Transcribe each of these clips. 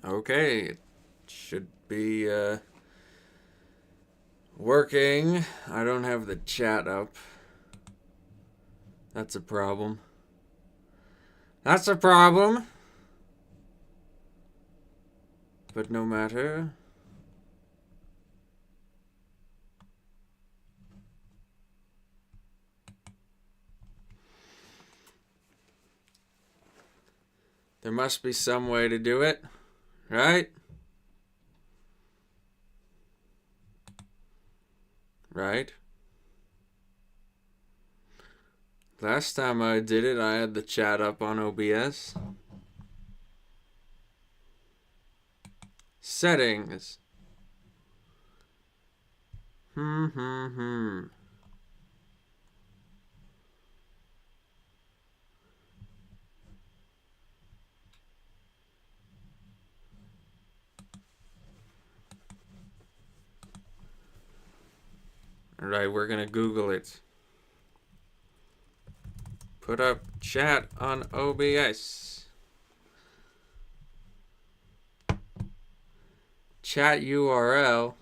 Okay, it should be working. I don't have the chat up. That's a problem. That's a problem. But no matter. There must be some way to do it, right? Right? Last time I did it, I had the chat up on OBS. Settings. Alright, we're gonna Google it. Put up chat on OBS. Chat URL.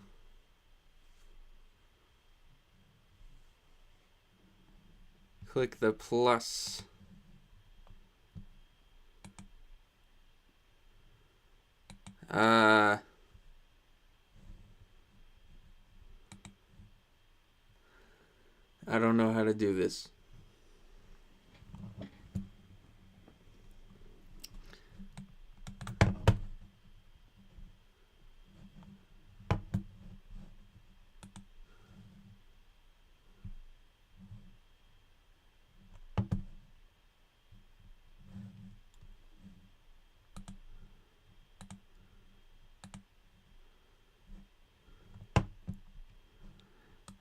Click the plus. I don't know how to do this.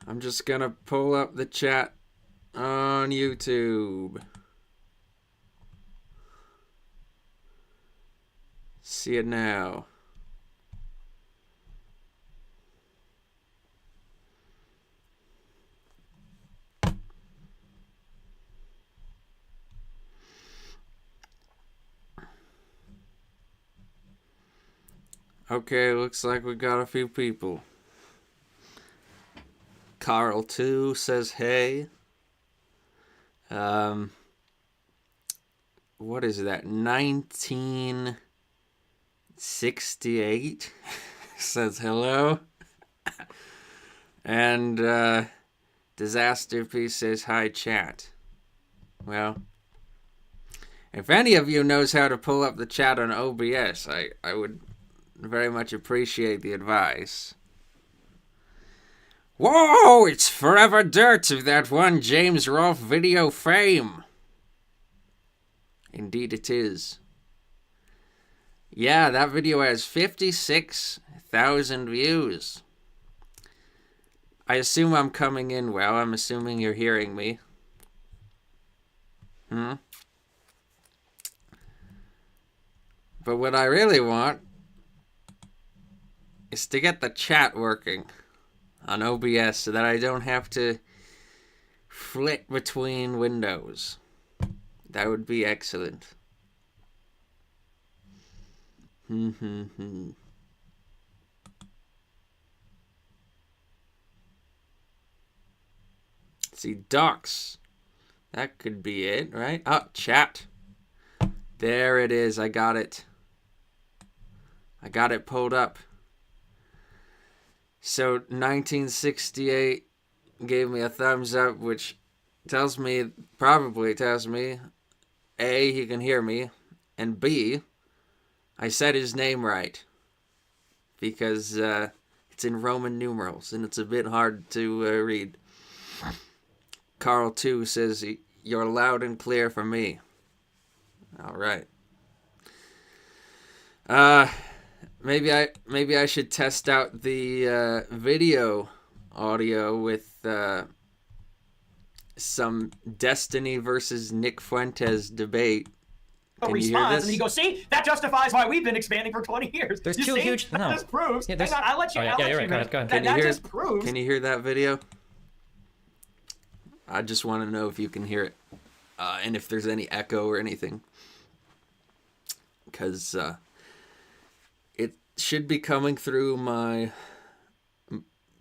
I'm just gonna pull up the chat on YouTube. See it now. Okay, looks like we got a few people. Carl 2 says hey. What is that? 1968 says hello. And Disaster Piece says hi chat. Well, if any of you knows how to pull up the chat on OBS, I would very much appreciate the advice. Whoa, it's Forever Dirt of that one James Rolfe video fame. Indeed it is. Yeah, that video has 56,000 views. I assume I'm coming in well. I'm assuming you're hearing me. But what I really want is to get the chat working on OBS so that I don't have to flit between windows. That would be excellent. See, docs. That could be it, right? Oh, chat. There it is. I got it. I got it pulled up. So 1968 gave me a thumbs up, which tells me, probably tells me, A, he can hear me, and B, I said his name right. Because it's in Roman numerals, and it's a bit hard to read. Carl 2 says, you're loud and clear for me. All right. Maybe I should test out the video audio with some Destiny versus Nick Fuentes debate. Can you hear this? And he goes, see, that justifies why we've been expanding for 20 years. There's two huge. That just proves. Yeah, hang on, I'll let you. yeah, you're right. Go ahead. That just proves. Can you hear that video? I just want to know if you can hear it, and if there's any echo or anything, because should be coming through my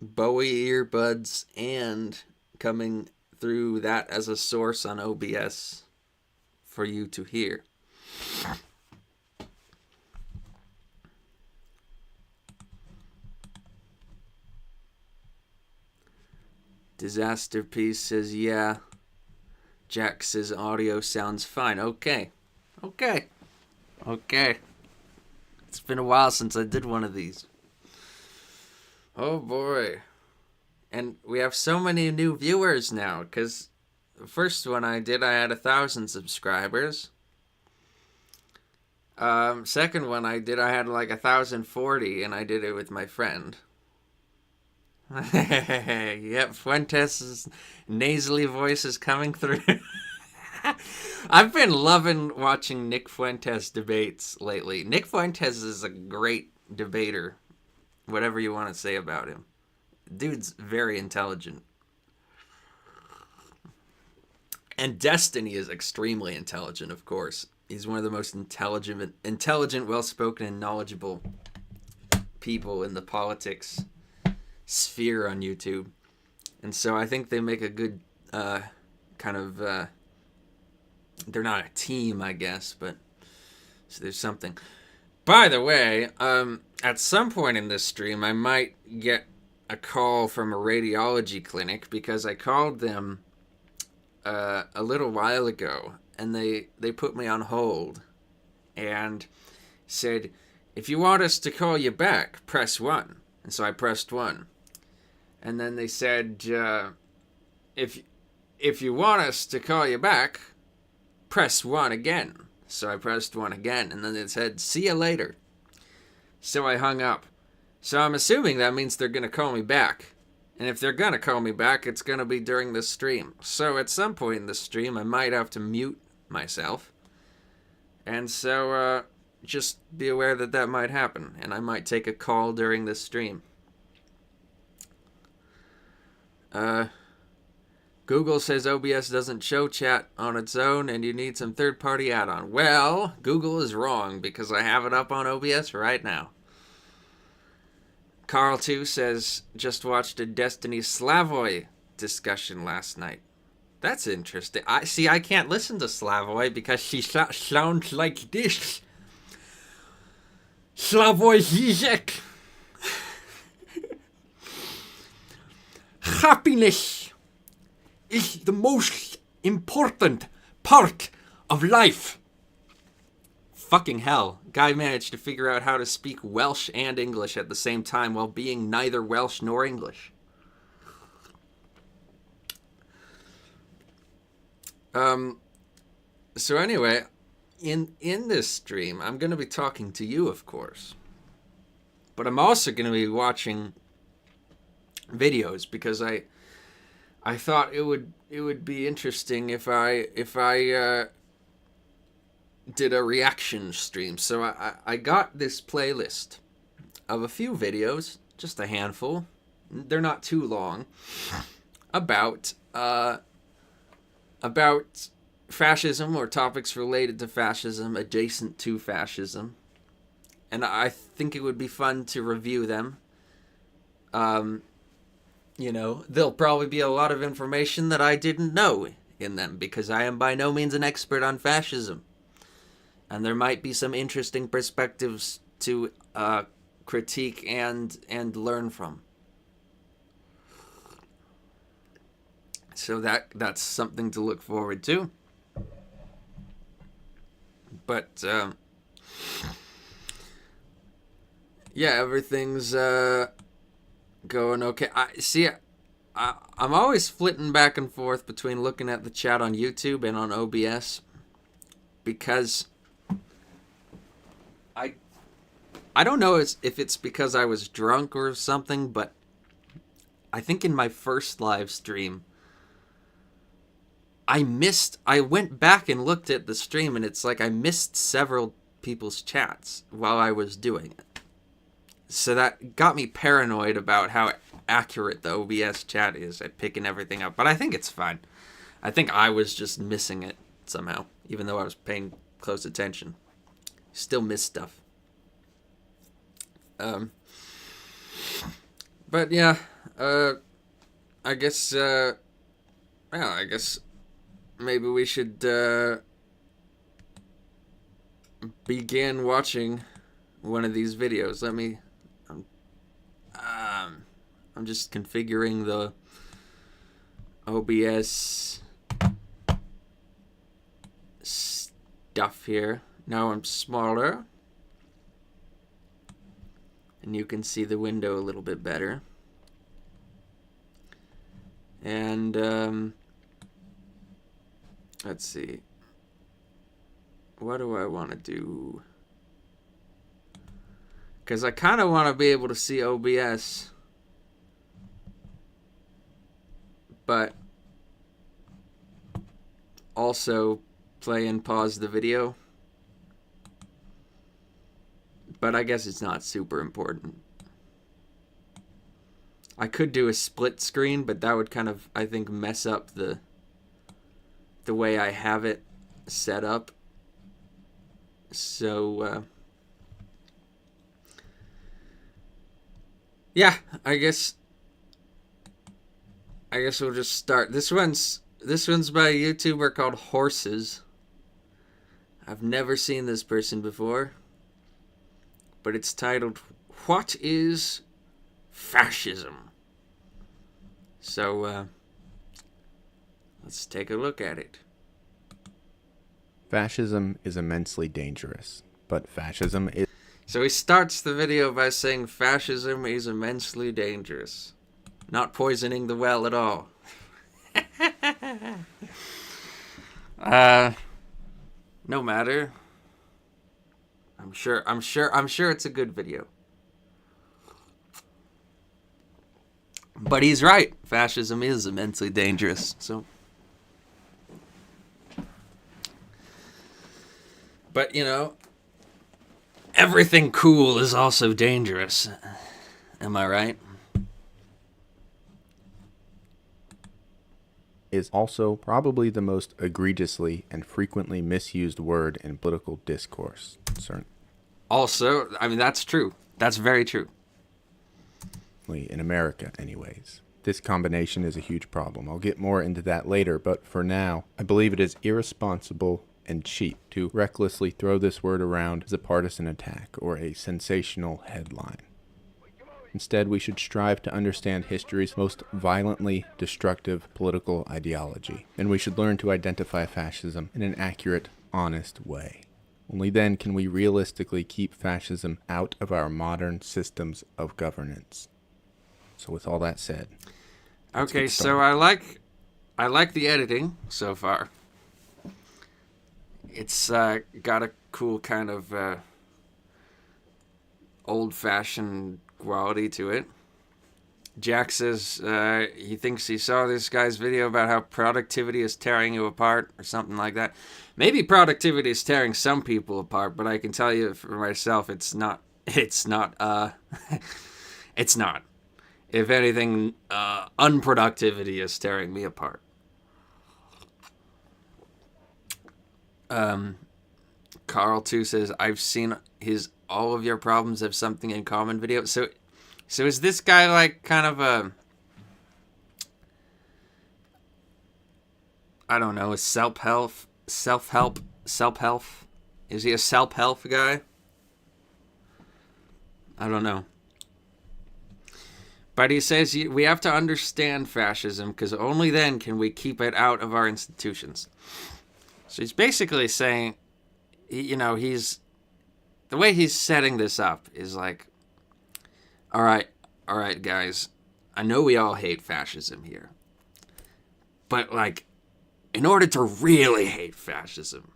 Bowie earbuds and coming through that as a source on OBS for you to hear. Disaster Piece says, yeah. Jack says audio sounds fine. Okay. It's been a while since I did one of these. Oh boy. And we have so many new viewers now, because the first one I did, I had 1,000 subscribers. Second one I did, I had like 1,040, and I did it with my friend. Yep, Fuentes' nasally voice is coming through. I've been loving watching Nick Fuentes debates lately. Nick Fuentes is a great debater, whatever you want to say about him. Dude's very intelligent. And Destiny is extremely intelligent, of course. He's one of the most intelligent, well-spoken, and knowledgeable people in the politics sphere on YouTube. And so I think they make a good they're not a team, I guess, but so there's something. By the way, at some point in this stream, I might get a call from a radiology clinic, because I called them a little while ago, and they put me on hold and said, if you want us to call you back, press 1. And so I pressed 1. And then they said, if you want us to call you back, press 1 again. So I pressed 1 again, and then it said, see you later. So I hung up. So I'm assuming that means they're going to call me back. And if they're going to call me back, it's going to be during this stream. So at some point in the stream, I might have to mute myself. And so just be aware that that might happen. And I might take a call during this stream. Google says OBS doesn't show chat on its own and you need some third-party add-on. Well, Google is wrong, because I have it up on OBS right now. Carl 2 says, just watched a Destiny Slavoj discussion last night. That's interesting. I can't listen to Slavoj because she sounds like this. Slavoj Zizek. Happiness is the most important part of life. Fucking hell. Guy managed to figure out how to speak Welsh and English at the same time while being neither Welsh nor English. So anyway, in this stream, I'm going to be talking to you, of course. But I'm also going to be watching videos, because I thought it would be interesting if I did a reaction stream. So I got this playlist of a few videos, just a handful. They're not too long, about fascism or topics related to fascism, adjacent to fascism. And I think it would be fun to review them. There'll probably be a lot of information that I didn't know in them, because I am by no means an expert on fascism. And there might be some interesting perspectives to critique and learn from. So that's something to look forward to. But yeah, everything's going okay. I'm always flitting back and forth between looking at the chat on YouTube and on OBS, because I don't know if it's because I was drunk or something, but I think in my first live stream, I went back and looked at the stream, and it's like I missed several people's chats while I was doing it. So that got me paranoid about how accurate the OBS chat is at picking everything up. But I think it's fine. I think I was just missing it somehow, even though I was paying close attention. Still miss stuff. But yeah, I guess, I guess maybe we should begin watching one of these videos. I'm just configuring the OBS stuff here. Now I'm smaller, and you can see the window a little bit better. And let's see. What do I want to do? Because I kind of want to be able to see OBS, but also play and pause the video. But I guess it's not super important. I could do a split screen, but that would kind of, I think, mess up the way I have it set up. So, yeah, I guess we'll just start. This one's by a YouTuber called Horses. I've never seen this person before, but it's titled, "What is Fascism?" So, let's take a look at it. Fascism is immensely dangerous, but fascism is... So he starts the video by saying fascism is immensely dangerous. Not poisoning the well at all. No matter. I'm sure it's a good video. But he's right. Fascism is immensely dangerous. So, but you know, everything cool is also dangerous. Am I right? is also probably the most egregiously and frequently misused word in political discourse. Also, I mean, that's true. That's very true. In America, anyways. This combination is a huge problem. I'll get more into that later, but for now, I believe it is irresponsible and cheap to recklessly throw this word around as a partisan attack or a sensational headline. Instead, we should strive to understand history's most violently destructive political ideology, and we should learn to identify fascism in an accurate, honest way. Only then can we realistically keep fascism out of our modern systems of governance. So with all that said, okay, so I like the editing so far. It's got a cool kind of old-fashioned quality to it. Jack says he thinks he saw this guy's video about how productivity is tearing you apart or something like that. Maybe productivity is tearing some people apart, but I can tell you for myself, it's not. It's not. It's not. If anything, unproductivity is tearing me apart. Carl too says, I've seen his all of your problems have something in common video. So is this guy like kind of a, I don't know, a self-help? Is he a self-help guy? I don't know. But he says we have to understand fascism because only then can we keep it out of our institutions. So he's basically saying, the way he's setting this up is like, all right, guys, I know we all hate fascism here. But, like, in order to really hate fascism,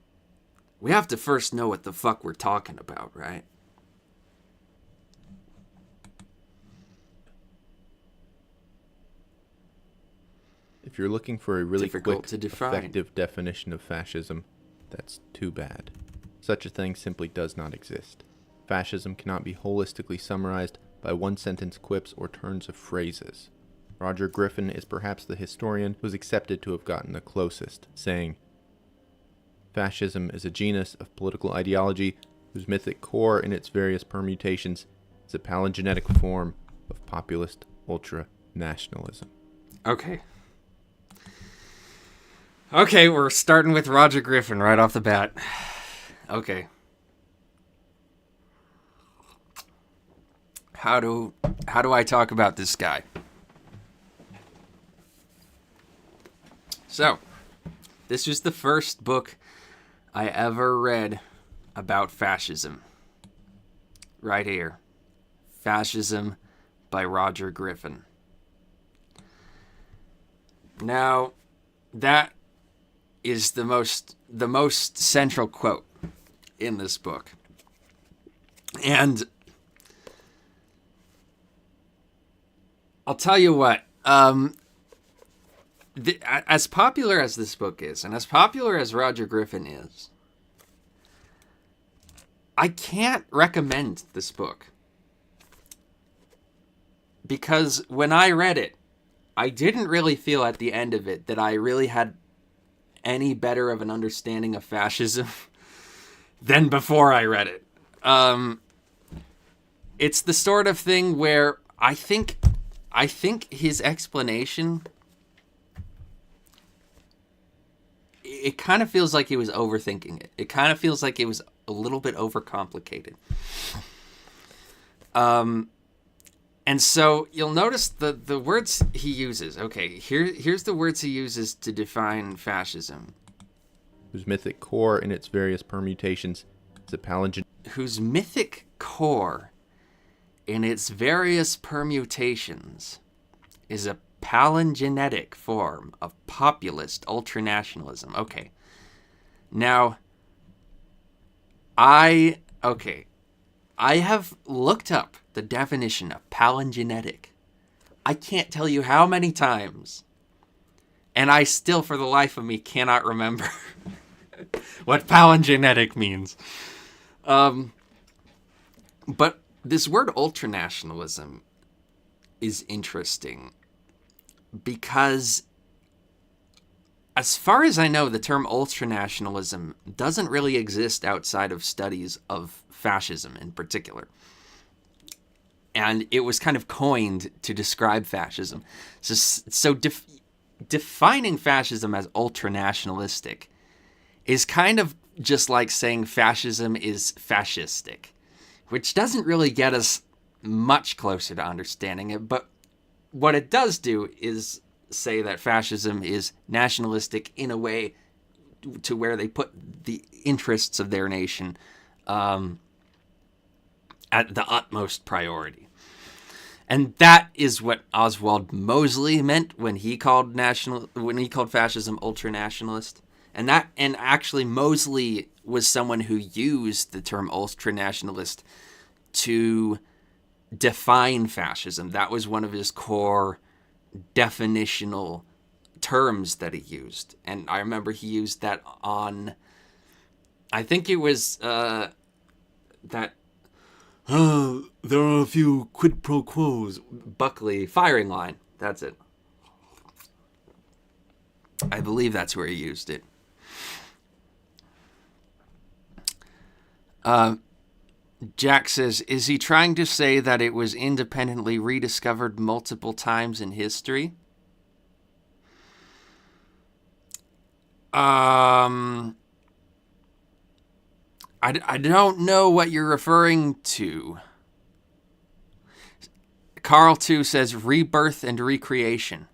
we have to first know what the fuck we're talking about, right? If you're looking for a really Difficult quick, to define. effective definition of fascism, that's too bad. Such a thing simply does not exist. Fascism cannot be holistically summarized by one-sentence quips or turns of phrases. Roger Griffin is perhaps the historian who's accepted to have gotten the closest, saying, "Fascism is a genus of political ideology whose mythic core in its various permutations is a palingenetic form of populist ultra-nationalism. Okay. Okay, we're starting with Roger Griffin right off the bat. Okay. How do I talk about this guy? So, this was the first book I ever read about fascism. Right here. Fascism by Roger Griffin. Now, that is the most central quote in this book. And I'll tell you what, as popular as this book is, and as popular as Roger Griffin is, I can't recommend this book. Because when I read it, I didn't really feel at the end of it that I really had any better of an understanding of fascism than before I read it. It's the sort of thing where I think his explanation, it kind of feels like he was overthinking it. It kind of feels like it was a little bit overcomplicated. And so you'll notice the words he uses. Okay, here's the words he uses to define fascism. Whose mythic core in its various permutations is a palingenetic. Whose mythic core in its various permutations is a palingenetic form of populist ultranationalism. Okay. Now, I have looked up the definition of palingenetic. I can't tell you how many times. And I still, for the life of me, cannot remember what palingenetic means. But this word ultranationalism is interesting because, as far as I know, the term ultranationalism doesn't really exist outside of studies of fascism in particular. And it was kind of coined to describe fascism. So defining fascism as ultranationalistic is kind of just like saying fascism is fascistic, which doesn't really get us much closer to understanding it. But what it does do is say that fascism is nationalistic in a way to where they put the interests of their nation at the utmost priority. And that is what Oswald Mosley meant when he called fascism ultranationalist. And actually Mosley was someone who used the term ultranationalist to define fascism. That was one of his core definitional terms that he used. And I remember he used that on, I think it was that there are a few quid pro quos. Buckley firing line. That's it. I believe that's where he used it. Jack says, is he trying to say that it was independently rediscovered multiple times in history? I don't know what you're referring to. Carl 2 says rebirth and recreation.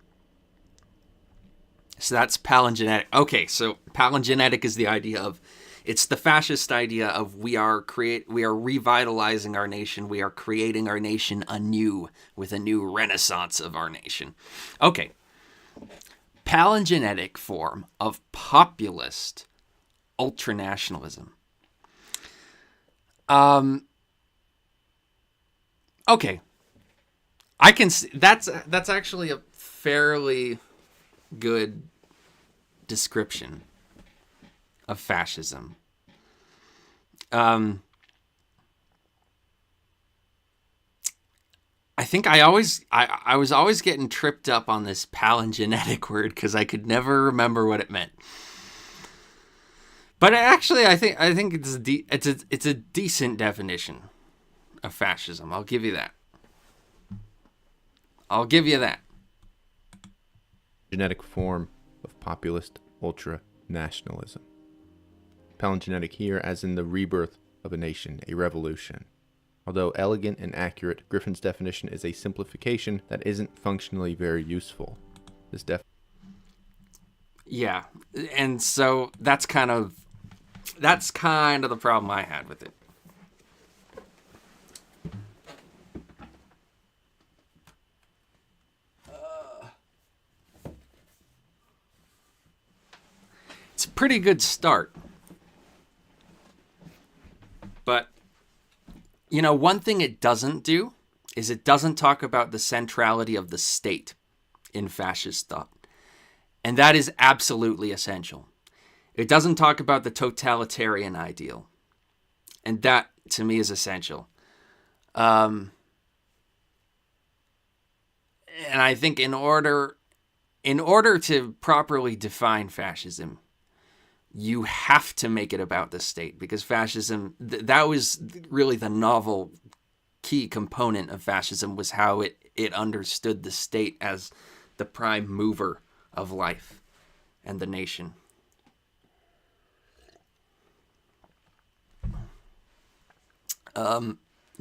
So that's palingenetic. Okay, so palingenetic is the idea of, it's the fascist idea of we are revitalizing our nation. We are creating our nation anew with a new renaissance of our nation. Okay. Palingenetic form of populist ultranationalism. Okay. I can see that's actually a fairly good description of fascism. I think I was always getting tripped up on this palingenetic word because I could never remember what it meant. But actually, I think it's a decent definition of fascism. I'll give you that. I'll give you that. Genetic form of populist ultra-nationalism. Palingenetic here as in the rebirth of a nation, a revolution. Although elegant and accurate, Griffin's definition is a simplification that isn't functionally very useful. This Yeah, and so that's kind of the problem I had with it. It's a pretty good start. But, you know, one thing it doesn't do is it doesn't talk about the centrality of the state in fascist thought. And that is absolutely essential. It doesn't talk about the totalitarian ideal. And that, to me, is essential. And I think in order to properly define fascism, you have to make it about the state, because fascism, that was really the novel key component of fascism, was how it understood the state as the prime mover of life and the nation.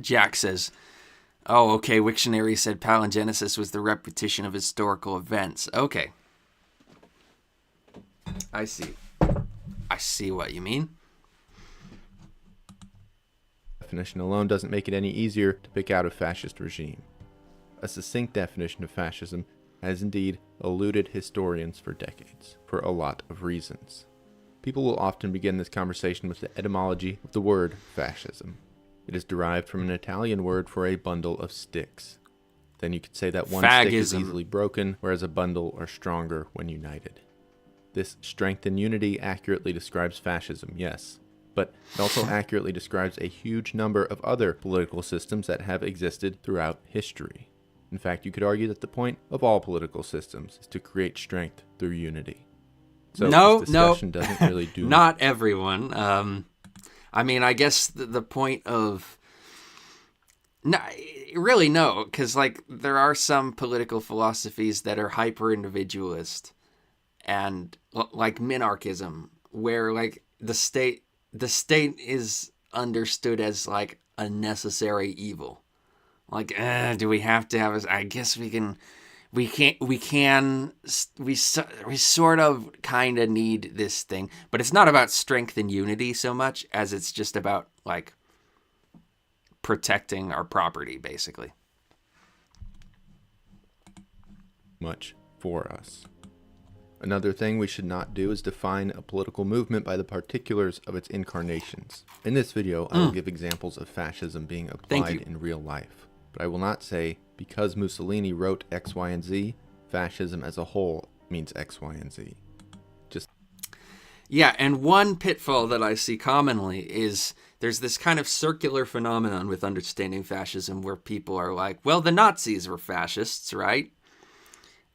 Jack says, oh, okay, Wiktionary said palingenesis was the repetition of historical events. Okay. I see what you mean. definition alone doesn't make it any easier to pick out a fascist regime. A succinct definition of fascism has indeed eluded historians for decades, for a lot of reasons. People will often begin this conversation with the etymology of the word fascism. It is derived from an Italian word for a bundle of sticks. Then you could say that one stick is easily broken, whereas a bundle are stronger when united. This strength and unity accurately describes fascism, yes, but it also accurately describes a huge number of other political systems that have existed throughout history. In fact, you could argue that the point of all political systems is to create strength through unity. So this discussion doesn't really do not everyone. I mean, I guess the point of no, because like there are some political philosophies that are hyper individualist, and like minarchism, where like the state is understood as like a necessary evil. Like, do we have to have? I guess we sort of kind of need this thing, but it's not about strength and unity so much as it's just about like protecting our property, basically. Much for us. Another thing we should not do is define a political movement by the particulars of its incarnations. In this video, I will give examples of fascism being applied in real life, but I will not say, because Mussolini wrote X, Y, and Z, fascism as a whole means X, Y, and Z. Yeah, and one pitfall that I see commonly is there's this kind of circular phenomenon with understanding fascism where people are like, well, the Nazis were fascists, right?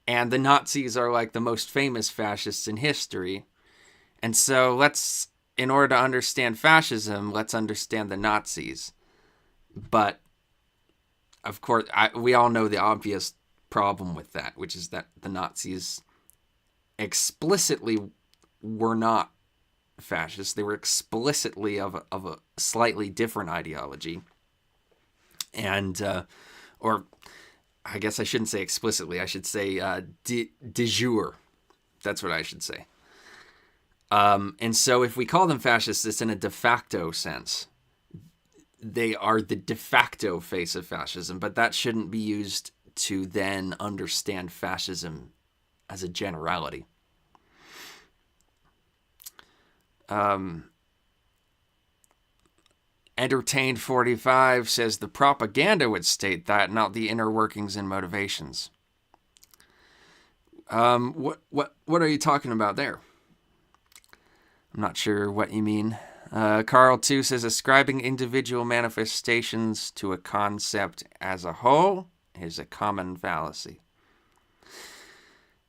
And the Nazis are like the most famous fascists in history. And so in order to understand fascism, let's understand the Nazis. But of course, we all know the obvious problem with that, which is that the Nazis explicitly were not fascists. They were explicitly of a slightly different ideology. And, or I guess I shouldn't say explicitly. I should say de jure. That's what I should say. And so if we call them fascists, it's in a de facto sense. They are the de facto face of fascism, but that shouldn't be used to then understand fascism as a generality. Entertained 45 says the propaganda would state that, not the inner workings and motivations. What are you talking about there? I'm not sure what you mean. Carl 2 says ascribing individual manifestations to a concept as a whole is a common fallacy.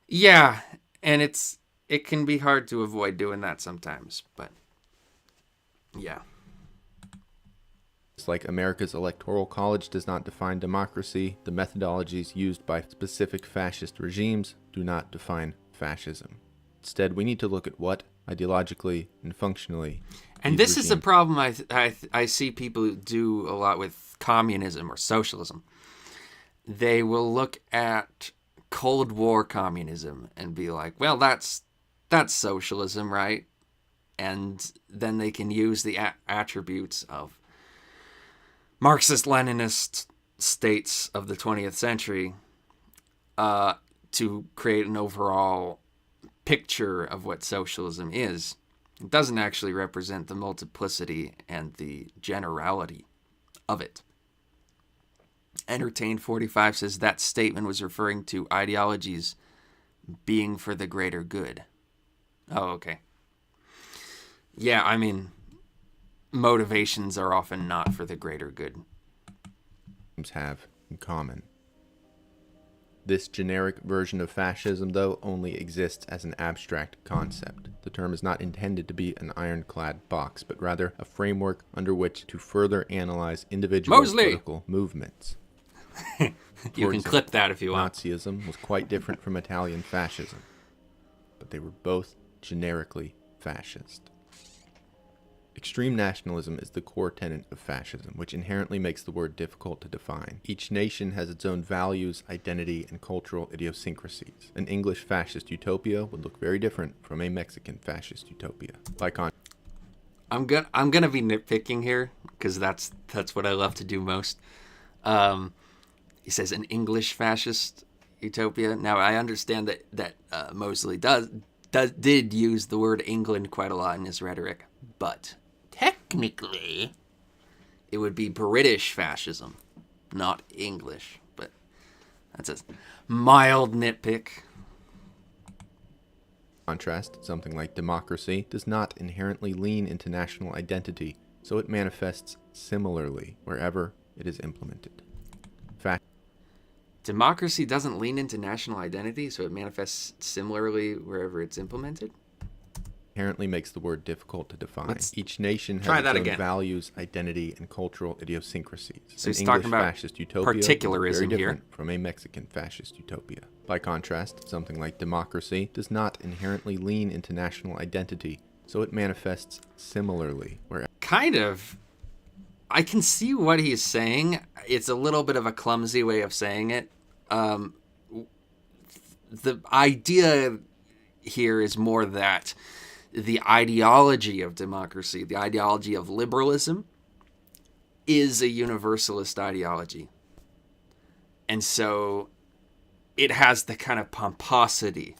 Yeah, and it can be hard to avoid doing that sometimes, but yeah. Just like America's Electoral College does not define democracy, the methodologies used by specific fascist regimes do not define fascism. Instead, we need to look at what, ideologically and functionally, and these this is a regimes- problem I see people do a lot with communism or socialism. They will look at Cold War communism and be like, well, that's socialism, right? And then they can use the attributes of Marxist-Leninist states of the 20th century to create an overall picture of what socialism is. It doesn't actually represent the multiplicity and the generality of it. Entertain 45 says that statement was referring to ideologies being for the greater good. Oh, okay. Yeah, I mean, motivations are often not for the greater good. have in common. This generic version of fascism, though, only exists as an abstract concept. The term is not intended to be an ironclad box, but rather a framework under which to further analyze individual Mosley! political movements. You For can example, clip that if you want. Nazism was quite different from Italian fascism, but they were both generically fascist. Extreme nationalism is the core tenet of fascism, which inherently makes the word difficult to define. Each nation has its own values, identity, and cultural idiosyncrasies. An English fascist utopia would look very different from a Mexican fascist utopia. By contrast, I'm gonna be nitpicking here because that's what I love to do most. He says an English fascist utopia. Now I understand that Mosley did use the word England quite a lot in his rhetoric, but technically it would be British fascism, not English. But that's a mild nitpick. something like democracy does not inherently lean into national identity, so it manifests similarly wherever it is implemented. Democracy doesn't lean into national identity, so it manifests similarly wherever it's implemented. Inherently makes the word difficult to define. Each nation has try its that own again. values, identity, and cultural idiosyncrasies. So he's An talking English about fascist utopia would look particularism very here. different from a Mexican fascist utopia. By contrast, something like democracy does not inherently lean into national identity, so it manifests similarly wherever Kind of. I can see what he's saying. It's a little bit of a clumsy way of saying it. The idea here is more that the ideology of democracy, the ideology of liberalism, is a universalist ideology. And so it has the kind of pomposity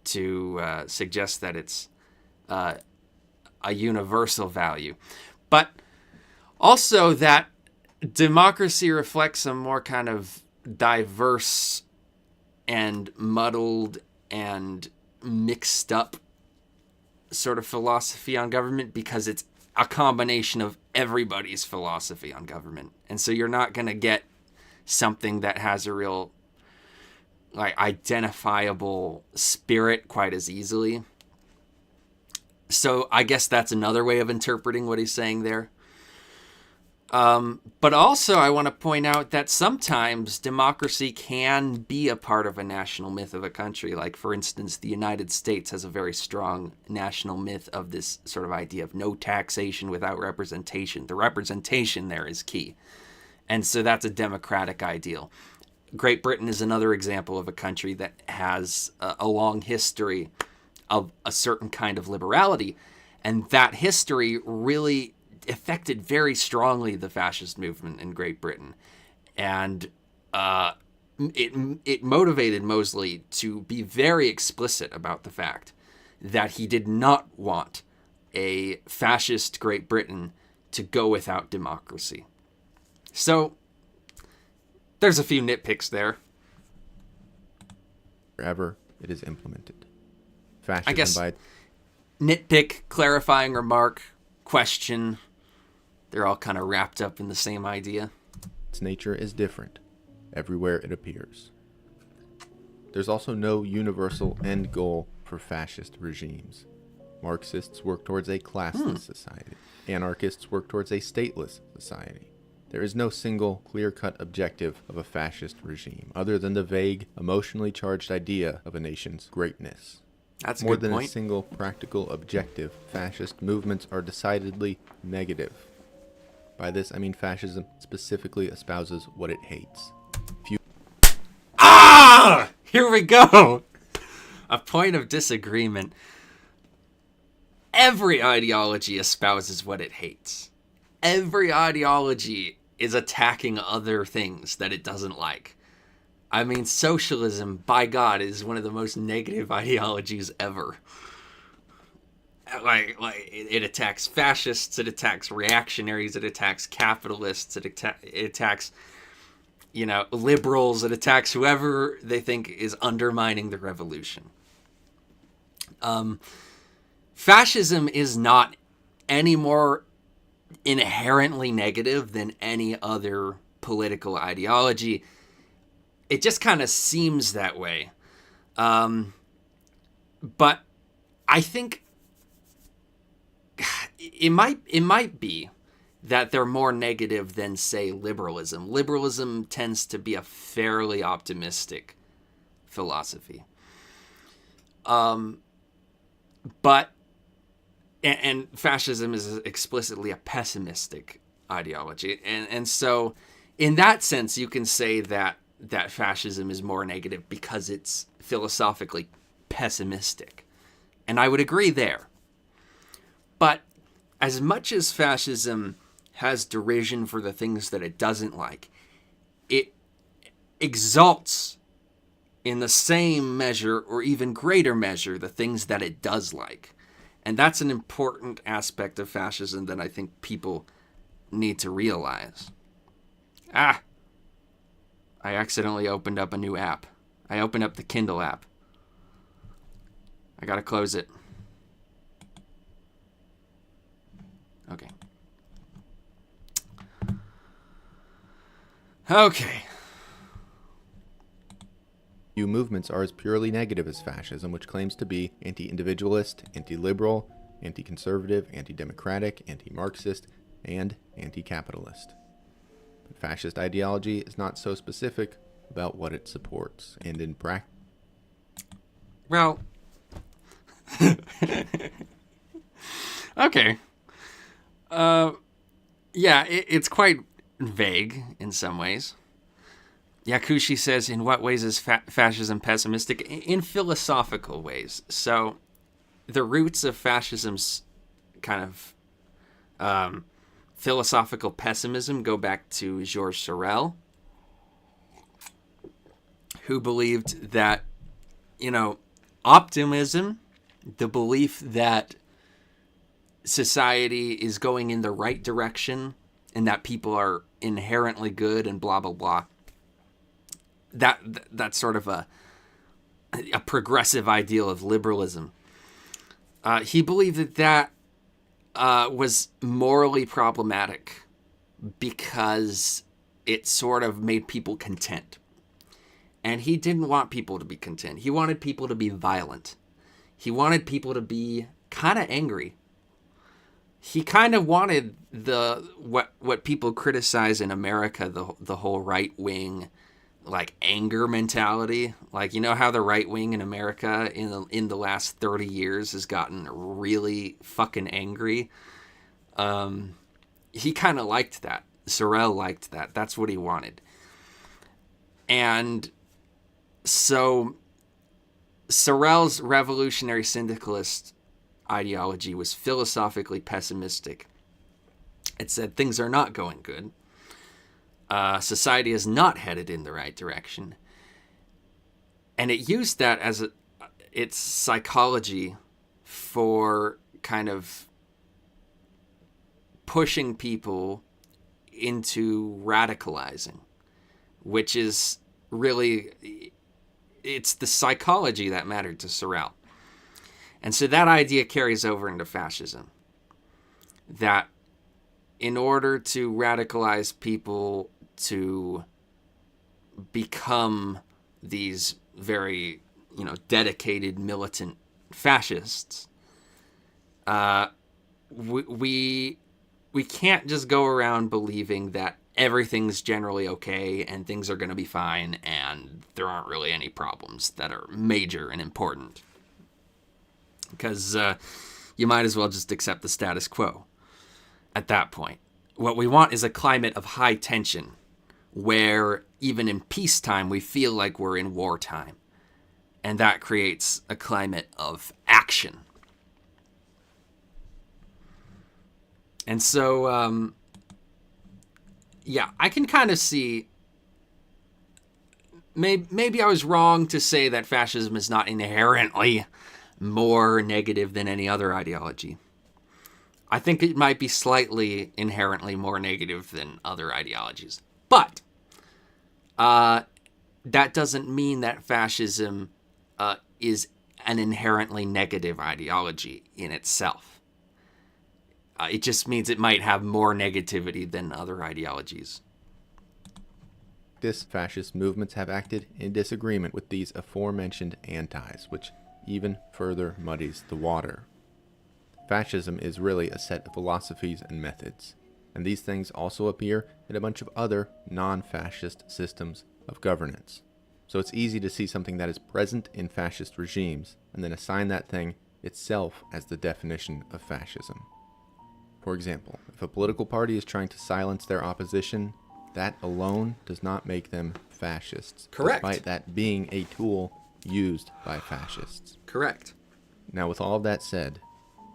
to suggest that it's a universal value. But also that democracy reflects a more kind of diverse and muddled and mixed up sort of philosophy on government, because it's a combination of everybody's philosophy on government. And so you're not going to get something that has a real like identifiable spirit quite as easily. So I guess that's another way of interpreting what he's saying there. But also I want to point out that sometimes democracy can be a part of a national myth of a country. Like, for instance, the United States has a very strong national myth of this sort of idea of no taxation without representation. The representation there is key. And so that's a democratic ideal. Great Britain is another example of a country that has a long history of a certain kind of liberality. And that history really affected very strongly the fascist movement in Great Britain. And it motivated Mosley to be very explicit about the fact that he did not want a fascist Great Britain to go without democracy. So there's a few nitpicks there. wherever it is implemented. Fascism I guess by nitpick, clarifying remark, question, they're all kind of wrapped up in the same idea. its nature is different everywhere it appears. There's also no universal end goal for fascist regimes. Marxists work towards a classless society. Anarchists work towards a stateless society. There is no single, clear-cut objective of a fascist regime, other than the vague, emotionally charged idea of a nation's greatness. That's a More good than point. a single practical objective, fascist movements are decidedly negative. By this, I mean fascism specifically espouses what it hates. Ah! Here we go! A point of disagreement. Every ideology espouses what it hates. Every ideology is attacking other things that it doesn't like. I mean, socialism, by God, is one of the most negative ideologies ever. Like it attacks fascists, it attacks reactionaries, it attacks capitalists, it attacks, liberals, it attacks whoever they think is undermining the revolution. Fascism is not any more inherently negative than any other political ideology. It just kind of seems that way. But I think it might be that they're more negative than, say, liberalism. Liberalism tends to be a fairly optimistic philosophy. But fascism is explicitly a pessimistic ideology. And so in that sense, you can say that fascism is more negative because it's philosophically pessimistic. And I would agree there. But as much as fascism has derision for the things that it doesn't like, it exalts in the same measure or even greater measure the things that it does like. And that's an important aspect of fascism that I think people need to realize. I accidentally opened up a new app. I opened up the Kindle app. I gotta close it. Okay. Few movements are as purely negative as fascism, which claims to be anti-individualist, anti-liberal, anti-conservative, anti-democratic, anti-Marxist, and anti-capitalist. But fascist ideology is not so specific about what it supports, and in practice... Well... okay. Yeah, it's quite vague in some ways. Yakushi says, in what ways is fascism pessimistic? In philosophical ways. So the roots of fascism's kind of philosophical pessimism go back to Georges Sorel, who believed that, optimism, the belief that society is going in the right direction and that people are inherently good and blah, blah, blah. That's sort of a progressive ideal of liberalism. He believed that was morally problematic because it sort of made people content. And he didn't want people to be content. He wanted people to be violent. He wanted people to be kind of angry. He kind of wanted what people criticize in America, the whole right wing, like anger mentality. Like, how the right wing in America in the last 30 years has gotten really fucking angry. He kind of liked that. Sorel liked that. That's what he wanted. And so Sorel's revolutionary syndicalist ideology was philosophically pessimistic. It said things are not going good. Society is not headed in the right direction. And it used that as its psychology for kind of pushing people into radicalizing, which is really, it's the psychology that mattered to Sorel. And so that idea carries over into fascism. That in order to radicalize people to become these very, dedicated militant fascists, we can't just go around believing that everything's generally okay and things are going to be fine and there aren't really any problems that are major and important. Because you might as well just accept the status quo at that point. What we want is a climate of high tension where even in peacetime we feel like we're in wartime. And that creates a climate of action. And so, yeah, I can kind of see, maybe I was wrong to say that fascism is not inherently more negative than any other ideology. I think it might be slightly inherently more negative than other ideologies. But that doesn't mean that fascism is an inherently negative ideology in itself. It just means it might have more negativity than other ideologies. This fascist movements have acted in disagreement with these aforementioned antis, which even further muddies the water. Fascism is really a set of philosophies and methods, and these things also appear in a bunch of other non-fascist systems of governance. So it's easy to see something that is present in fascist regimes and then assign that thing itself as the definition of fascism. For example, if a political party is trying to silence their opposition, that alone does not make them fascists. Correct. Despite that being a tool used by fascists. Correct. Now, with all of that said,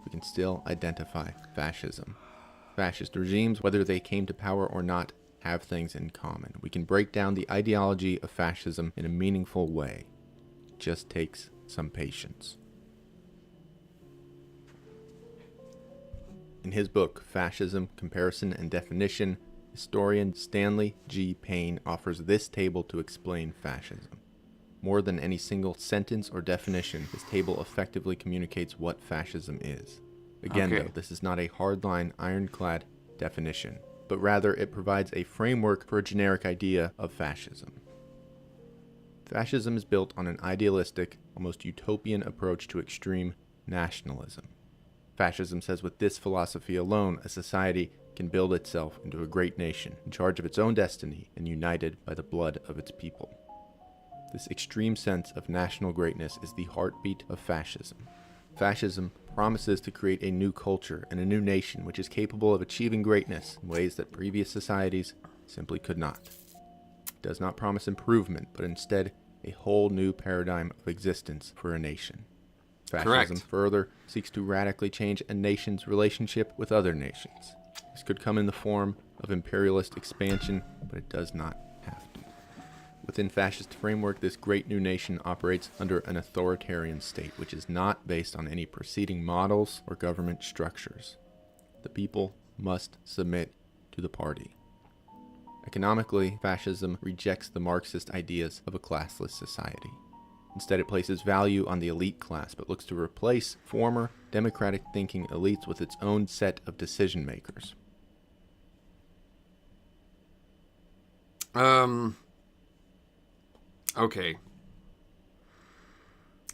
we can still identify fascism. Fascist regimes, whether they came to power or not, have things in common. We can break down the ideology of fascism in a meaningful way. It just takes some patience. In his book, Fascism, Comparison and Definition, historian Stanley G. Payne offers this table to explain fascism. More than any single sentence or definition, this table effectively communicates what fascism is. Again, though, this is not a hardline, ironclad definition, but rather it provides a framework for a generic idea of fascism. Fascism is built on an idealistic, almost utopian approach to extreme nationalism. Fascism says with this philosophy alone, a society can build itself into a great nation, in charge of its own destiny and united by the blood of its people. This extreme sense of national greatness is the heartbeat of fascism. Fascism promises to create a new culture and a new nation which is capable of achieving greatness in ways that previous societies simply could not. It does not promise improvement, but instead a whole new paradigm of existence for a nation. Fascism further seeks to radically change a nation's relationship with other nations. This could come in the form of imperialist expansion, but it does not have to. Within fascist framework, this great new nation operates under an authoritarian state, which is not based on any preceding models or government structures. The people must submit to the party. Economically, fascism rejects the Marxist ideas of a classless society. Instead, it places value on the elite class, but looks to replace former democratic thinking elites with its own set of decision makers. Okay.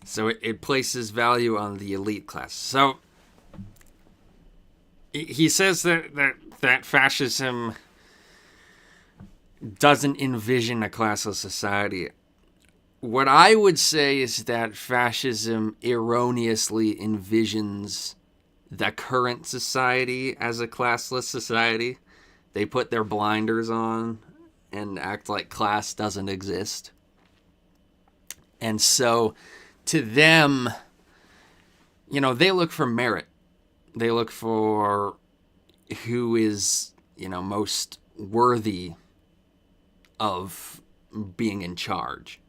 So it places value on the elite class. So he says that fascism doesn't envision a classless society. What I would say is that fascism erroneously envisions the current society as a classless society. They put their blinders on and act like class doesn't exist. And so to them, they look for merit. They look for who is, most worthy of being in charge.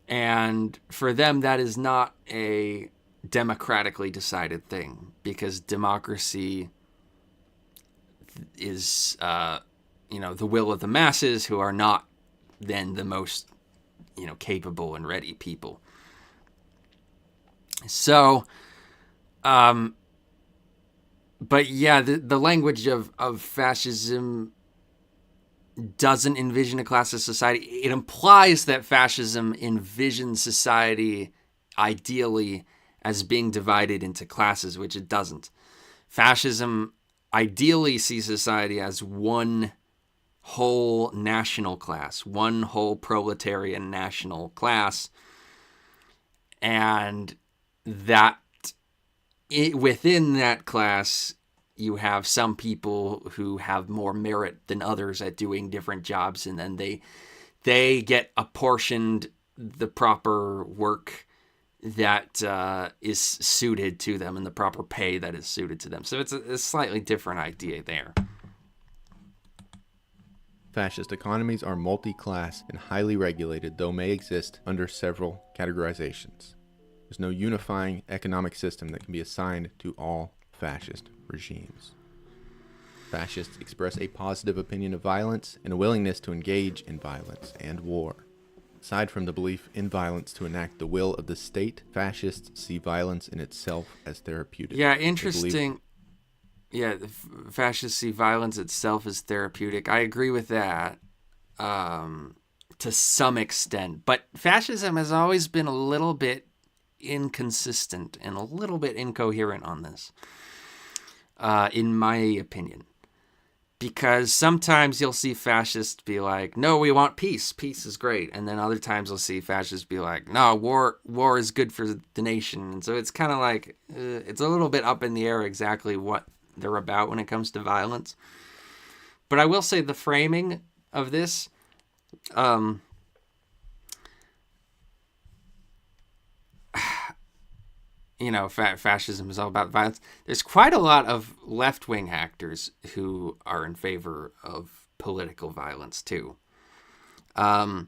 And for them, that is not a democratically decided thing, because democracy is, the will of the masses, who are not then the most, capable and ready people. So, but yeah, the language of fascism doesn't envision a classless society. It implies that fascism envisions society ideally as being divided into classes, which it doesn't. Fascism ideally sees society as one whole national class, one whole proletarian national class, and that within that class, you have some people who have more merit than others at doing different jobs, and then they get apportioned the proper work that is suited to them and the proper pay that is suited to them. So it's a slightly different idea there. Fascist economies are multi-class and highly regulated, though may exist under several categorizations. There's no unifying economic system that can be assigned to all fascist regimes. Fascists express a positive opinion of violence and a willingness to engage in violence and war. Aside from the belief in violence to enact the will of the state, fascists see violence in itself as therapeutic. Yeah, interesting. Yeah, fascists see violence itself as therapeutic. I agree with that to some extent. But fascism has always been a little bit inconsistent and a little bit incoherent on this, in my opinion. Because sometimes you'll see fascists be like, no, we want peace. Peace is great. And then other times you'll see fascists be like, no, war is good for the nation. And so it's kind of like, it's a little bit up in the air exactly what they're about when it comes to violence. But I will say the framing of this, fascism is all about violence. There's quite a lot of left-wing actors who are in favor of political violence too. And,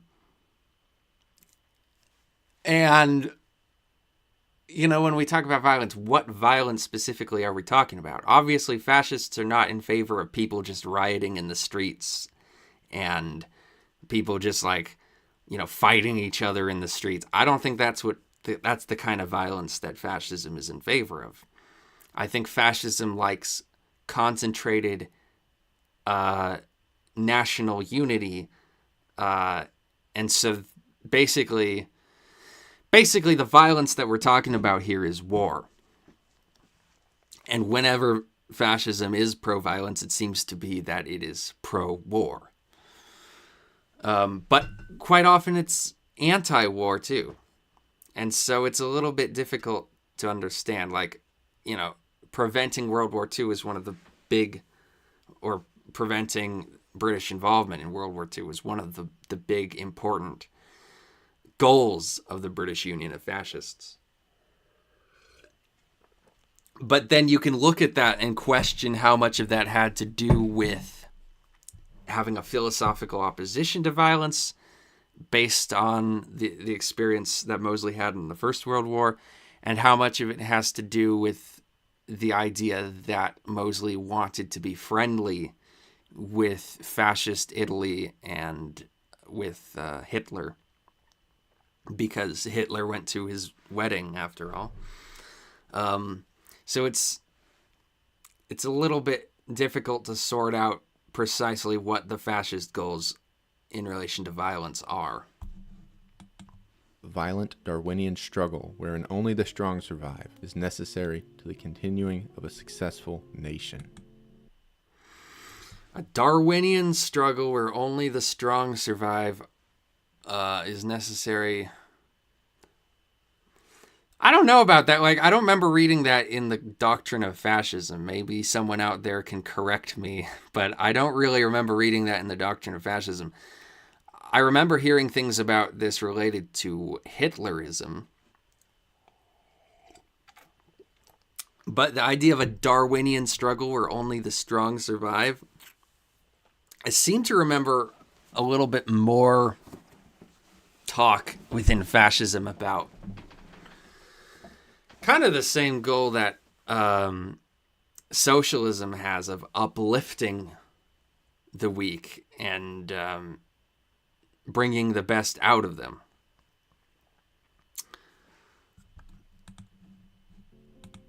when we talk about violence, what violence specifically are we talking about? Obviously, fascists are not in favor of people just rioting in the streets and people just fighting each other in the streets. I don't think that's the kind of violence that fascism is in favor of. I think fascism likes concentrated national unity, and so basically the violence that we're talking about here is war. And whenever fascism is pro-violence, it seems to be that it is pro-war. But quite often it's anti-war too. And so it's a little bit difficult to understand. Preventing World War II is one of the or preventing British involvement in World War II was one of the big important goals of the British Union of Fascists. But then you can look at that and question how much of that had to do with having a philosophical opposition to violence based on the experience that Mosley had in the First World War, and how much of it has to do with the idea that Mosley wanted to be friendly with fascist Italy and with Hitler, because Hitler went to his wedding after all. So it's a little bit difficult to sort out precisely what the fascist goals in relation to violence are. Violent Darwinian struggle wherein only the strong survive is necessary to the continuing of a successful nation. A Darwinian struggle where only the strong survive is necessary. I don't know about that. I don't remember reading that in the Doctrine of Fascism. Maybe someone out there can correct me, but I don't really remember reading that in the Doctrine of Fascism. I remember hearing things about this related to Hitlerism. But the idea of a Darwinian struggle where only the strong survive, I seem to remember a little bit more talk within fascism about kind of the same goal that socialism has of uplifting the weak and bringing the best out of them.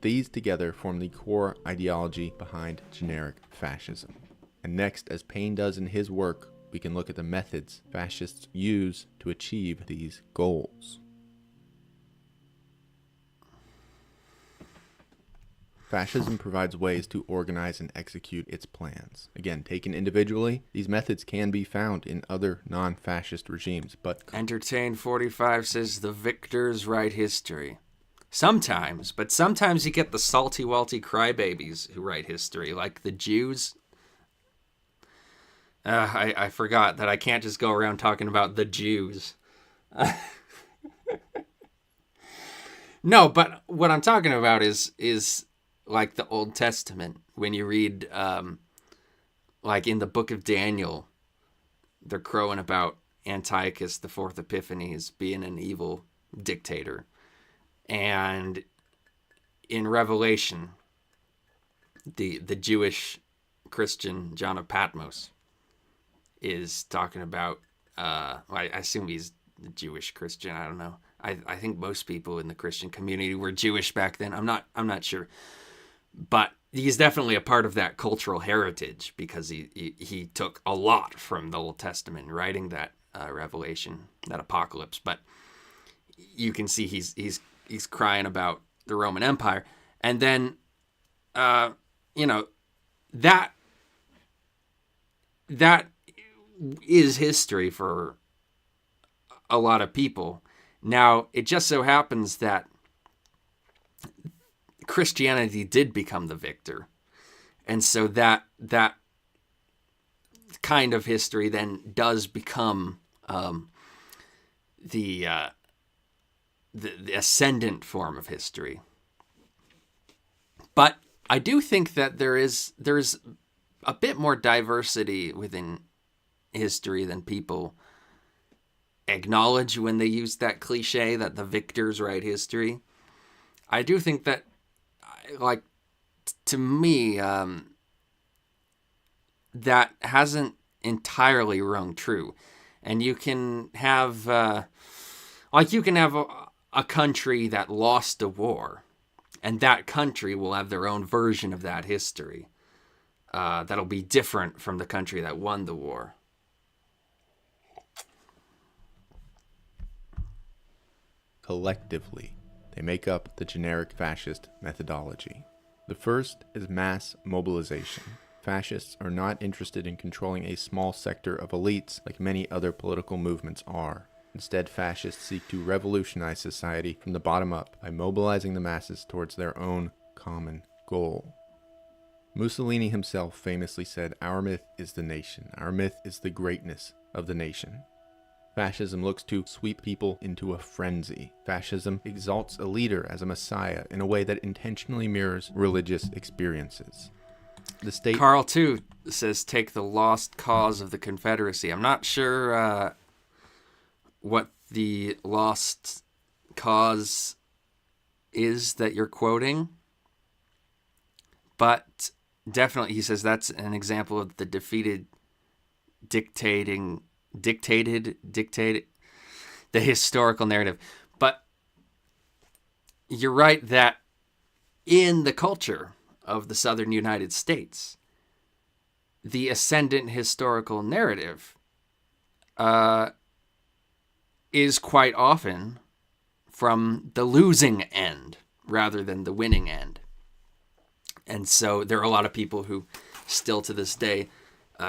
These together form the core ideology behind generic fascism. And next, as Paine does in his work, we can look at the methods fascists use to achieve these goals. Fascism provides ways to organize and execute its plans. Again, taken individually, these methods can be found in other non-fascist regimes, but... Entertain 45 says the victors write history. Sometimes, but sometimes you get the salty-walty crybabies who write history, like the Jews. I forgot that I can't just go around talking about the Jews. No, but what I'm talking about is like the Old Testament. When you read, like in the book of Daniel, they're crowing about Antiochus the Fourth Epiphanes being an evil dictator. And in Revelation, the Jewish Christian John of Patmos is talking about, I assume he's the Jewish Christian, I don't know. I think most people in the Christian community were Jewish back then. I'm not sure. But he's definitely a part of that cultural heritage because he took a lot from the Old Testament writing that Revelation, that apocalypse. But you can see he's crying about the Roman Empire. And then, that is history for a lot of people. Now, it just so happens that Christianity did become the victor. And so that kind of history then does become the ascendant form of history. But I do think that there's a bit more diversity within history than people acknowledge when they use that cliche that the victors write history. I do think that, like, to me, that hasn't entirely rung true. And you can have, a country that lost a war, and that country will have their own version of that history that'll be different from the country that won the war. Collectively, they make up the generic fascist methodology. The first is mass mobilization. Fascists are not interested in controlling a small sector of elites like many other political movements are. Instead, fascists seek to revolutionize society from the bottom up by mobilizing the masses towards their own common goal. Mussolini himself famously said, "Our myth is the nation. Our myth is the greatness of the nation." Fascism looks to sweep people into a frenzy. Fascism exalts a leader as a messiah in a way that intentionally mirrors religious experiences. The state... Carl, too, says, take the lost cause of the Confederacy. I'm not sure what the lost cause is that you're quoting, but definitely, he says, that's an example of the defeated dictated the historical narrative. But you're right that in the culture of the southern United States, the ascendant historical narrative is quite often from the losing end rather than the winning end. And so there are a lot of people who still to this day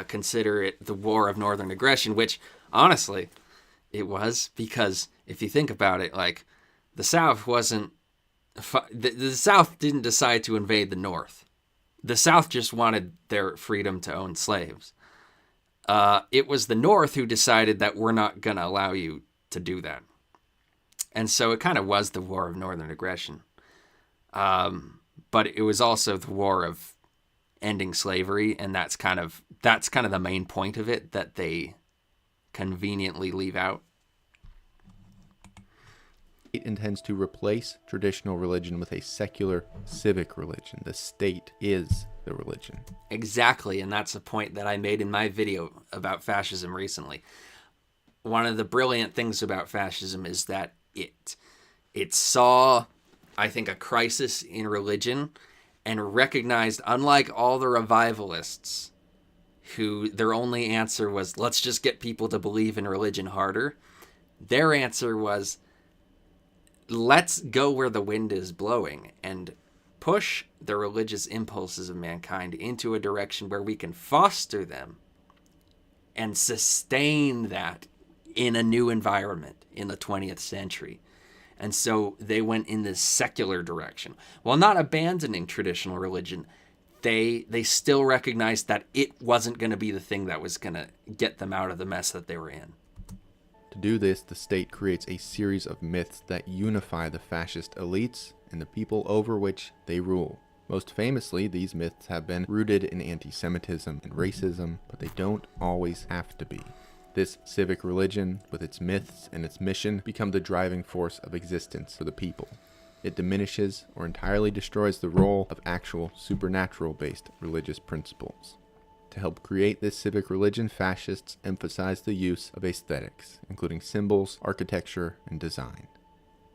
consider it the War of Northern Aggression, which honestly it was, because if you think about it, like, the South wasn't the South didn't decide to invade the North. The South just wanted their freedom to own slaves. It was the North who decided that we're not going to allow you to do that. And so it kind of was the War of Northern Aggression. But it was also the war of ending slavery, and that's kind of the main point of it that they conveniently leave out. It intends to replace traditional religion with a secular civic religion. The state is the religion. Exactly, and that's a point that I made in my video about fascism recently. One of the brilliant things about fascism is that it saw, I think, a crisis in religion and recognized, unlike all the revivalists who their only answer was, let's just get people to believe in religion harder, their answer was, let's go where the wind is blowing and push the religious impulses of mankind into a direction where we can foster them and sustain that in a new environment in the 20th century. And so they went in this secular direction. While not abandoning traditional religion, they still recognized that it wasn't going to be the thing that was going to get them out of the mess that they were in. To do this, the state creates a series of myths that unify the fascist elites and the people over which they rule. Most famously, these myths have been rooted in anti-Semitism and racism, but they don't always have to be. This civic religion, with its myths and its mission, become the driving force of existence for the people. It diminishes or entirely destroys the role of actual supernatural-based religious principles. To help create this civic religion, fascists emphasize the use of aesthetics, including symbols, architecture, and design.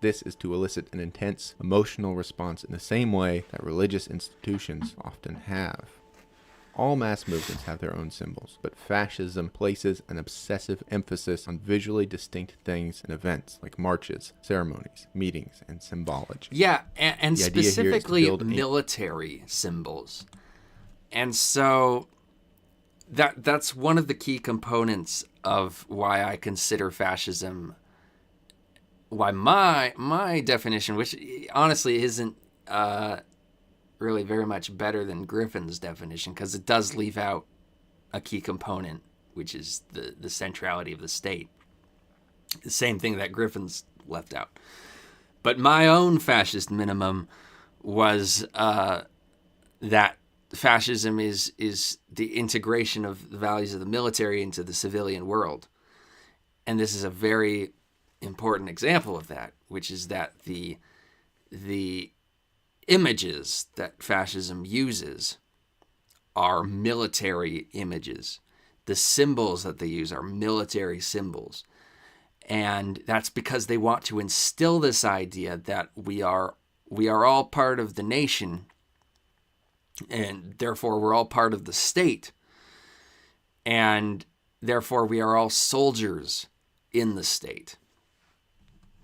This is to elicit an intense emotional response in the same way that religious institutions often have. All mass movements have their own symbols, but fascism places an obsessive emphasis on visually distinct things and events like marches, ceremonies, meetings, and symbology. Yeah, and The idea here is to specifically build military symbols. And so that's one of the key components of why I consider fascism, why my definition, which honestly isn't really very much better than Griffin's definition, because it does leave out a key component, which is the centrality of the state. The same thing that Griffin's left out. But my own fascist minimum was that fascism is the integration of the values of the military into the civilian world. And this is a very important example of that, which is that the images that fascism uses are military images. The symbols that they use are military symbols. And that's because they want to instill this idea that we are all part of the nation, and therefore we're all part of the state, and therefore we are all soldiers in the state.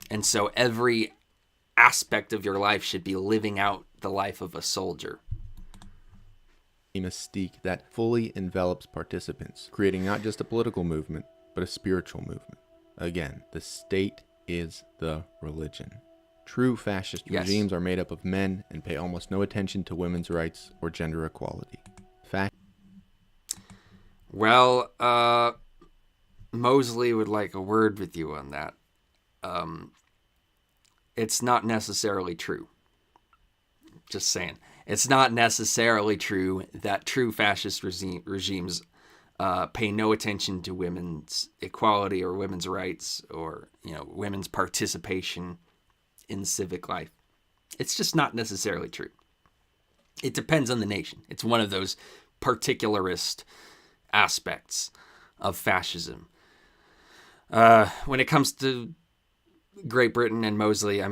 And so every aspect of your life should be living out the life of a soldier. A mystique that fully envelops participants, creating not just a political movement, but a spiritual movement. Again, the state is the religion. True fascist regimes are made up of men and pay almost no attention to women's rights or gender equality. Well, Mosley would like a word with you on that. It's not necessarily true. Just saying. It's not necessarily true that true fascist regimes pay no attention to women's equality or women's rights or, women's participation in civic life. It's just not necessarily true. It depends on the nation. It's one of those particularist aspects of fascism. When it comes to Great Britain and Mosley,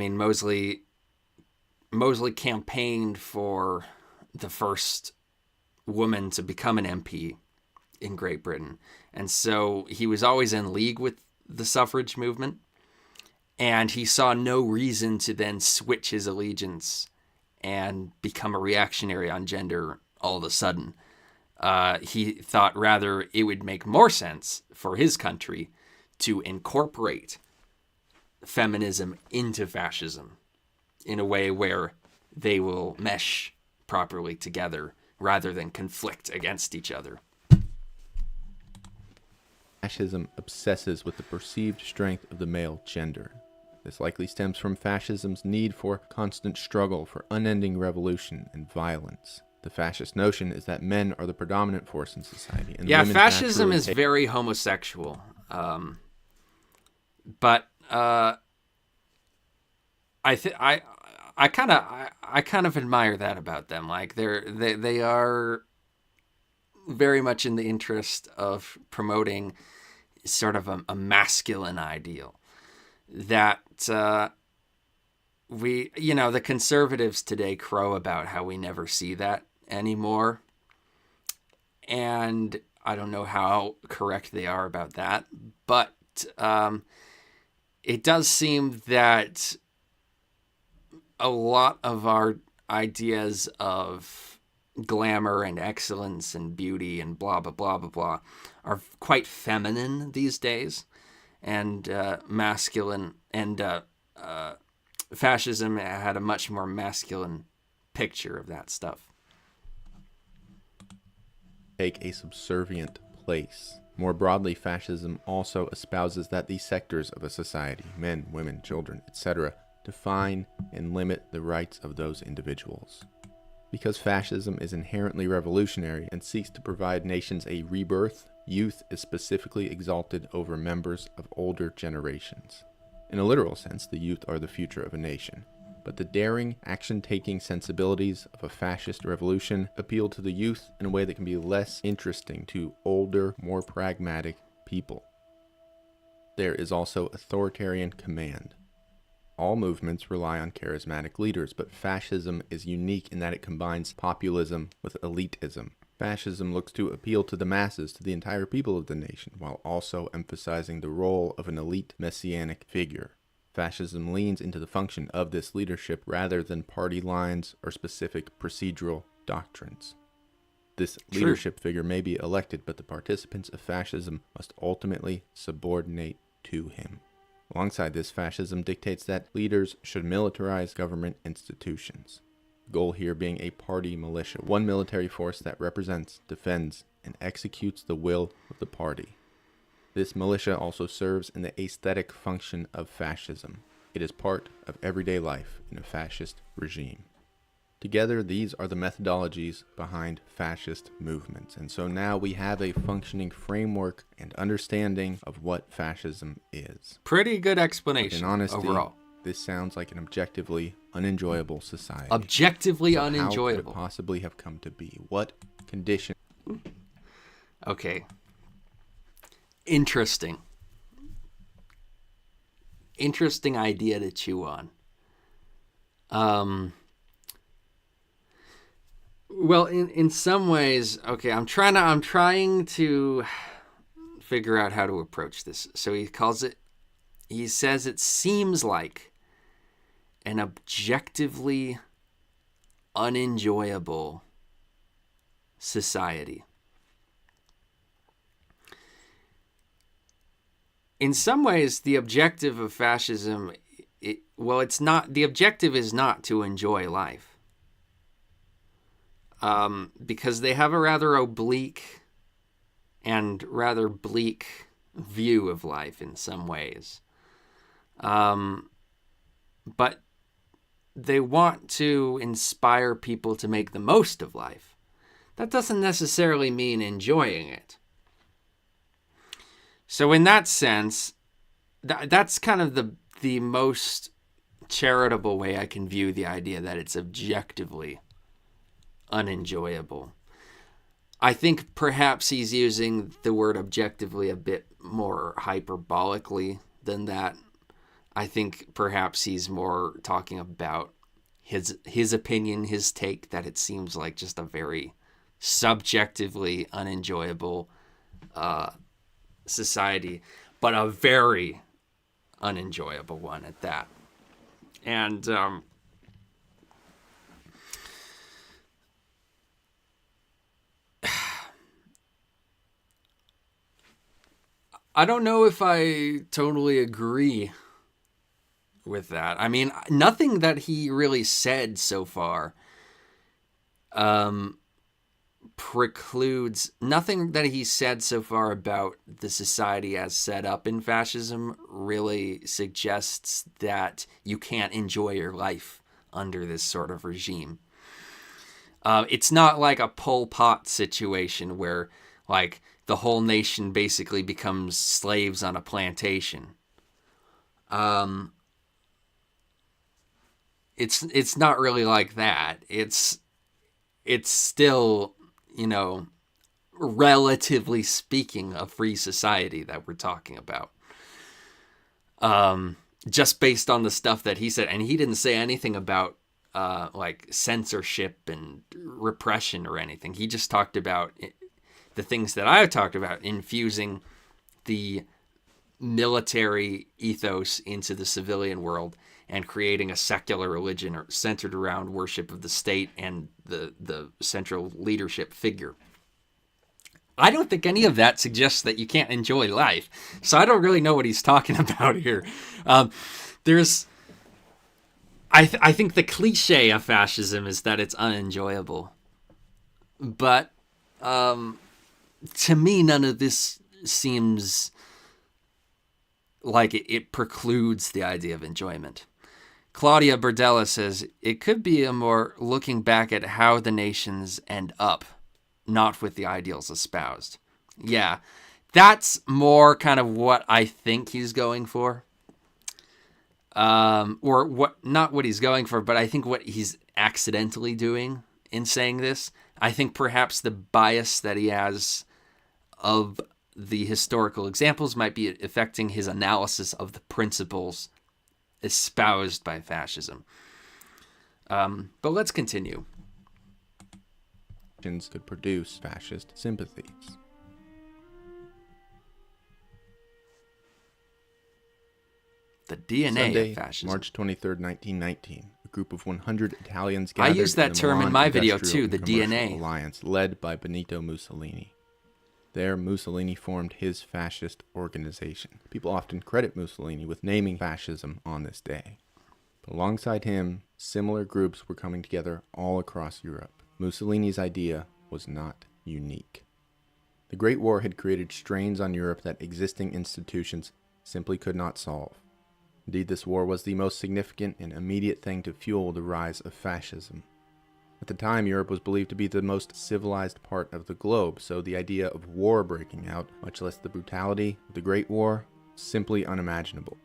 Mosley campaigned for the first woman to become an MP in Great Britain. And so he was always in league with the suffrage movement. And he saw no reason to then switch his allegiance and become a reactionary on gender all of a sudden. He thought rather it would make more sense for his country to incorporate feminism into fascism in a way where they will mesh properly together rather than conflict against each other. Fascism obsesses with the perceived strength of the male gender. This likely stems from fascism's need for constant struggle, for unending revolution and violence. The fascist notion is that men are the predominant force in society. And women fascism is very homosexual. But I kind of admire that about them. Like they are very much in the interest of promoting sort of a masculine ideal that the conservatives today crow about how we never see that anymore. And I don't know how correct they are about that, but it does seem that a lot of our ideas of glamour and excellence and beauty and blah, blah, blah, blah, blah are quite feminine these days, and masculine, and fascism had a much more masculine picture of that stuff. Take a subservient place. More broadly, fascism also espouses that these sectors of a society, men, women, children, etc., define and limit the rights of those individuals. Because fascism is inherently revolutionary and seeks to provide nations a rebirth, youth is specifically exalted over members of older generations. In a literal sense, the youth are the future of a nation. But the daring, action-taking sensibilities of a fascist revolution appeal to the youth in a way that can be less interesting to older, more pragmatic people. There is also authoritarian command. All movements rely on charismatic leaders, but fascism is unique in that it combines populism with elitism. Fascism looks to appeal to the masses, to the entire people of the nation, while also emphasizing the role of an elite messianic figure. Fascism leans into the function of this leadership rather than party lines or specific procedural doctrines. This leadership figure may be elected, but the participants of fascism must ultimately subordinate to him. Alongside this, fascism dictates that leaders should militarize government institutions. The goal here being a party militia, one military force that represents, defends, and executes the will of the party. This militia also serves in the aesthetic function of fascism. It is part of everyday life in a fascist regime. Together, these are the methodologies behind fascist movements. And so now we have a functioning framework and understanding of what fascism is. Pretty good explanation. In honesty, overall. This sounds like an objectively unenjoyable society. Objectively So unenjoyable. how could it possibly have come to be? What condition? Okay. Interesting. Interesting idea to chew on. Well, in some ways, okay, I'm trying to figure out how to approach this. So he says it seems like an objectively unenjoyable society. In some ways, the objective of fascism, the objective is not to enjoy life. Because they have a rather oblique and rather bleak view of life in some ways. But they want to inspire people to make the most of life. That doesn't necessarily mean enjoying it. So in that sense, that's kind of the most charitable way I can view the idea that it's objectively unenjoyable. I think perhaps he's using the word objectively a bit more hyperbolically than that. I think perhaps he's more talking about his opinion, his take, that it seems like just a very subjectively unenjoyable society, but a very unenjoyable one at that. And I don't know if I totally agree with that. I mean, nothing that he really said so far precludes, nothing that he said so far about the society as set up in fascism really suggests that you can't enjoy your life under this sort of regime. It's not like a Pol Pot situation where, like, the whole nation basically becomes slaves on a plantation. It's not really like that. It's still, relatively speaking, a free society that we're talking about. Just based on the stuff that he said, and he didn't say anything about like censorship and repression or anything. He just talked about the things that I talked about, infusing the military ethos into the civilian world and creating a secular religion centered around worship of the state and the central leadership figure. I don't think any of that suggests that you can't enjoy life. So I don't really know what he's talking about here. I think the cliche of fascism is that it's unenjoyable. But to me, none of this seems like it precludes the idea of enjoyment. Claudia Berdella says, it could be a more looking back at how the nations end up, not with the ideals espoused. Yeah, that's more kind of what I think he's going for. Or what, not what he's going for, but I think what he's accidentally doing in saying this. I think perhaps the bias that he has of the historical examples might be affecting his analysis of the principles espoused by fascism. But let's continue. Could produce fascist sympathies. The DNA Sunday, of fascism. March 23rd, 1919. A group of 100 Italians gathered I used that in the term in Milan my video Industrial too, and the Commercial DNA. Alliance, led by Benito Mussolini. There, Mussolini formed his fascist organization. People often credit Mussolini with naming fascism on this day. But alongside him, similar groups were coming together all across Europe. Mussolini's idea was not unique. The Great War had created strains on Europe that existing institutions simply could not solve. Indeed, this war was the most significant and immediate thing to fuel the rise of fascism. At the time, Europe was believed to be the most civilized part of the globe, so the idea of war breaking out, much less the brutality of the Great War, was simply unimaginable.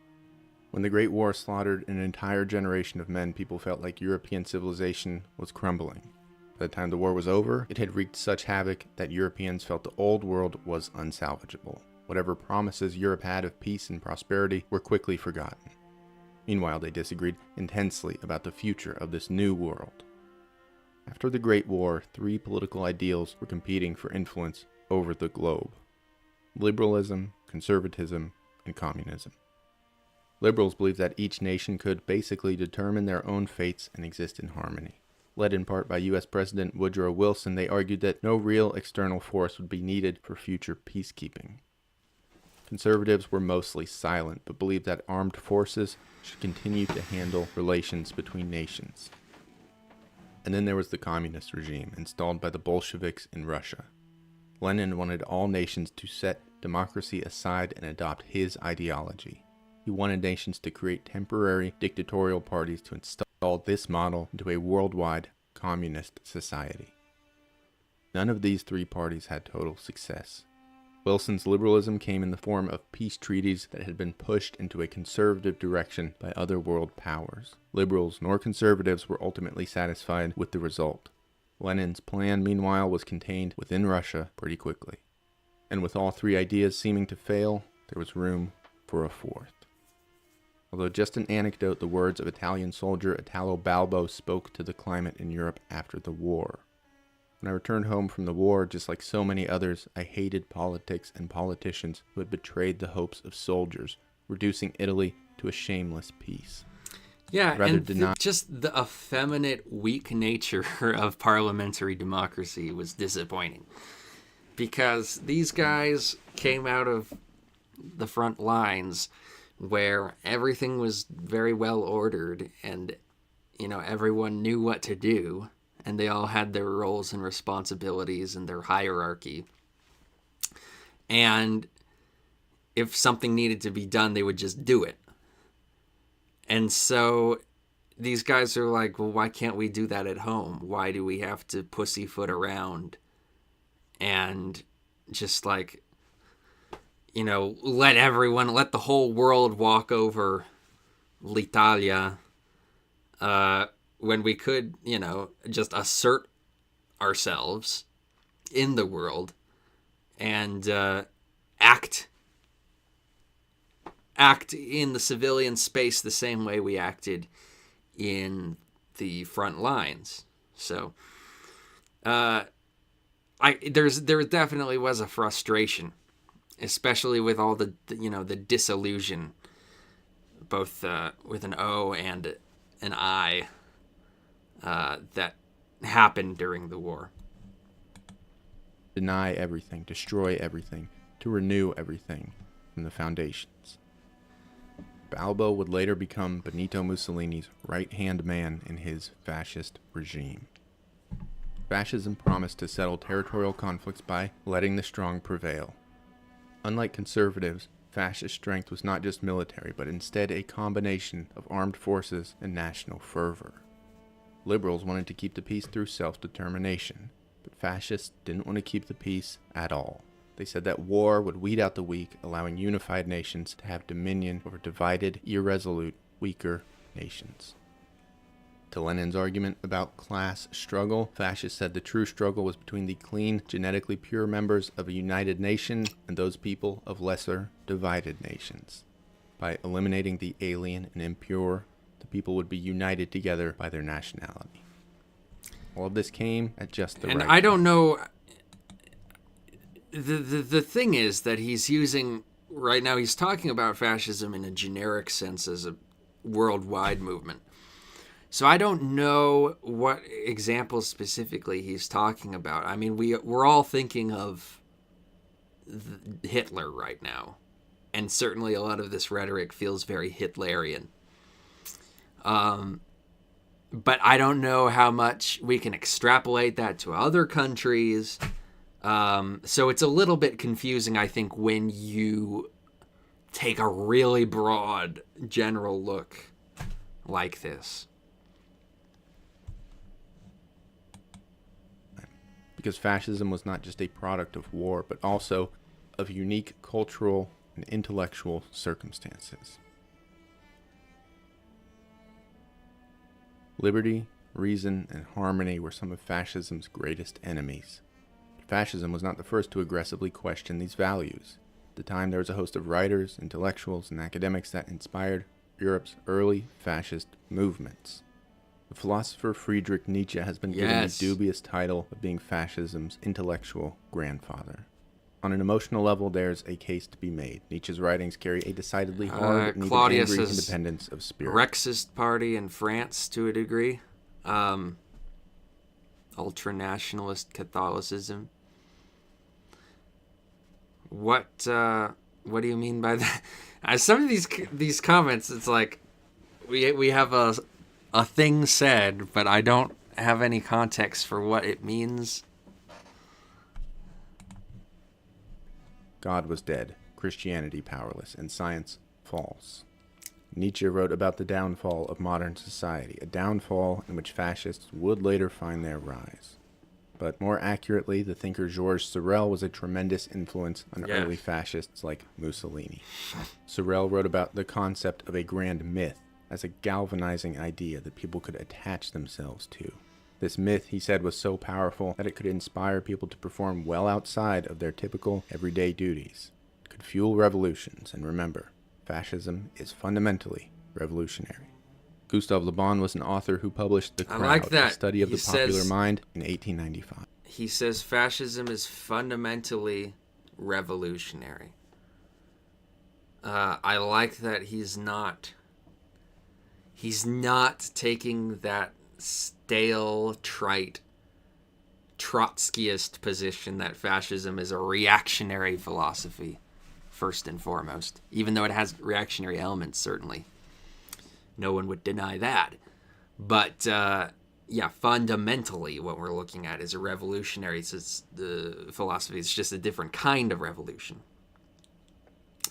When the Great War slaughtered an entire generation of men, people felt like European civilization was crumbling. By the time the war was over, it had wreaked such havoc that Europeans felt the old world was unsalvageable. Whatever promises Europe had of peace and prosperity were quickly forgotten. Meanwhile, they disagreed intensely about the future of this new world. After the Great War, three political ideals were competing for influence over the globe: liberalism, conservatism, and communism. Liberals believed that each nation could basically determine their own fates and exist in harmony. Led in part by U.S. President Woodrow Wilson, they argued that no real external force would be needed for future peacekeeping. Conservatives were mostly silent, but believed that armed forces should continue to handle relations between nations. And then there was the communist regime, installed by the Bolsheviks in Russia. Lenin wanted all nations to set democracy aside and adopt his ideology. He wanted nations to create temporary dictatorial parties to install this model into a worldwide communist society. None of these three parties had total success. Wilson's liberalism came in the form of peace treaties that had been pushed into a conservative direction by other world powers. Liberals nor conservatives were ultimately satisfied with the result. Lenin's plan, meanwhile, was contained within Russia pretty quickly. And with all three ideas seeming to fail, there was room for a fourth. Although just an anecdote, the words of Italian soldier Italo Balbo spoke to the climate in Europe after the war. When I returned home from the war, just like so many others, I hated politics and politicians who had betrayed the hopes of soldiers, reducing Italy to a shameless peace. Yeah, and just the effeminate, weak nature of parliamentary democracy was disappointing. Because these guys came out of the front lines where everything was very well ordered and, everyone knew what to do. And they all had their roles and responsibilities and their hierarchy. And if something needed to be done, they would just do it. And so these guys are like, well, why can't we do that at home? Why do we have to pussyfoot around and just let the whole world walk over l'Italia, when we could, just assert ourselves in the world and act in the civilian space the same way we acted in the front lines. So there definitely was a frustration especially with all the the disillusion, both with an O and an I, that happened during the war. Deny everything, destroy everything, to renew everything from the foundations. Balbo would later become Benito Mussolini's right-hand man in his fascist regime. Fascism promised to settle territorial conflicts by letting the strong prevail. Unlike conservatives, fascist strength was not just military, but instead a combination of armed forces and national fervor. Liberals wanted to keep the peace through self-determination, but fascists didn't want to keep the peace at all. They said that war would weed out the weak, allowing unified nations to have dominion over divided, irresolute, weaker nations. To Lenin's argument about class struggle, fascists said the true struggle was between the clean, genetically pure members of a united nation and those people of lesser, divided nations. By eliminating the alien and impure, the people would be united together by their nationality. All of this came at just the right time. And I don't know. The thing is that he's using right now. He's talking about fascism in a generic sense as a worldwide movement. So I don't know what examples specifically he's talking about. I mean, we're all thinking of Hitler right now, and certainly a lot of this rhetoric feels very Hitlerian. But I don't know how much we can extrapolate that to other countries. So it's a little bit confusing, I think, when you take a really broad general look like this. Because fascism was not just a product of war, but also of unique cultural and intellectual circumstances. Liberty, reason, and harmony were some of fascism's greatest enemies. Fascism was not the first to aggressively question these values. At the time, there was a host of writers, intellectuals, and academics that inspired Europe's early fascist movements. The philosopher Friedrich Nietzsche has been given the dubious title of being fascism's intellectual grandfather. On an emotional level, there's a case to be made. Nietzsche's writings carry a decidedly hard and even angry independence of spirit. Rexist party in France, to a degree. Ultranationalist Catholicism. What do you mean by that? Some of these comments, it's like we have a thing said, but I don't have any context for what it means. God was dead, Christianity powerless, and science false. Nietzsche wrote about the downfall of modern society, a downfall in which fascists would later find their rise. But more accurately, the thinker Georges Sorel was a tremendous influence on early fascists like Mussolini. Sorel wrote about the concept of a grand myth as a galvanizing idea that people could attach themselves to. This myth, he said, was so powerful that it could inspire people to perform well outside of their typical everyday duties. It could fuel revolutions, and remember, fascism is fundamentally revolutionary. Gustave Le Bon was an author who published The Crowd, a study of the popular mind, in 1895. He says fascism is fundamentally revolutionary. I like that he's not taking that stale, trite, Trotskyist position that fascism is a reactionary philosophy, first and foremost. Even though it has reactionary elements, certainly. No one would deny that. But, fundamentally what we're looking at is a revolutionary philosophy. It's just a different kind of revolution.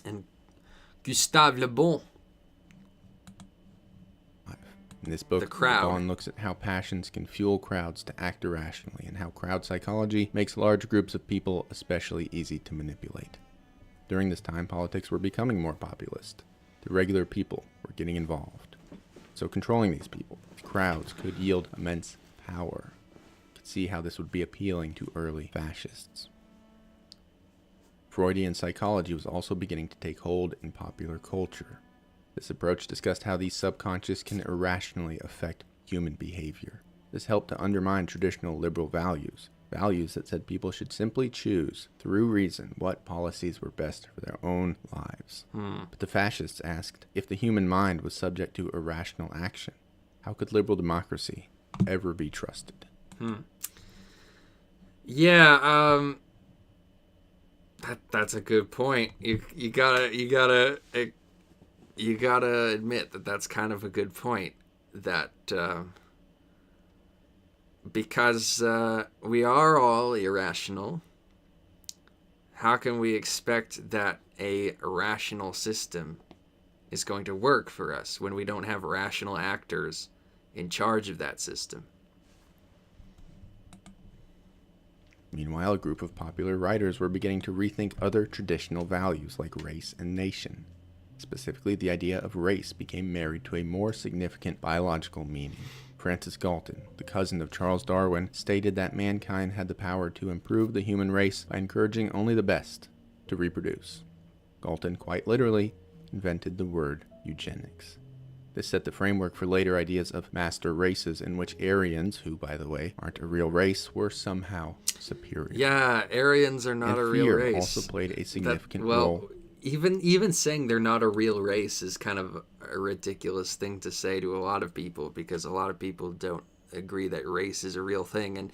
And Gustave Le Bon, in this book, Le Bon looks at how passions can fuel crowds to act irrationally and how crowd psychology makes large groups of people especially easy to manipulate. During this time, politics were becoming more populist. The regular people were getting involved. So controlling these people, crowds, could yield immense power. You could see how this would be appealing to early fascists. Freudian psychology was also beginning to take hold in popular culture. This approach discussed how the subconscious can irrationally affect human behavior. This helped to undermine traditional liberal values. Values that said people should simply choose, through reason, what policies were best for their own lives. But the fascists asked, if the human mind was subject to irrational action, how could liberal democracy ever be trusted? Yeah, that's a good point. You gotta admit that that's kind of a good point. That because we are all irrational, how can we expect that a rational system is going to work for us when we don't have rational actors in charge of that system? Meanwhile, a group of popular writers were beginning to rethink other traditional values like race and nation. Specifically, the idea of race became married to a more significant biological meaning. Francis Galton, the cousin of Charles Darwin, stated that mankind had the power to improve the human race by encouraging only the best to reproduce. Galton, quite literally, invented the word eugenics. This set the framework for later ideas of master races, in which Aryans, who, by the way, aren't a real race, were somehow superior. Yeah, Aryans are not and a real fear race. Also played a significant role. Even saying they're not a real race is kind of a ridiculous thing to say to a lot of people, because a lot of people don't agree that race is a real thing. And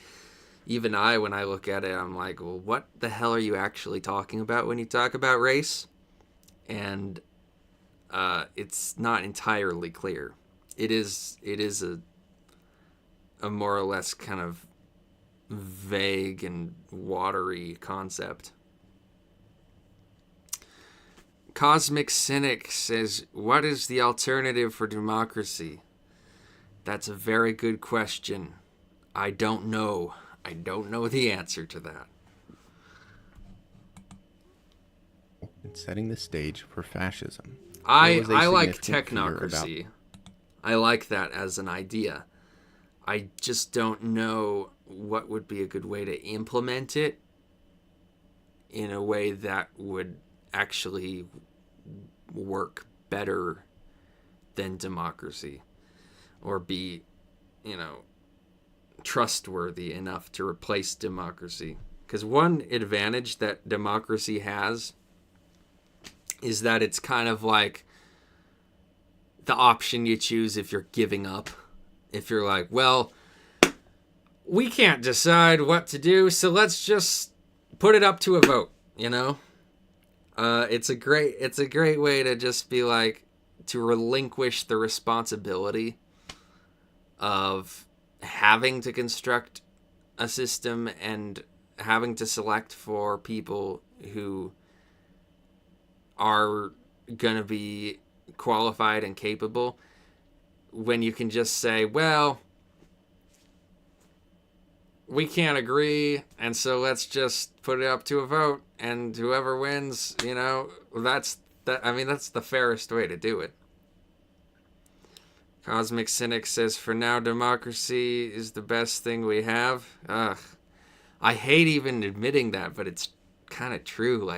even when I look at it, I'm like, well, what the hell are you actually talking about when you talk about race? And it's not entirely clear. It is a more or less kind of vague and watery concept. Cosmic Cynic says, what is the alternative for democracy? That's a very good question. I don't know. I don't know the answer to that. And setting the stage for fascism. I like technocracy. I like that as an idea. I just don't know what would be a good way to implement it in a way that would actually work better than democracy, or be, trustworthy enough to replace democracy. Because one advantage that democracy has is that it's kind of like the option you choose if you're giving up. If you're like, well, we can't decide what to do, so let's just put it up to a vote, It's a great way to just be like, to relinquish the responsibility of having to construct a system and having to select for people who are going to be qualified and capable, when you can just say, well, we can't agree, and so let's just put it up to a vote, and whoever wins, that's the fairest way to do it. Cosmic Cynic says, for now, democracy is the best thing we have. Ugh. I hate even admitting that, but it's kind of true.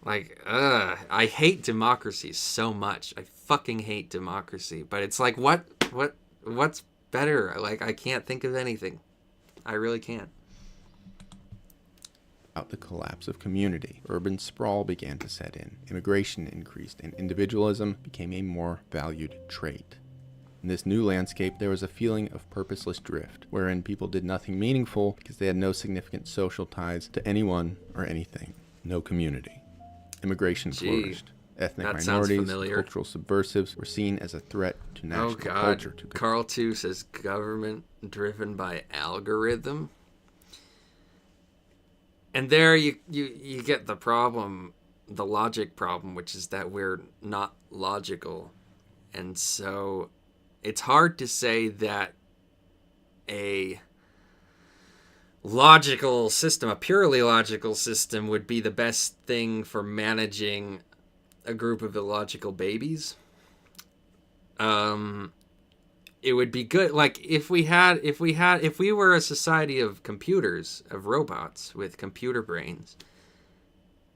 I hate democracy so much. I fucking hate democracy. But it's like, what's better? I can't think of anything. I really can't. About the collapse of community, urban sprawl began to set in, immigration increased, and individualism became a more valued trait. In this new landscape, there was a feeling of purposeless drift, wherein people did nothing meaningful because they had no significant social ties to anyone or anything. No community. Immigration flourished. Ethnic minorities, cultural subversives were seen as a threat to national culture. Carl 2 says, government driven by algorithm. And there you get the problem, the logic problem, which is that we're not logical. And so it's hard to say that a logical system, a purely logical system, would be the best thing for managing a group of illogical babies. It would be good, if we were a society of computers, of robots with computer brains,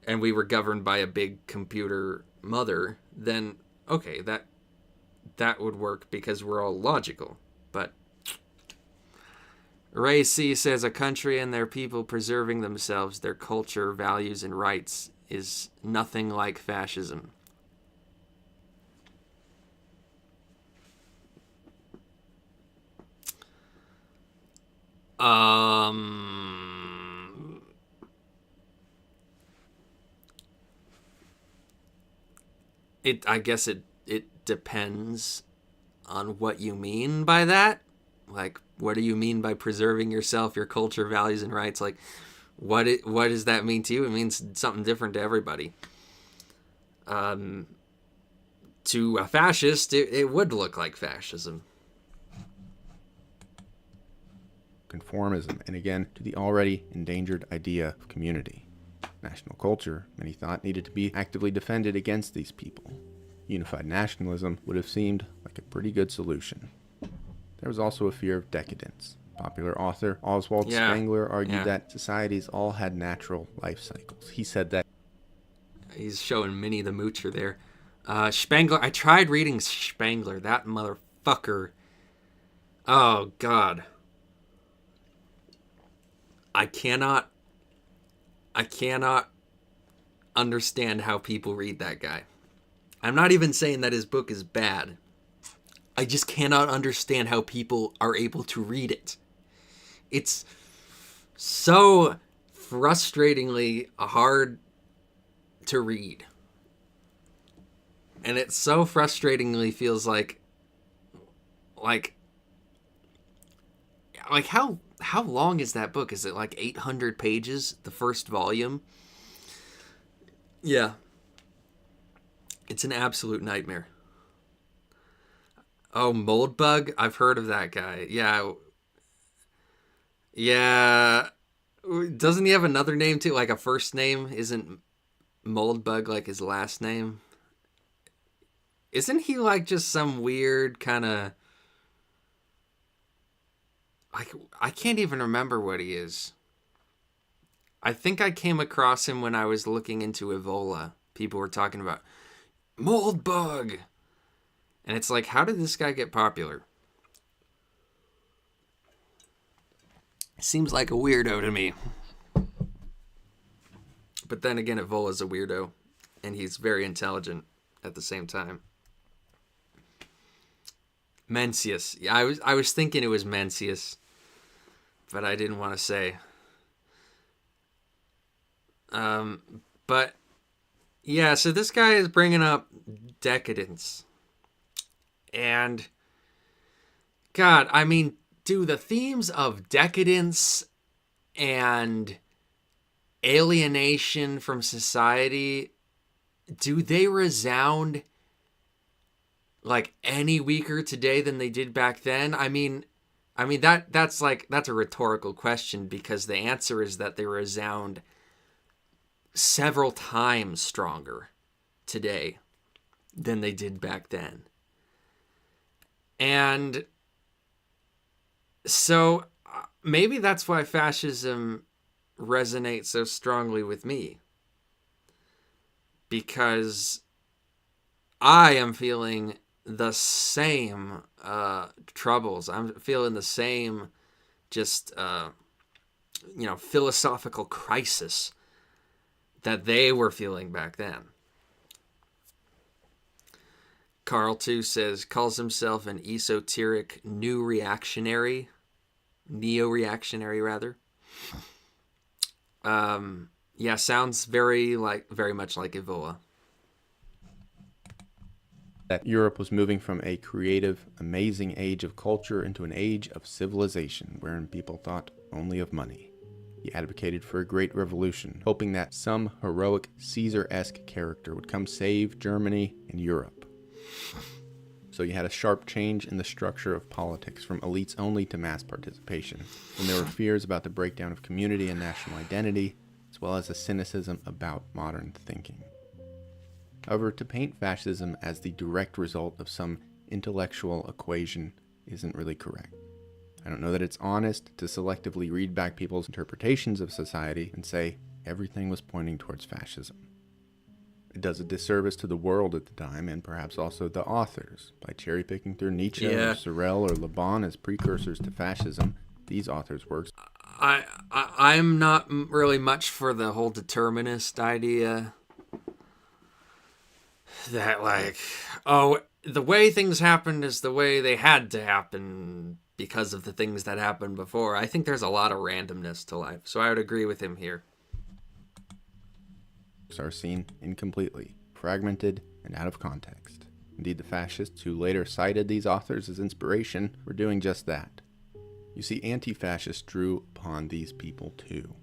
and we were governed by a big computer mother, then okay, that would work because we're all logical. But Ray C says a country and their people preserving themselves, their culture, values, and rights is nothing like fascism. I guess it depends on what you mean by that. Like, what do you mean by preserving yourself, your culture, values, and rights? Like, what does that mean to you? It means something different to everybody. To a fascist, it would look like fascism. Conformism, and again, to the already endangered idea of community. National culture, many thought, needed to be actively defended against these people. Unified nationalism would have seemed like a pretty good solution. There was also a fear of decadence. Popular author Oswald Spengler argued that societies all had natural life cycles. He said that... He's showing Minnie the Moocher there. Spengler, I tried reading Spengler. That motherfucker. Oh, God. I cannot understand how people read that guy. I'm not even saying that his book is bad. I just cannot understand how people are able to read it. It's so frustratingly hard to read. And it so frustratingly feels like how long is that book? Is it like 800 pages, the first volume? Yeah. It's an absolute nightmare. Oh, Moldbug? I've heard of that guy. Yeah. Yeah. Doesn't he have another name too? Like a first name? Isn't Moldbug like his last name? Isn't he like just some weird kind of... I can't even remember what he is. I think I came across him when I was looking into Evola. People were talking about Moldbug. And it's like, how did this guy get popular? Seems like a weirdo to me. But then again, Evola's a weirdo. And he's very intelligent at the same time. Mencius. Yeah, I was thinking it was Mencius. But I didn't want to say. But yeah, so this guy is bringing up decadence. And God, I mean, do the themes of decadence and alienation from society, do they resound like any weaker today than they did back then? I mean that's a rhetorical question, because the answer is that they resound several times stronger today than they did back then. And so maybe that's why fascism resonates so strongly with me, because I am feeling the same troubles. I'm feeling the same just philosophical crisis that they were feeling back then. Carl too calls himself an esoteric neo-reactionary rather. Sounds very much like Evola. That Europe was moving from a creative, amazing age of culture into an age of civilization, wherein people thought only of money. He advocated for a great revolution, hoping that some heroic Caesar-esque character would come save Germany and Europe. So you had a sharp change in the structure of politics, from elites only to mass participation, and there were fears about the breakdown of community and national identity, as well as a cynicism about modern thinking. However, to paint fascism as the direct result of some intellectual equation isn't really correct. I don't know that it's honest to selectively read back people's interpretations of society and say everything was pointing towards fascism. It does a disservice to the world at the time, and perhaps also the authors, by cherry-picking through Nietzsche or Sorel or Le Bon as precursors to fascism, these authors' works. I'm not really much for the whole determinist idea. That, like, oh, the way things happened is the way they had to happen because of the things that happened before. I think there's a lot of randomness to life, so I would agree with him here. Are seen incompletely, fragmented, and out of context. Indeed, the fascists who later cited these authors as inspiration were doing just that. You see, anti-fascists drew upon these people too.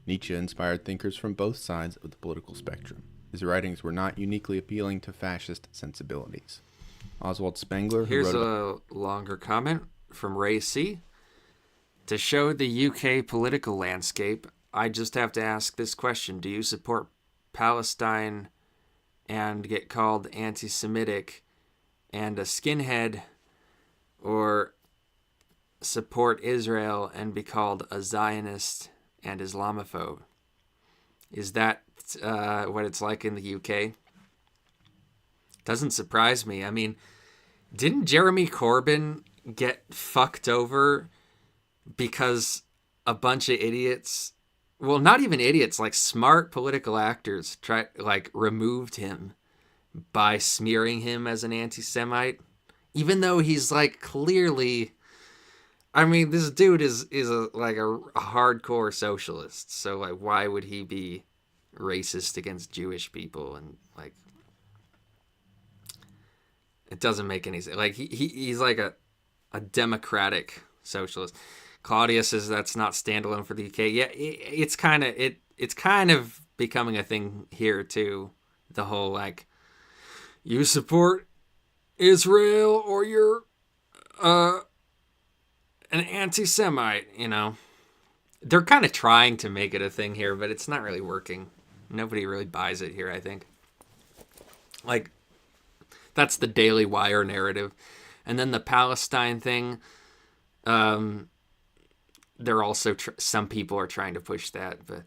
Nietzsche inspired thinkers from both sides of the political spectrum. His writings were not uniquely appealing to fascist sensibilities. Oswald Spengler, Here's a longer comment from Ray C. To show the UK political landscape, I just have to ask this question. Do you support Palestine and get called anti-Semitic and a skinhead, or support Israel and be called a Zionist and Islamophobe? Is that what it's like in the UK? Doesn't surprise me. I mean, didn't Jeremy Corbyn get fucked over because a bunch of idiots, well, not even idiots, like smart political actors removed him by smearing him as an anti-Semite, even though he's like clearly, I mean, this dude is a hardcore socialist. So like, why would he be racist against Jewish people? And like, it doesn't make any sense. Like he's like a democratic socialist. Claudia says that's not standalone for the UK. Yeah, it's kind of becoming a thing here too. The whole like, you support Israel or you're an anti-Semite, you know. They're kind of trying to make it a thing here, but it's not really working. Nobody really buys it here, I think. Like, that's the Daily Wire narrative. And then the Palestine thing, they're also, some people are trying to push that, but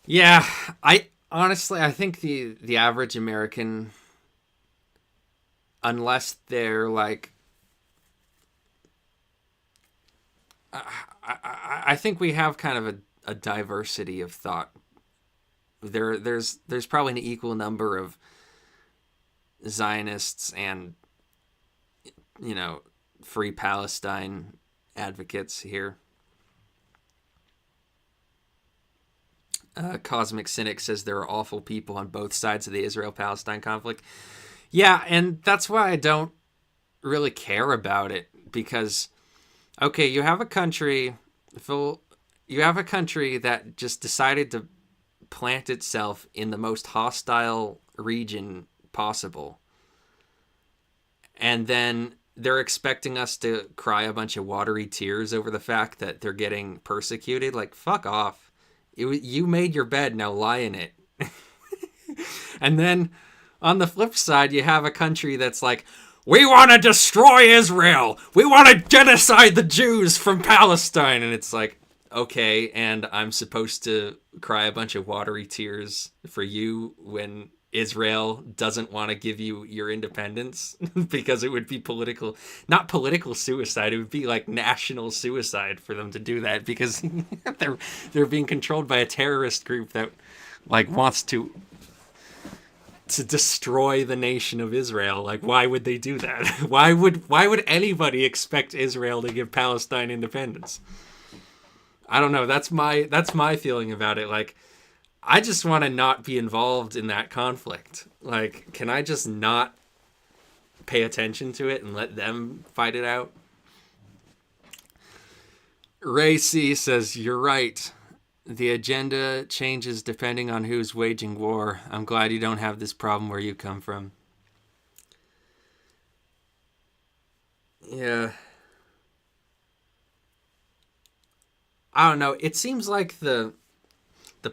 yeah, I think the average American, unless they're like, I think we have kind of a diversity of thought. There's probably an equal number of Zionists and, you know, free Palestine advocates here. Cosmic Cynic says there are awful people on both sides of the Israel-Palestine conflict. Yeah, and that's why I don't really care about it, because, okay, you have a country that just decided to plant itself in the most hostile region possible, and then they're expecting us to cry a bunch of watery tears over the fact that they're getting persecuted. Like, fuck off. You made your bed, now lie in it. And then on the flip side, you have a country that's like, we want to destroy Israel. We want to genocide the Jews from Palestine. And it's like, okay, and I'm supposed to cry a bunch of watery tears for you when Israel doesn't want to give you your independence, because it would be not political suicide. It would be like national suicide for them to do that, because they're being controlled by a terrorist group that like wants to destroy the nation of Israel. Like, why would they do that? Why would anybody expect Israel to give Palestine independence? I don't know. That's my feeling about it. Like, I just want to not be involved in that conflict. Like, can I just not pay attention to it and let them fight it out? Ray C says, you're right. The agenda changes depending on who's waging war. I'm glad you don't have this problem where you come from. Yeah. I don't know. It seems like the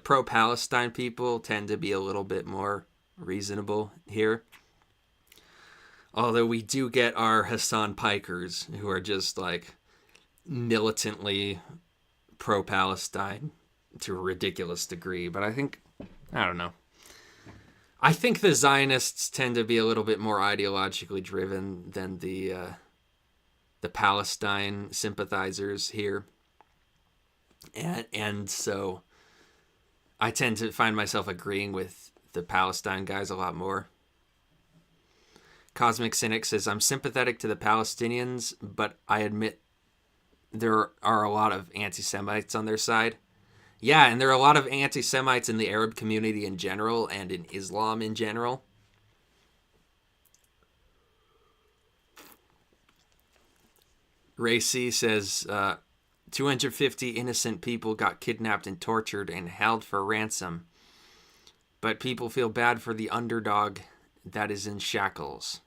pro-Palestine people tend to be a little bit more reasonable here. Although we do get our Hassan Pikers, who are just like militantly pro-Palestine to a ridiculous degree. But I don't know. I think the Zionists tend to be a little bit more ideologically driven than the the Palestine sympathizers here. And so I tend to find myself agreeing with the Palestine guys a lot more. Cosmic Cynic says, I'm sympathetic to the Palestinians, but I admit there are a lot of anti-Semites on their side. Yeah, and there are a lot of anti-Semites in the Arab community in general and in Islam in general. Racy says, 250 innocent people got kidnapped and tortured and held for ransom. But people feel bad for the underdog that is in shackles.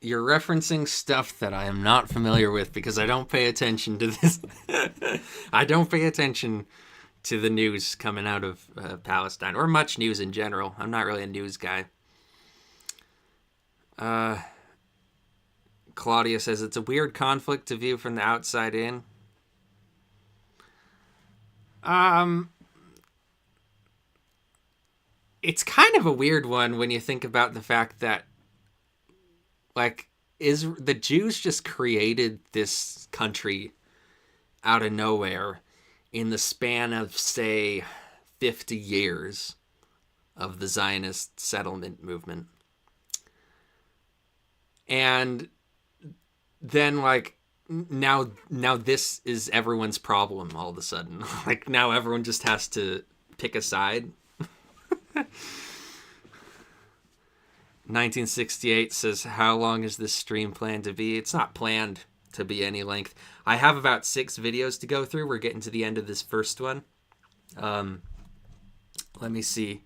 You're referencing stuff that I am not familiar with because I don't pay attention to this. I don't pay attention to the news coming out of Palestine, or much news in general. I'm not really a news guy. Claudia says, it's a weird conflict to view from the outside in. It's kind of a weird one when you think about the fact that, like, is the Jews just created this country out of nowhere in the span of, say, 50 years of the Zionist settlement movement. And then, like, now this is everyone's problem all of a sudden. Like, now everyone just has to pick a side. 1968 says, how long is this stream planned to be? It's not planned to be any length. I have about 6 videos to go through. We're getting to the end of this first one. Let me see.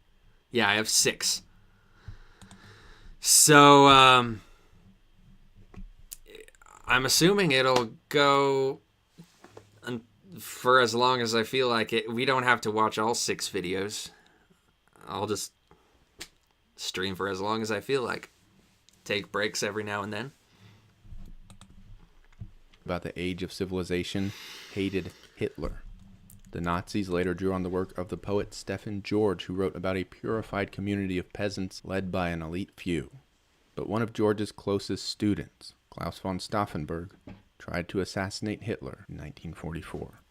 Yeah, I have 6. So, I'm assuming it'll go for as long as I feel like it. We don't have to watch all 6 videos. I'll just stream for as long as I feel like. Take breaks every now and then. About the age of civilization, hated Hitler. The Nazis later drew on the work of the poet Stephen George, who wrote about a purified community of peasants led by an elite few. But one of George's closest students, Klaus von Stauffenberg, tried to assassinate Hitler in 1944.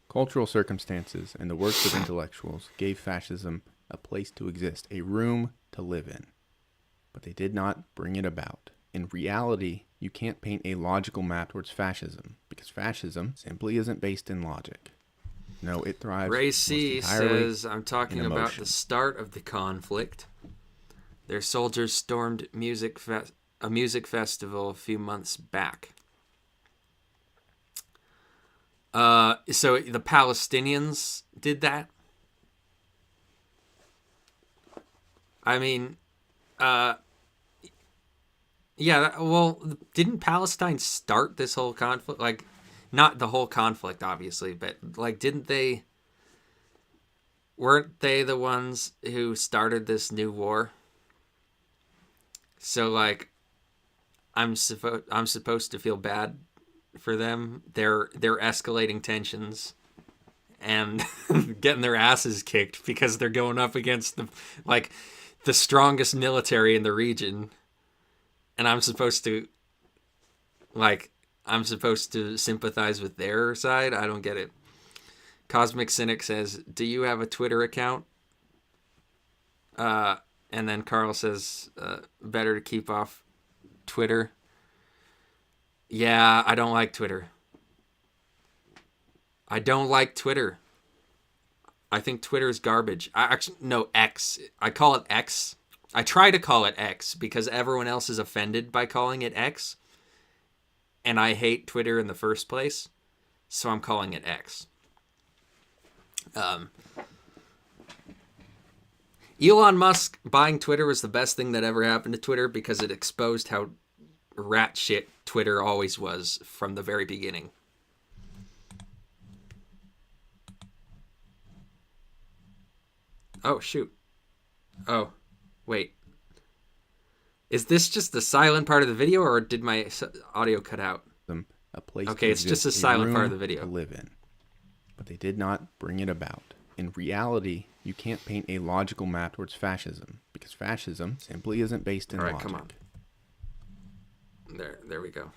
Cultural circumstances and the works of intellectuals gave fascism a place to exist, a room to live in. But they did not bring it about. In reality, you can't paint a logical map towards fascism, because fascism simply isn't based in logic. No, it thrives Ray C says, I'm talking in about the start of the conflict. Their soldiers stormed a music festival a few months back. So the Palestinians did that? I mean, yeah, well, didn't Palestine start this whole conflict? Like, not the whole conflict, obviously, but, like, weren't they the ones who started this new war? So, like, I'm supposed to feel bad for them. They're escalating tensions and getting their asses kicked because they're going up against the strongest military in the region, and I'm supposed to sympathize with their side. I don't get it. Cosmic Cynic says, do you have a Twitter account? And then Carl says, better to keep off Twitter. Yeah, I don't like Twitter. I don't like Twitter. I think Twitter is garbage. X. I call it X. I try to call it X because everyone else is offended by calling it X. And I hate Twitter in the first place. So I'm calling it X. Elon Musk buying Twitter was the best thing that ever happened to Twitter because it exposed how rat shit Twitter always was from the very beginning. Oh, shoot. Oh, wait. Is this just the silent part of the video, or did my audio cut out? A place okay, it's just a silent part of the video. To live in. but they did not bring it about. In reality, you can't paint a logical map towards fascism, because fascism simply isn't based in All right, logic. come on. There we go.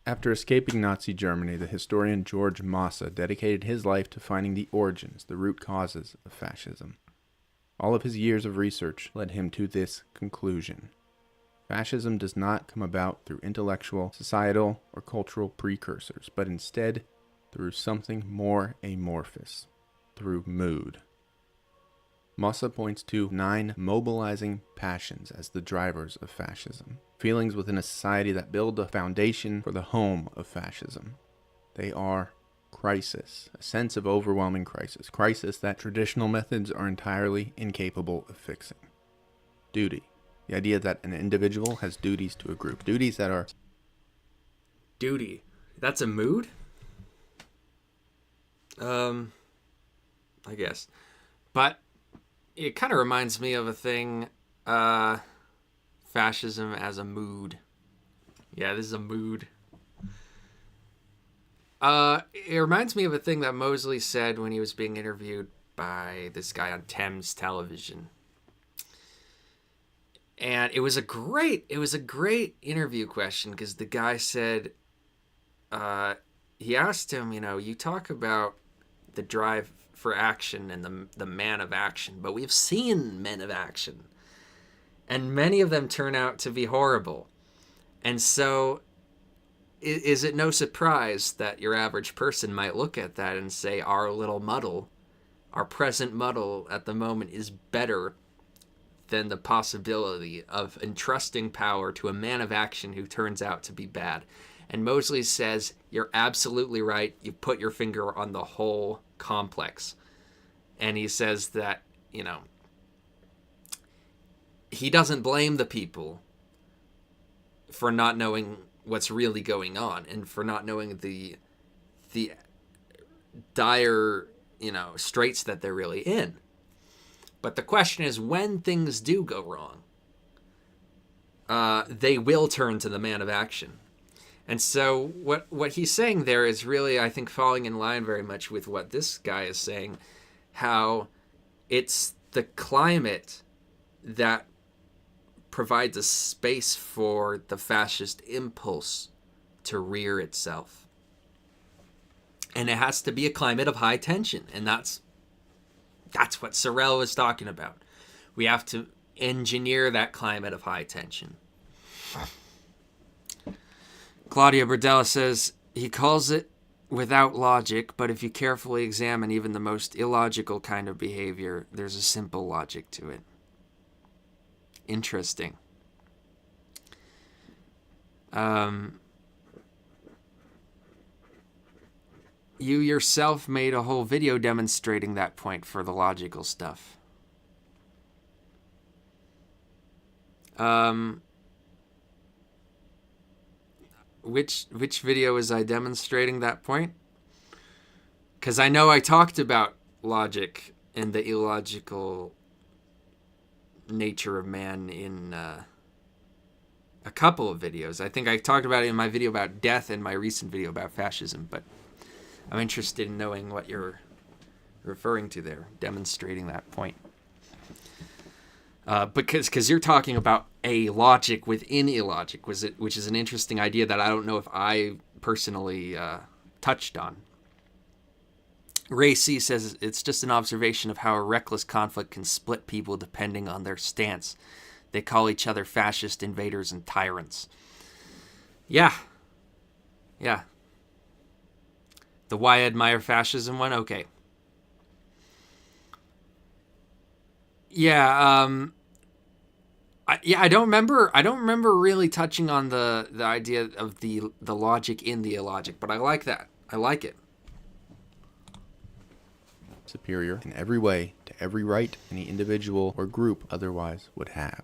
After escaping Nazi Germany, the historian George Massa dedicated his life to finding the origins, the root causes of fascism. All of his years of research led him to this conclusion. Fascism does not come about through intellectual, societal, or cultural precursors, but instead through something more amorphous, through mood. Massa points to 9 mobilizing passions as the drivers of fascism, feelings within a society that build a foundation for the home of fascism. They are crisis, a sense of overwhelming crisis that traditional methods are entirely incapable of fixing. Duty, the idea that an individual has duties to a group, duties that are... Duty. That's a mood? I guess. But it kind of reminds me of a thing, fascism as a mood. Yeah, this is a mood. It reminds me of a thing that Mosley said when he was being interviewed by this guy on Thames Television. And it was a great interview question, because the guy said, he asked him, you talk about the drive for action and the man of action, but we've seen men of action, and many of them turn out to be horrible. And so is it no surprise that your average person might look at that and say, our little muddle, our present muddle at the moment is better than the possibility of entrusting power to a man of action who turns out to be bad? And Mosley says, you're absolutely right. You put your finger on the whole complex. And he says that, he doesn't blame the people for not knowing what's really going on, and for not knowing the dire, straits that they're really in. But the question is, when things do go wrong, they will turn to the man of action. And so what he's saying there is really, I think, falling in line very much with what this guy is saying, how it's the climate that provides a space for the fascist impulse to rear itself. And it has to be a climate of high tension. And that's what Sorel was talking about. We have to engineer that climate of high tension. Claudia Bردella says, he calls it without logic, but if you carefully examine even the most illogical kind of behavior, there's a simple logic to it. Interesting. You yourself made a whole video demonstrating that point for the logical stuff. Which video was I demonstrating that point? Because I know I talked about logic and the illogical nature of man in a couple of videos. I think I talked about it in my video about death and my recent video about fascism, but I'm interested in knowing what you're referring to there, demonstrating that point. Because you're talking about a logic within illogic, which is an interesting idea that I don't know if I personally touched on. Ray C. says, it's just an observation of how a reckless conflict can split people depending on their stance. They call each other fascist invaders and tyrants. Yeah. The Why I Admire Fascism one? Okay. Yeah, I don't remember really touching on the idea of the logic in the illogic, but I like that. I like it. Superior in every way to every right any individual or group otherwise would have.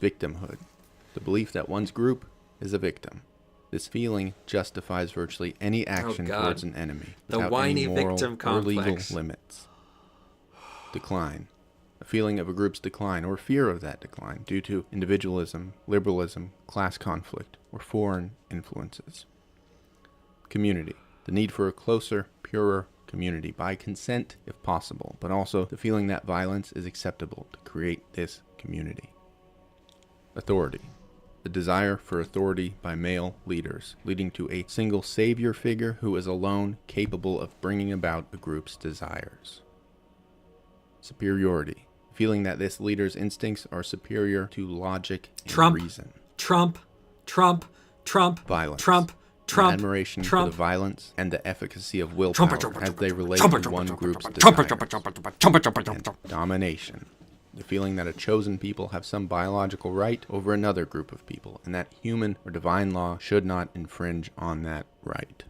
Victimhood. The belief that one's group is a victim. This feeling justifies virtually any action towards an enemy without any moral or legal limits. Decline. A feeling of a group's decline or fear of that decline due to individualism, liberalism, class conflict, or foreign influences. Community. The need for a closer, purer community by consent if possible, but also the feeling that violence is acceptable to create this community. Authority. The desire for authority by male leaders, leading to a single savior figure who is alone capable of bringing about a group's desires. Superiority. Feeling that this leader's instincts are superior to logic and reason. Trump. Violence. Trump. An admiration for the violence and the efficacy of willpower as they relate to one group's desires. And domination. The feeling that a chosen people have some biological right over another group of people, and that human or divine law should not infringe on that right.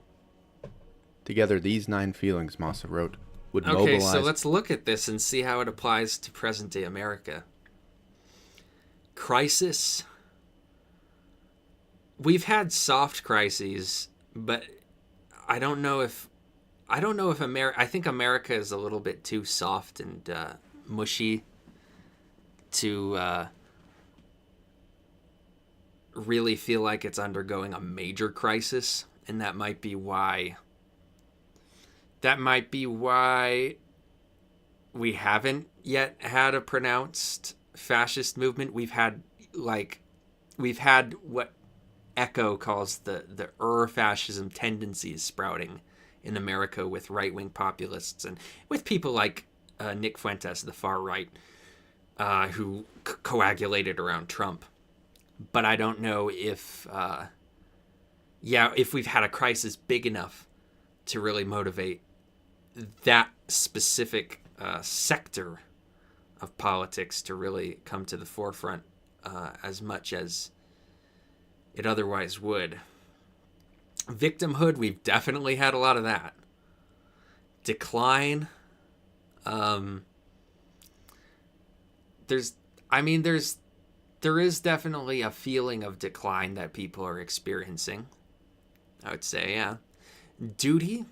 Together, these 9 feelings, Massa wrote, would mobilize... Okay, so let's look at this and see how it applies to present-day America. Crisis. We've had soft crises, but I don't know if America... I think America is a little bit too soft and mushy to really feel like it's undergoing a major crisis, and that might be why we haven't yet had a pronounced fascist movement. We've had what Echo calls the fascism tendencies sprouting in America with right-wing populists and with people like Nick Fuentes, the far right, who coagulated around Trump. But I don't know if we've had a crisis big enough to really motivate that specific sector of politics to really come to the forefront as much as it otherwise would. Victimhood, we've definitely had a lot of that. Decline, there is definitely a feeling of decline that people are experiencing. I would say, yeah. Duty.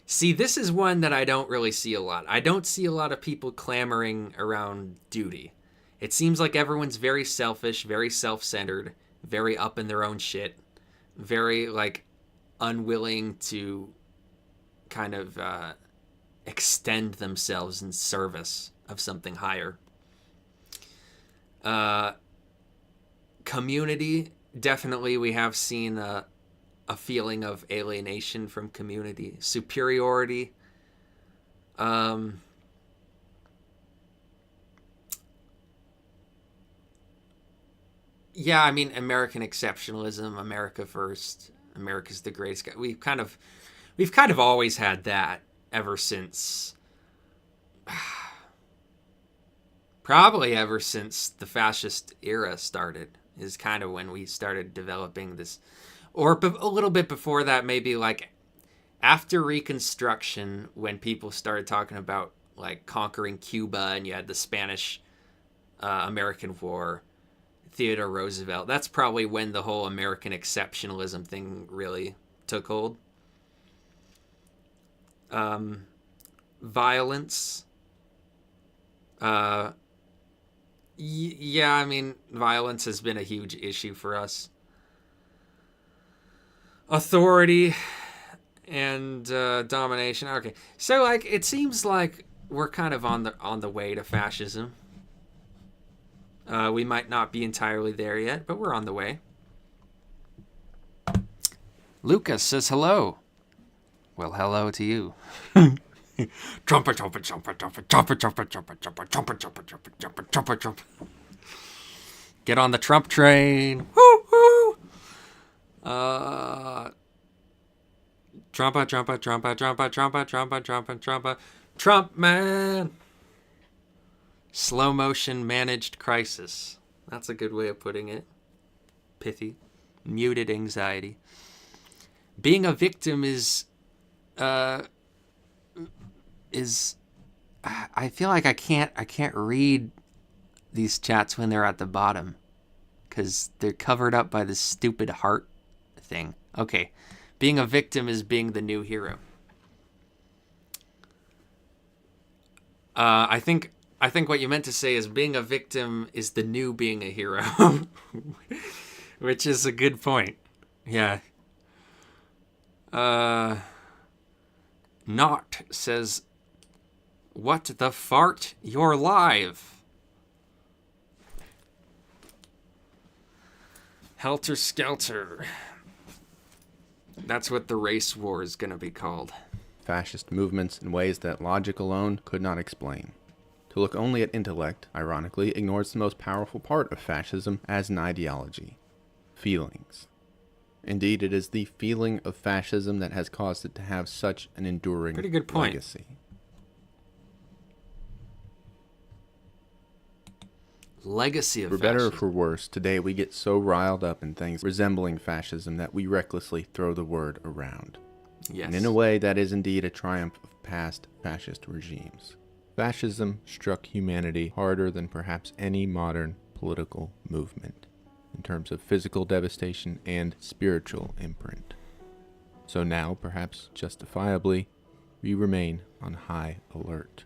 See, this is one that I don't really see a lot. I don't see a lot of people clamoring around duty. It seems like everyone's very selfish, very self-centered, very up in their own shit, very, unwilling to kind of extend themselves in service of something higher. Community, definitely we have seen a feeling of alienation from community. Superiority, yeah, I mean, American exceptionalism, America first, America's the greatest guy. We've kind of always had that ever since, probably ever since the fascist era started, is kind of when we started developing this, or a little bit before that, maybe after Reconstruction, when people started talking about conquering Cuba and you had the Spanish American War, Theodore Roosevelt. That's probably when the whole American exceptionalism thing really took hold. Violence. Yeah, I mean, violence has been a huge issue for us. Authority and domination. Okay, so it seems like we're kind of on the way to fascism. We might not be entirely there yet, but we're on the way. Lucas says hello. Well, hello to you. Trumpet, trumpet, trumpet, trumpet, trumpet, trumpet, trumpet, trumpet, trumpet, trumpet, trumpet, trumpet, trumpet, trumpet. Get on the Trump train. Woo woo. Trumpet, trumpet, trumpet, trumpet, trumpet, trumpet, trumpet, trumpet. Trump man. Slow motion managed crisis. That's a good way of putting it. Pithy. Muted anxiety. Being a victim is I feel like I can't read these chats when they're at the bottom because they're covered up by this stupid heart thing. Okay. Being a victim is being the new hero. I think what you meant to say is being a victim is the new being a hero, which is a good point. Yeah. Not says, what the fart? You're live. Helter Skelter. That's what the race war is going to be called. Fascist movements in ways that logic alone could not explain. To look only at intellect, ironically, ignores the most powerful part of fascism as an ideology: feelings. Indeed, it is the feeling of fascism that has caused it to have such an enduring Pretty good point. legacy. Legacy of For better or fascism. for worse, today we get so riled up in things resembling fascism that we recklessly throw the word around. Yes. And in a way, that is indeed a triumph of past fascist regimes. Fascism struck humanity harder than perhaps any modern political movement, in terms of physical devastation and spiritual imprint. So now, perhaps justifiably, we remain on high alert.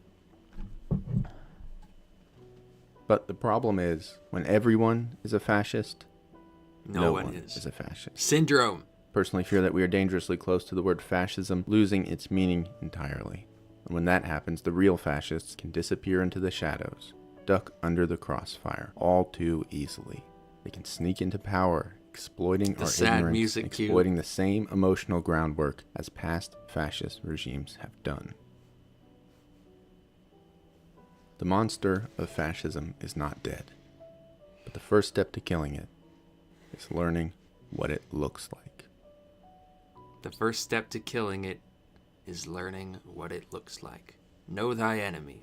But the problem is, when everyone is a fascist, no one is. a fascist. Syndrome. Personally fear that we are dangerously close to the word fascism losing its meaning entirely. And when that happens, the real fascists can disappear into the shadows, duck under the crossfire, all too easily. They can sneak into power, exploiting our sad ignorance, music cue. exploiting the same emotional groundwork as past fascist regimes have done. The monster of fascism is not dead, but the first step to killing it is learning what it looks like. The first step to killing it is learning what it looks like. Know thy enemy.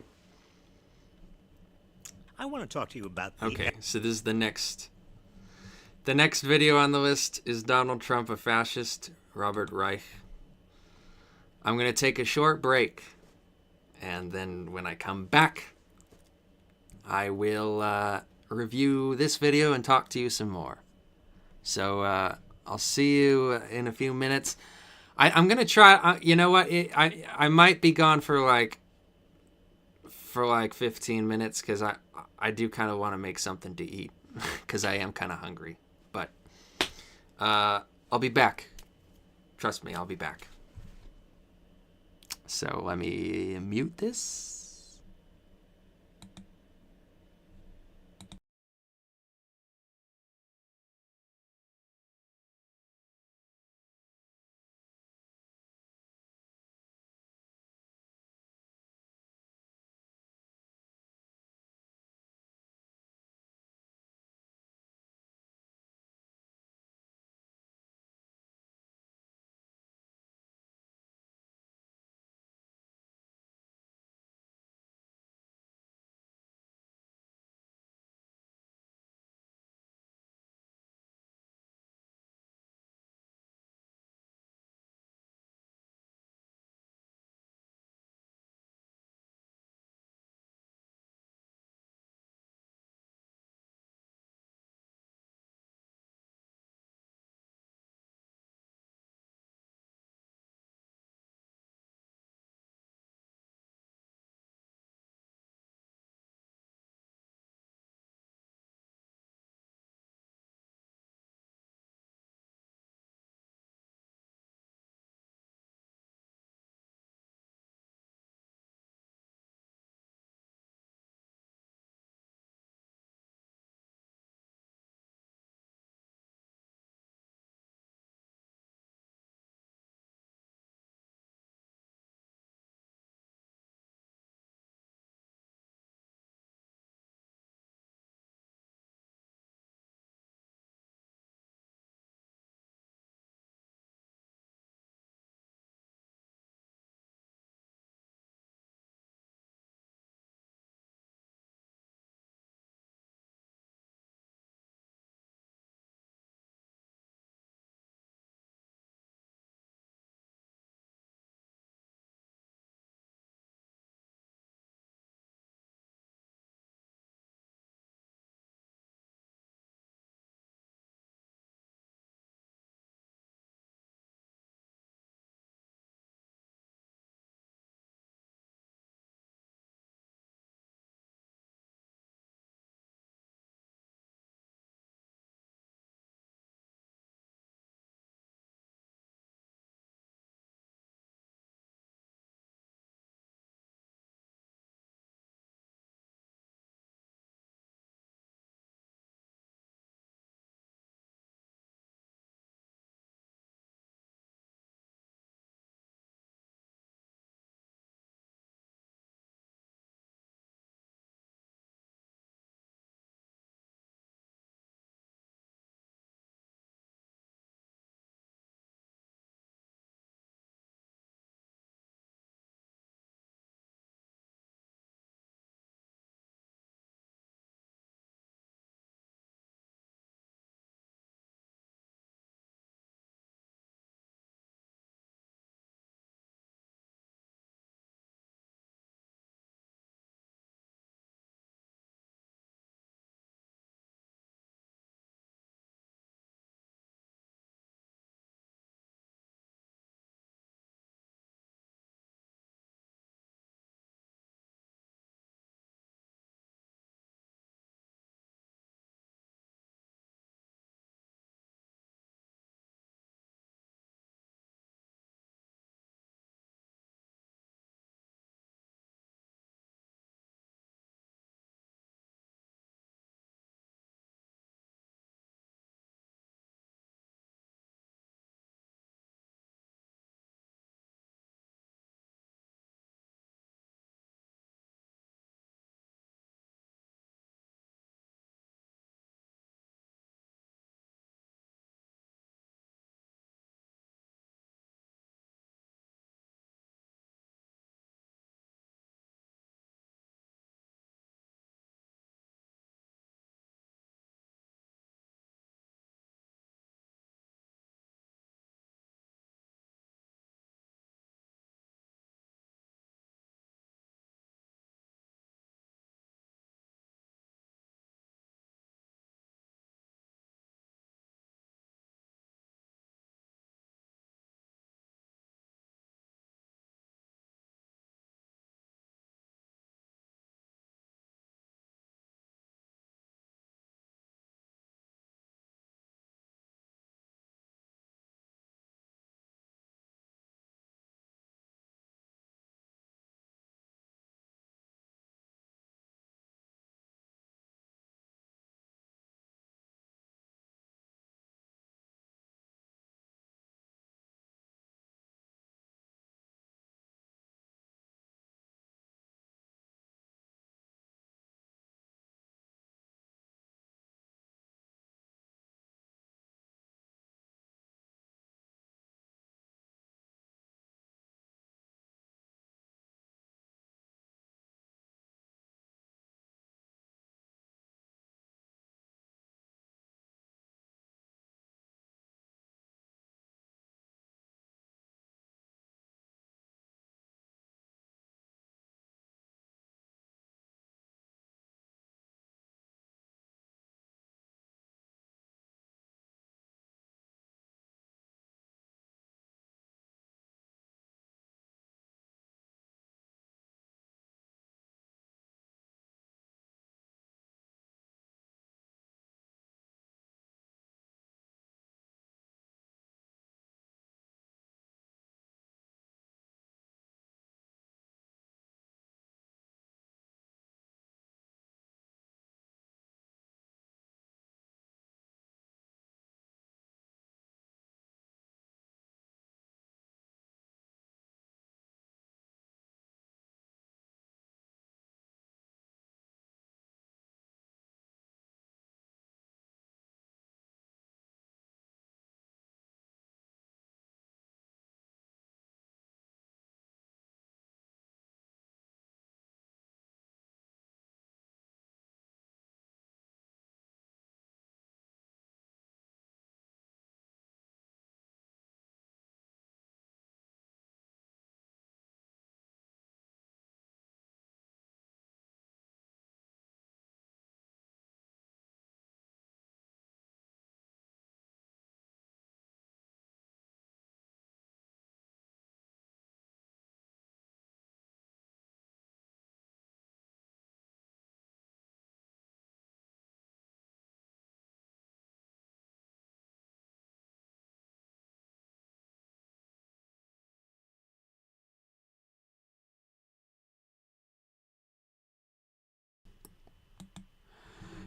I want to talk to you about the... Okay, so this is the next video on the list is Donald Trump a fascist? Robert Reich. I'm going to take a short break, and then when I come back, I will review this video and talk to you some more. So I'll see you in a few minutes. I'm going to try, you know what, I might be gone for like 15 minutes because I do kind of want to make something to eat because I am kind of hungry. But I'll be back. Trust me, I'll be back. So let me mute this.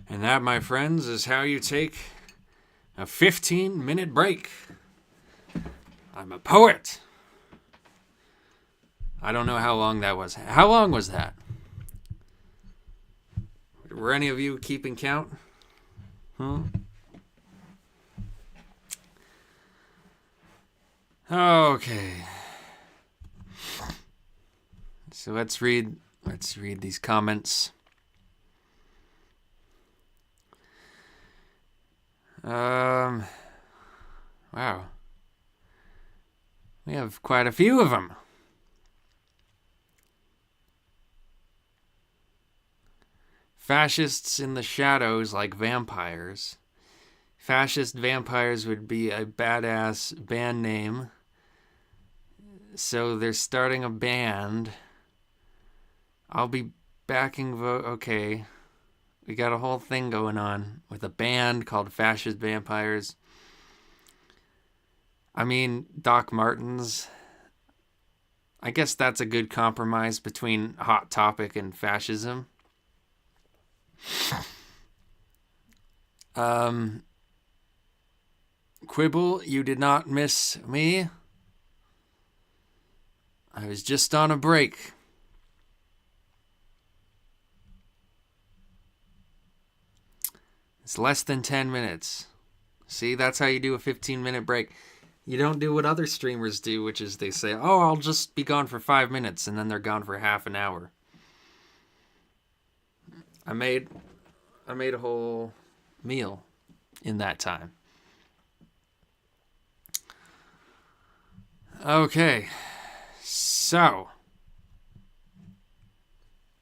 And that, my friends, is how you take a 15-minute break. I'm a poet. I don't know how long that was. How long was that? Were any of you keeping count? Huh? Okay. So let's read these comments. Wow. We have quite a few of them. Fascists in the shadows like vampires. Fascist vampires would be a badass band name. So they're starting a band. I'll be backing vote. Okay. We got a whole thing going on with a band called Fascist Vampires. I mean, Doc Martens. I guess that's a good compromise between Hot Topic and fascism. Quibble, you did not miss me. I was just on a break. It's less than 10 minutes. See, that's how you do a 15-minute break. You don't do what other streamers do, which is they say, oh, I'll just be gone for 5 minutes, and then they're gone for half an hour. I made a whole meal in that time. Okay, so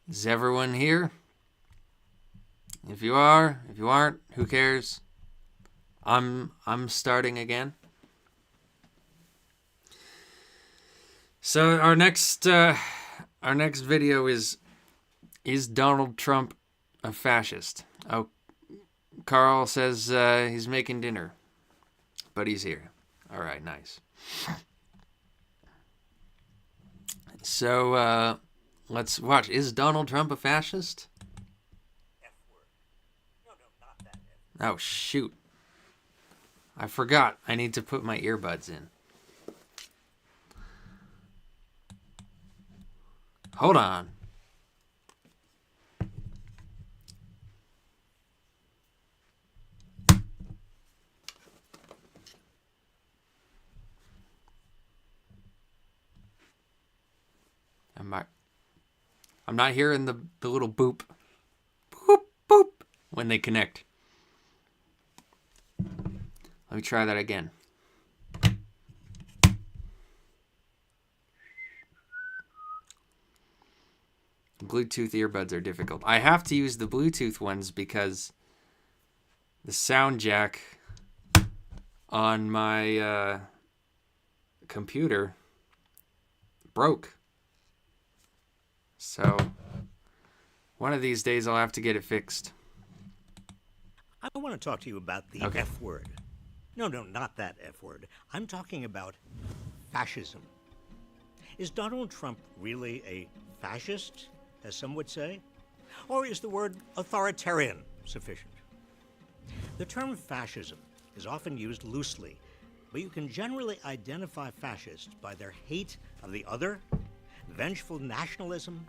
is everyone here? If you are, if you aren't, who cares? I'm starting again. So our next video is Donald Trump a fascist? Oh, Carl says he's making dinner, but he's here. All right, nice. So let's watch. Is Donald Trump a fascist? Oh, shoot. I forgot. I need to put my earbuds in. Hold on. I'm not hearing the little boop. Boop, boop when they connect. Let me try that again. Bluetooth earbuds are difficult. I have to use the Bluetooth ones because the sound jack on my computer broke. So one of these days I'll have to get it fixed. I want to talk to you about the F word. No, not that F word. I'm talking about fascism. Is Donald Trump really a fascist, as some would say? Or is the word authoritarian sufficient? The term fascism is often used loosely, but you can generally identify fascists by their hate of the other, vengeful nationalism,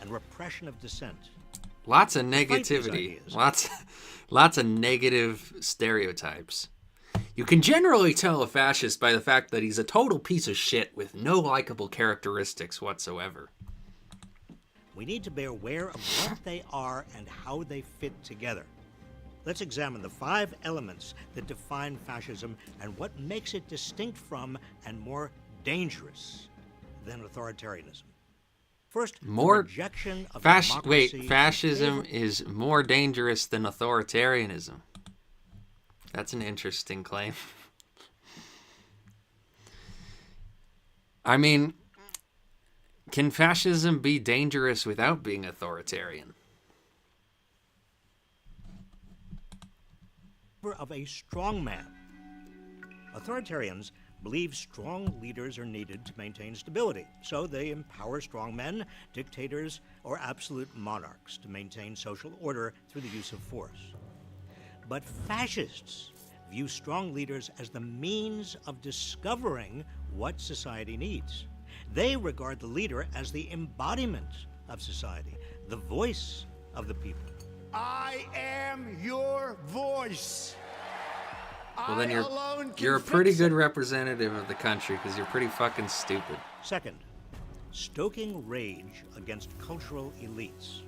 and repression of dissent. Lots of negativity. Lots of negative stereotypes. You can generally tell a fascist by the fact that he's a total piece of shit with no likable characteristics whatsoever. We need to be aware of what they are and how they fit together. Let's examine the 5 elements that define fascism and what makes it distinct from and more dangerous than authoritarianism. First, rejection of democracy. Fascism is more dangerous than authoritarianism. That's an interesting claim. I mean, can fascism be dangerous without being authoritarian? Of a strong man. Authoritarians believe strong leaders are needed to maintain stability. So they empower strong men, dictators, or absolute monarchs to maintain social order through the use of force. But fascists view strong leaders as the means of discovering what society needs. They regard the leader as the embodiment of society, the voice of the people. I am your voice. Well, then you're a pretty good representative of the country because you're pretty fucking stupid. Second, stoking rage against cultural elites.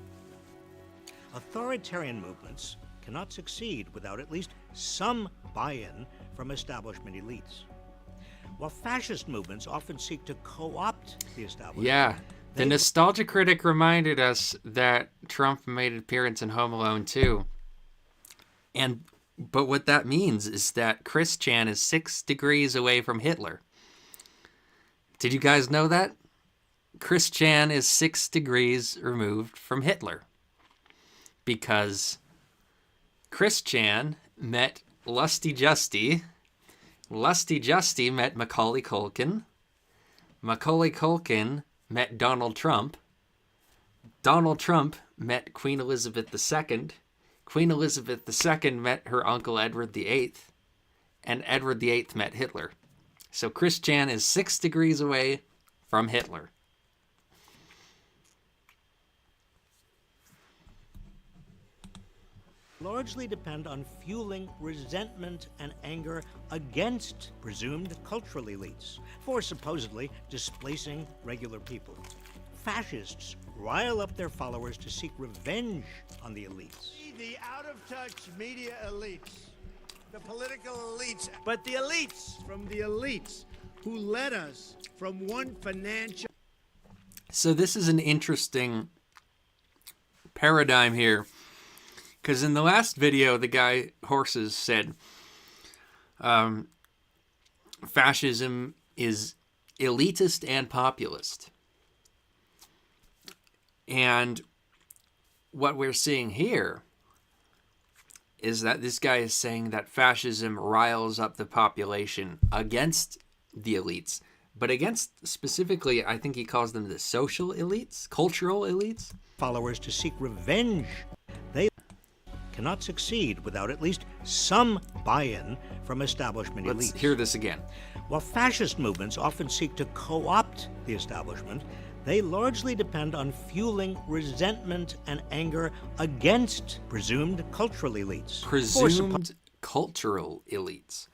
Authoritarian movements cannot succeed without at least some buy-in from establishment elites. While fascist movements often seek to co-opt the establishment. Yeah. The Nostalgia Critic reminded us that Trump made an appearance in Home Alone 2. But what that means is that Chris Chan is 6 degrees away from Hitler. Did you guys know that? Chris Chan is 6 degrees removed from Hitler. Because Chris Chan met Lusty Justy. Lusty Justy met Macaulay Culkin. Macaulay Culkin met Donald Trump. Donald Trump met Queen Elizabeth II. Queen Elizabeth II met her uncle Edward VIII. And Edward VIII met Hitler. So Chris Chan is 6 degrees away from Hitler. Largely depend on fueling resentment and anger against presumed cultural elites for supposedly displacing regular people. Fascists rile up their followers to seek revenge on the elites. The out-of-touch media elites, the political elites, but the elites from the elites who led us from one financial... So this is an interesting paradigm here. Because in the last video, the guy, Horses, said fascism is elitist and populist. And what we're seeing here is that this guy is saying that fascism riles up the population against the elites, but against specifically, I think he calls them the social elites, cultural elites. Followers to seek revenge. They cannot succeed without at least some buy-in from establishment elites. Let's hear this again. While fascist movements often seek to co-opt the establishment, they largely depend on fueling resentment and anger against presumed cultural elites. Presumed cultural elites.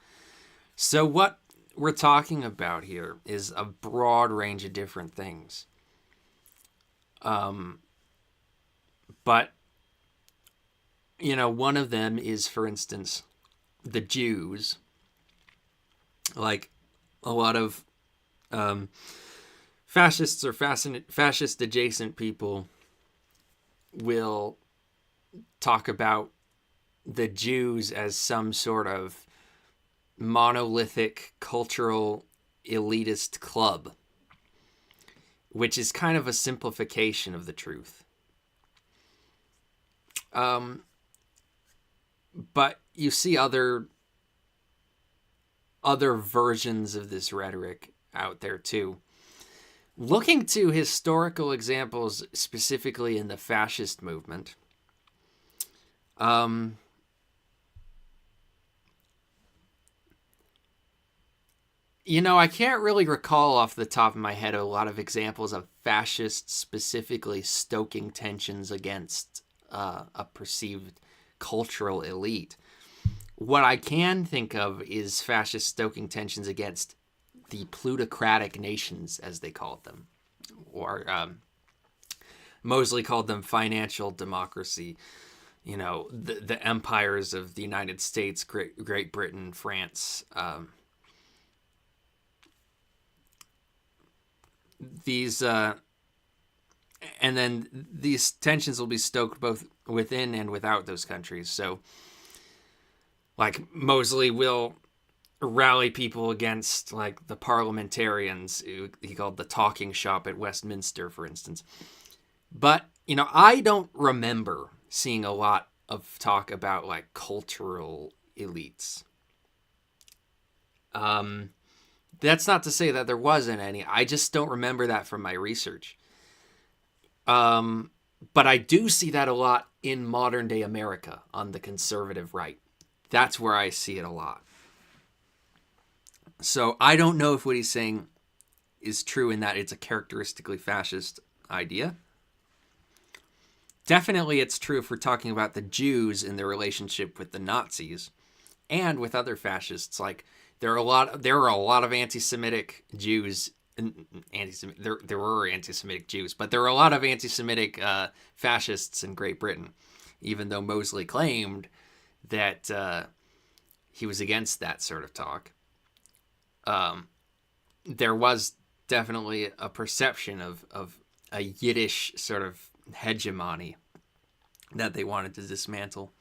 So what we're talking about here is a broad range of different things. But you know, one of them is, for instance, the Jews. Like a lot of fascists or fascist adjacent people will talk about the Jews as some sort of monolithic cultural elitist club, which is kind of a simplification of the truth. But you see other versions of this rhetoric out there too. Looking to historical examples, specifically in the fascist movement, you know, I can't really recall off the top of my head a lot of examples of fascists specifically stoking tensions against a perceived cultural elite. What I can think of is fascists stoking tensions against the plutocratic nations, as they called them, or Mosley called them financial democracy. You know, the empires of the United States, Great Britain, France. And then these tensions will be stoked both within and without those countries. So, like, Mosley will rally people against, like, the parliamentarians, who he called the talking shop at Westminster, for instance. But, you know, I don't remember seeing a lot of talk about, like, cultural elites. That's not to say that there wasn't any. I just don't remember that from my research. But I do see that a lot in modern day America on the conservative right. That's where I see it a lot. So I don't know if what he's saying is true in that it's a characteristically fascist idea. Definitely it's true if we're talking about the Jews in their relationship with the Nazis and with other fascists. Like there are a lot of anti-Semitic Jews. There were anti-Semitic Jews, but there were a lot of anti-Semitic fascists in Great Britain, even though Mosley claimed that he was against that sort of talk. There was definitely a perception of a Yiddish sort of hegemony that they wanted to dismantle.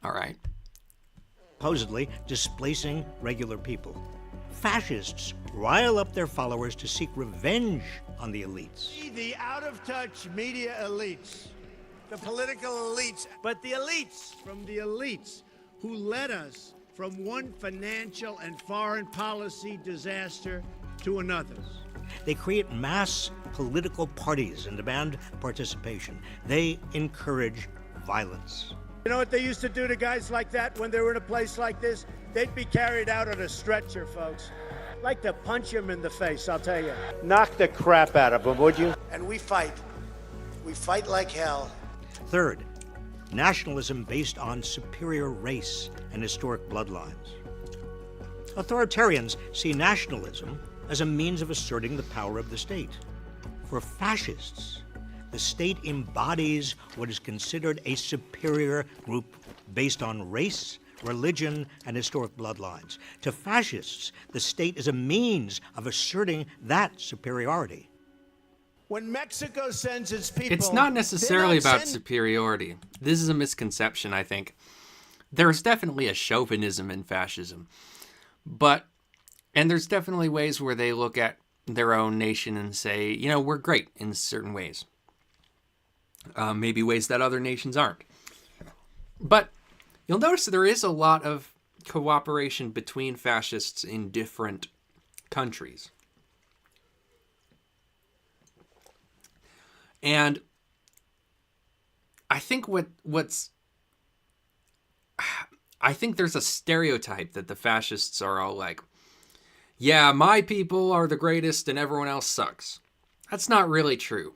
All right. Supposedly displacing regular people. Fascists rile up their followers to seek revenge on the elites. The out-of-touch media elites, the political elites, but the elites from the elites who led us from one financial and foreign policy disaster to another. They create mass political parties and demand participation. They encourage violence. You know what they used to do to guys like that when they were in a place like this? They'd be carried out on a stretcher, folks. Like to punch him in the face, I'll tell you. Knock the crap out of him, would you? And we fight. We fight like hell. Third, nationalism based on superior race and historic bloodlines. Authoritarians see nationalism as a means of asserting the power of the state. For fascists, the state embodies what is considered a superior group based on race, religion, and historic bloodlines. To fascists, the state is a means of asserting that superiority. When Mexico sends its people... It's not necessarily about superiority. This is a misconception, I think. There's definitely a chauvinism in fascism. And there's definitely ways where they look at their own nation and say, you know, we're great in certain ways. Maybe ways that other nations aren't. But you'll notice that there is a lot of cooperation between fascists in different countries. And I think I think there's a stereotype that the fascists are all like, yeah, my people are the greatest and everyone else sucks. That's not really true.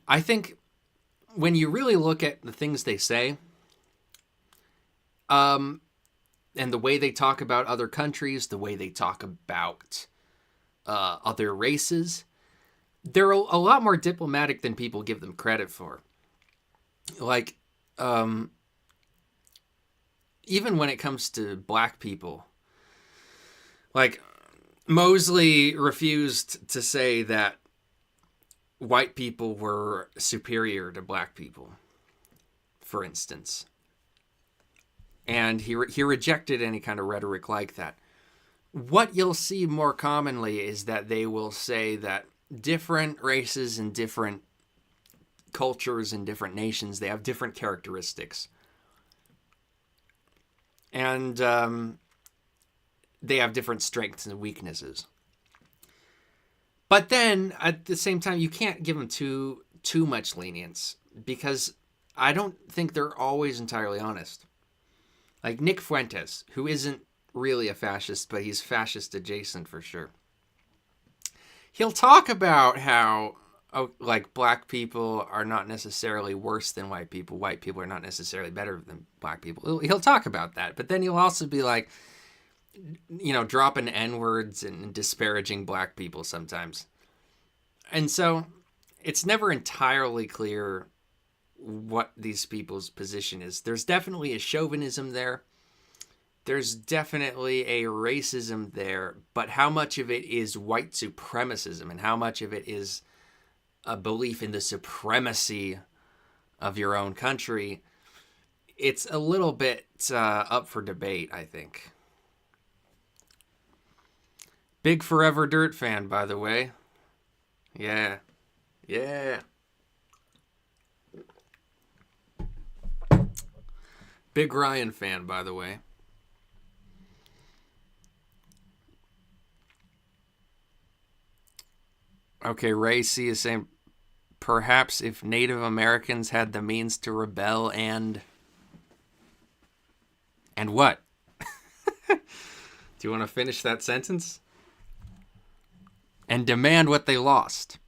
I think when you really look at the things they say, and the way they talk about other countries, the way they talk about other races, they're a lot more diplomatic than people give them credit for. Like, even when it comes to black people, like, Mosley refused to say that white people were superior to black people, for instance. And he rejected any kind of rhetoric like that. What you'll see more commonly is that they will say that different races and different cultures and different nations, they have different characteristics. And they have different strengths and weaknesses. But then, at the same time, you can't give them too much lenience, because I don't think they're always entirely honest. Like Nick Fuentes, who isn't really a fascist, but he's fascist adjacent for sure. He'll talk about how, like, black people are not necessarily worse than white people are not necessarily better than black people. He'll talk about that, but then he'll also be like, you know, dropping N-words and disparaging black people sometimes. And so it's never entirely clear what these people's position is. There's definitely a chauvinism there. There's definitely a racism there, but how much of it is white supremacism and how much of it is a belief in the supremacy of your own country, it's a little bit up for debate, I think. Big Forever Dirt fan, by the way. Yeah. Big Ryan fan, by the way. Okay, Ray C is saying, perhaps if Native Americans had the means to rebel and what? Do you want to finish that sentence? And demand what they lost.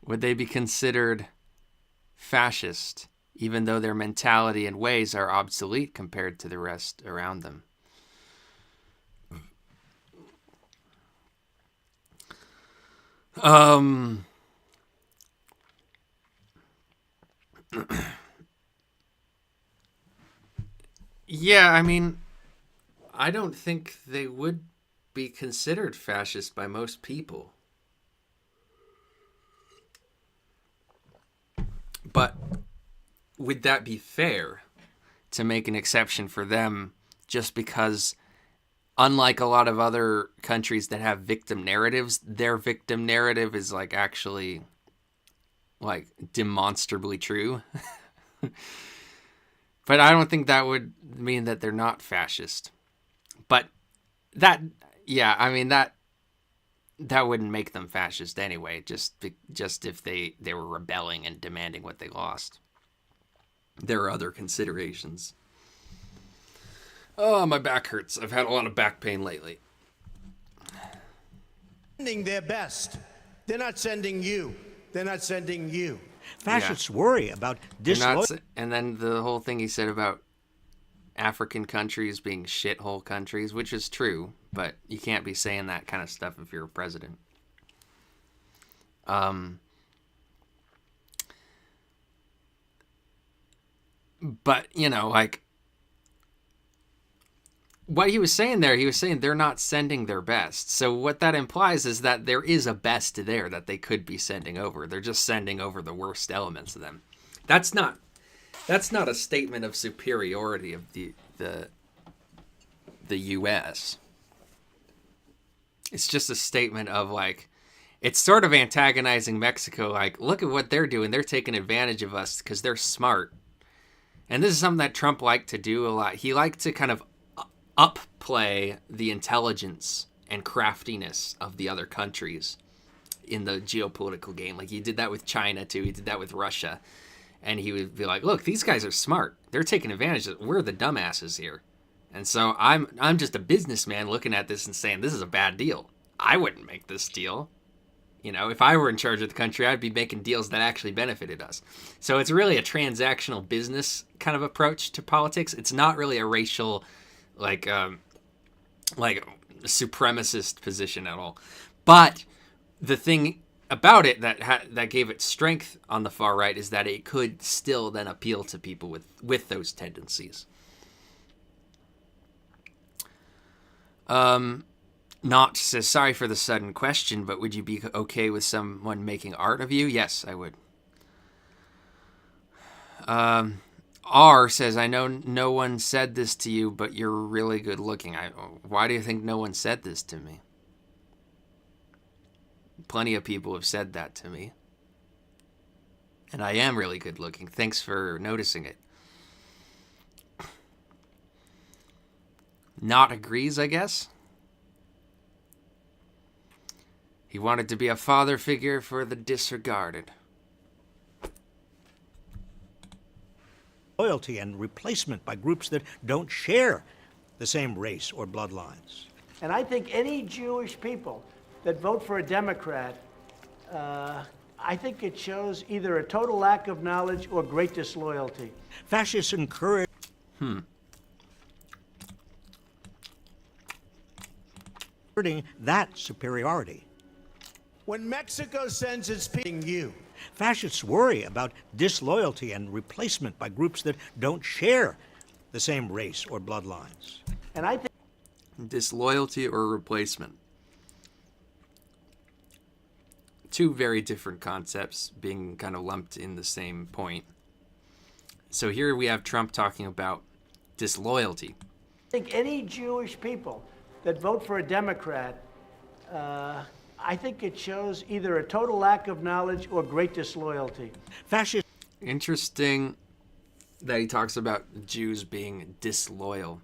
Would they be considered fascist, even though their mentality and ways are obsolete compared to the rest around them? Yeah, I mean, I don't think they would be considered fascist by most people. But would that be fair to make an exception for them just because, unlike a lot of other countries that have victim narratives, their victim narrative is like actually like demonstrably true? But I don't think that would mean that they're not fascist. But that, yeah, I mean, that wouldn't make them fascist anyway, just if they were rebelling and demanding what they lost. There are other considerations. Oh, my back hurts. I've had a lot of back pain lately. Sending their best. They're not sending you. They're not sending you. Fascists worry about disloyalty. And then the whole thing he said about African countries being shithole countries, which is true, but you can't be saying that kind of stuff if you're a president. But, you know, like, what he was saying there, he was saying they're not sending their best. So what that implies is that there is a best there that they could be sending over. They're just sending over the worst elements of them. That's not a statement of superiority of the U.S. It's just a statement of, like, it's sort of antagonizing Mexico. Like, look at what they're doing. They're taking advantage of us because they're smart. And this is something that Trump liked to do a lot. He liked to kind of upplay the intelligence and craftiness of the other countries in the geopolitical game. Like, he did that with China, too. He did that with Russia. And he would be like, look, these guys are smart. They're taking advantage of it. We're the dumbasses here. And so I'm just a businessman looking at this and saying, this is a bad deal. I wouldn't make this deal. You know, if I were in charge of the country, I'd be making deals that actually benefited us. So it's really a transactional business kind of approach to politics. It's not really a racial, like supremacist position at all. But the thing about it that gave it strength on the far right is that it could still then appeal to people with those tendencies. Not says, sorry for the sudden question, but would you be okay with someone making art of you? Yes, I would. R says, I know no one said this to you, but you're really good looking. Why do you think no one said this to me? Plenty of people have said that to me. And I am really good looking. Thanks for noticing it. Not agrees, I guess. He wanted to be a father figure for the disregarded. Loyalty and replacement by groups that don't share the same race or bloodlines. And I think any Jewish people that vote for a Democrat, I think it shows either a total lack of knowledge or great disloyalty. Fascists encourage that superiority. When Mexico sends its people, you. Fascists worry about disloyalty and replacement by groups that don't share the same race or bloodlines. And I think disloyalty or replacement. Two very different concepts being kind of lumped in the same point. So here we have Trump talking about disloyalty. I think any Jewish people that vote for a Democrat, I think it shows either a total lack of knowledge or great disloyalty. Fascists Interesting that he talks about Jews being disloyal.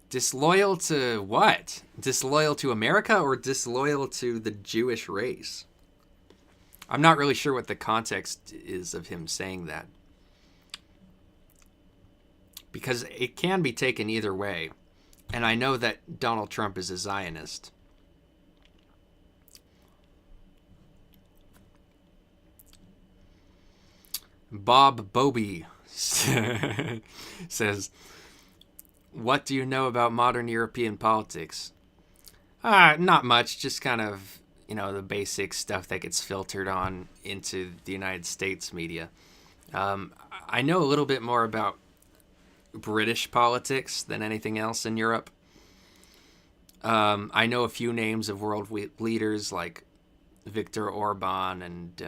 Disloyal to what? Disloyal to America or disloyal to the Jewish race? I'm not really sure what the context is of him saying that. Because it can be taken either way. And I know that Donald Trump is a Zionist. Bob Bobby says, what do you know about modern European politics? Not much, just kind of, the basic stuff that gets filtered on into the United States media. I know a little bit more about British politics than anything else in Europe. I know a few names of world leaders like Viktor Orban and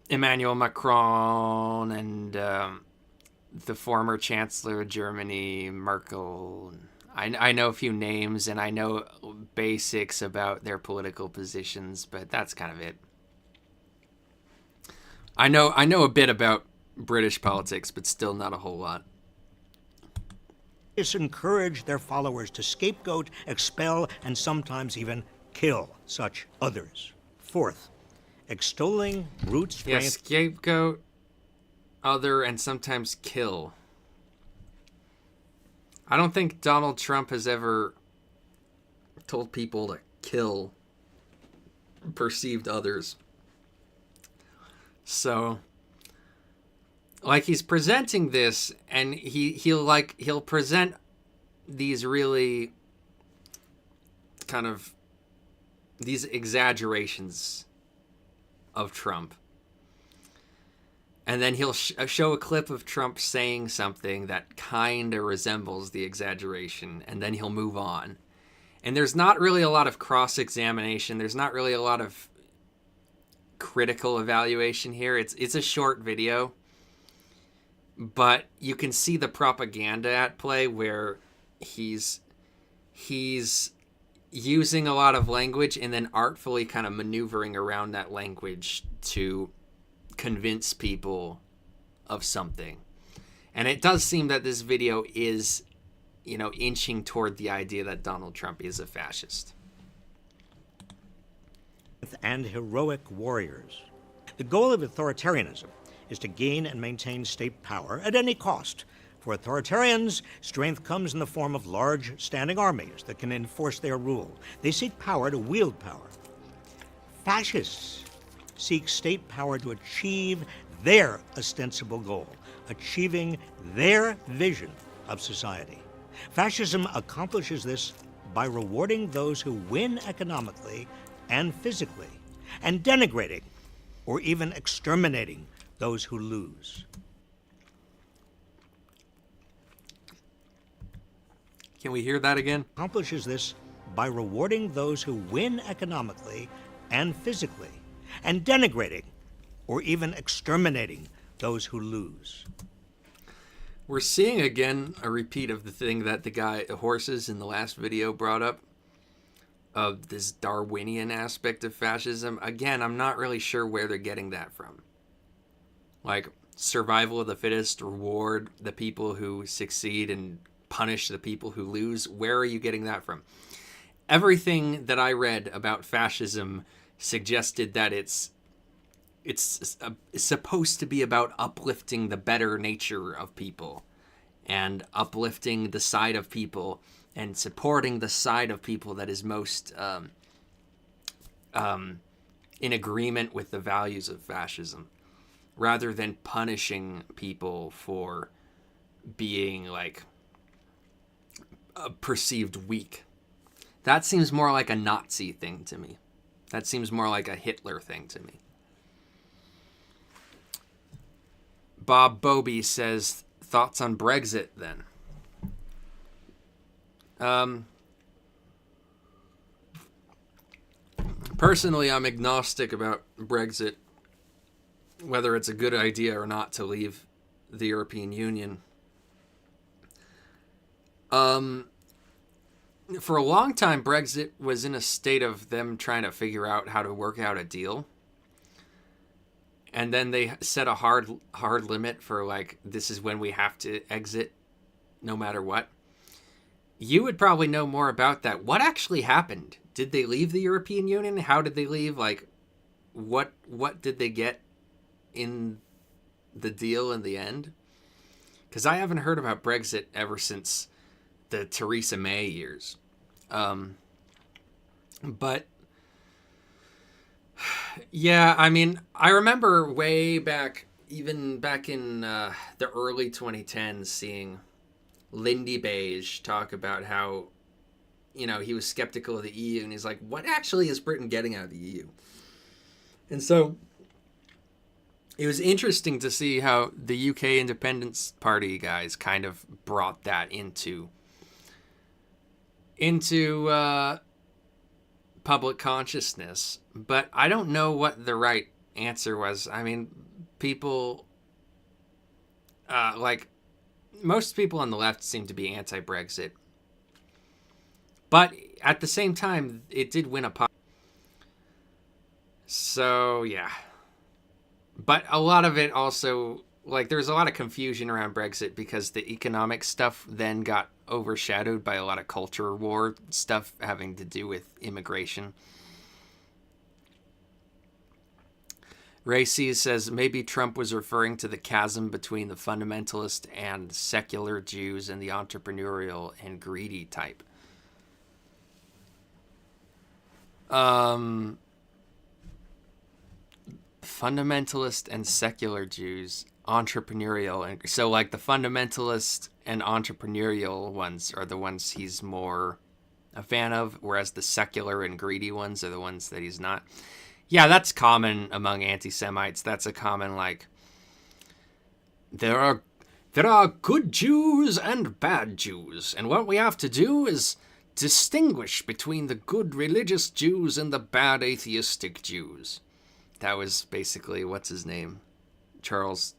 Emmanuel Macron and the former Chancellor of Germany, Merkel. I know a few names and I know basics about their political positions, but that's kind of it. I know a bit about British politics, but still not a whole lot. Encourage their followers to scapegoat, expel, and sometimes even kill such others. Fourth, extolling brute strength. Yeah, scapegoat, other, and sometimes kill. I don't think Donald Trump has ever told people to kill perceived others. So, like, he's presenting this, and he'll present these really kind of these exaggerations of Trump. And then he'll show a clip of Trump saying something that kind of resembles the exaggeration, and then he'll move on. And there's not really a lot of cross-examination. There's not really a lot of critical evaluation here. It's a short video, but you can see the propaganda at play where he's using a lot of language and then artfully kind of maneuvering around that language to convince people of something. And it does seem that this video is, inching toward the idea that Donald Trump is a fascist. And heroic warriors. The goal of authoritarianism is to gain and maintain state power at any cost. For authoritarians, strength comes in the form of large standing armies that can enforce their rule. They seek power to wield power. Fascists seek state power to achieve their ostensible goal, achieving their vision of society. Fascism accomplishes this by rewarding those who win economically and physically, and denigrating or even exterminating those who lose. Can we hear that again? Accomplishes this by rewarding those who win economically and physically, and denigrating or even exterminating those who lose. We're seeing again a repeat of the thing that the guy, Horses, in the last video brought up, of this Darwinian aspect of fascism. Again, I'm not really sure where they're getting that from. Like, survival of the fittest, reward the people who succeed and punish the people who lose. Where are you getting that from? Everything that I read about fascism suggested that it's supposed to be about uplifting the better nature of people and uplifting the side of people and supporting the side of people that is most in agreement with the values of fascism, rather than punishing people for being like perceived weak. That seems more like a Nazi thing to me. That seems more like a Hitler thing to me. Bob Bobby says, thoughts on Brexit then? Personally, I'm agnostic about Brexit, whether it's a good idea or not to leave the European Union. For a long time, Brexit was in a state of them trying to figure out how to work out a deal. and then they set a hard limit for like, this is when we have to exit no matter what. You would probably know more about that. What actually happened? Did they leave the European Union? How did they leave? Like, what did they get in the deal in the end? Because I haven't heard about Brexit ever since the Theresa May years. But yeah, I mean, I remember way back, even back in the early 2010s, seeing Lindy Beige talk about how, you know, he was skeptical of the EU, and he's like, what actually is Britain getting out of the EU? And so it was interesting to see how the UK Independence Party guys kind of brought that into public consciousness. But I don't know what the right answer was. I mean, people, like, most people on the left seem to be anti-Brexit. But at the same time, it did win a pot. So, yeah. But a lot of it also, like, there's a lot of confusion around Brexit because the economic stuff then got overshadowed by a lot of culture war stuff having to do with immigration. Racy says maybe Trump was referring to the chasm between the fundamentalist and secular Jews and the entrepreneurial and greedy type. Fundamentalist and secular Jews, entrepreneurial, and so like the fundamentalist and entrepreneurial ones are the ones he's more a fan of, whereas the secular and greedy ones are the ones that he's not. Yeah, that's common among anti-Semites. That's a common, like, there are good Jews and bad Jews, and what we have to do is distinguish between the good religious Jews and the bad atheistic Jews. That was basically, what's his name? Charles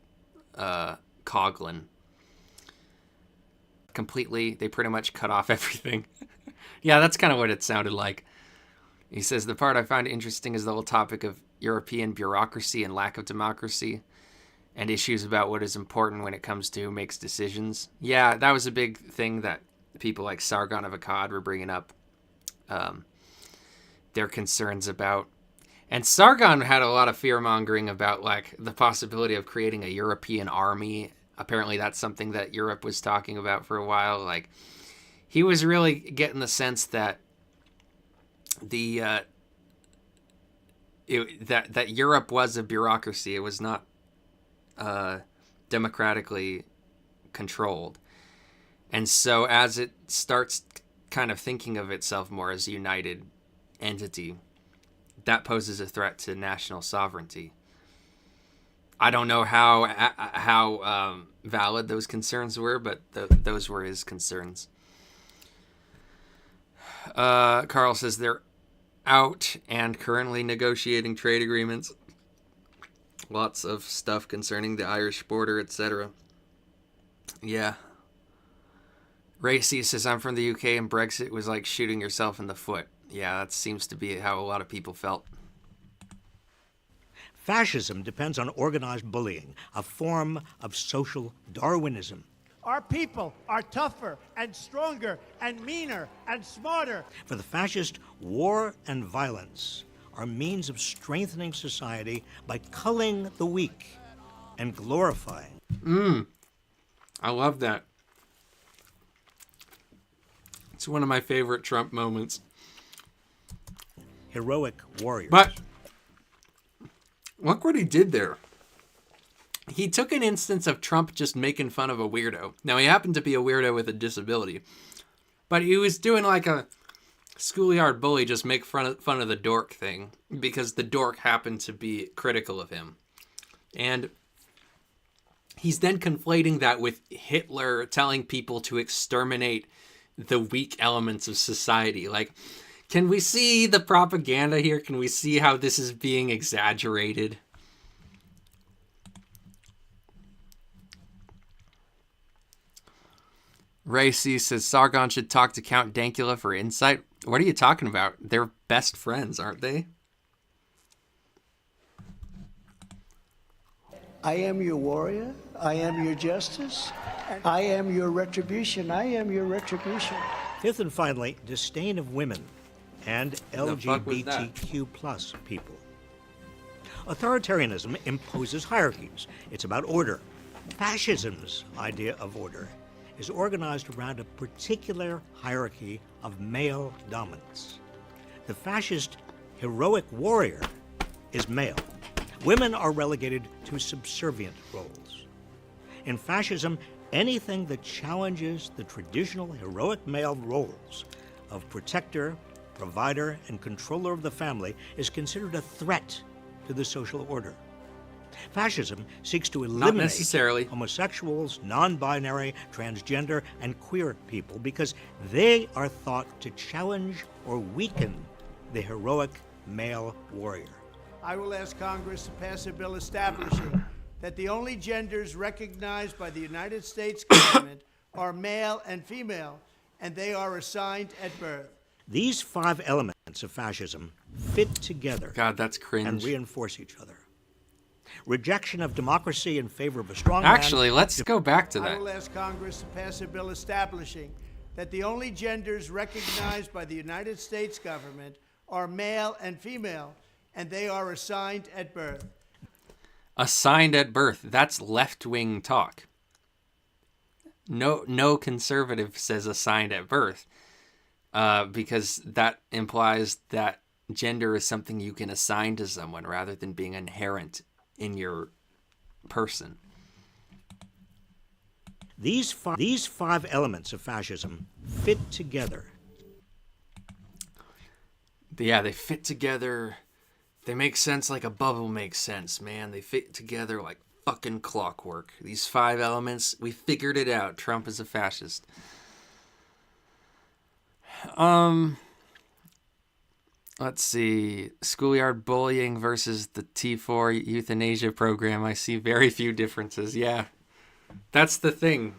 Coughlin. Completely, they pretty much cut off everything. Yeah, that's kind of what it sounded like. He says, the part I find interesting is the whole topic of European bureaucracy and lack of democracy and issues about what is important when it comes to who makes decisions. Yeah, that was a big thing that people like Sargon of Akkad were bringing up. Their concerns about. And Sargon had a lot of fear-mongering about, like, the possibility of creating a European army. Apparently that's something that Europe was talking about for a while. Like, he was really getting the sense that that Europe was a bureaucracy. It was not democratically controlled. And so as it starts kind of thinking of itself more as a united entity, that poses a threat to national sovereignty. I don't know how valid those concerns were, but those were his concerns. Carl says they're out and currently negotiating trade agreements. Lots of stuff concerning the Irish border, etc. Yeah. Racy says, I'm from the UK and Brexit was like shooting yourself in the foot. Yeah, that seems to be how a lot of people felt. Fascism depends on organized bullying, a form of social Darwinism. Our people are tougher and stronger and meaner and smarter. For the fascist, war and violence are means of strengthening society by culling the weak and glorifying. I love that. It's one of my favorite Trump moments. Heroic warriors. But look what he did there. He took an instance of Trump just making fun of a weirdo. Now, he happened to be a weirdo with a disability. But he was doing like a schoolyard bully, just make fun of the dork thing. Because the dork happened to be critical of him. And he's then conflating that with Hitler telling people to exterminate the weak elements of society. Like, can we see the propaganda here? Can we see how this is being exaggerated? Racy says Sargon should talk to Count Dankula for insight. What are you talking about? They're best friends, aren't they? I am your warrior. I am your justice. I am your retribution. I am your retribution. Fifth and finally, disdain of women and The fuck was that? LGBTQ plus people. Authoritarianism imposes hierarchies. It's about order. Fascism's idea of order is organized around a particular hierarchy of male dominance. The fascist heroic warrior is male. Women are relegated to subservient roles. In fascism, anything that challenges the traditional heroic male roles of protector, provider, and controller of the family is considered a threat to the social order. Fascism seeks to eliminate necessarily. homosexuals, non-binary, transgender, and queer people because they are thought to challenge or weaken the heroic male warrior. I will ask Congress to pass a bill establishing that the only genders recognized by the United States government are male and female, and they are assigned at birth. These 5 elements of fascism fit together God, that's and cringe. reinforce each other. Rejection of democracy in favor of a strong Actually, man. let's go back to I that. will ask Congress to pass a bill establishing that the only genders recognized by the United States government are male and female, and they are assigned at birth. Assigned at birth. That's left-wing talk. No conservative says assigned at birth, because that implies that gender is something you can assign to someone rather than being inherent in your person. These five elements of fascism fit together. Yeah, they fit together. They make sense like a bubble makes sense, man. They fit together like fucking clockwork. These 5 elements, we figured it out. Trump is a fascist. Let's see. Schoolyard bullying versus the T4 euthanasia program. I see very few differences. Yeah. That's the thing.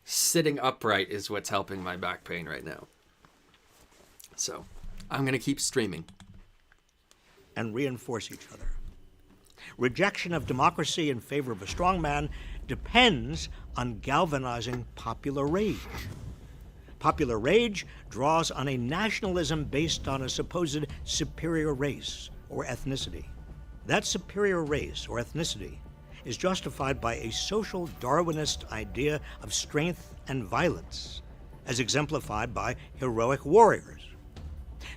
Sitting upright is what's helping my back pain right now. So, I'm going to keep streaming. And reinforce each other. Rejection of democracy in favor of a strong man depends on galvanizing popular rage. Popular rage draws on a nationalism based on a supposed superior race or ethnicity. That superior race or ethnicity is justified by a social Darwinist idea of strength and violence, as exemplified by heroic warriors.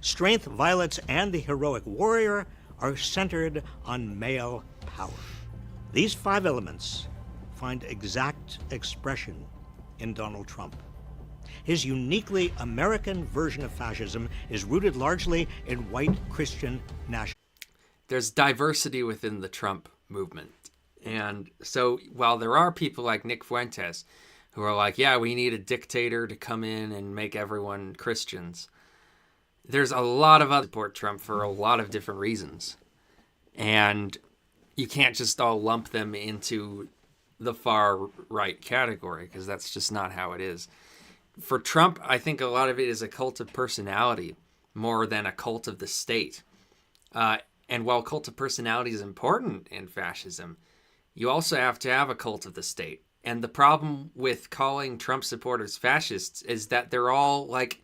Strength, violence, and the heroic warrior are centered on male power. These 5 elements find exact expression in Donald Trump. His uniquely American version of fascism is rooted largely in white Christian nationalism. There's diversity within the Trump movement. And so while there are people like Nick Fuentes who are like, yeah, we need a dictator to come in and make everyone Christians, there's a lot of other support Trump for a lot of different reasons. And you can't just all lump them into the far right category because that's just not how it is. For Trump, I think a lot of it is a cult of personality more than a cult of the state. And while cult of personality is important in fascism, you also have to have a cult of the state. And the problem with calling Trump supporters fascists is that they're all like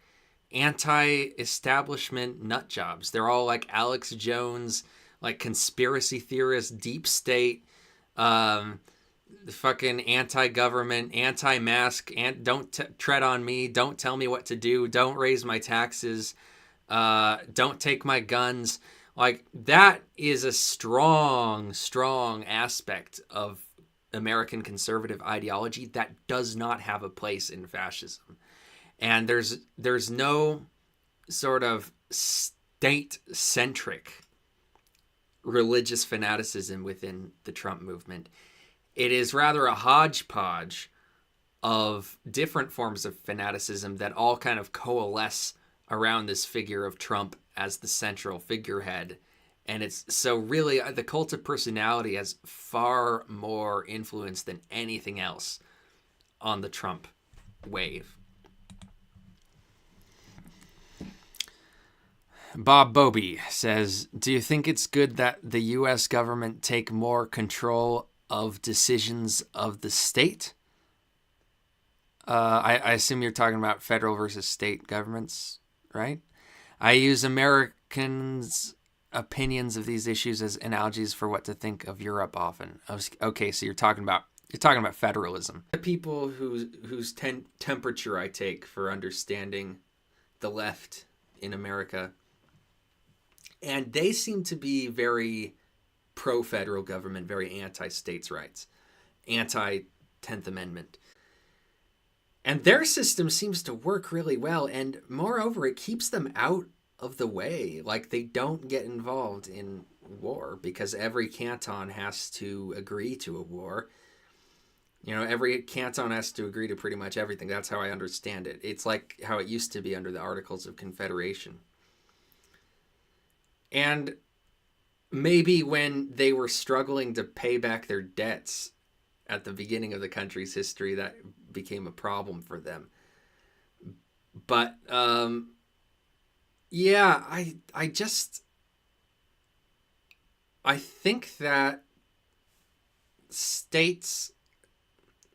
anti-establishment nut jobs. They're all like Alex Jones, like conspiracy theorists, deep state, fucking anti-government, anti-mask, and don't tread on me, don't tell me what to do, don't raise my taxes, don't take my guns. Like, that is a strong aspect of American conservative ideology that does not have a place in fascism. And there's no sort of state-centric religious fanaticism within the Trump movement. It is rather a hodgepodge of different forms of fanaticism that all kind of coalesce around this figure of Trump as the central figurehead. And it's so really the cult of personality has far more influence than anything else on the Trump wave. Bob Bobby says, do you think it's good that the U.S. government take more control of decisions of the state? I assume you're talking about federal versus state governments, right? I use Americans' opinions of these issues as analogies for what to think of Europe often. Okay, so you're talking about federalism. The people whose temperature I take for understanding the left in America, and they seem to be very pro-federal government, very anti-states' rights, anti-10th Amendment. And their system seems to work really well, and moreover, it keeps them out of the way. Like, they don't get involved in war because every canton has to agree to a war. You know, every canton has to agree to pretty much everything. That's how I understand it. It's like how it used to be under the Articles of Confederation. And maybe when they were struggling to pay back their debts at the beginning of the country's history, that became a problem for them. But, yeah, I think that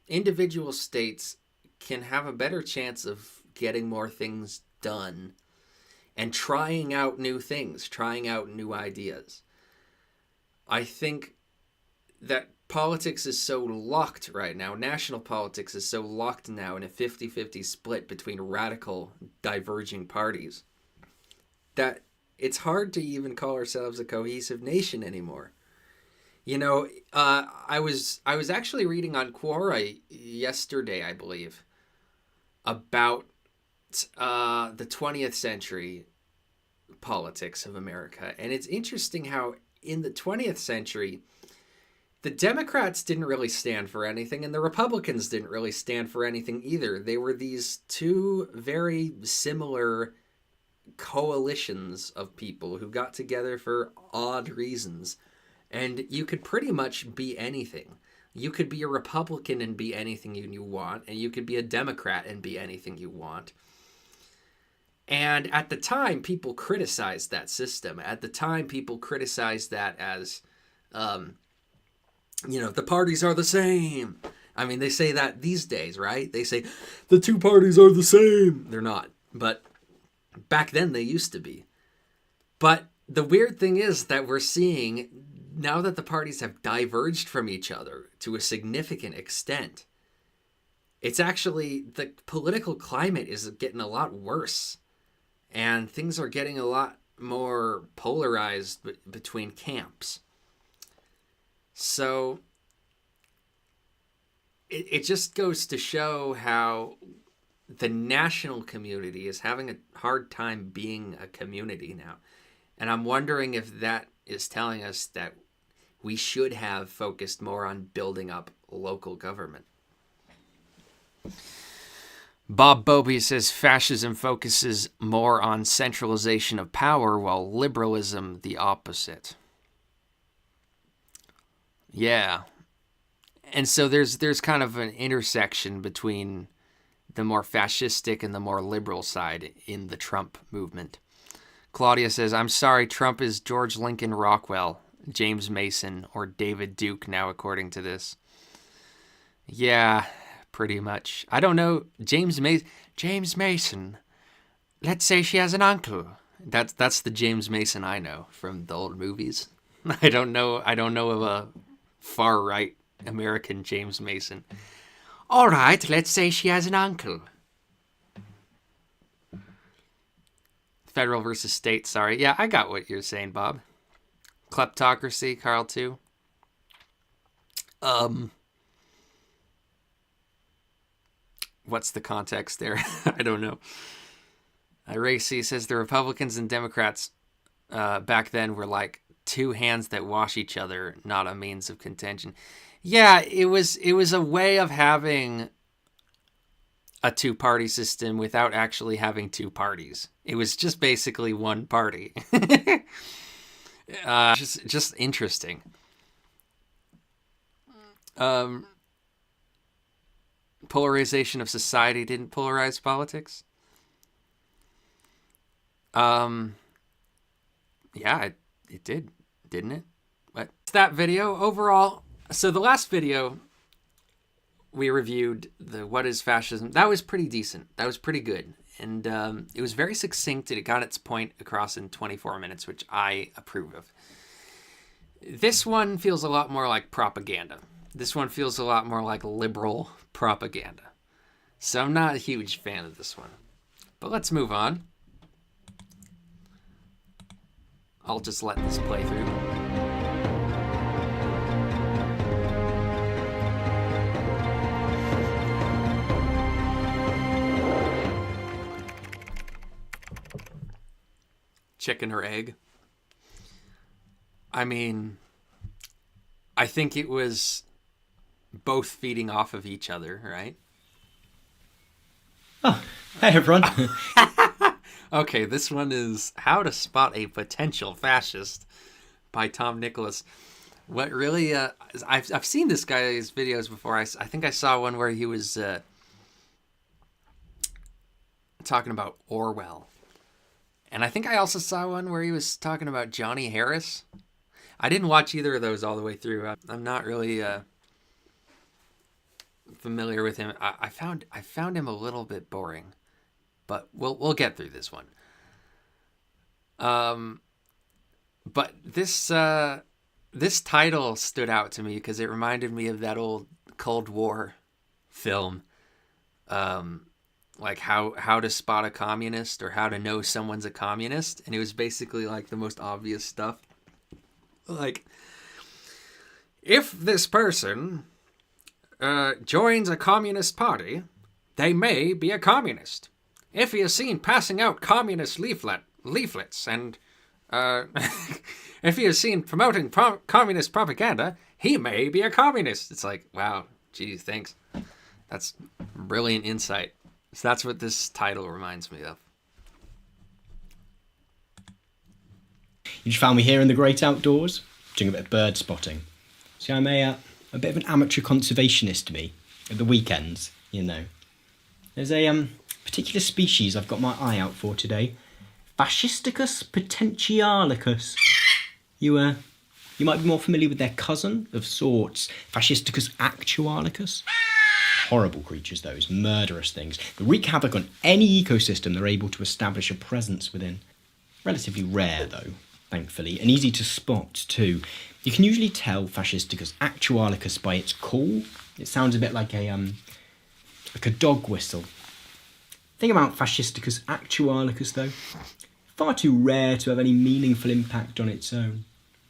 individual states can have a better chance of getting more things done and trying out new things, trying out new ideas. I think that politics is so locked right now. National politics is so locked now in a 50-50 split between radical, diverging parties that it's hard to even call ourselves a cohesive nation anymore. You know, I was actually reading on Quora yesterday, I believe, about the 20th century politics of America. And it's interesting how in the 20th century, the Democrats didn't really stand for anything, and the Republicans didn't really stand for anything either. They were these two very similar coalitions of people who got together for odd reasons. And you could pretty much be anything. You could be a Republican and be anything you want, and you could be a Democrat and be anything you want. And at the time, people criticized that system. At the time, people criticized that as, the parties are the same. I mean, they say that these days, right? They say, the two parties are the same. They're not. But back then, they used to be. But the weird thing is that we're seeing, now that the parties have diverged from each other to a significant extent, it's actually, the political climate is getting a lot worse. And things are getting a lot more polarized between camps. So it just goes to show how the national community is having a hard time being a community now. And I'm wondering if that is telling us that we should have focused more on building up local government. Bob Bobby says fascism focuses more on centralization of power, while liberalism the opposite. Yeah. And so there's kind of an intersection between the more fascistic and the more liberal side in the Trump movement. Claudia says, I'm sorry, Trump is George Lincoln Rockwell, James Mason, or David Duke now, according to this. Yeah, pretty much. I don't know. James Mason. Let's say she has an uncle. That's the James Mason I know from the old movies. I don't know of a far right American James Mason. All right, let's say she has an uncle. Federal versus state, sorry. Yeah, I got what you're saying, Bob. Kleptocracy, Carl, too. What's the context there? I don't know. Racy says the Republicans and Democrats back then were like two hands that wash each other, not a means of contention. Yeah, it was a way of having a two-party system without actually having two parties. It was just basically one party. Just interesting. Polarization of society didn't polarize politics. Yeah, it did, didn't it? But that video overall. So the last video we reviewed, the What is Fascism? That was pretty decent. That was pretty good. And it was very succinct, and it got its point across in 24 minutes, which I approve of. This one feels a lot more like propaganda. This one feels a lot more like liberal propaganda. So I'm not a huge fan of this one. But let's move on. I'll just let this play through. Chicken or egg? I mean, I think it was both feeding off of each other, right? Oh, hey everyone. Okay, this one is How to Spot a Potential Fascist by Tom Nicholas. What really, I've seen this guy's videos before. I think I saw one where he was talking about Orwell. And I think I also saw one where he was talking about Johnny Harris. I didn't watch either of those all the way through. I'm not really familiar with him. I found him a little bit boring, but we'll get through this one. But this title stood out to me because it reminded me of that old Cold War film. Like how to spot a communist, or how to know someone's a communist. And it was basically like the most obvious stuff. Like, if this person joins a communist party, they may be a communist. If he is seen passing out communist leaflets and if he is seen promoting communist propaganda, he may be a communist. It's like, wow, geez, thanks. That's brilliant insight. So that's what this title reminds me of. You just found me here in the great outdoors, doing a bit of bird spotting. See, I'm a bit of an amateur conservationist, me, at the weekends, you know. There's a particular species I've got my eye out for today. Fascisticus potentialicus. You might be more familiar with their cousin of sorts, Fascisticus actualicus. Horrible creatures, those murderous things. They wreak havoc on any ecosystem they're able to establish a presence within. Relatively rare, though, thankfully, and easy to spot, too. You can usually tell Fascisticus actualicus by its call. It sounds a bit like a dog whistle. Thing about Fascisticus actualicus, though, far too rare to have any meaningful impact on its own.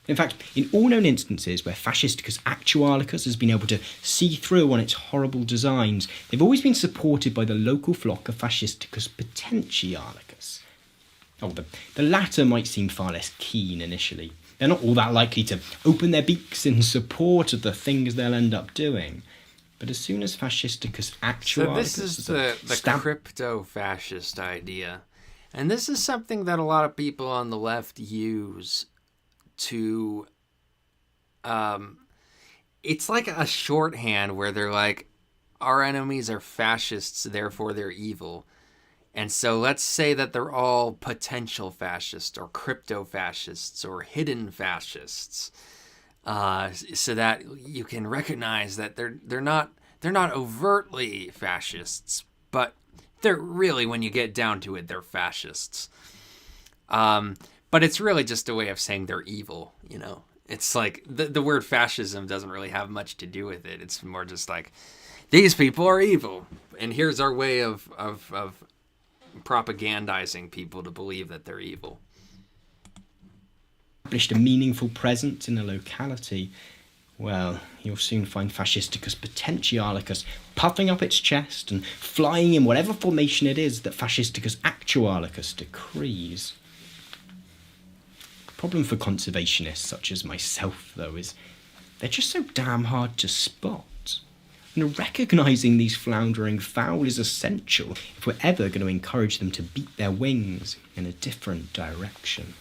In fact, in all known instances where Fascisticus actualicus has been able to see through on its horrible designs, they've always been supported by the local flock of Fascisticus potentialicus. Oh, the latter might seem far less keen initially. They're not all that likely to open their beaks in support of the things they'll end up doing. But as soon as Fascisticus actualicus... So this is the crypto-fascist idea. And this is something that a lot of people on the left use to... it's like a shorthand where they're like, our enemies are fascists, therefore they're evil. And so let's say that they're all potential fascists or crypto-fascists or hidden fascists, so that you can recognize that they're not overtly fascists, but they're really, when you get down to it, they're fascists. But it's really just a way of saying they're evil, you know? It's like the word fascism doesn't really have much to do with it. It's more just like, these people are evil, and here's our way of propagandizing people to believe that they're evil. Established a meaningful presence in a locality, well, you'll soon find Fascisticus potentialicus puffing up its chest and flying in whatever formation it is that Fascisticus actualicus decrees. The problem for conservationists such as myself, though, is they're just so damn hard to spot. And recognising these floundering fowl is essential if we're ever going to encourage them to beat their wings in a different direction.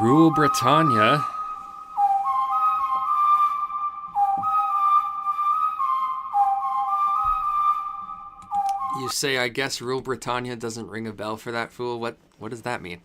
Rule Britannia. You say, I guess Rule Britannia doesn't ring a bell for that fool? What does that mean?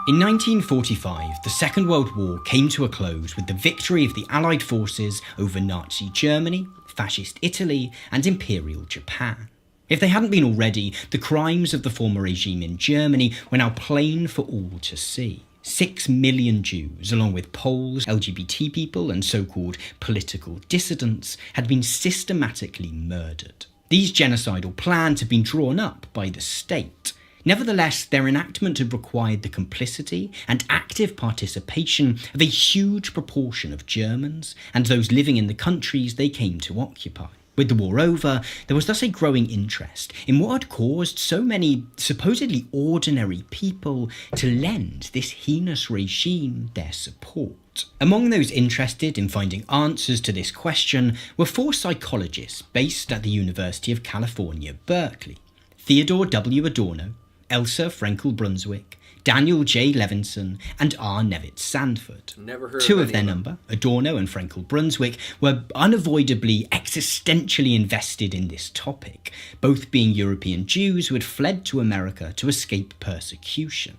In 1945, the Second World War came to a close with the victory of the Allied forces over Nazi Germany, fascist Italy, and Imperial Japan. If they hadn't been already, the crimes of the former regime in Germany were now plain for all to see. 6 million Jews, along with Poles, LGBT people, and so-called political dissidents, had been systematically murdered. These genocidal plans had been drawn up by the state. Nevertheless, their enactment had required the complicity and active participation of a huge proportion of Germans and those living in the countries they came to occupy. With the war over, there was thus a growing interest in what had caused so many supposedly ordinary people to lend this heinous regime their support. Among those interested in finding answers to this question were 4 psychologists based at the University of California, Berkeley: Theodore W. Adorno, Elsa Frankel-Brunswick, Daniel J. Levinson, and R. Nevitz Sanford. Never heard 2 of of their any number, Adorno and Frankel-Brunswick, were unavoidably existentially invested in this topic, both being European Jews who had fled to America to escape persecution.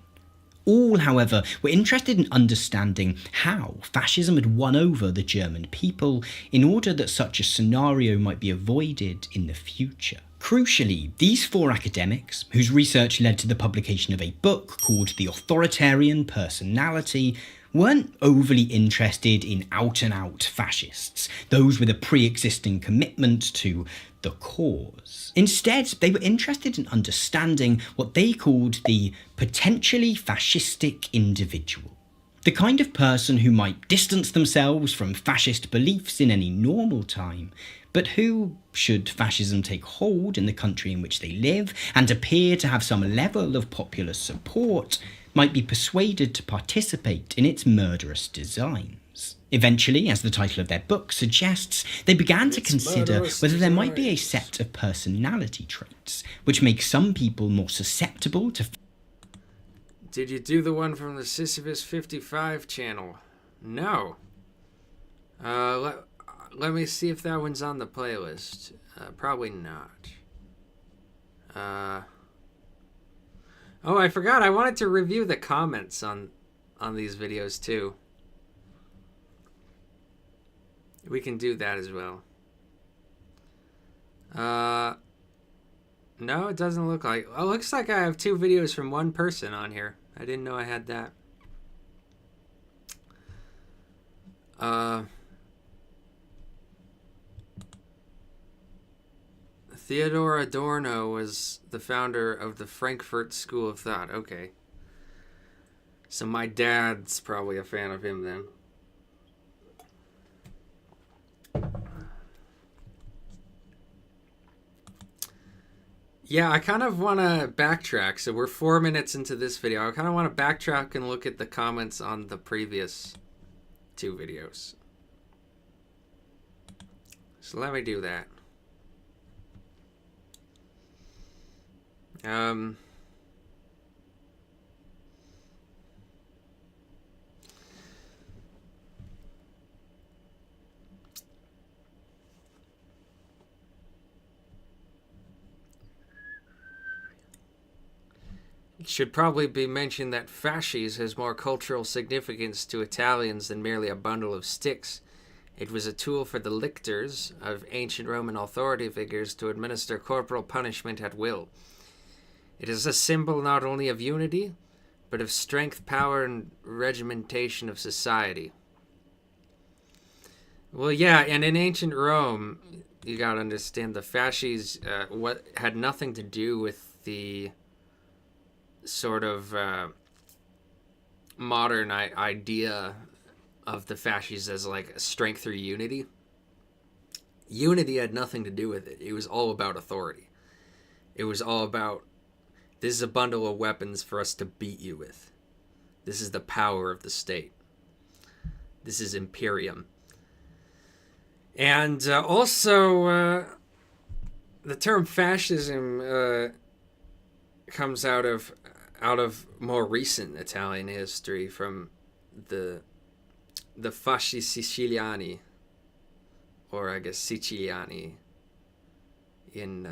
All, however, were interested in understanding how fascism had won over the German people in order that such a scenario might be avoided in the future. Crucially, these 4 academics, whose research led to the publication of a book called The Authoritarian Personality, weren't overly interested in out-and-out fascists, those with a pre-existing commitment to the cause. Instead, they were interested in understanding what they called the potentially fascistic individual. The kind of person who might distance themselves from fascist beliefs in any normal time, but who, should fascism take hold in the country in which they live and appear to have some level of popular support, might be persuaded to participate in its murderous designs. Eventually, as the title of their book suggests, they began to consider whether there might be a set of personality traits which make some people more susceptible to... Did you do the one from the Sisyphus 55 channel? No. Let me see if that one's on the playlist. Probably not. Oh, I forgot. I wanted to review the comments on these videos too. We can do that as well. No, it doesn't look like... Oh, it looks like I have 2 videos from one person on here. I didn't know I had that. Theodore Adorno was the founder of the Frankfurt School of Thought. Okay. So my dad's probably a fan of him then. Yeah, I kind of want to backtrack. So we're 4 minutes into this video. I kind of want to backtrack and look at the comments on the previous 2 videos. So let me do that. It should probably be mentioned that fasces has more cultural significance to Italians than merely a bundle of sticks. It was a tool for the lictors of ancient Roman authority figures to administer corporal punishment at will. It is a symbol not only of unity, but of strength, power, and regimentation of society. Well, yeah, and in ancient Rome, you gotta understand the fasces what had nothing to do with the sort of modern idea of the fasces as like strength through unity. Unity had nothing to do with it. It was all about authority. It was all about, this is a bundle of weapons for us to beat you with. This is the power of the state. This is imperium. And also, the term fascism comes out of more recent Italian history, from the Fasci Siciliani, or I guess Siciliani, in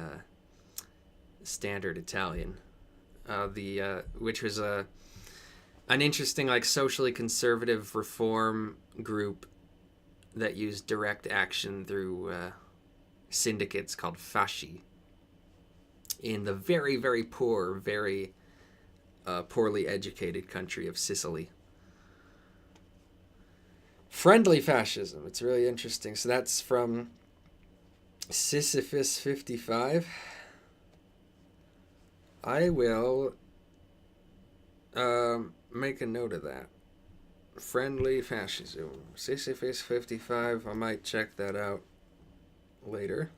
standard Italian, which was an interesting, like, socially conservative reform group that used direct action through syndicates called fasci in the very, very poor, very poorly educated country of Sicily. Friendly fascism. It's really interesting. So that's from Sisyphus 55. I will make a note of that. Friendly fascism. Sisyphus 55. I might check that out later.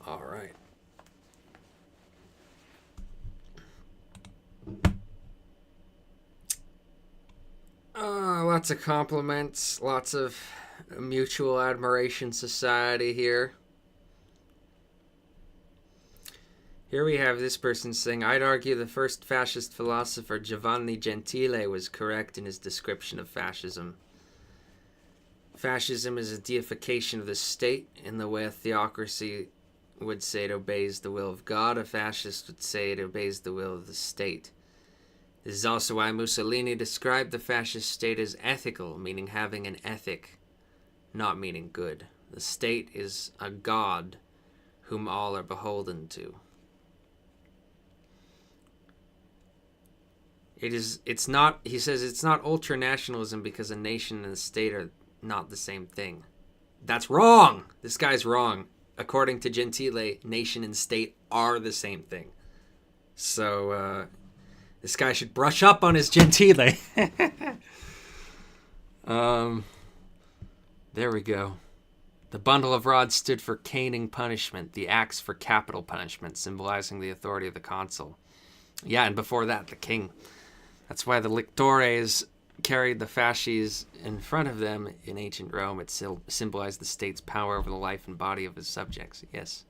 All right. Lots of compliments, lots of mutual admiration society here. Here we have this person saying, I'd argue the first fascist philosopher Giovanni Gentile was correct in his description of fascism. Fascism is a deification of the state in the way a theocracy would say it obeys the will of God. A fascist would say it obeys the will of the state. This is also why Mussolini described the fascist state as ethical, meaning having an ethic, not meaning good. The state is a god whom all are beholden to. It's not, he says, it's not ultranationalism because a nation and a state are not the same thing. That's wrong! This guy's wrong. According to Gentile, nation and state are the same thing. So, this guy should brush up on his Gentile. There we go. The bundle of rods stood for caning punishment, the axe for capital punishment, symbolizing the authority of the consul. Yeah, and before that, the king. That's why the lictores carried the fasces in front of them in ancient Rome. It symbolized the state's power over the life and body of his subjects. Yes.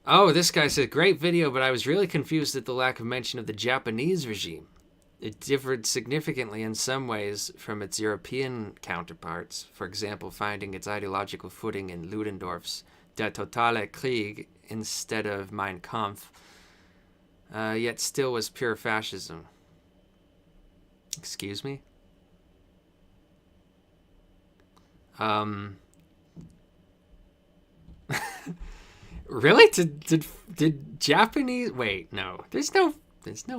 Oh, this guy said, great video, but I was really confused at the lack of mention of the Japanese regime. It differed significantly in some ways from its European counterparts, for example, finding its ideological footing in Ludendorff's Der totale Krieg instead of Mein Kampf, yet still was pure fascism. Excuse me? Really? Did Japanese... Wait, no. There's no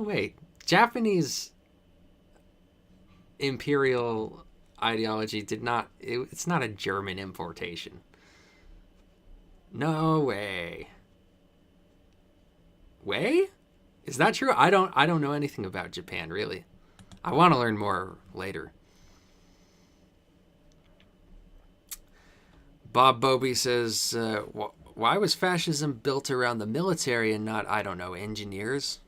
way. Japanese imperial ideology did not... It's not a German importation. No way. Way? Is that true? I don't know anything about Japan, really. I want to learn more later. Bob Bobby says, why was fascism built around the military and not, I don't know, engineers?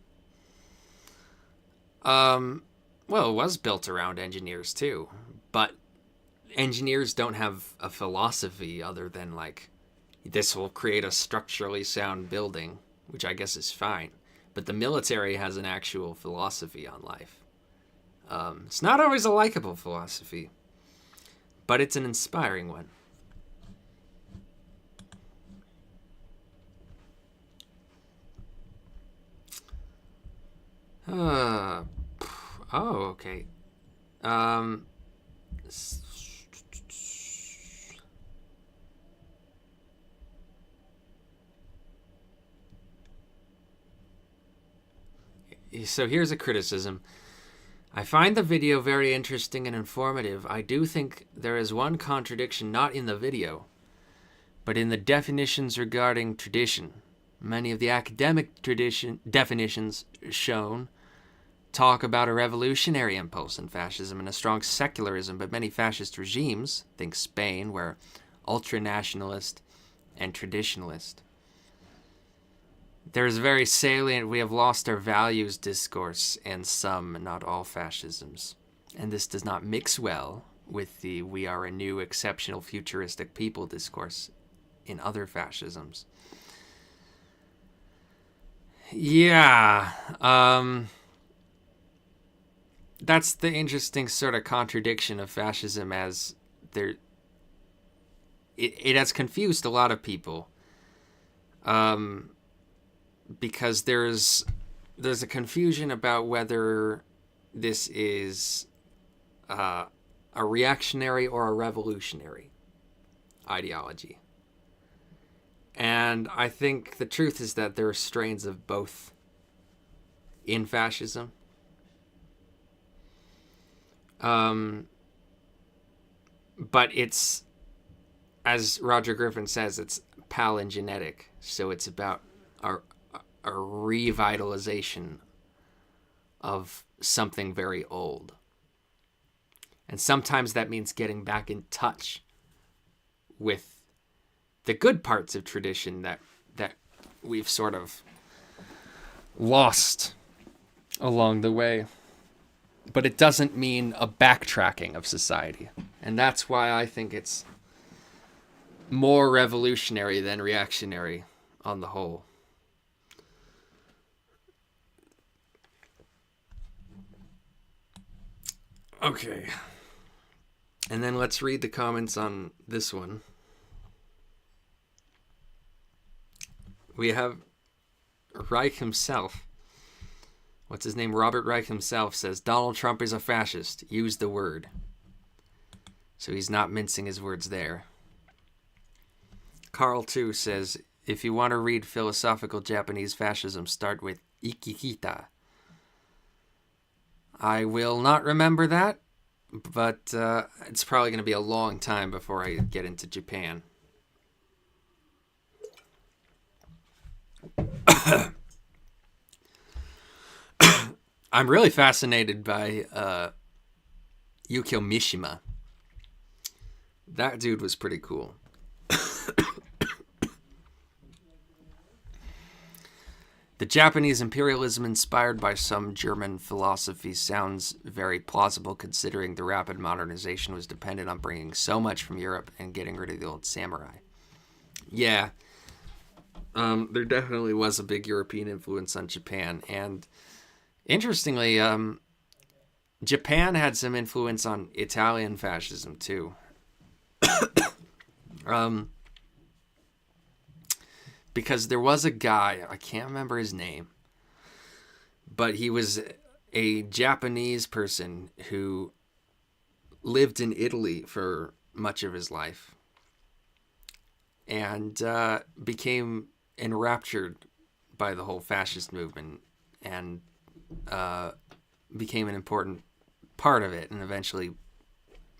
Well, it was built around engineers too, but engineers don't have a philosophy other than, like, this will create a structurally sound building, which I guess is fine. But the military has an actual philosophy on life. It's not always a likable philosophy, but it's an inspiring one. Oh, okay. So here's a criticism. I find the video very interesting and informative. I do think there is one contradiction not in the video, but in the definitions regarding tradition. Many of the academic definitions shown talk about a revolutionary impulse in fascism and a strong secularism, but many fascist regimes, think Spain, were ultranationalist and traditionalist. there's very salient, we have lost our values discourse in some, not all fascisms. And this does not mix well with the we are a new, exceptional, futuristic people discourse in other fascisms. Yeah, that's the interesting sort of contradiction of fascism, as it has confused a lot of people, because there's a confusion about whether this is a reactionary or a revolutionary ideology. And I think the truth is that there are strains of both in fascism. But it's, as Roger Griffin says, it's palingenetic. So it's about a revitalization of something very old. And sometimes that means getting back in touch with the good parts of tradition that we've sort of lost along the way. But it doesn't mean a backtracking of society. And that's why I think it's more revolutionary than reactionary on the whole. Okay. And then let's read the comments on this one. We have Reich himself. What's his name? Robert Reich himself says, Donald Trump is a fascist. Use the word. So he's not mincing his words there. Carl, too, says, if you want to read philosophical Japanese fascism, start with Ikikita. I will not remember that, but it's probably going to be a long time before I get into Japan. I'm really fascinated by Yukio Mishima. That dude was pretty cool. The Japanese imperialism inspired by some German philosophy sounds very plausible, considering the rapid modernization was dependent on bringing so much from Europe and getting rid of the old samurai. Yeah, there definitely was a big European influence on Japan. And interestingly, Japan had some influence on Italian fascism too. Because there was a guy, I can't remember his name, but he was a Japanese person who lived in Italy for much of his life and became enraptured by the whole fascist movement and became an important part of it and eventually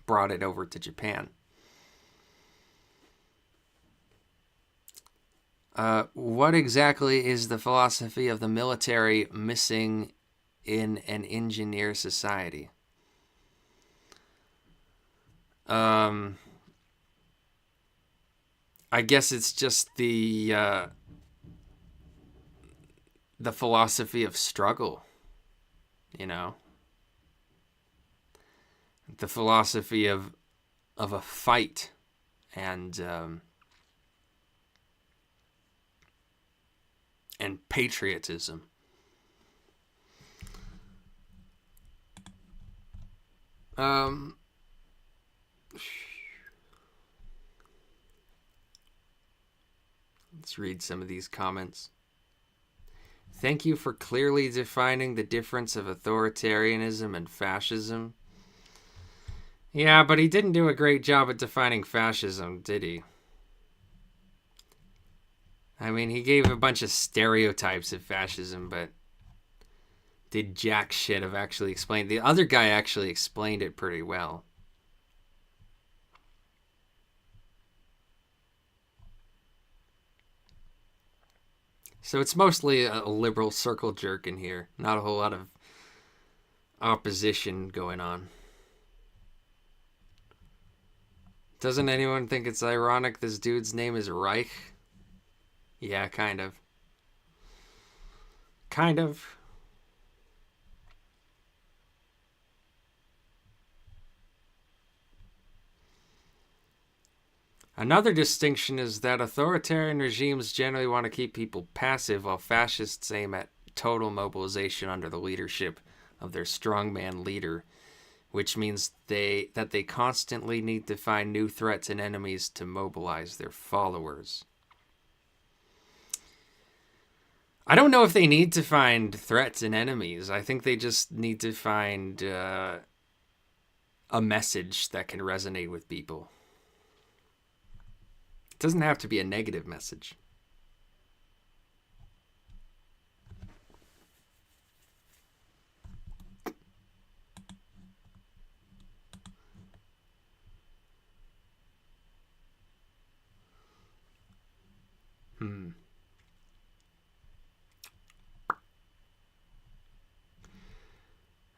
brought it over to Japan. What exactly is the philosophy of the military missing in an engineer society? I guess it's just the philosophy of struggle, you know? The philosophy of a fight and patriotism. Let's read some of these comments. Thank you for clearly defining the difference of authoritarianism and fascism. Yeah, but he didn't do a great job at defining fascism, did he? I mean, he gave a bunch of stereotypes of fascism, but did jack shit of actually explain. The other guy actually explained it pretty well. So it's mostly a liberal circle jerk in here. Not a whole lot of opposition going on. Doesn't anyone think it's ironic this dude's name is Reich? Yeah, kind of. Kind of. Another distinction is that authoritarian regimes generally want to keep people passive, while fascists aim at total mobilization under the leadership of their strongman leader, which means that they constantly need to find new threats and enemies to mobilize their followers. I don't know if they need to find threats and enemies. I think they just need to find a message that can resonate with people. It doesn't have to be a negative message.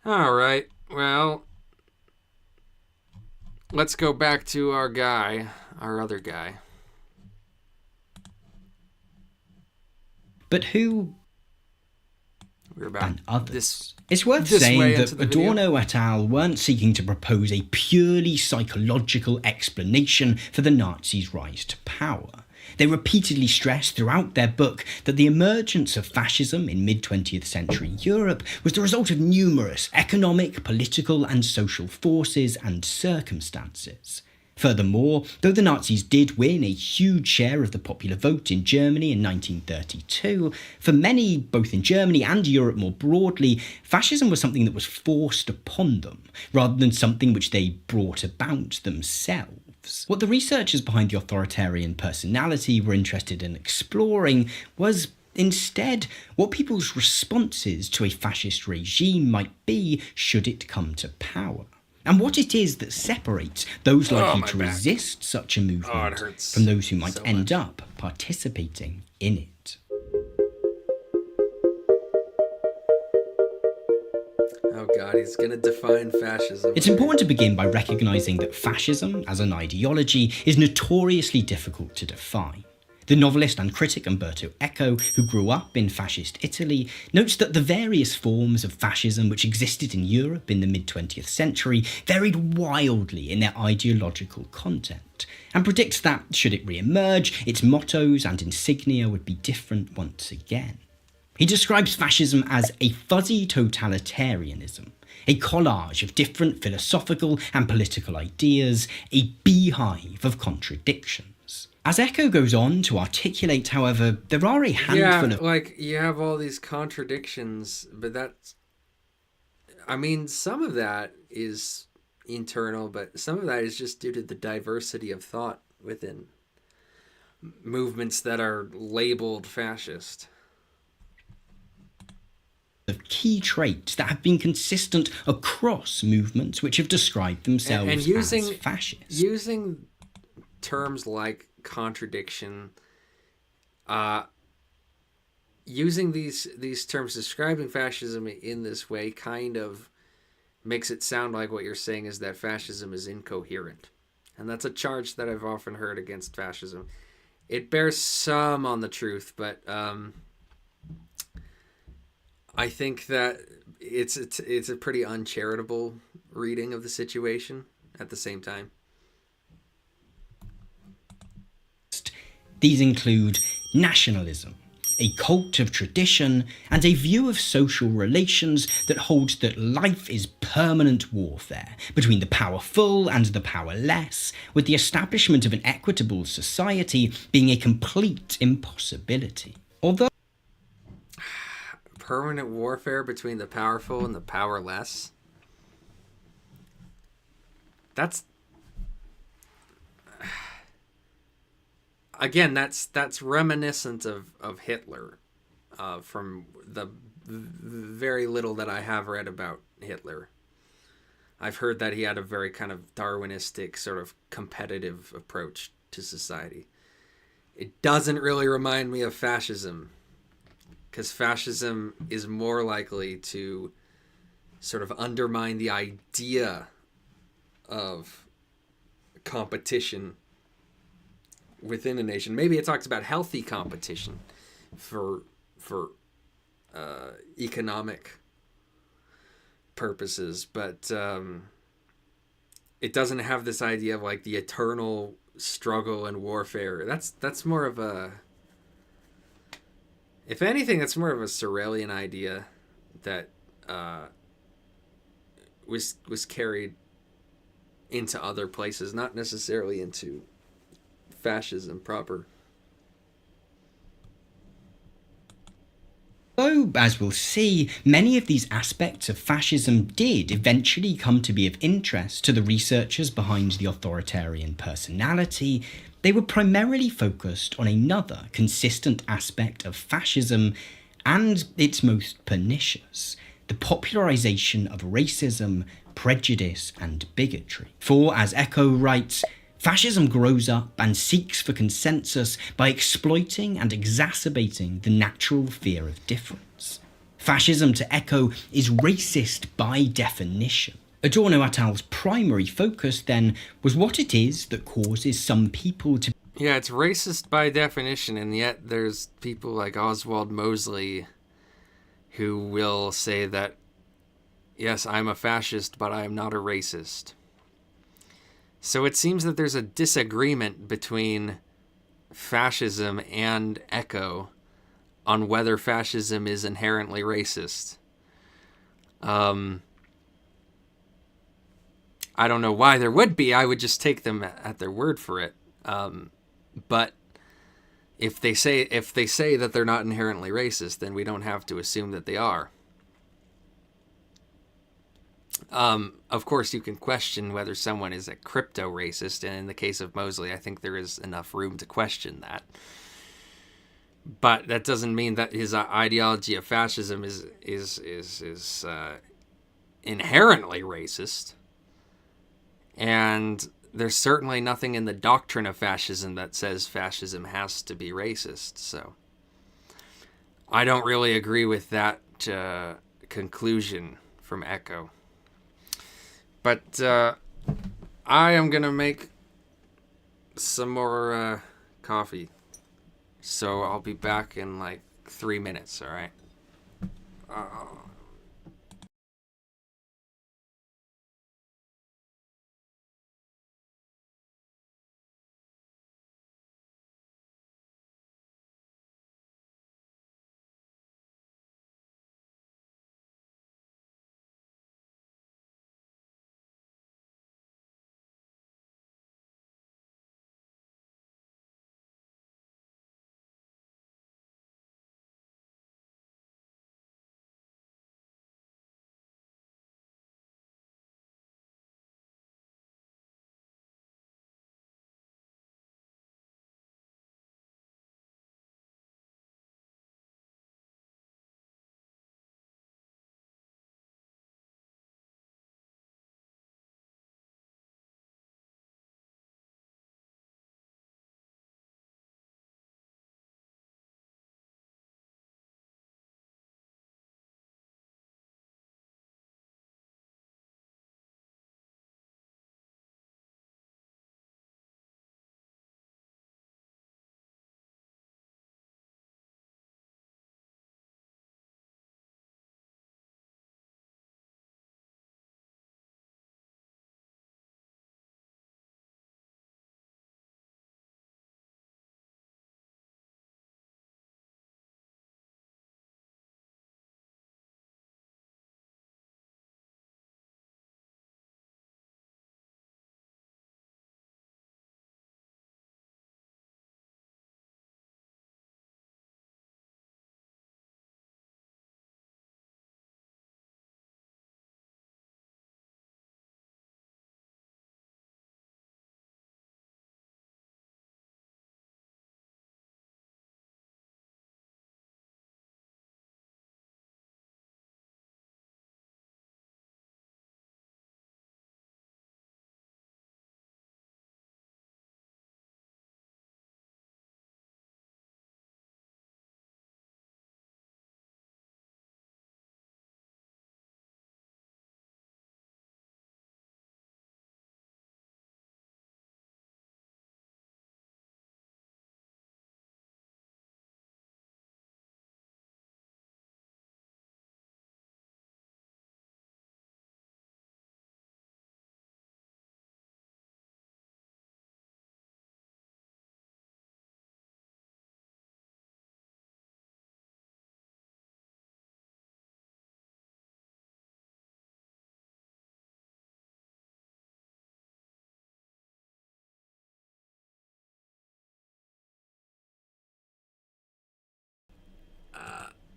All right. Well, let's go back to our other guy. But who We're about and others? this. It's worth this saying way that into the video. Adorno et al. Weren't seeking to propose a purely psychological explanation for the Nazis' rise to power. They repeatedly stressed throughout their book that the emergence of fascism in mid-20th century Europe was the result of numerous economic, political and social forces and circumstances. Furthermore, though the Nazis did win a huge share of the popular vote in Germany in 1932, for many, both in Germany and Europe more broadly, fascism was something that was forced upon them, rather than something which they brought about themselves. What the researchers behind the authoritarian personality were interested in exploring was instead what people's responses to a fascist regime might be should it come to power, and what it is that separates those likely to resist such a movement from those who might end up participating in it. Oh God, he's gonna define fascism. It's important to begin by recognising that fascism, as an ideology, is notoriously difficult to define. The novelist and critic Umberto Eco, who grew up in fascist Italy, notes that the various forms of fascism which existed in Europe in the mid-20th century varied wildly in their ideological content, and predicts that, should it re-emerge, its mottos and insignia would be different once again. He describes fascism as a fuzzy totalitarianism, a collage of different philosophical and political ideas, a beehive of contradictions. As Eco goes on to articulate, however, there are a handful of... like, you have all these contradictions, but that's... I mean, some of that is internal, but some of that is just due to the diversity of thought within movements that are labeled fascist. Of key traits that have been consistent across movements which have described themselves and using, as fascist. Using terms like contradiction, using these terms describing fascism in this way kind of makes it sound like what you're saying is that fascism is incoherent. And that's a charge that I've often heard against fascism. It bears some on the truth, but I think that it's a pretty uncharitable reading of the situation at the same time. These include nationalism, a cult of tradition, and a view of social relations that holds that life is permanent warfare between the powerful and the powerless, with the establishment of an equitable society being a complete impossibility. Although permanent warfare between the powerful and the powerless. That's again, that's reminiscent of Hitler, from the very little that I have read about Hitler. I've heard that he had a very kind of Darwinistic, sort of competitive approach to society. It doesn't really remind me of fascism, because fascism is more likely to sort of undermine the idea of competition within a nation. Maybe it talks about healthy competition for economic purposes, but it doesn't have this idea of like the eternal struggle and warfare. That's more of a, if anything, that's more of a Sorelian idea that was carried into other places, not necessarily into fascism proper. Though, as we'll see, many of these aspects of fascism did eventually come to be of interest to the researchers behind the authoritarian personality, they were primarily focused on another consistent aspect of fascism, and its most pernicious: the popularization of racism, prejudice, and bigotry. For, as Eco writes, fascism grows up and seeks for consensus by exploiting and exacerbating the natural fear of difference. Fascism, to Eco, is racist by definition. Adorno et al.'s primary focus, then, was what it is that causes some people to... Yeah, it's racist by definition, and yet there's people like Oswald Mosley who will say that, yes, I'm a fascist, but I am not a racist. So it seems that there's a disagreement between fascism and Eco on whether fascism is inherently racist. I don't know why there would be. I would just take them at their word for it. But if they say that they're not inherently racist, then we don't have to assume that they are. Of course, you can question whether someone is a crypto-racist, and in the case of Mosley, I think there is enough room to question that. But that doesn't mean that his ideology of fascism is inherently racist. And there's certainly nothing in the doctrine of fascism that says fascism has to be racist. So I don't really agree with that conclusion from Eco. But I am going to make some more coffee. So I'll be back in like 3 minutes, all right?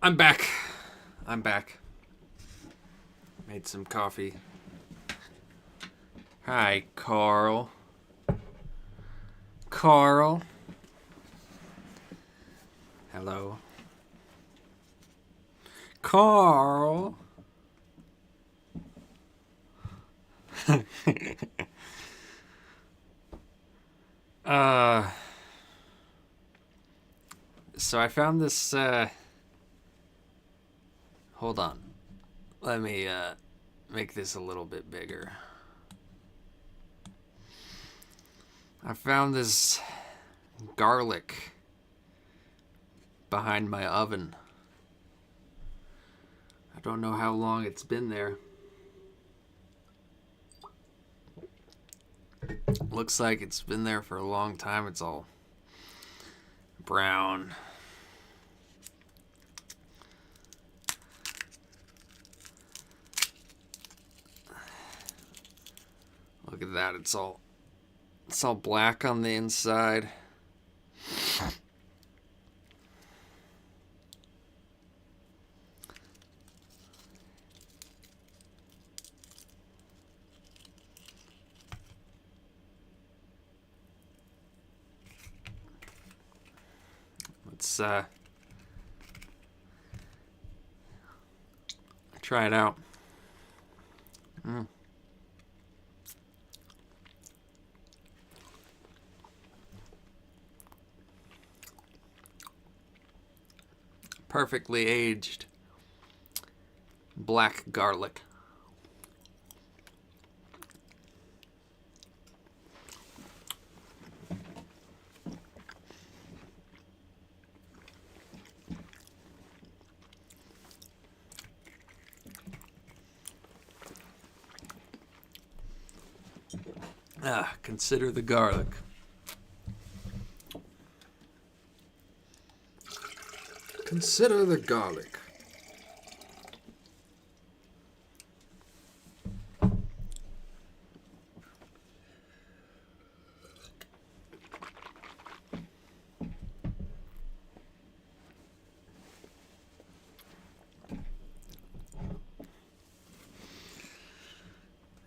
I'm back. Made some coffee. Hi, Carl. Hello. Carl. So I found this, hold on. Let me, make this a little bit bigger. I found this garlic behind my oven. I don't know how long it's been there. Looks like it's been there for a long time. It's all brown. Look at that. It's all black on the inside. Let's try it out. Perfectly aged black garlic. Consider the garlic. Consider the garlic.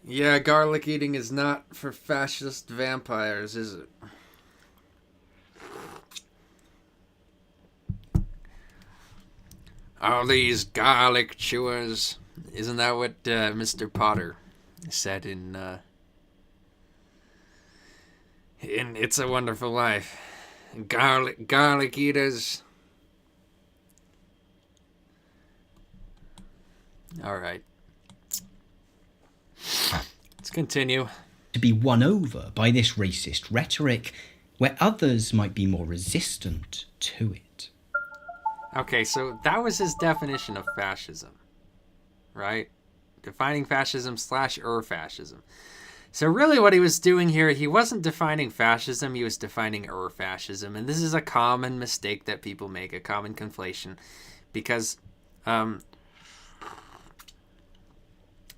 Yeah, garlic eating is not for fascist vampires, is it? All these garlic chewers. Isn't that what Mr. Potter said in It's a Wonderful Life? Garlic eaters. All right. Let's continue. To be won over by this racist rhetoric, where others might be more resistant to it. Okay, so that was his definition of fascism, right? Defining fascism / fascism. So really what he was doing here, he wasn't defining fascism, he was defining fascism. And this is a common mistake that people make, a common conflation. Because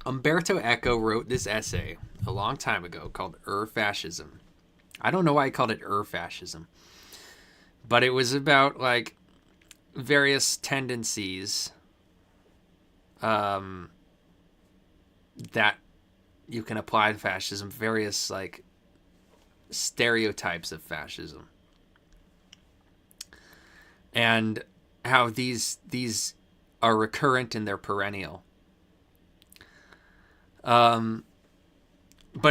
Umberto Eco wrote this essay a long time ago called fascism. I don't know why he called it fascism. But it was about, like, various tendencies that you can apply to fascism, various, like, stereotypes of fascism, and how these are recurrent and they're perennial. But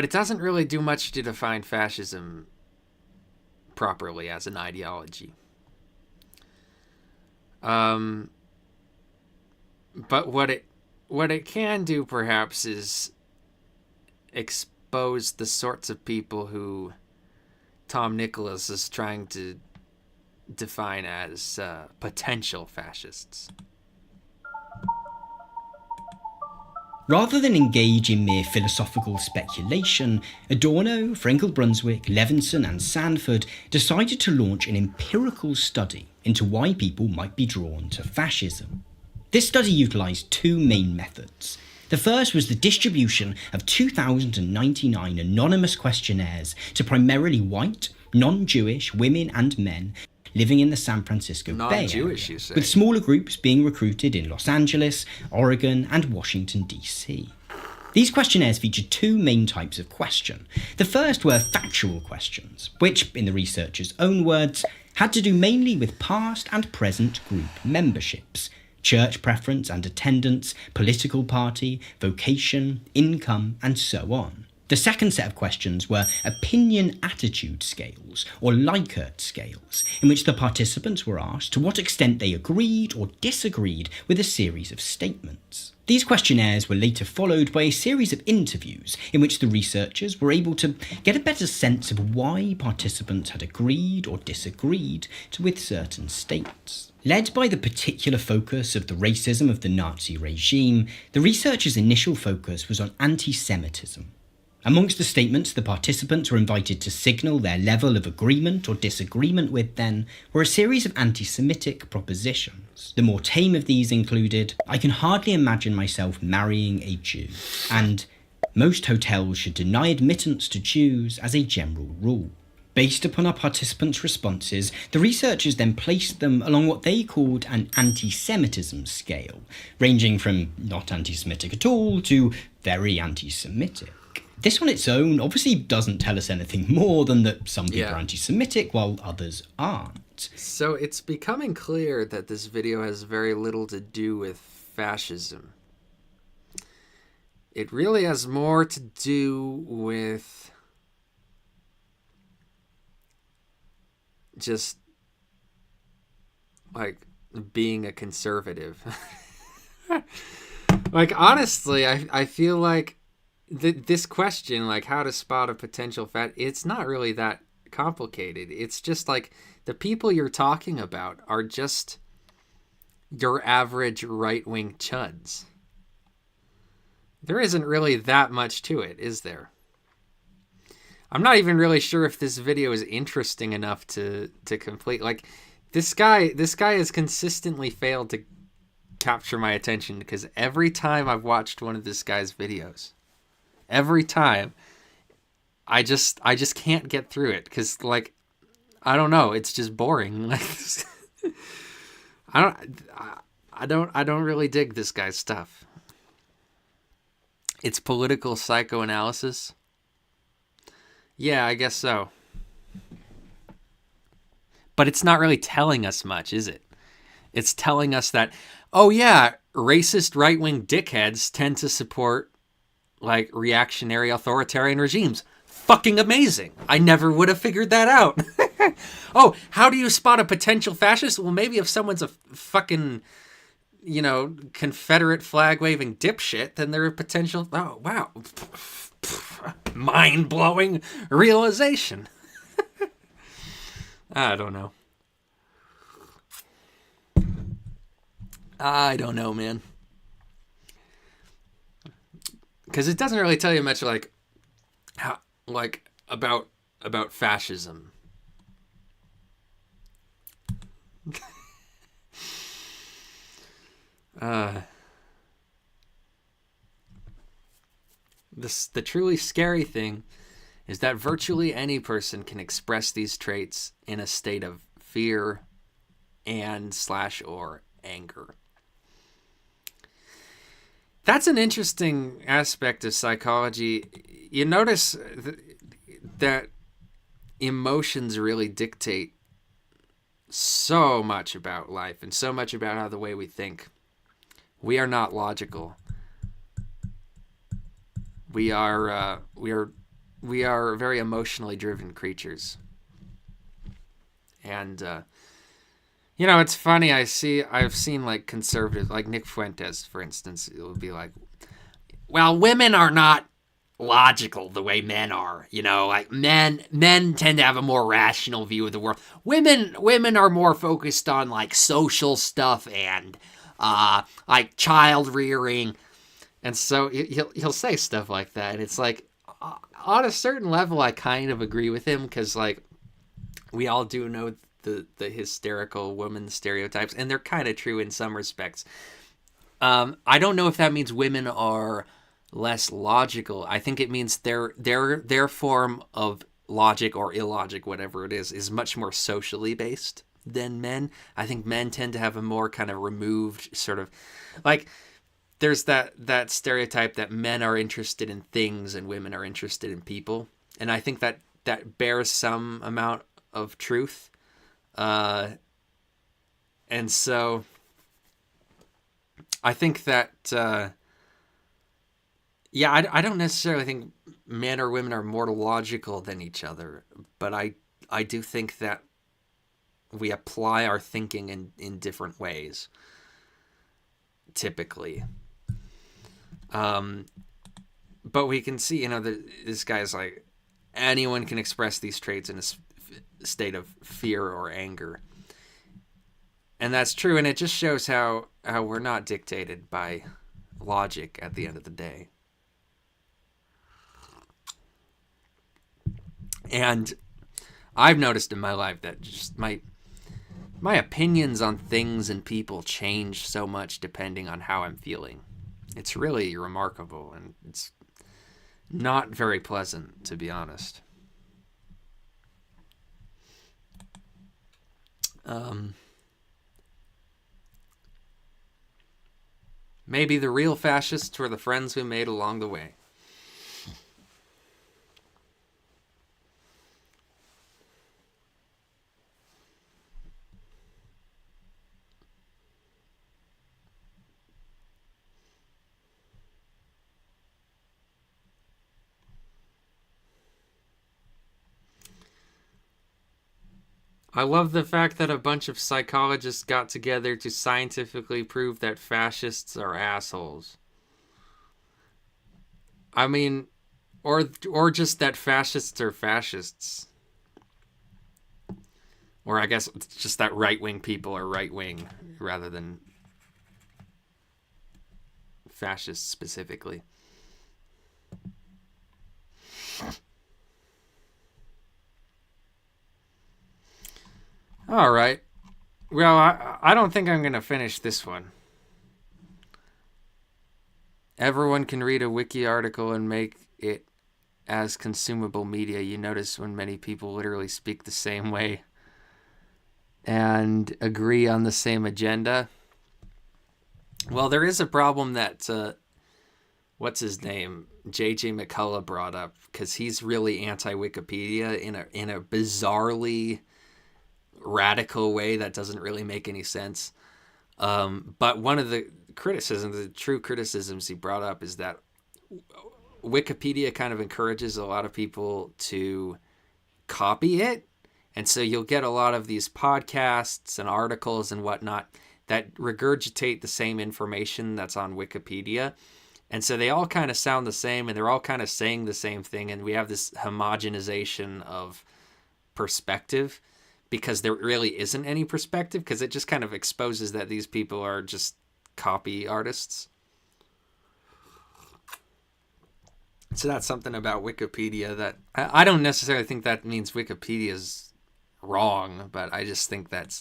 it doesn't really do much to define fascism properly as an ideology. But what it can do perhaps is expose the sorts of people who Tom Nicholas is trying to define as potential fascists. Rather than engage in mere philosophical speculation, Adorno, Frankel-Brunswick, Levinson and Sanford decided to launch an empirical study into why people might be drawn to fascism. This study utilised two main methods. The first was the distribution of 2,099 anonymous questionnaires to primarily white, non-Jewish women and men, living in the San Francisco Bay Area, Non-Jewish, you say? with smaller groups being recruited in Los Angeles, Oregon, and Washington, D.C. These questionnaires featured two main types of question. The first were factual questions, which, in the researchers' own words, had to do mainly with past and present group memberships, church preference and attendance, political party, vocation, income, and so on. The second set of questions were opinion attitude scales, or Likert scales, in which the participants were asked to what extent they agreed or disagreed with a series of statements. These questionnaires were later followed by a series of interviews in which the researchers were able to get a better sense of why participants had agreed or disagreed with certain statements. Led by the particular focus of the racism of the Nazi regime, the researchers' initial focus was on anti-Semitism. Amongst the statements the participants were invited to signal their level of agreement or disagreement with then were a series of anti-Semitic propositions. The more tame of these included, "I can hardly imagine myself marrying a Jew," and "most hotels should deny admittance to Jews as a general rule." Based upon our participants' responses, the researchers then placed them along what they called an anti-Semitism scale, ranging from not anti-Semitic at all to very anti-Semitic. This on its own obviously doesn't tell us anything more than that some people are anti-Semitic while others aren't. So it's becoming clear that this video has very little to do with fascism. It really has more to do with just like being a conservative. Like honestly, I feel like this question, like how to spot a potential it's not really that complicated. It's just like the people you're talking about are just your average right-wing chuds. There isn't really that much to it, is there? I'm not even really sure if this video is interesting enough to complete. Like this guy has consistently failed to capture my attention because every time I've watched one of this guy's videos, every time I just can't get through it because like I don't know, it's just boring. Like I don't really dig this guy's stuff. It's political psychoanalysis. Yeah, I guess so. But it's not really telling us much, is it? It's telling us that, oh yeah, racist right-wing dickheads tend to support like reactionary authoritarian regimes. Fucking amazing. I never would have figured that out. Oh, how do you spot a potential fascist? Well, maybe if someone's a fucking, you know, Confederate flag waving dipshit, then they're a potential. Oh, wow. Mind blowing realization. I don't know. I don't know, man. Because it doesn't really tell you much, like how, like about fascism. The truly scary thing is that virtually any person can express these traits in a state of fear and/or anger. That's an interesting aspect of psychology. You notice that emotions really dictate so much about life and so much about how the way we think. We are not logical. We are very emotionally driven creatures. And you know, it's funny. I've seen like conservatives, like Nick Fuentes, for instance. It would be like, well, women are not logical the way men are. You know, like men tend to have a more rational view of the world. Women are more focused on like social stuff and like child rearing. And so he'll say stuff like that. And it's like, on a certain level, I kind of agree with him because like we all do know the hysterical woman stereotypes, and they're kind of true in some respects. I don't know if that means women are less logical. I think it means their form of logic or illogic, whatever it is much more socially based. than men. I think men tend to have a more kind of removed sort of, like, there's that stereotype that men are interested in things and women are interested in people. And I think that bears some amount of truth. And so I think that, I don't necessarily think men or women are more logical than each other, but I do think that we apply our thinking in different ways, typically. But we can see, this guy's like, anyone can express these traits in a state of fear or anger. And that's true, and it just shows how we're not dictated by logic at the end of the day. And I've noticed in my life that just my opinions on things and people change so much depending on how I'm feeling. It's really remarkable, and it's not very pleasant, to be honest. Maybe the real fascists were the friends we made along the way. I love the fact that a bunch of psychologists got together to scientifically prove that fascists are assholes. I mean, or just that fascists are fascists. Or I guess it's just that right-wing people are right-wing rather than fascists specifically. All right. Well, I don't think I'm going to finish this one. Everyone can read a wiki article and make it as consumable media. You notice when many people literally speak the same way and agree on the same agenda. Well, there is a problem that, what's his name? J.J. McCullough brought up, because he's really anti-Wikipedia in a bizarrely radical way that doesn't really make any sense. But one of the true criticisms he brought up is that Wikipedia kind of encourages a lot of people to copy it. And so you'll get a lot of these podcasts and articles and whatnot that regurgitate the same information that's on Wikipedia. And so they all kind of sound the same, and they're all kind of saying the same thing. And we have this homogenization of perspective, because there really isn't any perspective, because it just kind of exposes that these people are just copy artists. So that's something about Wikipedia that I don't necessarily think that means Wikipedia's wrong, but I just think that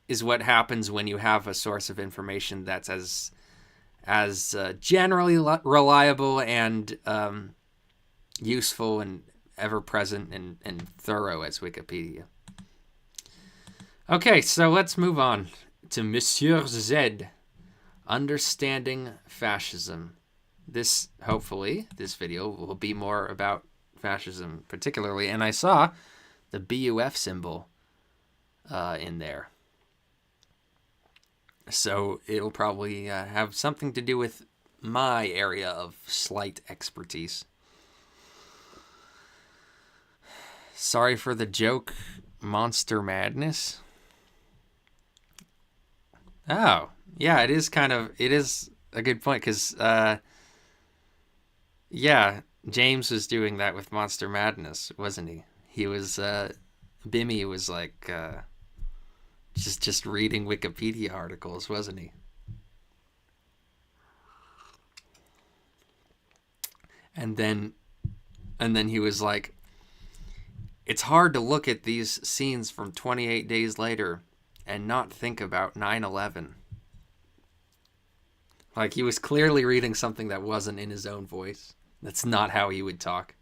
is what happens when you have a source of information that's as generally reliable and useful and ever-present and thorough as Wikipedia. Okay, so let's move on to Monsieur Z, Understanding Fascism. Hopefully, this video will be more about fascism particularly, and I saw the BUF symbol in there. So it'll probably have something to do with my area of slight expertise. Sorry for the joke, Monster Madness. Oh, yeah, it is a good point, because, James was doing that with Monster Madness, wasn't he? He was, Bimmy was like, just reading Wikipedia articles, wasn't he? And then he was like, it's hard to look at these scenes from 28 days later and not think about 9/11. Like, he was clearly reading something that wasn't in his own voice. That's not how he would talk.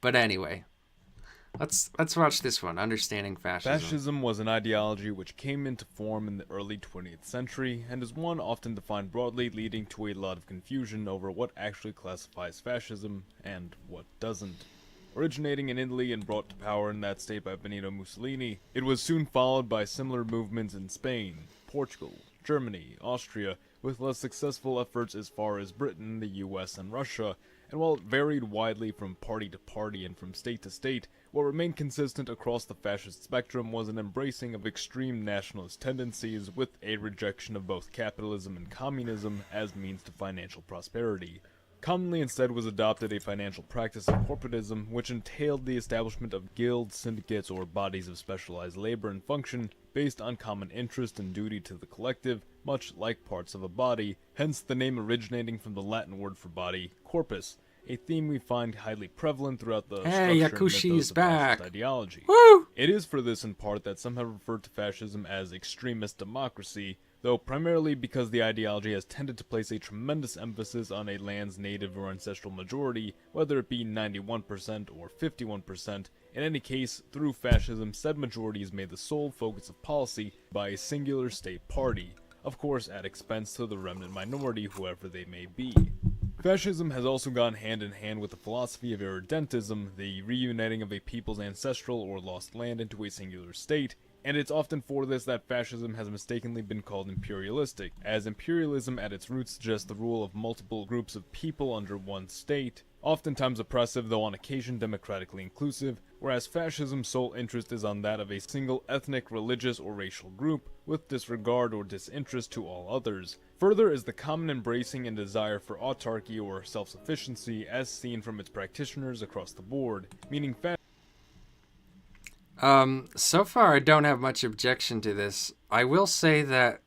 But anyway, Let's watch this one, Understanding Fascism. Fascism was an ideology which came into form in the early 20th century, and is one often defined broadly, leading to a lot of confusion over what actually classifies fascism and what doesn't. Originating in Italy and brought to power in that state by Benito Mussolini, it was soon followed by similar movements in Spain, Portugal, Germany, Austria, with less successful efforts as far as Britain, the US, and Russia, and while it varied widely from party to party and from state to state, what remained consistent across the fascist spectrum was an embracing of extreme nationalist tendencies with a rejection of both capitalism and communism as means to financial prosperity. Commonly instead was adopted a financial practice of corporatism, which entailed the establishment of guilds, syndicates, or bodies of specialized labor and function based on common interest and duty to the collective, much like parts of a body, hence the name originating from the Latin word for body, corpus, a theme we find highly prevalent throughout the structure and mythos of fascist ideology. Woo! It is for this in part that some have referred to fascism as extremist democracy, though primarily because the ideology has tended to place a tremendous emphasis on a land's native or ancestral majority, whether it be 91% or 51%. In any case, through fascism, said majority is made the sole focus of policy by a singular state party, of course at expense to the remnant minority, whoever they may be. Fascism has also gone hand in hand with the philosophy of irredentism, the reuniting of a people's ancestral or lost land into a singular state, and it's often for this that fascism has mistakenly been called imperialistic, as imperialism at its roots suggests the rule of multiple groups of people under one state, oftentimes oppressive though on occasion democratically inclusive, whereas fascism's sole interest is on that of a single ethnic, religious, or racial group, with disregard or disinterest to all others. Further is the common embracing and desire for autarky or self-sufficiency as seen from its practitioners across the board, meaning So far I don't have much objection to this. I will say that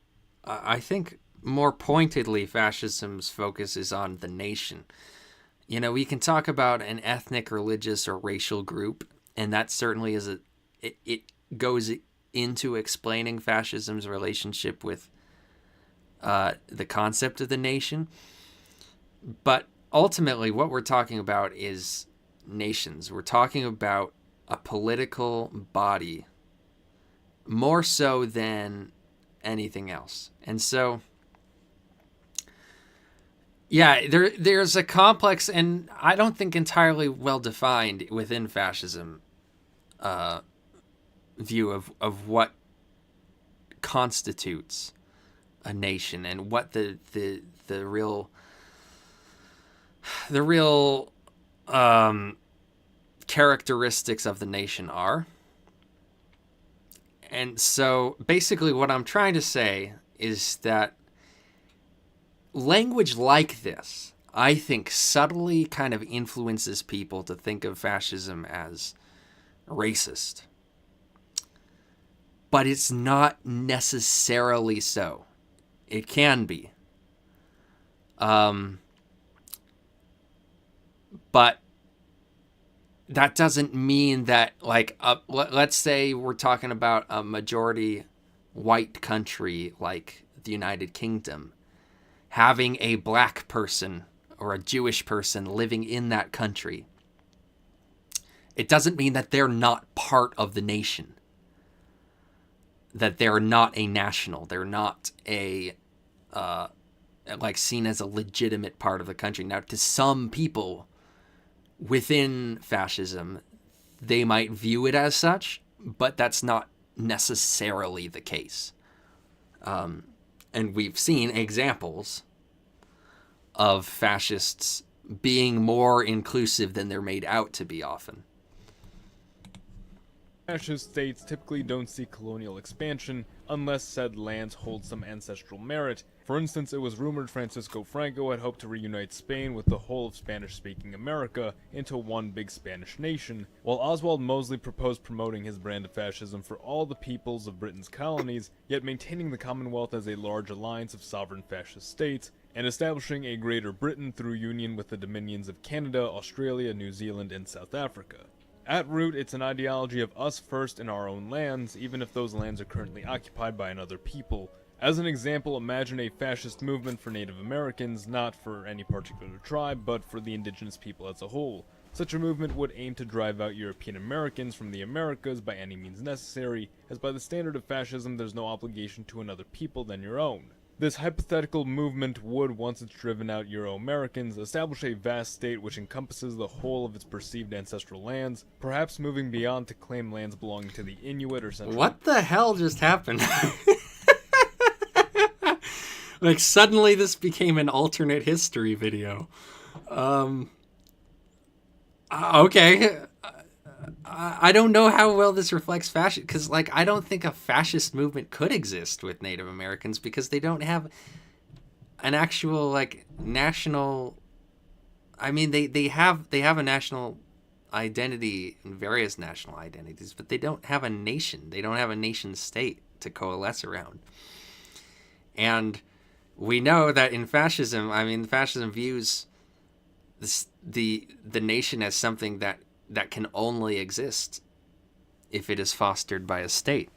I think more pointedly fascism's focus is on the nation. You know, we can talk about an ethnic, religious, or racial group, and that certainly is it goes into explaining fascism's relationship with the concept of the nation. But ultimately, what we're talking about is nations. We're talking about a political body more so than anything else. And so, yeah, there's a complex and I don't think entirely well defined within fascism view of what constitutes a nation and what the real characteristics of the nation are. And so basically what I'm trying to say is that language like this, I think, subtly kind of influences people to think of fascism as racist. But it's not necessarily so. It can be. But that doesn't mean that, like, let's say we're talking about a majority white country like the United Kingdom, having a black person or a Jewish person living in that country. It doesn't mean that they're not part of the nation, that they're not a national, they're not a, seen as a legitimate part of the country. Now, to some people within fascism, they might view it as such, but that's not necessarily the case. And we've seen examples of fascists being more inclusive than they're made out to be often. Fascist states typically don't see colonial expansion unless said lands hold some ancestral merit. For instance, it was rumored Francisco Franco had hoped to reunite Spain with the whole of Spanish-speaking America into one big Spanish nation, while Oswald Mosley proposed promoting his brand of fascism for all the peoples of Britain's colonies, yet maintaining the Commonwealth as a large alliance of sovereign fascist states, and establishing a Greater Britain through union with the dominions of Canada, Australia, New Zealand, and South Africa. At root, it's an ideology of us first in our own lands, even if those lands are currently occupied by another people. As an example, imagine a fascist movement for Native Americans, not for any particular tribe, but for the indigenous people as a whole. Such a movement would aim to drive out European Americans from the Americas by any means necessary, as by the standard of fascism there's no obligation to another people than your own. This hypothetical movement would, once it's driven out Euro-Americans, establish a vast state which encompasses the whole of its perceived ancestral lands, perhaps moving beyond to claim lands belonging to the Inuit or Central... What the hell just happened? Like, suddenly this became an alternate history video. Okay. I don't know how well this reflects fascism, because, like, I don't think a fascist movement could exist with Native Americans because they don't have an actual, like, national... I mean, they have a national identity and various national identities, but they don't have a nation. They don't have a nation state to coalesce around. And we know that in fascism, I mean, fascism views the nation as something that can only exist if it is fostered by a state.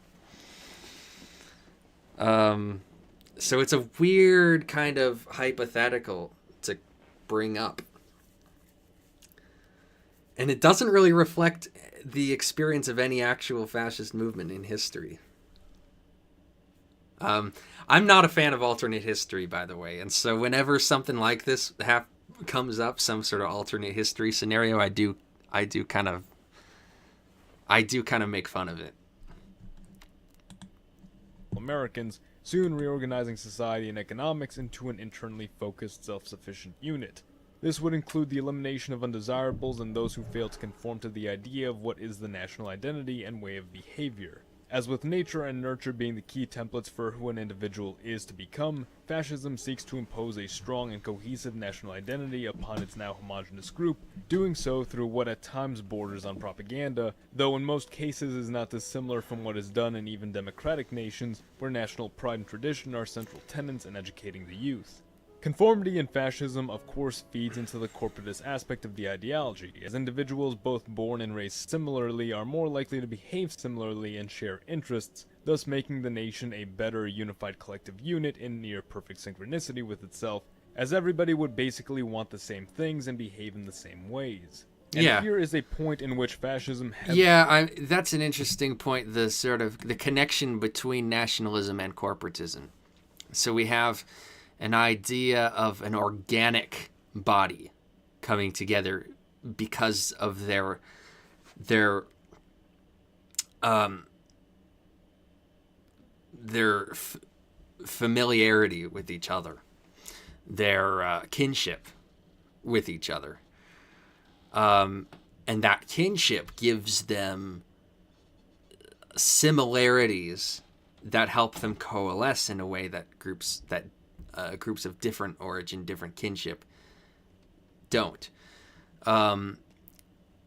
So it's a weird kind of hypothetical to bring up. And it doesn't really reflect the experience of any actual fascist movement in history. I'm not a fan of alternate history, by the way. And so whenever something like this comes up, some sort of alternate history scenario, I do kind of make fun of it. Americans, soon reorganizing society and economics into an internally focused, self-sufficient unit. This would include the elimination of undesirables and those who fail to conform to the idea of what is the national identity and way of behavior. As with nature and nurture being the key templates for who an individual is to become, fascism seeks to impose a strong and cohesive national identity upon its now homogeneous group, doing so through what at times borders on propaganda, though in most cases is not dissimilar from what is done in even democratic nations, where national pride and tradition are central tenets in educating the youth. Conformity in fascism, of course, feeds into the corporatist aspect of the ideology, as individuals both born and raised similarly are more likely to behave similarly and share interests, thus making the nation a better unified collective unit in near-perfect synchronicity with itself, as everybody would basically want the same things and behave in the same ways. And here is a point in which fascism that's an interesting point, the sort of the connection between nationalism and corporatism. So we have an idea of an organic body coming together because of their familiarity with each other, their kinship with each other. And that kinship gives them similarities that help them coalesce in a way that groups of different origin, different kinship don't. And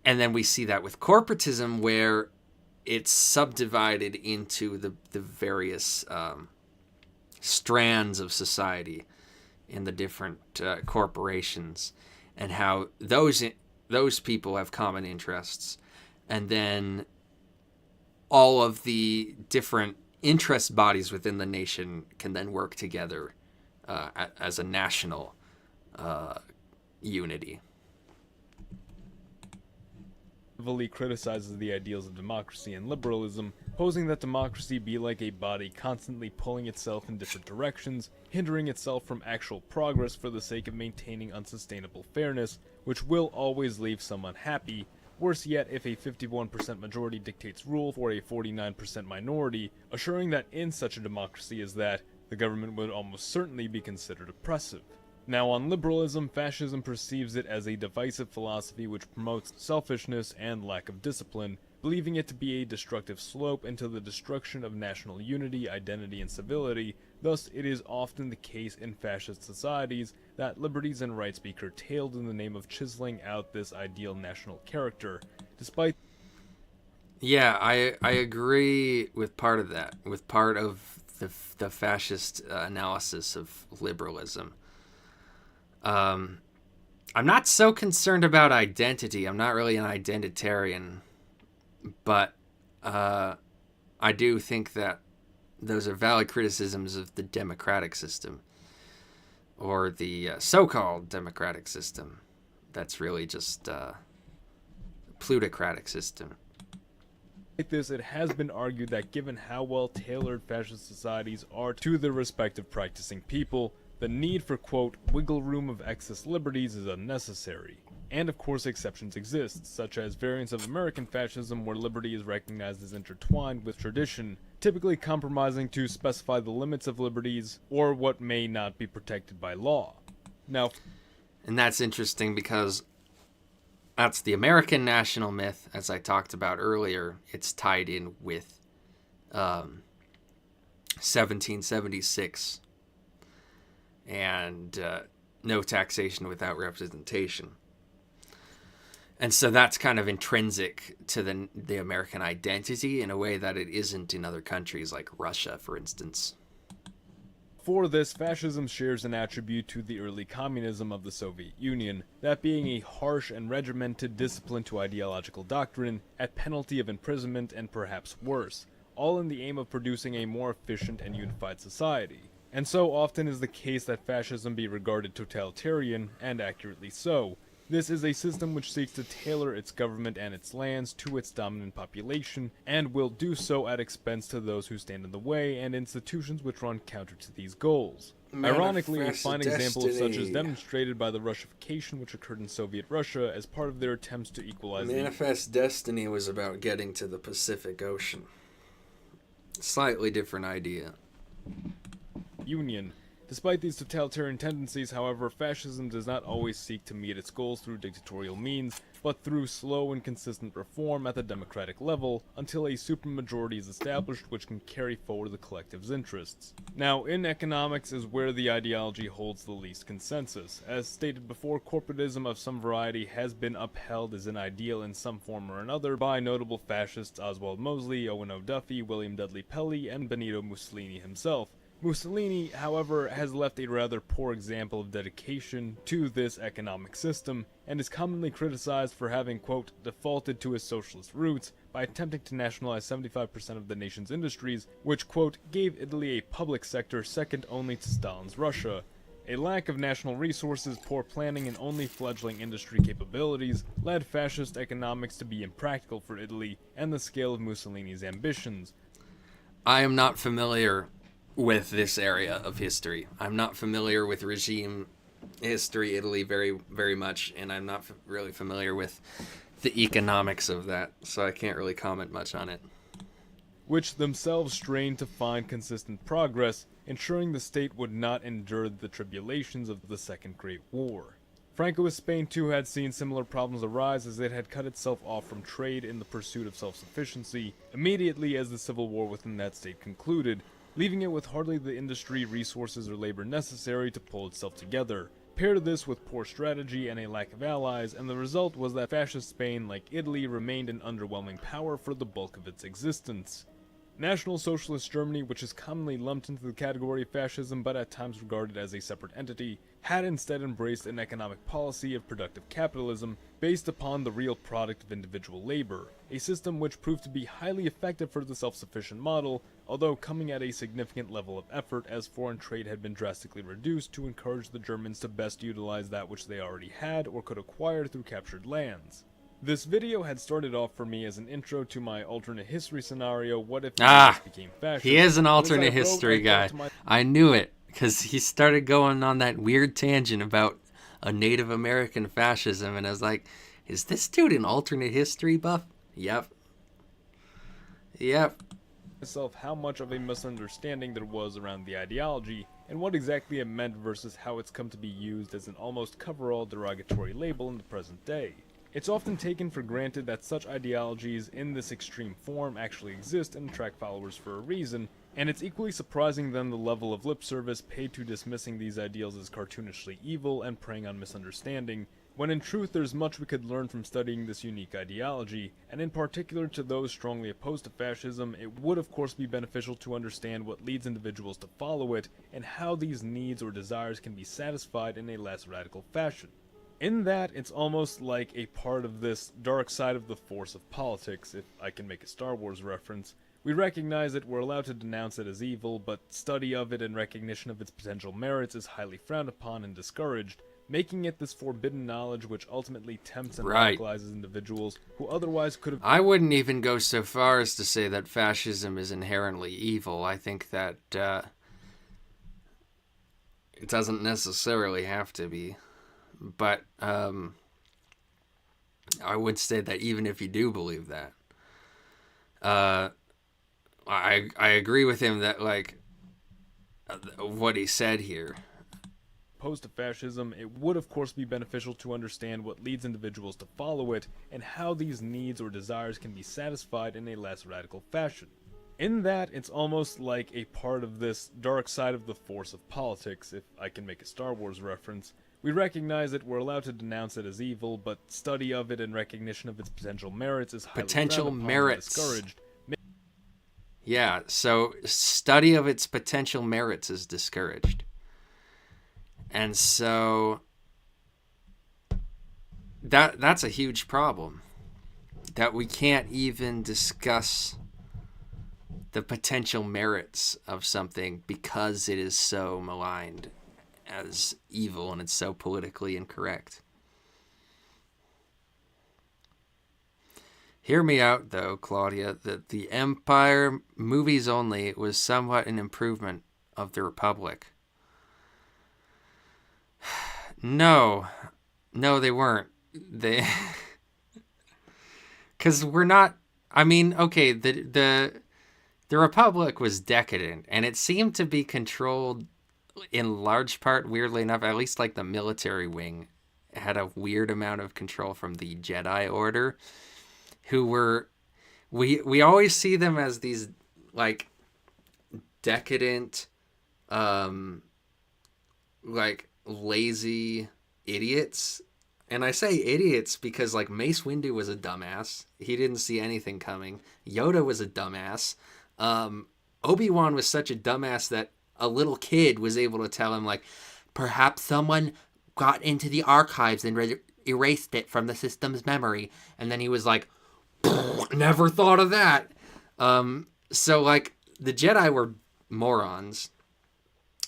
then we see that with corporatism, where it's subdivided into the various strands of society in the different corporations, and how those people have common interests, and then all of the different interest bodies within the nation can then work together as a national unity. Heavily criticizes the ideals of democracy and liberalism, posing that democracy be like a body constantly pulling itself in different directions, hindering itself from actual progress for the sake of maintaining unsustainable fairness, which will always leave some unhappy. Worse yet, if a 51% majority dictates rule for a 49% minority, assuring that in such a democracy as that, the government would almost certainly be considered oppressive. Now on liberalism, fascism perceives it as a divisive philosophy which promotes selfishness and lack of discipline, believing it to be a destructive slope into the destruction of national unity, identity, and civility. Thus, it is often the case in fascist societies that liberties and rights be curtailed in the name of chiseling out this ideal national character, despite... Yeah, I agree with part of that, with part of the fascist analysis of liberalism. I'm not so concerned about identity. I'm not really an identitarian, but I do think that those are valid criticisms of the democratic system, or the so-called democratic system. That's really just plutocratic system. Like this, it has been argued that given how well tailored fascist societies are to their respective practicing people, the need for, quote, wiggle room of excess liberties is unnecessary. And of course exceptions exist, such as variants of American fascism where liberty is recognized as intertwined with tradition, typically compromising to specify the limits of liberties or what may not be protected by law. Now, and that's interesting because that's the American national myth, as I talked about earlier. It's tied in with 1776 and no taxation without representation. And so that's kind of intrinsic to the American identity in a way that it isn't in other countries like Russia, for instance. For this, fascism shares an attribute to the early communism of the Soviet Union, that being a harsh and regimented discipline to ideological doctrine, at penalty of imprisonment and perhaps worse, all in the aim of producing a more efficient and unified society. And so often is the case that fascism be regarded totalitarian, and accurately so. This is a system which seeks to tailor its government and its lands to its dominant population, and will do so at expense to those who stand in the way and institutions which run counter to these goals. Ironically, a fine example of such is demonstrated by the Russification which occurred in Soviet Russia as part of their attempts to equalize Manifest Destiny was about getting to the Pacific Ocean. Slightly different idea. Union. Despite these totalitarian tendencies, however, fascism does not always seek to meet its goals through dictatorial means, but through slow and consistent reform at the democratic level, until a supermajority is established which can carry forward the collective's interests. Now, in economics is where the ideology holds the least consensus. As stated before, corporatism of some variety has been upheld as an ideal in some form or another by notable fascists Oswald Mosley, Owen O'Duffy, William Dudley Pelley, and Benito Mussolini himself. Mussolini, however, has left a rather poor example of dedication to this economic system, and is commonly criticized for having, quote, defaulted to his socialist roots by attempting to nationalize 75% of the nation's industries, which, quote, gave Italy a public sector second only to Stalin's Russia. A lack of national resources, poor planning, and only fledgling industry capabilities led fascist economics to be impractical for Italy and the scale of Mussolini's ambitions. I am not familiar with this area of history. I'm not familiar with regime history, Italy, very, very much, and I'm not really familiar with the economics of that, so I can't really comment much on it. Which themselves strained to find consistent progress, ensuring the state would not endure the tribulations of the Second Great War. Francoist Spain too had seen similar problems arise as it had cut itself off from trade in the pursuit of self-sufficiency immediately as the civil war within that state concluded, leaving it with hardly the industry, resources, or labor necessary to pull itself together. Pair this with poor strategy and a lack of allies, and the result was that fascist Spain, like Italy, remained an underwhelming power for the bulk of its existence. National Socialist Germany, which is commonly lumped into the category of fascism but at times regarded as a separate entity, had instead embraced an economic policy of productive capitalism based upon the real product of individual labor, a system which proved to be highly effective for the self-sufficient model, although coming at a significant level of effort as foreign trade had been drastically reduced to encourage the Germans to best utilize that which they already had or could acquire through captured lands. This video had started off for me as an intro to my alternate history scenario, what if he became fascist. He is an alternate history guy. I knew it, because he started going on that weird tangent about a Native American fascism, and I was like, is this dude an alternate history buff? Yep. Myself how much of a misunderstanding there was around the ideology, and what exactly it meant versus how it's come to be used as an almost coverall derogatory label in the present day. It's often taken for granted that such ideologies in this extreme form actually exist and attract followers for a reason, and it's equally surprising than the level of lip service paid to dismissing these ideals as cartoonishly evil and preying on misunderstanding, when in truth there's much we could learn from studying this unique ideology, and in particular to those strongly opposed to fascism, it would of course be beneficial to understand what leads individuals to follow it, and how these needs or desires can be satisfied in a less radical fashion. In that, it's almost like a part of this dark side of the force of politics, if I can make a Star Wars reference. We recognize it, we're allowed to denounce it as evil, but study of it and recognition of its potential merits is highly frowned upon and discouraged, making it this forbidden knowledge which ultimately tempts and Right. radicalizes individuals who otherwise could have... I wouldn't even go so far as to say that fascism is inherently evil. I think that it doesn't necessarily have to be. But I would say that even if you do believe that, I agree with him that, like, what he said here. Opposed to fascism, it would of course be beneficial to understand what leads individuals to follow it, and how these needs or desires can be satisfied in a less radical fashion. In that, it's almost like a part of this dark side of the force of politics, if I can make a Star Wars reference. We recognize it, we're allowed to denounce it as evil, but study of it and recognition of its potential merits is highly Potential frowned upon and merits. discouraged. Yeah, so study of its potential merits is discouraged. And so that's a huge problem, that we can't even discuss the potential merits of something because it is so maligned as evil and it's so politically incorrect. Hear me out, though, Claudia, that the Empire, movies only, was somewhat an improvement of the Republic. No, they weren't. They, because we're not. I mean, okay, the Republic was decadent, and it seemed to be controlled in large part, weirdly enough. At least, like, the military wing had a weird amount of control from the Jedi Order, who were, we always see them as these, like, decadent, like, lazy idiots. And I say idiots because, like, Mace Windu was a dumbass. He didn't see anything coming. Yoda was a dumbass. Obi-Wan was such a dumbass that a little kid was able to tell him, like, perhaps someone got into the archives and erased it from the system's memory. And then he was like, never thought of that. So, like, the Jedi were morons.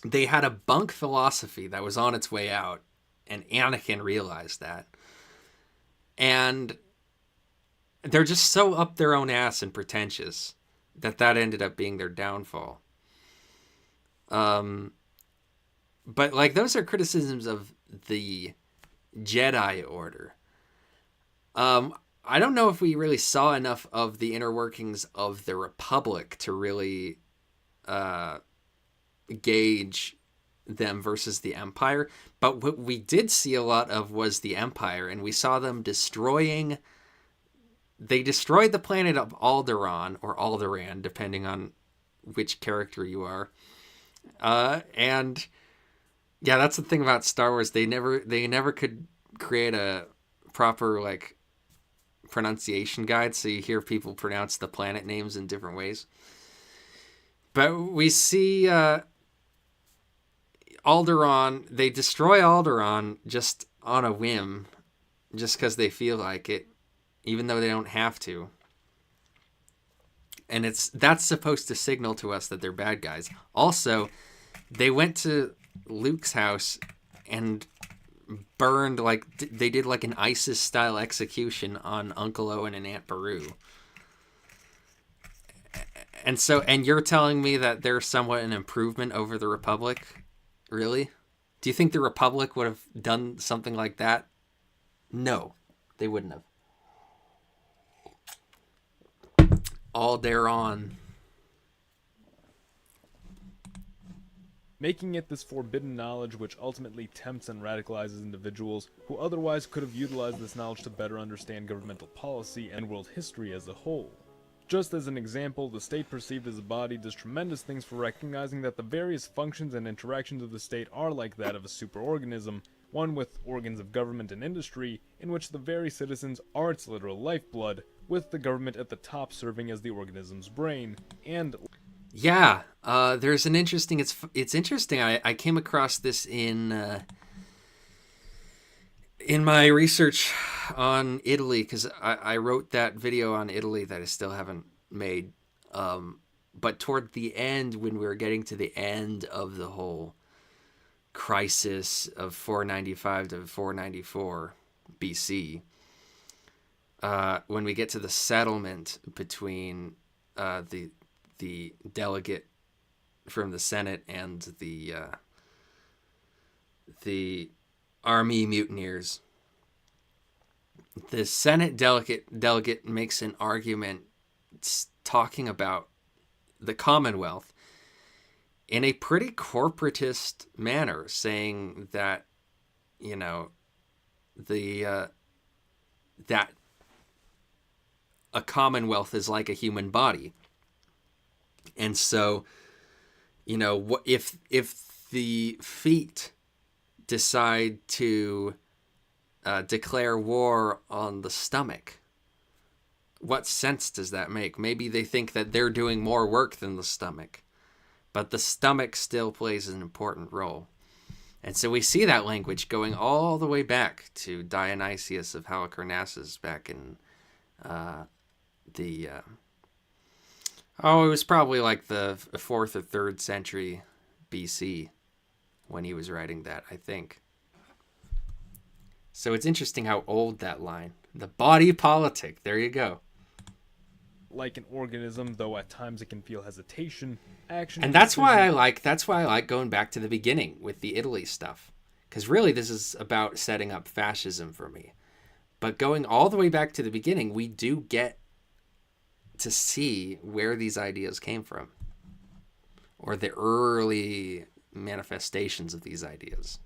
They had a bunk philosophy that was on its way out, and Anakin realized that. And they're just so up their own ass and pretentious that ended up being their downfall. But, like, those are criticisms of the Jedi Order. I don't know if we really saw enough of the inner workings of the Republic to really gauge them versus the Empire. But what we did see a lot of was the Empire, and we saw them destroying... They destroyed the planet of Alderaan, or Alderaan, depending on which character you are. And yeah, that's the thing about Star Wars. They never could create a proper, like, pronunciation guide, so you hear people pronounce the planet names in different ways. But we see Alderaan, they destroy Alderaan just on a whim, just because they feel like it, even though they don't have to. And that's supposed to signal to us that they're bad guys. Also, they went to Luke's house and burned, like, they did like an ISIS-style execution on Uncle Owen and Aunt Beru. And you're telling me that they're somewhat an improvement over the Republic? Really? Do you think the Republic would have done something like that? No, they wouldn't have. Alderaan. Making it this forbidden knowledge which ultimately tempts and radicalizes individuals who otherwise could have utilized this knowledge to better understand governmental policy and world history as a whole. Just as an example, the state perceived as a body does tremendous things for recognizing that the various functions and interactions of the state are like that of a superorganism, one with organs of government and industry, in which the very citizens are its literal lifeblood, with the government at the top serving as the organism's brain, and... Yeah, there's an interesting... It's interesting. I came across this in my research on Italy, because I wrote that video on Italy that I still haven't made. But toward the end, when we were getting to the end of the whole crisis of 495 to 494 BC, when we get to the settlement between the delegate from the Senate and the army mutineers, the Senate delegate makes an argument talking about the Commonwealth in a pretty corporatist manner, saying that, you know, that a Commonwealth is like a human body. And so, you know, what if the feet decide to declare war on the stomach, what sense does that make? Maybe they think that they're doing more work than the stomach, but the stomach still plays an important role. And so we see that language going all the way back to Dionysius of Halicarnassus back in it was probably like the 4th or 3rd century BC when he was writing that, I think. So it's interesting how old that line, the body politic, there you go. Like an organism, though at times it can feel hesitation, action. And that's why I like going back to the beginning with the Italy stuff. Because really this is about setting up fascism for me. But going all the way back to the beginning, we do get to see where these ideas came from, or the early manifestations of these ideas.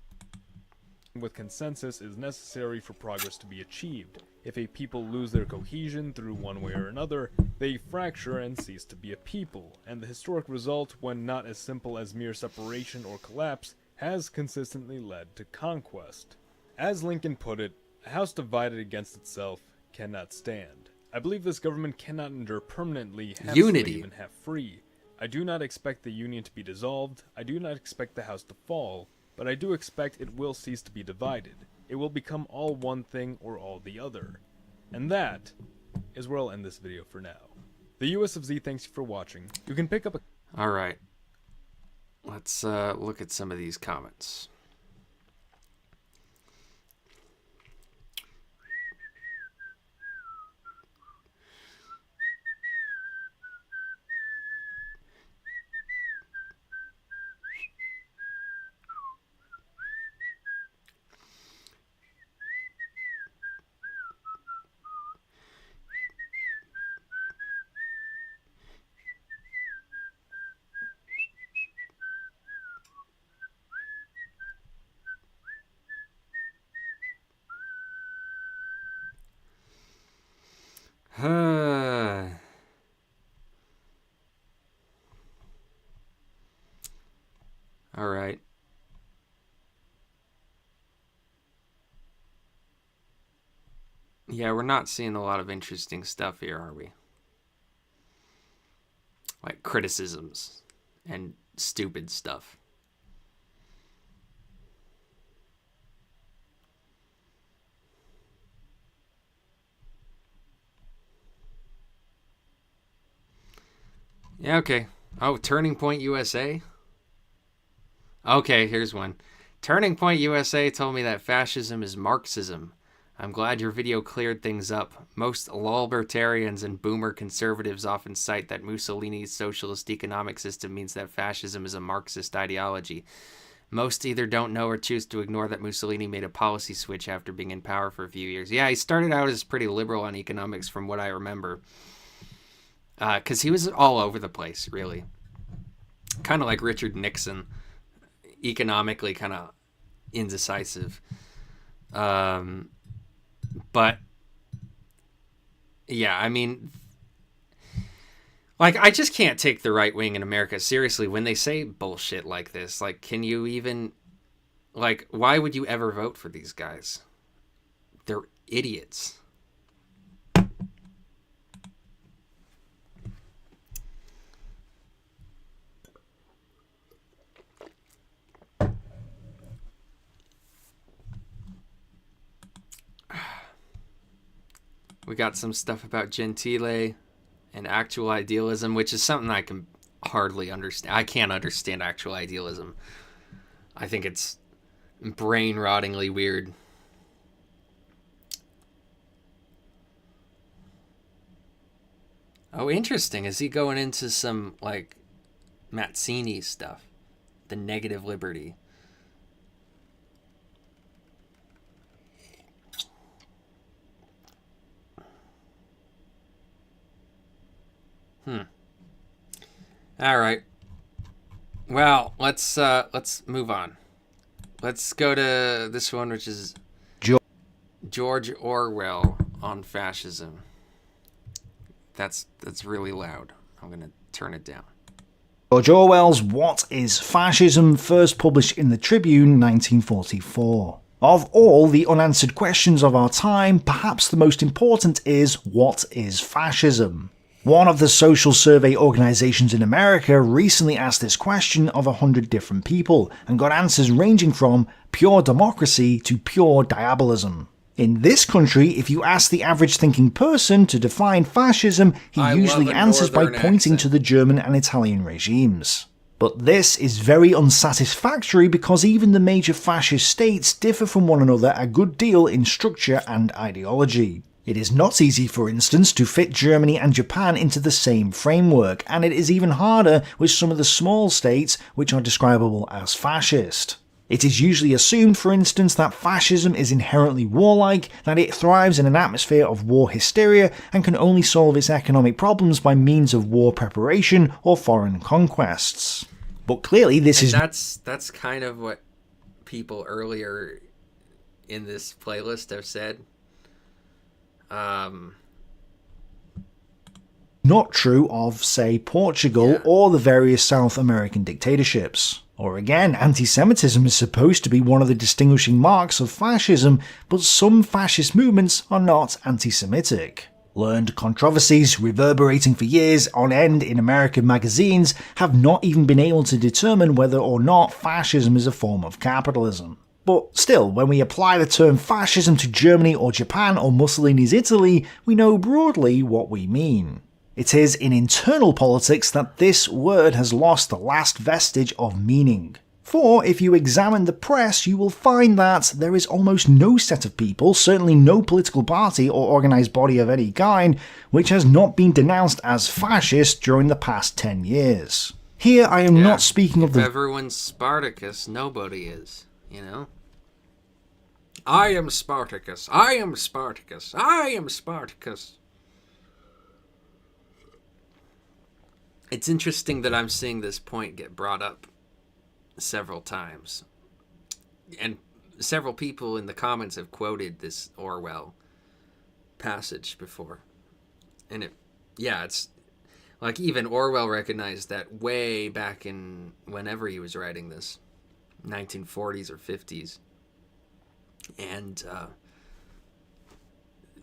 With consensus is necessary for progress to be achieved. If a people lose their cohesion through one way or another, they fracture and cease to be a people, and the historic result, when not as simple as mere separation or collapse, has consistently led to conquest. As Lincoln put it, a house divided against itself cannot stand. I believe this government cannot endure permanently, half Unity. slave and half free. I do not expect the Union to be dissolved, I do not expect the house to fall, but I do expect it will cease to be divided. It will become all one thing or all the other. And that is where I'll end this video for now. The US of Z thanks you for watching. You can pick up a... Alright. Let's look at some of these comments. All right. Yeah, we're not seeing a lot of interesting stuff here, are we? Like criticisms and stupid stuff. Yeah, okay. Oh, Turning Point USA? Okay, here's one. Turning Point USA told me that fascism is Marxism. I'm glad your video cleared things up. Most libertarians and boomer conservatives often cite that Mussolini's socialist economic system means that fascism is a Marxist ideology. Most either don't know or choose to ignore that Mussolini made a policy switch after being in power for a few years. Yeah, he started out as pretty liberal on economics from what I remember. Because he was all over the place, really. Kind of like Richard Nixon. Economically kind of indecisive. But, yeah, I mean... Like, I just can't take the right wing in America seriously when they say bullshit like this. Like, can you even... Like, why would you ever vote for these guys? They're idiots. We got some stuff about Gentile and actual idealism, which is something I can hardly understand. I can't understand actual idealism. I think it's brain-rottingly weird. Oh, interesting. Is he going into some, like, Mazzini stuff? The negative liberty. All right. Well, let's move on. Let's go to this one, which is George Orwell on fascism. That's really loud. I'm gonna turn it down. George Orwell's What is Fascism, first published in the Tribune, 1944. Of all the unanswered questions of our time, perhaps the most important is, what is fascism? One of the social survey organizations in America recently asked this question of 100 different people, and got answers ranging from pure democracy to pure diabolism. In this country, if you ask the average thinking person to define fascism, he usually answers by pointing to the German and Italian regimes. But this is very unsatisfactory because even the major fascist states differ from one another a good deal in structure and ideology. It is not easy, for instance, to fit Germany and Japan into the same framework, and it is even harder with some of the small states which are describable as fascist. It is usually assumed, for instance, that fascism is inherently warlike, that it thrives in an atmosphere of war hysteria, and can only solve its economic problems by means of war preparation or foreign conquests. But clearly this is... That's kind of what people earlier in this playlist have said. Not true of, say, Portugal or the various South American dictatorships. Or again, anti-Semitism is supposed to be one of the distinguishing marks of fascism, but some fascist movements are not anti-Semitic. Learned controversies, reverberating for years on end in American magazines, have not even been able to determine whether or not fascism is a form of capitalism. But still, when we apply the term fascism to Germany or Japan or Mussolini's Italy, we know broadly what we mean. It is in internal politics that this word has lost the last vestige of meaning. For if you examine the press, you will find that there is almost no set of people, certainly no political party or organised body of any kind, which has not been denounced as fascist during the past 10 years. Here I am not speaking of the... If everyone's Spartacus, nobody is, you know? I am Spartacus, I am Spartacus, I am Spartacus. It's interesting that I'm seeing this point get brought up several times. And several people in the comments have quoted this Orwell passage before. And it's like even Orwell recognized that way back in whenever he was writing this, 1940s or 50s. And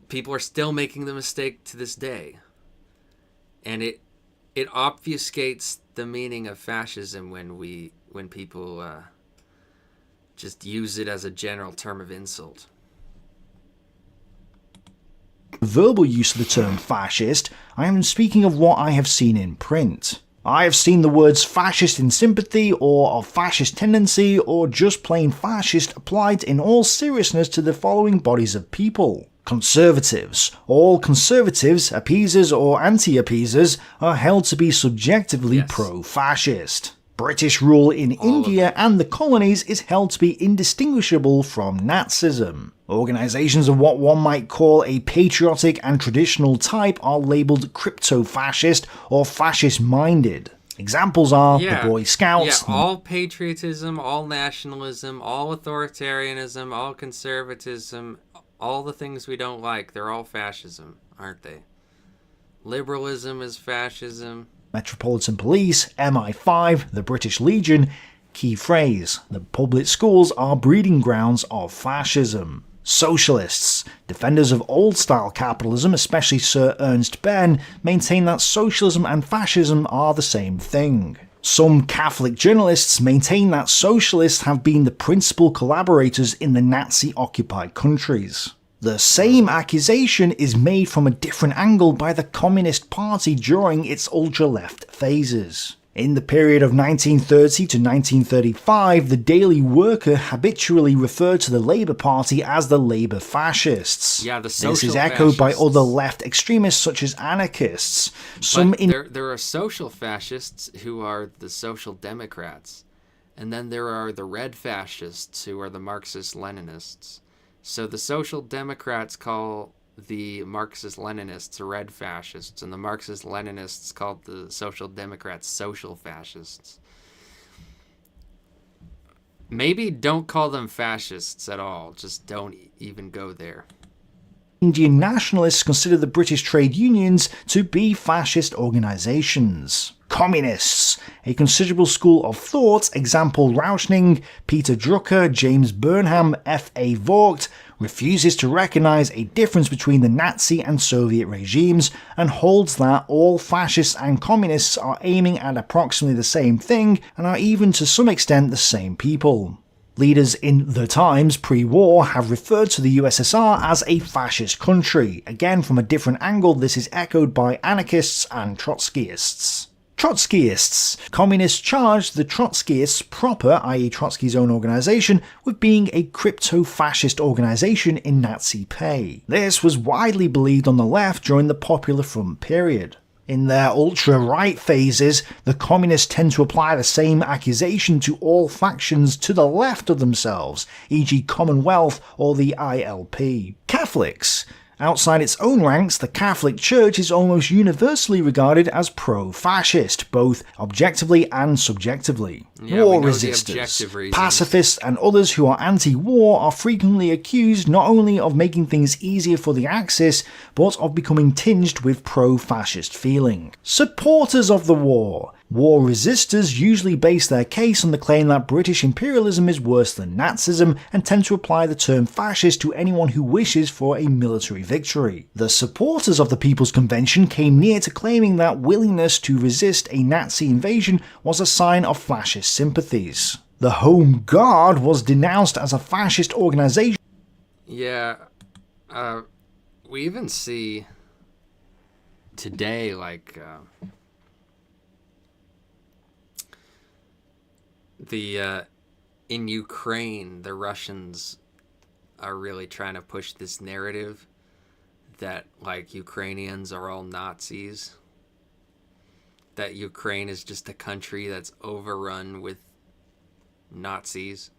people are still making the mistake to this day. And it obfuscates the meaning of fascism when people just use it as a general term of insult. Verbal use of the term fascist, I am speaking of what I have seen in print. I have seen the words fascist in sympathy, or of fascist tendency, or just plain fascist applied in all seriousness to the following bodies of people. Conservatives. All conservatives, appeasers or anti-appeasers, are held to be subjectively pro-fascist. British rule in India and the colonies is held to be indistinguishable from Nazism. Organisations of what one might call a patriotic and traditional type are labelled crypto-fascist or fascist-minded. Examples are the Boy Scouts. Yeah, all patriotism, all nationalism, all authoritarianism, all conservatism, all the things we don't like, they're all fascism, aren't they? Liberalism is fascism. Metropolitan Police, MI5, the British Legion. Key phrase: the public schools are breeding grounds of fascism. Socialists. Defenders of old-style capitalism, especially Sir Ernst Benn, maintain that socialism and fascism are the same thing. Some Catholic journalists maintain that socialists have been the principal collaborators in the Nazi-occupied countries. The same accusation is made from a different angle by the Communist Party during its ultra-left phases. In the period of 1930 to 1935, the Daily Worker habitually referred to the Labour Party as the Labour Fascists. Yeah, the social This is echoed by fascists. other left extremists such as anarchists. There are social fascists who are the social democrats. And then there are the red fascists who are the Marxist-Leninists. So the social democrats call the Marxist-Leninists red fascists, and the Marxist-Leninists called the social democrats social fascists. Maybe don't call them fascists at all. Just don't even go there. Indian nationalists consider the British trade unions to be fascist organisations. Communists, a considerable school of thought, example Rauschning, Peter Drucker, James Burnham, F.A. Vogt, refuses to recognise a difference between the Nazi and Soviet regimes and holds that all fascists and communists are aiming at approximately the same thing and are even to some extent the same people. Leaders in the times pre-war have referred to the USSR as a fascist country. Again, from a different angle, this is echoed by anarchists and Trotskyists. Trotskyists. Communists charged the Trotskyists proper, i.e. Trotsky's own organisation, with being a crypto-fascist organisation in Nazi pay. This was widely believed on the left during the Popular Front period. In their ultra-right phases, the communists tend to apply the same accusation to all factions to the left of themselves, e.g. Commonwealth or the ILP. Catholics. Outside its own ranks, the Catholic Church is almost universally regarded as pro-fascist, both objectively and subjectively. Yeah, War we know the resistors, objective reasons. pacifists and others who are anti-war are frequently accused not only of making things easier for the Axis, but of becoming tinged with pro-fascist feeling. Supporters of the war. War resistors usually base their case on the claim that British imperialism is worse than Nazism and tend to apply the term fascist to anyone who wishes for a military victory. The supporters of the People's Convention came near to claiming that willingness to resist a Nazi invasion was a sign of fascist sympathies. The Home Guard was denounced as a fascist organisation. Yeah, we even see today, like, in Ukraine, the Russians are really trying to push this narrative that, like, Ukrainians are all Nazis. That Ukraine is just a country that's overrun with Nazis.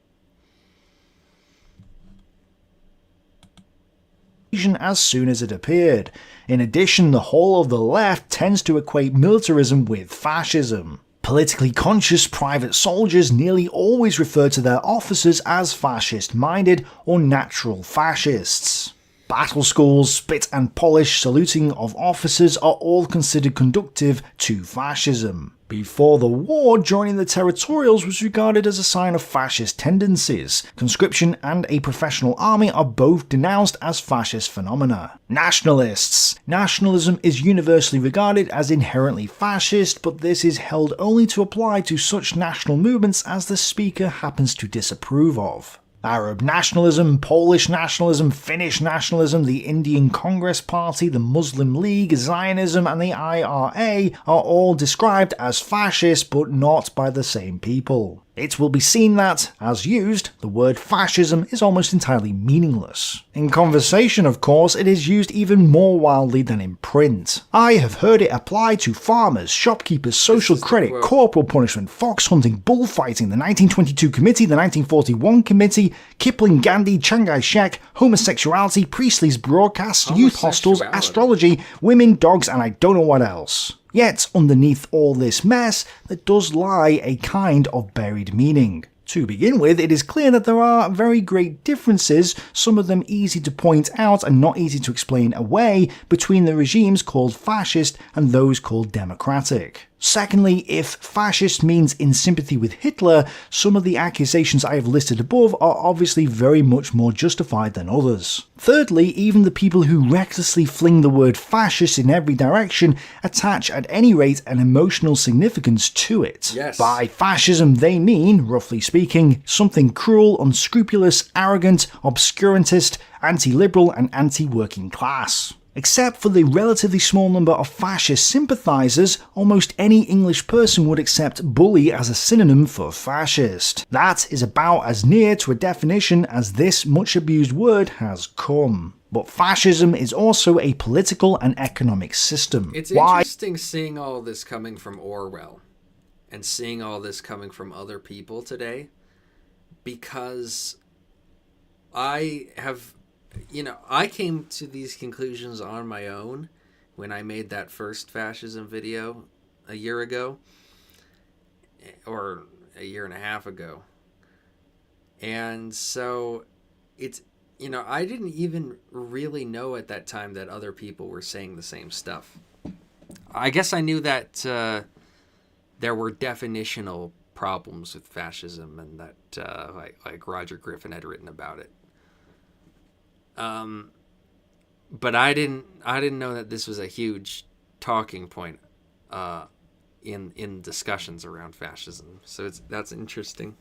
As soon as it appeared. In addition, the whole of the left tends to equate militarism with fascism. Politically conscious private soldiers nearly always refer to their officers as fascist-minded or natural fascists. Battle schools, spit and polish saluting of officers are all considered conductive to fascism. Before the war, joining the territorials was regarded as a sign of fascist tendencies. Conscription and a professional army are both denounced as fascist phenomena. Nationalists. Nationalism is universally regarded as inherently fascist, but this is held only to apply to such national movements as the speaker happens to disapprove of. Arab nationalism, Polish nationalism, Finnish nationalism, the Indian Congress Party, the Muslim League, Zionism and the IRA are all described as fascist, but not by the same people. It will be seen that, as used, the word fascism is almost entirely meaningless. In conversation, of course, it is used even more wildly than in print. I have heard it applied to farmers, shopkeepers, social credit, corporal punishment, fox hunting, bullfighting, the 1922 committee, the 1941 committee, Kipling, Gandhi, Chiang Kai-shek, homosexuality, Priestley's broadcasts, youth hostels, astrology, women, dogs, and I don't know what else. Yet, underneath all this mess, there does lie a kind of buried meaning. To begin with, it is clear that there are very great differences, some of them easy to point out and not easy to explain away, between the regimes called fascist and those called democratic. Secondly, if fascist means in sympathy with Hitler, some of the accusations I have listed above are obviously very much more justified than others. Thirdly, even the people who recklessly fling the word fascist in every direction attach at any rate an emotional significance to it. Yes. By fascism they mean, roughly speaking, something cruel, unscrupulous, arrogant, obscurantist, anti-liberal and anti-working class. Except for the relatively small number of fascist sympathisers, almost any English person would accept bully as a synonym for fascist. That is about as near to a definition as this much abused word has come. But fascism is also a political and economic system. It's interesting seeing all this coming from Orwell and seeing all this coming from other people today, because I came to these conclusions on my own when I made that first fascism video a year ago, or a year and a half ago. And so it's, I didn't even really know at that time that other people were saying the same stuff. I guess I knew that there were definitional problems with fascism, and that like Roger Griffin had written about it. But I didn't know that this was a huge talking point in discussions around fascism. So that's interesting.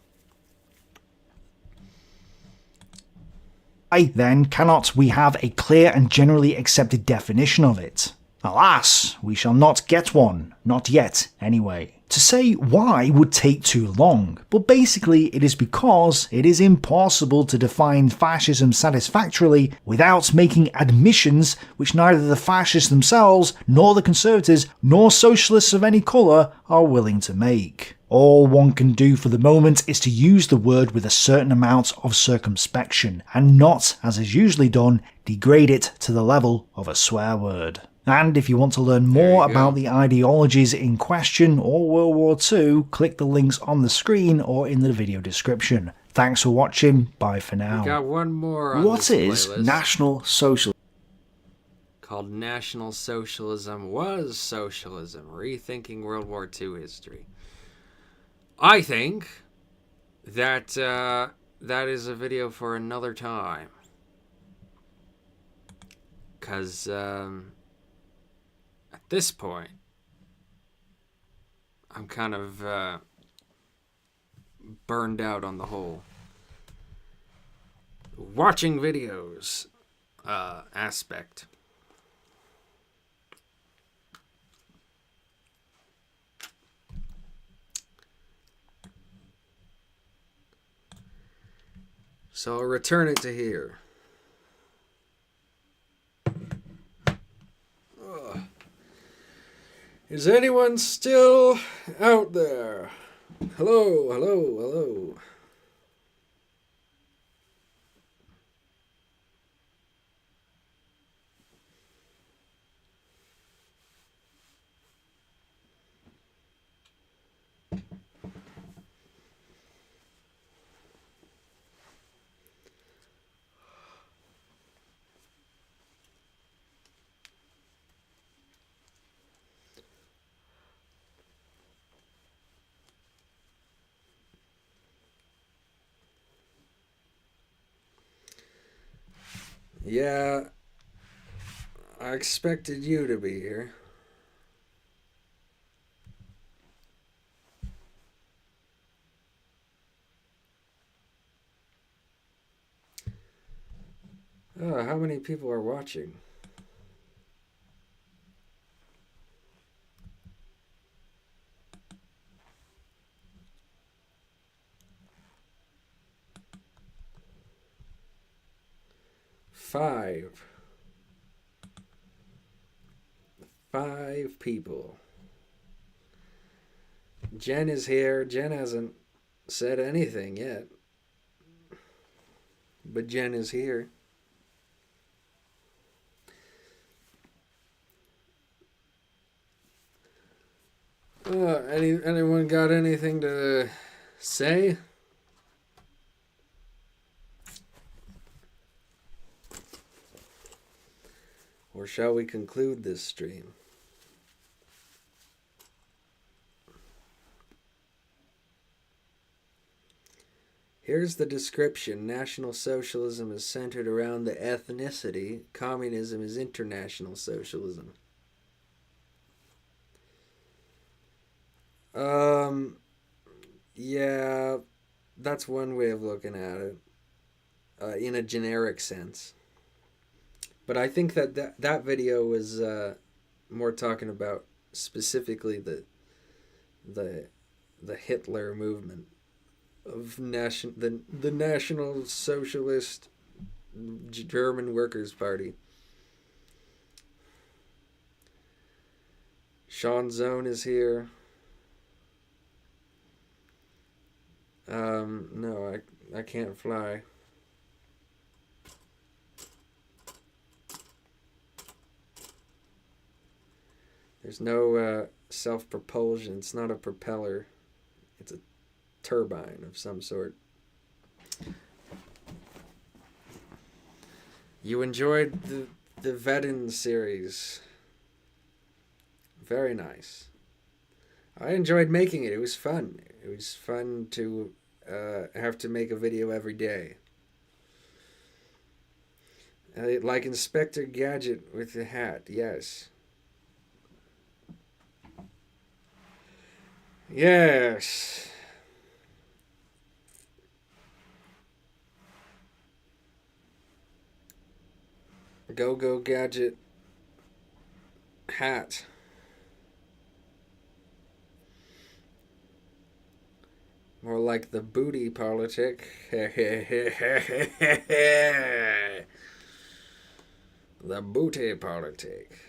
Why then cannot we have a clear and generally accepted definition of it? Alas, we shall not get one, not yet anyway. To say why would take too long, but basically it is because it is impossible to define fascism satisfactorily without making admissions which neither the fascists themselves, nor the conservatives, nor socialists of any colour are willing to make. All one can do for the moment is to use the word with a certain amount of circumspection, and not, as is usually done, degrade it to the level of a swear word. And if you want to learn more about the ideologies in question or World War II, click the links on the screen or in the video description. Thanks for watching, bye for now. We got one more on What this is playlist. National Socialism? Called National Socialism Was Socialism, Rethinking World War II History. I think that that is a video for another time. Because at this point, I'm kind of burned out on the whole watching videos aspect. So I'll return it to here. Ugh. Is anyone still out there? Hello, hello, hello. Yeah, I expected you to be here. Oh, how many people are watching? Five people. Jen is here. Jen hasn't said anything yet. But Jen is here. Anyone got anything to say? Or shall we conclude this stream? Here's the description. National Socialism is centered around the ethnicity. Communism is international socialism. Yeah, that's one way of looking at it. In a generic sense. But I think that video was more talking about specifically the Hitler movement of the National Socialist German Workers' Party. Sean Zone is here. No, I can't fly. There's no self-propulsion. It's not a propeller. It's a turbine of some sort. You enjoyed the Vedin series. Very nice. I enjoyed making it. It was fun. It was fun to have to make a video every day. Like Inspector Gadget with the hat. Yes. Yes. Go Gadget hat. More like the booty politic. The booty politic.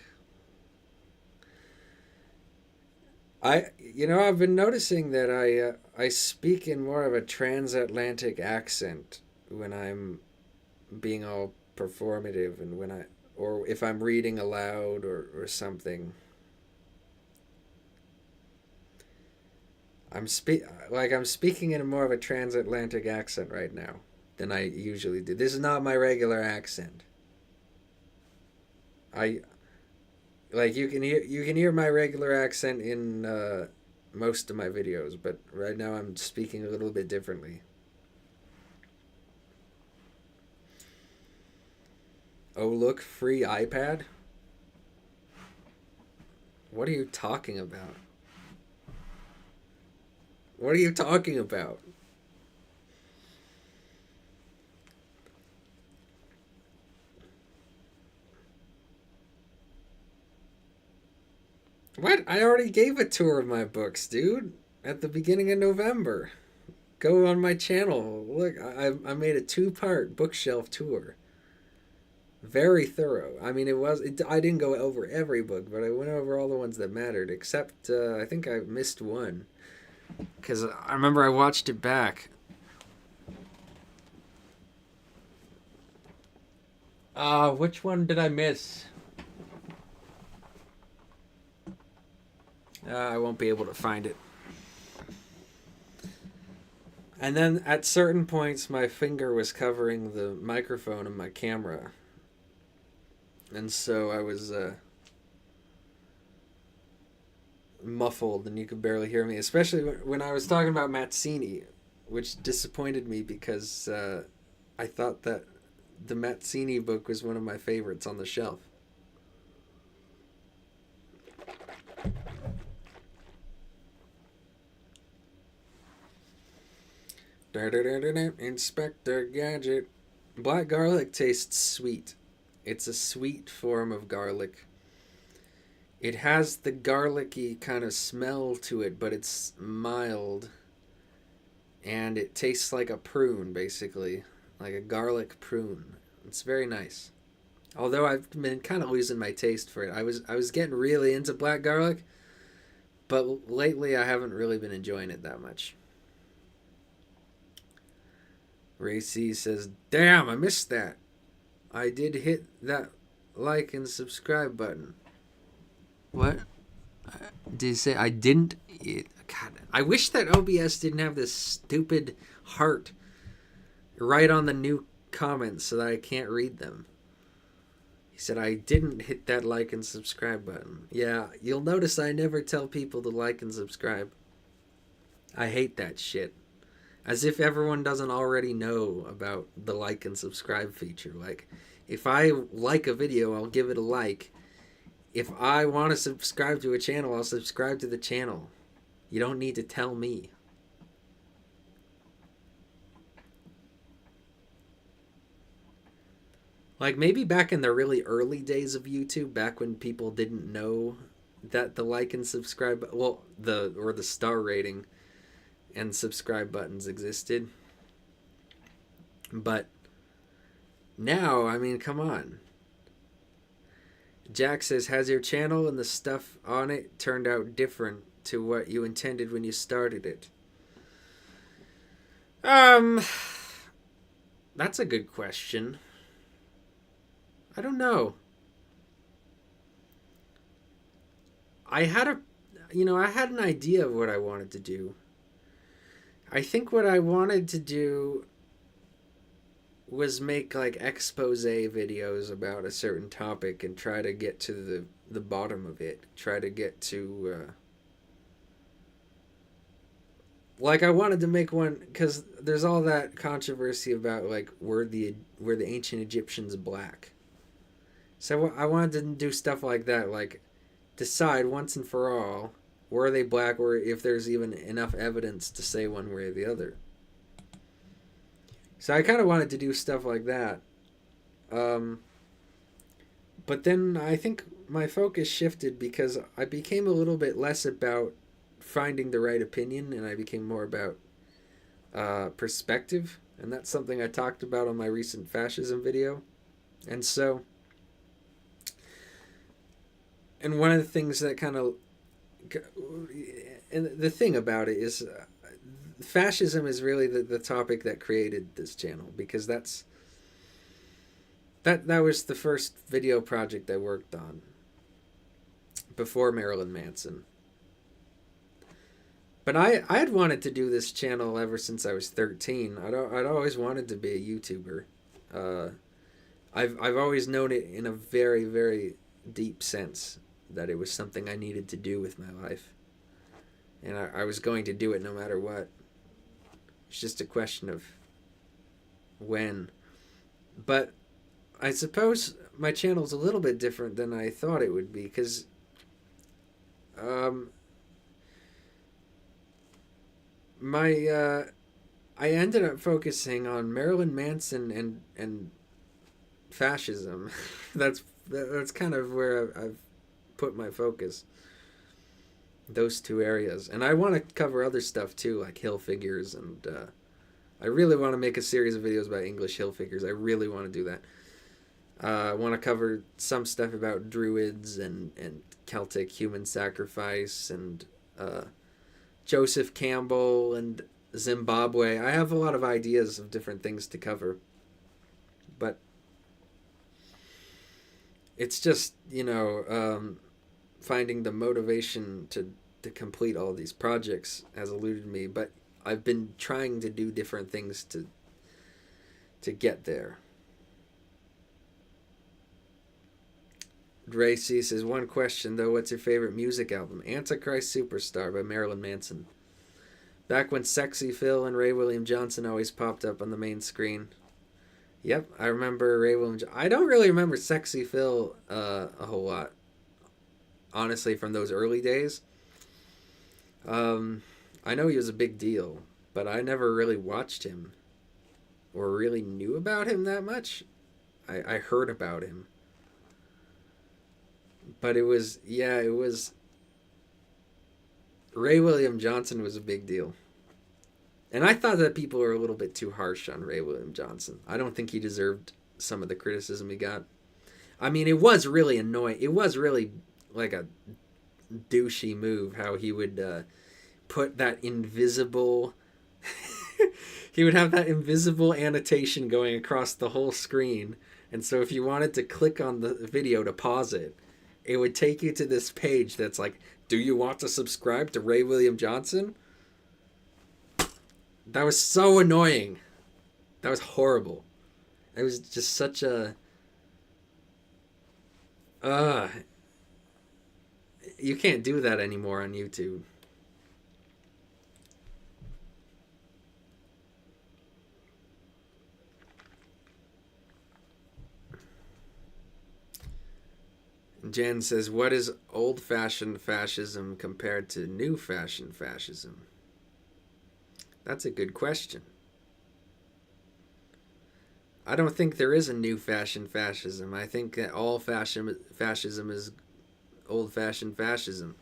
I've been noticing that I speak in more of a transatlantic accent when I'm being all performative, and or if I'm reading aloud or something. I'm speaking in more of a transatlantic accent right now than I usually do. This is not my regular accent. You can hear my regular accent in most of my videos, but right now I'm speaking a little bit differently. Oh look, free iPad? What are you talking about? What are you talking about? What? I already gave a tour of my books, dude. At the beginning of November. Go on my channel. Look, I made a 2-part bookshelf tour. Very thorough. I mean, I didn't go over every book, but I went over all the ones that mattered, except I think I missed one. Because I remember I watched it back. Which one did I miss? I won't be able to find it. And then at certain points, my finger was covering the microphone and my camera. And so I was muffled and you could barely hear me, especially when I was talking about Mazzini, which disappointed me because I thought that the Mazzini book was one of my favorites on the shelf. Inspector Gadget. Black garlic tastes sweet. It's a sweet form of garlic. It has the garlicky kind of smell to it, but it's mild. And it tastes like a prune, basically. Like a garlic prune. It's very nice. Although I've been kind of losing my taste for it. I was getting really into black garlic, but lately I haven't really been enjoying it that much. Ray C says, "Damn, I missed that. I did hit that like and subscribe button." What? Did you say I didn't? God, I wish that OBS didn't have this stupid heart right on the new comments so that I can't read them. He said, "I didn't hit that like and subscribe button." Yeah, you'll notice I never tell people to like and subscribe. I hate that shit. As if everyone doesn't already know about the like and subscribe feature. Like, if I like a video, I'll give it a like. If I want to subscribe to a channel, I'll subscribe to the channel. You don't need to tell me. Like maybe back in the really early days of YouTube, back when people didn't know that the like and subscribe, well, the star rating and subscribe buttons existed. But now, I mean, come on. Jack says, has your channel and the stuff on it turned out different to what you intended when you started it? That's a good question. I don't know. I had an idea of what I wanted to do. I think what I wanted to do was make like expose videos about a certain topic and try to get to the bottom of it. Try to get to like I wanted to make one because there's all that controversy about like were the ancient Egyptians black. So I wanted to do stuff like that, like decide once and for all were they black, or if there's even enough evidence to say one way or the other. So I kind of wanted to do stuff like that. But then I think my focus shifted because I became a little bit less about finding the right opinion, and I became more about perspective. And that's something I talked about on my recent fascism video. And so, and one of the things that kind of, and the thing about it is, fascism is really the topic that created this channel, because that was the first video project I worked on before Marilyn Manson. But I had wanted to do this channel ever since I was 13. I'd always wanted to be a YouTuber. I've always known it in a very, very deep sense that it was something I needed to do with my life. And I was going to do it no matter what. It's just a question of when. But I suppose my channel's a little bit different than I thought it would be, because I ended up focusing on Marilyn Manson and fascism. That's kind of where I've put my focus. Those two areas. And I want to cover other stuff too, like hill figures, and I really want to make a series of videos about English hill figures. I really want to do that. I want to cover some stuff about druids and Celtic human sacrifice and Joseph Campbell and Zimbabwe. I have a lot of ideas of different things to cover. But it's just, finding the motivation to complete all these projects has eluded me. But I've been trying to do different things to get there. Ray C says, one question though, what's your favorite music album? Antichrist Superstar by Marilyn Manson. Back when Sexy Phil and Ray William Johnson always popped up on the main screen. Yep, I remember Ray William I don't really remember Sexy Phil a whole lot, honestly, from those early days. I know he was a big deal, but I never really watched him or really knew about him that much. I heard about him. But it was Ray William Johnson was a big deal. And I thought that people were a little bit too harsh on Ray William Johnson. I don't think he deserved some of the criticism he got. I mean, it was really annoying. It was really like a douchey move how he would put that invisible... he would have that invisible annotation going across the whole screen. And so if you wanted to click on the video to pause it, it would take you to this page that's like, do you want to subscribe to Ray William Johnson? That was so annoying. That was horrible. It was just such a... you can't do that anymore on YouTube. Jan says, what is old-fashioned fascism compared to new-fashioned fascism? That's a good question. I don't think there is a new fashioned fascism. I think that all fascism is old fashioned fascism.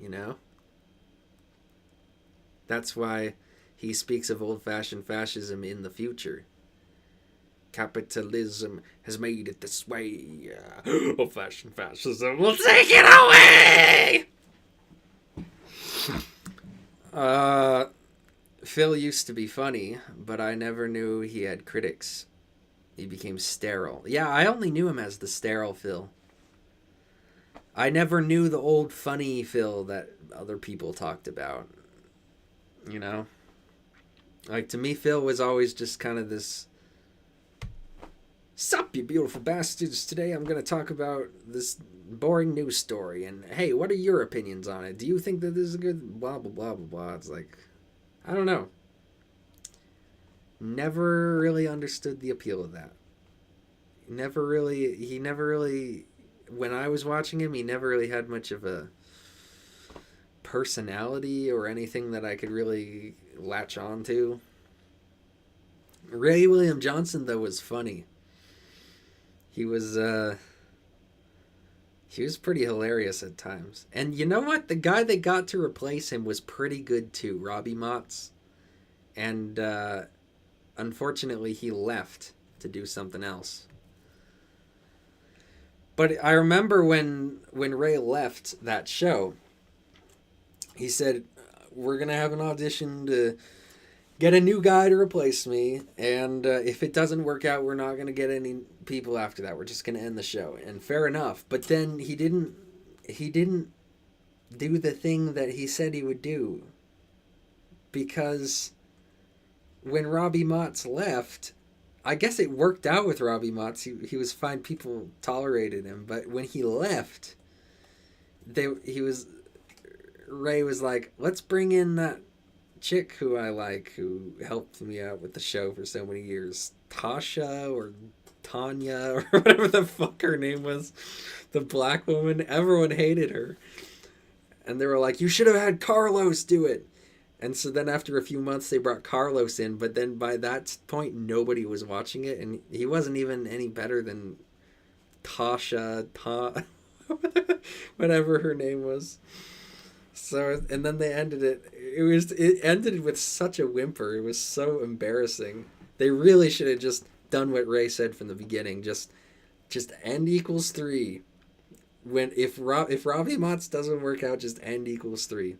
You know? That's why he speaks of old fashioned fascism in the future. Capitalism has made it this way. Old fashioned fascism will take it away! Phil used to be funny, but I never knew he had critics. He became sterile. Yeah, I only knew him as the sterile Phil. I never knew the old funny Phil that other people talked about. You know? Like, to me, Phil was always just kind of this... Sup, you beautiful bastards. Today I'm going to talk about this boring news story. And, hey, what are your opinions on it? Do you think that this is a good... Blah, blah, blah, blah, blah. It's like... I don't know. Never really understood the appeal of that. He never really, when I was watching him, he never really had much of a personality or anything that I could really latch on to. Ray William Johnson, though, was funny. He was pretty hilarious at times. And you know what? The guy they got to replace him was pretty good too, Robbie Motz. And unfortunately, he left to do something else. But I remember when Ray left that show, he said, we're going to have an audition to get a new guy to replace me. And if it doesn't work out, we're not going to get any people after that. We're just going to end the show. And fair enough. But then he didn't do the thing that he said he would do. Because when Robbie Motz left, I guess it worked out with Robbie Motz. He was fine. People tolerated him. But when he left, Ray was like, let's bring in that chick who I like, who helped me out with the show for so many years. Tasha or Tanya or whatever the fuck her name was. The black woman. Everyone hated her. And they were like, you should have had Carlos do it. And so then after a few months, they brought Carlos in. But then by that point, nobody was watching it. And he wasn't even any better than Tasha, whatever her name was. So, and then they ended it. It ended with such a whimper. It was so embarrassing. They really should have just done what Ray said from the beginning. Just end equals 3. If Robbie Motz doesn't work out, just end equals 3.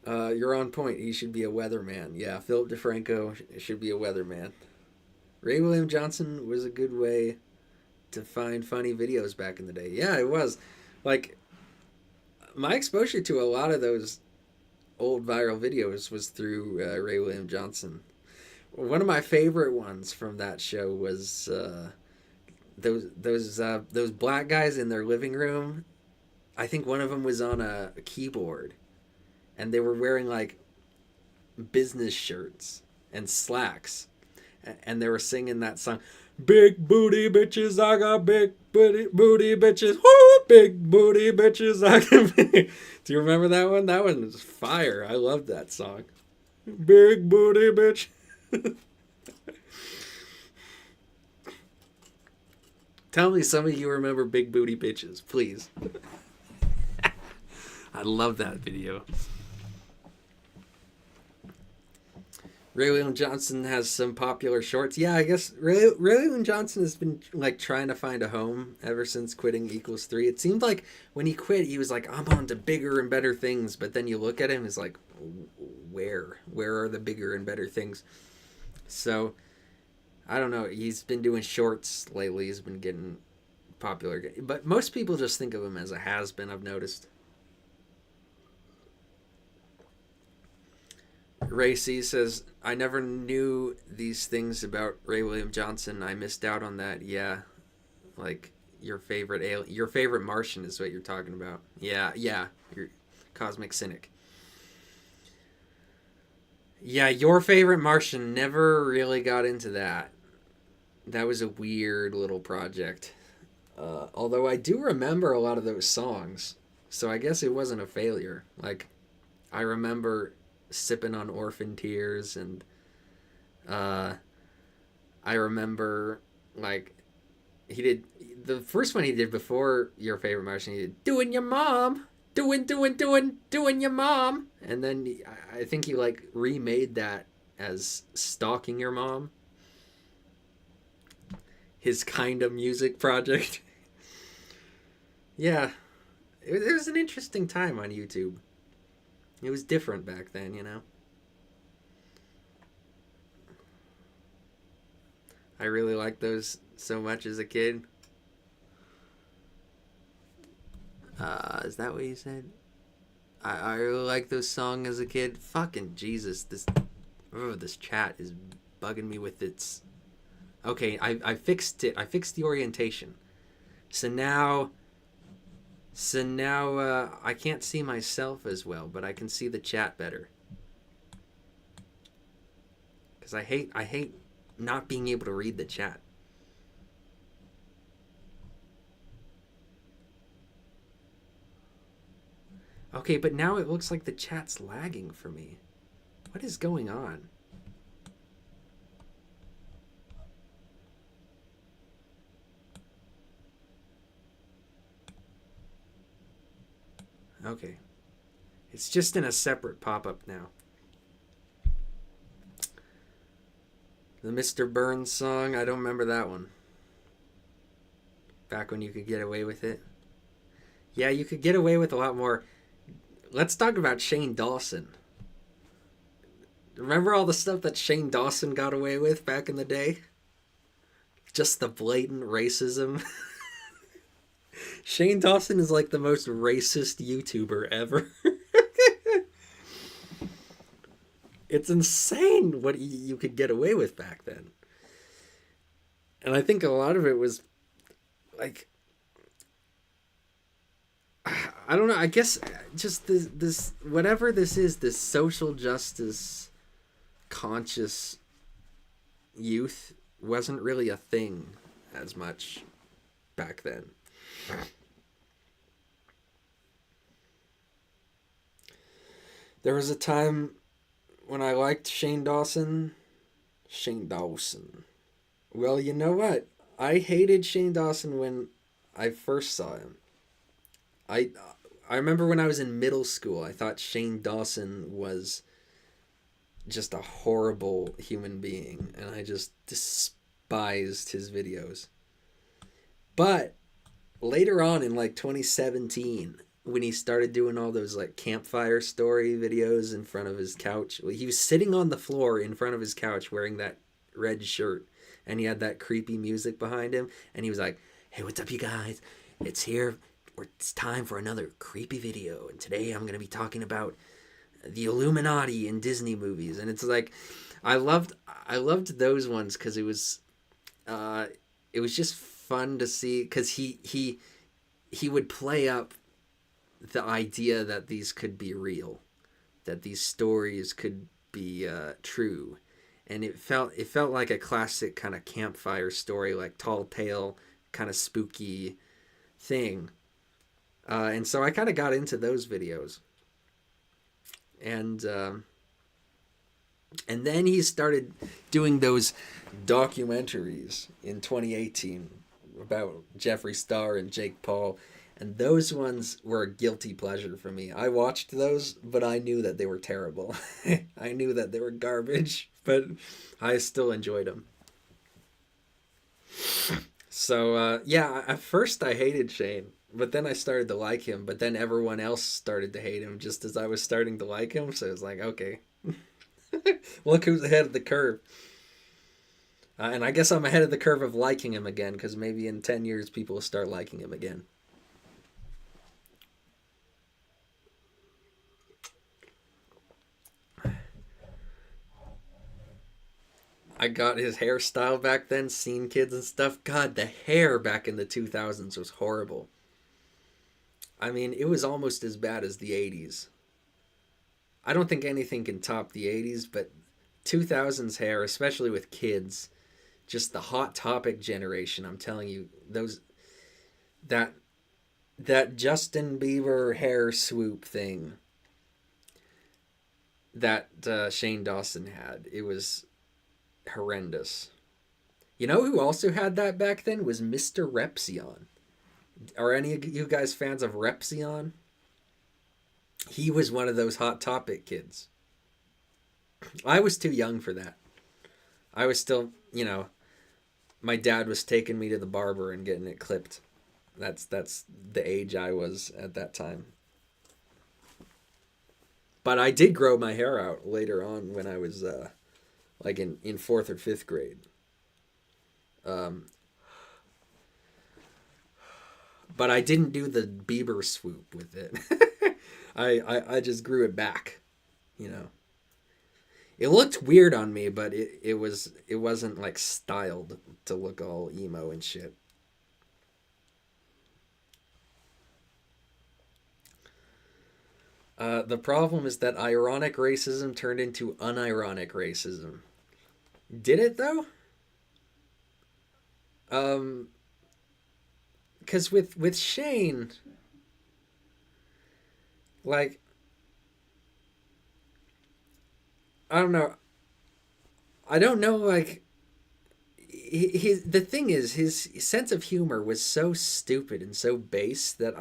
You're on point. He should be a weatherman. Yeah, Philip DeFranco should be a weatherman. Ray William Johnson was a good way to find funny videos back in the day. Yeah, it was. Like, my exposure to a lot of those old viral videos was through Ray William Johnson. One of my favorite ones from that show was those black guys in their living room. I think one of them was on a keyboard, and they were wearing like business shirts and slacks, and they were singing that song, "Big booty bitches, I got big booty bitches, whoo, big booty bitches, I got big." Do you remember that one? That one was fire. I loved that song. Big booty bitch. Tell me some of you remember Big Booty Bitches, please. I love that video. Ray William Johnson has some popular shorts. Yeah, I guess Ray William Johnson has been like trying to find a home ever since quitting equals 3. It seemed like when he quit, he was like, I'm on to bigger and better things. But then you look at him, it's like, where are the bigger and better things? So, I don't know. He's been doing shorts lately. He's been getting popular. But most people just think of him as a has-been, I've noticed. Ray C says, I never knew these things about Ray William Johnson. I missed out on that. Yeah. Like, your favorite Martian is what you're talking about. Yeah. Your cosmic cynic. Yeah, your favorite Martian, never really got into that. That was a weird little project. Although I do remember a lot of those songs. So I guess it wasn't a failure. Like, I remember sipping on orphan tears, and I remember, like, he did the first one he did before Your Favorite Martian. He did doing your mom, doing your mom, and then I think he like remade that as stalking your mom. His kind of music project. Yeah, it was an interesting time on YouTube. It was different back then, you know. I really liked those so much as a kid. Is that what you said? I really liked those songs as a kid. Fucking Jesus, this chat is bugging me with its... Okay, I fixed it. I fixed the orientation. So now I can't see myself as well, but I can see the chat better. Because I hate not being able to read the chat. Okay, but now it looks like the chat's lagging for me. What is going on? Okay. It's just in a separate pop-up now. The Mr. Burns song, I don't remember that one. Back when you could get away with it. Yeah, you could get away with a lot more. Let's talk about Shane Dawson. Remember all the stuff that Shane Dawson got away with back in the day? Just the blatant racism. Shane Dawson is like the most racist YouTuber ever. It's insane what you could get away with back then. And I think a lot of it was like, I don't know, I guess just this whatever this is, this social justice conscious youth wasn't really a thing as much back then. There was a time when I liked Shane Dawson. Well, you know what? I hated Shane Dawson when I first saw him. I remember when I was in middle school, I thought Shane Dawson was just a horrible human being, and I just despised his videos. But later on in like 2017, when he started doing all those like campfire story videos in front of his couch, he was sitting on the floor in front of his couch wearing that red shirt, and he had that creepy music behind him, and he was like, "Hey, what's up, you guys? It's here. It's time for another creepy video, and today I'm going to be talking about the Illuminati in Disney movies." And it's like, I loved those ones because it was just fun to see, because he would play up the idea that these could be real, that these stories could be true, and it felt like a classic kind of campfire story, like tall tale, kind of spooky thing, and so I kind of got into those videos, and then he started doing those documentaries in 2018 about Jeffree Star and Jake Paul. And those ones were a guilty pleasure for me. I watched those, but I knew that they were terrible. I knew that they were garbage, but I still enjoyed them. So, yeah, at first I hated Shane, but then I started to like him, but then everyone else started to hate him just as I was starting to like him, so it was like, okay. Look who's ahead of the curve. And I guess I'm ahead of the curve of liking him again, because maybe in 10 years people will start liking him again. I got his hairstyle back then, Scene Kids and stuff. God, the hair back in the 2000s was horrible. I mean, it was almost as bad as the 80s. I don't think anything can top the 80s, but 2000s hair, especially with kids, just the Hot Topic generation, I'm telling you, that Justin Bieber hair swoop thing. that Shane Dawson had. It was horrendous. You know who also had that back then was Mr. Repsion. Are any of you guys fans of Repsion? He was one of those Hot Topic kids. I was too young for that. I was still, you know, my dad was taking me to the barber and getting it clipped. That's the age I was at that time. But I did grow my hair out later on when I was like in 4th or 5th grade. But I didn't do the Bieber swoop with it. I just grew it back, you know. It looked weird on me, but it wasn't like styled to look all emo and shit. The problem is that ironic racism turned into unironic racism. Did it though? Because with Shane, like, I don't know. I don't know, like, the thing is, his sense of humor was so stupid and so base that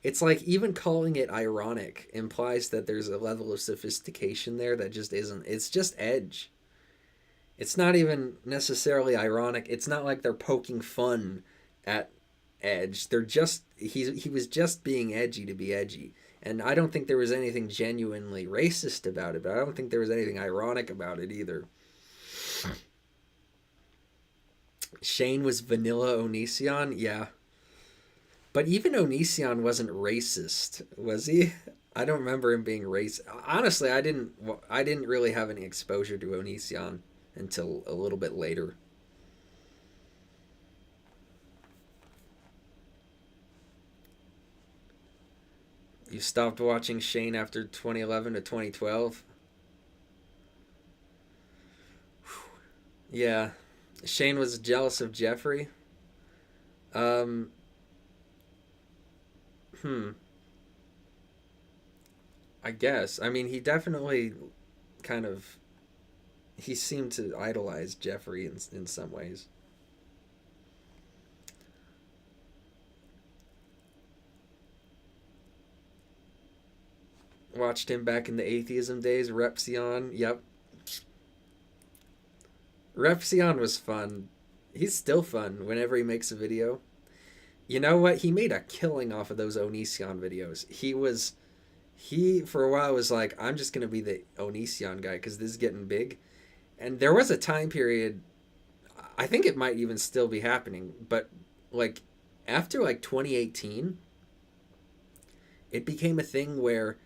it's like even calling it ironic implies that there's a level of sophistication there that just isn't. It's just edge. It's not even necessarily ironic. It's not like they're poking fun at edge. They're just, he was just being edgy to be edgy. And I don't think there was anything genuinely racist about it, but I don't think there was anything ironic about it either. Shane was vanilla Onision, yeah. But even Onision wasn't racist, was he? I don't remember him being racist. Honestly, I didn't really have any exposure to Onision until a little bit later. You stopped watching Shane after 2011 to 2012? Yeah. Shane was jealous of Jeffrey. I guess. I mean, he definitely kind of... He seemed to idolize Jeffrey in some ways. Watched him back in the atheism days. Repsion, yep. Repsion was fun. He's still fun whenever he makes a video. You know what? He made a killing off of those Onision videos. He for a while was like, I'm just going to be the Onision guy because this is getting big. And there was a time period, I think it might even still be happening, but like after like 2018, it became a thing where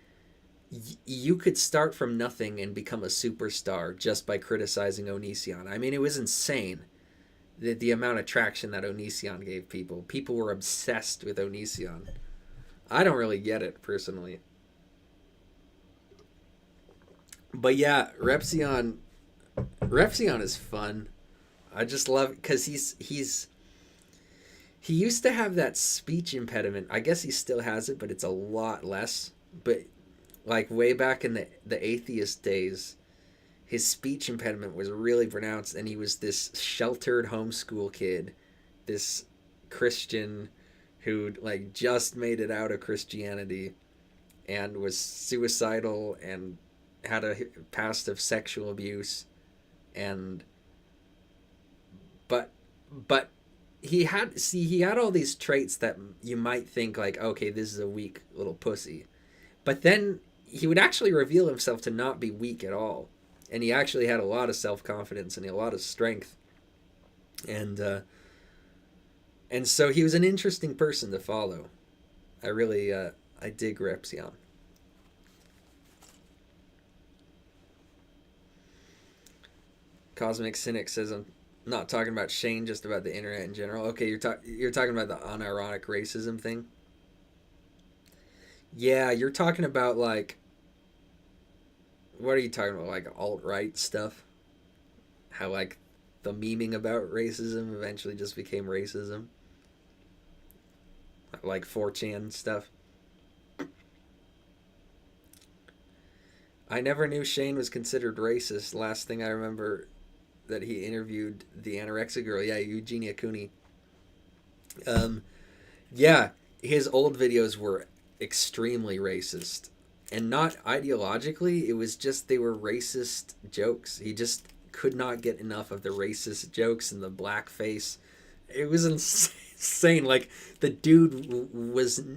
you could start from nothing and become a superstar just by criticizing Onision. I mean, it was insane. The amount of traction that Onision gave people. People were obsessed with Onision. I don't really get it, personally. But yeah, Repsion is fun. I just love it because he used to have that speech impediment. I guess he still has it, but it's a lot less. But like way back in the atheist days, his speech impediment was really pronounced, and he was this sheltered homeschool kid, this Christian who like just made it out of Christianity and was suicidal and had a past of sexual abuse, and but he had all these traits that you might think like, okay, this is a weak little pussy, but then he would actually reveal himself to not be weak at all. And he actually had a lot of self-confidence and a lot of strength. And so he was an interesting person to follow. I really, I dig Repsion. Cosmic Cynic says, I'm not talking about Shane, just about the internet in general. Okay, you're talking about the unironic racism thing? Yeah, you're talking about, like... What are you talking about, like alt-right stuff? How, like, the memeing about racism eventually just became racism? Like 4chan stuff? I never knew Shane was considered racist. Last thing I remember that he interviewed the anorexic girl. Yeah, Eugenia Cooney. Yeah, his old videos were extremely racist. And not ideologically, it was just they were racist jokes. He just could not get enough of the racist jokes and the blackface. It was insane. Like, the dude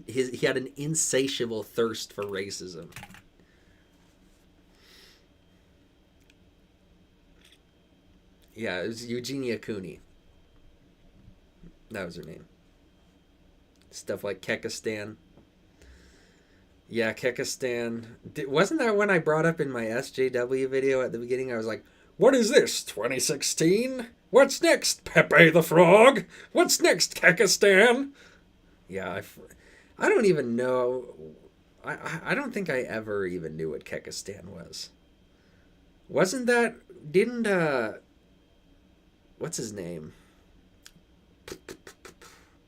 he had an insatiable thirst for racism. Yeah, it was Eugenia Cooney. That was her name. Stuff like Kekistan. Yeah, Kekistan. Wasn't that one I brought up in my SJW video at the beginning? I was like, what is this, 2016? What's next, Pepe the Frog? What's next, Kekistan? Yeah, I don't even know. I don't think I ever even knew what Kekistan was. Wasn't that... Didn't, what's his name?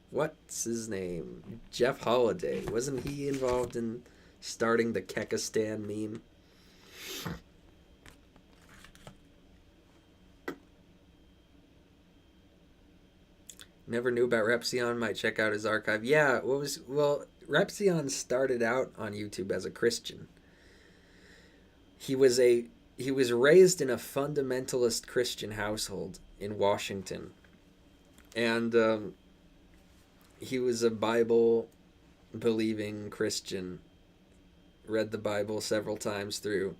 What's his name? Jeff Holiday. Wasn't he involved in starting the Kekistan meme? Never knew about Repsion. Might check out his archive. Yeah, Repsion started out on YouTube as a Christian. He was raised in a fundamentalist Christian household in Washington. And he was a Bible-believing Christian. Read the Bible several times through.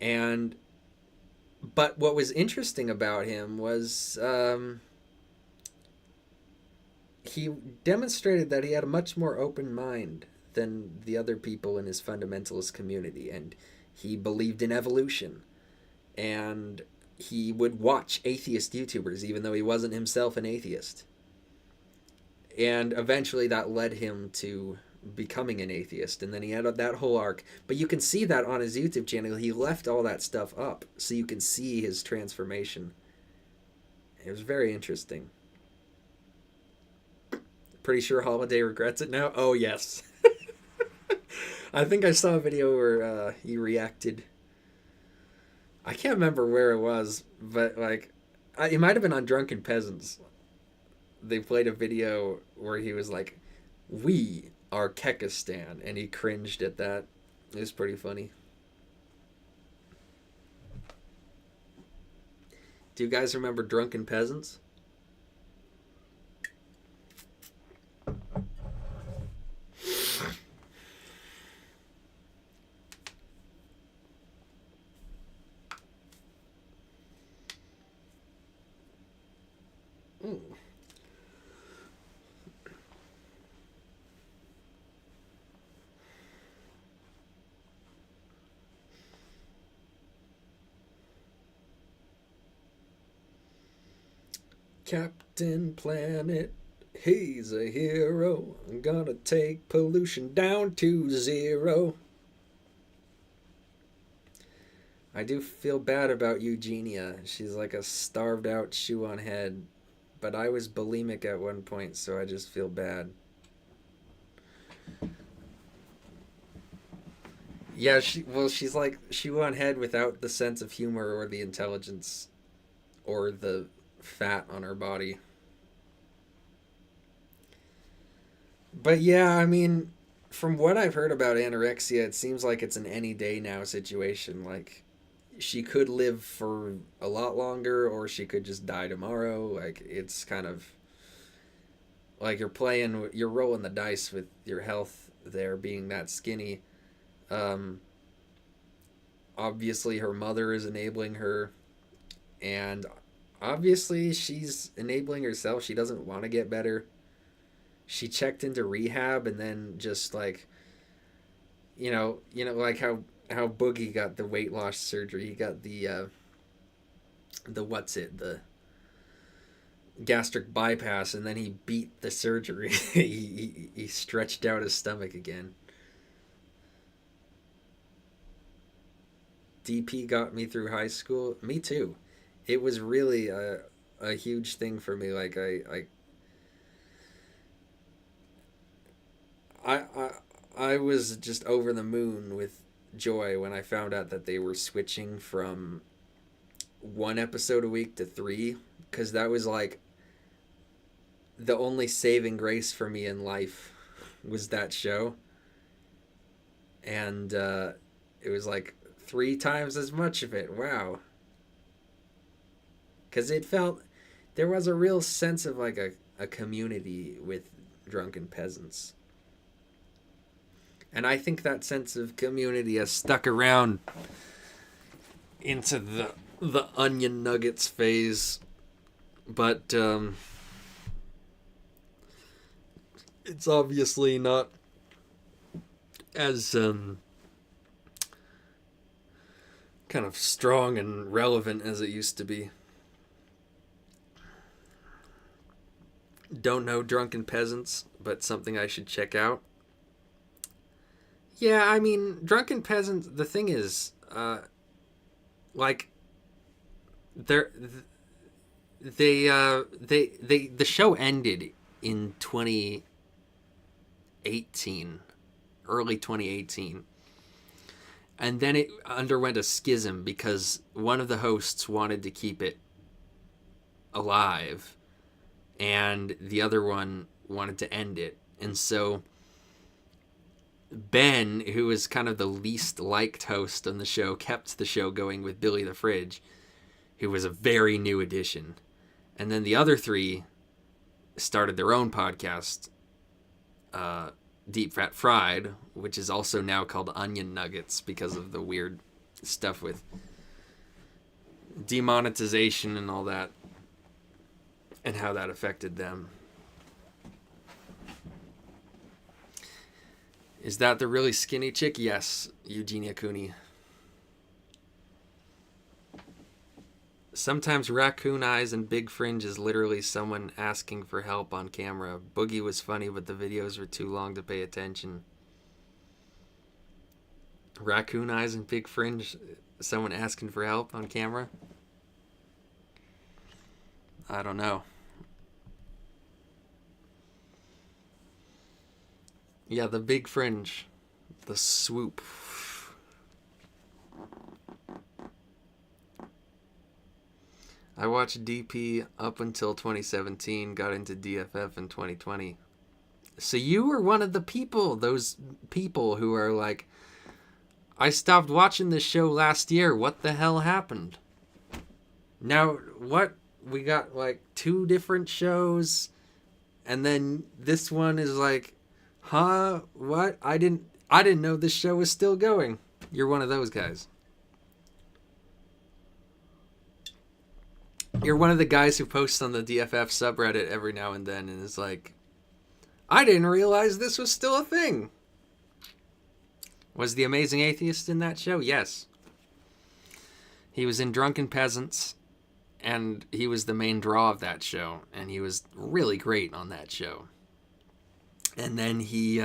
But what was interesting about him was he demonstrated that he had a much more open mind than the other people in his fundamentalist community. And he believed in evolution. And he would watch atheist YouTubers, even though he wasn't himself an atheist. And eventually that led him to becoming an atheist. And then he had that whole arc. But you can see that on his YouTube channel. He left all that stuff up. So you can see his transformation. It was very interesting. Pretty sure Holiday regrets it now? Oh, yes. I think I saw a video where he reacted. I can't remember where it was. But, like, it might have been on Drunken Peasants. They played a video where he was like, "We are Kekistan," and he cringed at that. It was pretty funny. Do you guys remember Drunken Peasants? Captain Planet, he's a hero. I'm gonna take pollution down to 0. I do feel bad about Eugenia. She's like a starved out shoe on head. But I was bulimic at one point, so I just feel bad. Yeah, she's like shoe on head without the sense of humor or the intelligence or the fat on her body. But yeah, I mean, from what I've heard about anorexia, it seems like it's an any day now situation. Like, she could live for a lot longer, or she could just die tomorrow. Like, it's kind of like you're rolling the dice with your health there, being that skinny. Obviously her mother is enabling her, and obviously she's enabling herself. She doesn't want to get better. She checked into rehab and then just like, you know, like how Boogie got the weight loss surgery. He got the gastric bypass, and then he beat the surgery. he stretched out his stomach again. DP got me through high school. Me too. It was really a huge thing for me. Like I was just over the moon with joy when I found out that they were switching from 1 episode a week to 3, because that was like the only saving grace for me in life was that show. And it was like 3 times as much of it. Wow. Because it felt, there was a real sense of like a community with drunken peasants. And I think that sense of community has stuck around into the onion nuggets phase. But it's obviously not as kind of strong and relevant as it used to be. Don't know Drunken Peasants, but something I should check out. Yeah, I mean, Drunken Peasants, the thing is, like, the show ended in 2018, early 2018. And then it underwent a schism because one of the hosts wanted to keep it alive and the other one wanted to end it. And so Ben, who was kind of the least liked host on the show, kept the show going with Billy the Fridge, who was a very new addition. And then the other 3 started their own podcast, Deep Fat Fried, which is also now called Onion Nuggets because of the weird stuff with demonetization and all that, and how that affected them. Is that the really skinny chick? Yes, Eugenia Cooney. Sometimes raccoon eyes and big fringe is literally someone asking for help on camera. Boogie was funny, but the videos were too long to pay attention. Raccoon eyes and big fringe, someone asking for help on camera? I don't know. Yeah, the big fringe. The swoop. I watched DP up until 2017, got into DFF in 2020. So you were one of the people, those people who are like, I stopped watching this show last year. What the hell happened? Now, what? We got like 2 different shows, and then this one is like, huh? What? I didn't know this show was still going. You're one of those guys. You're one of the guys who posts on the DFF subreddit every now and then and is like, I didn't realize this was still a thing. Was the Amazing Atheist in that show? Yes. He was in Drunken Peasants, and he was the main draw of that show, and he was really great on that show. And then he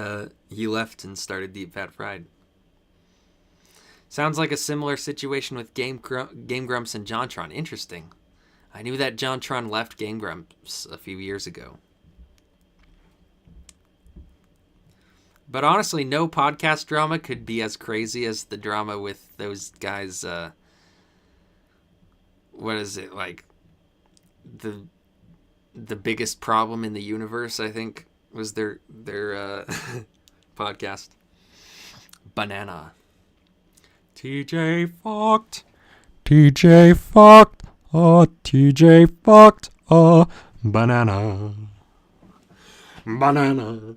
left and started Deep Fat Fried. Sounds like a similar situation with Game Grumps and JonTron. Interesting. I knew that JonTron left Game Grumps a few years ago. But honestly, no podcast drama could be as crazy as the drama with those guys. What is it, like? The biggest problem in the universe, I think, was their podcast. Banana. TJ fucked. TJ fucked. Oh, TJ fucked. Oh, banana. Banana.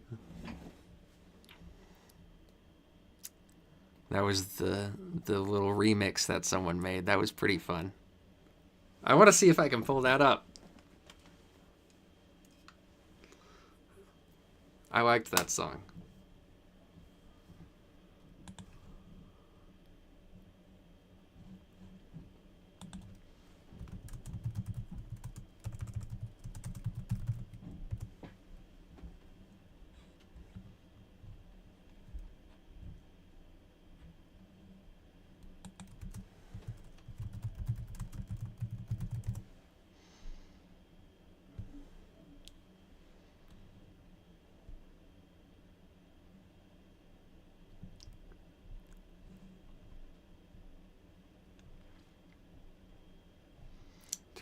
That was the little remix that someone made. That was pretty fun. I want to see if I can pull that up. I liked that song.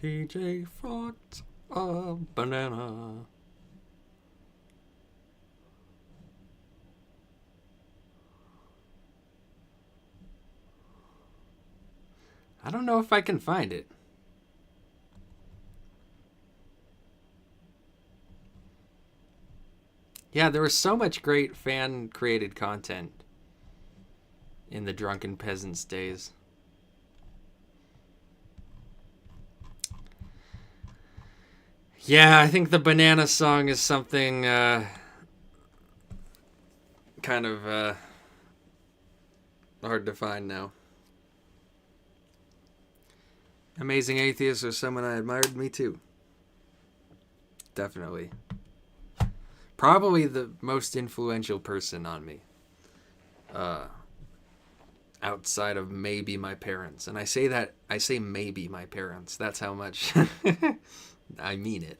TJ fought a banana. I don't know if I can find it. Yeah, there was so much great fan-created content in the Drunken Peasants days. Yeah, I think the banana song is something kind of hard to find now. Amazing Atheist was someone I admired. Me too. Definitely. Probably the most influential person on me. Outside of maybe my parents. And I say maybe my parents. That's how much I mean it.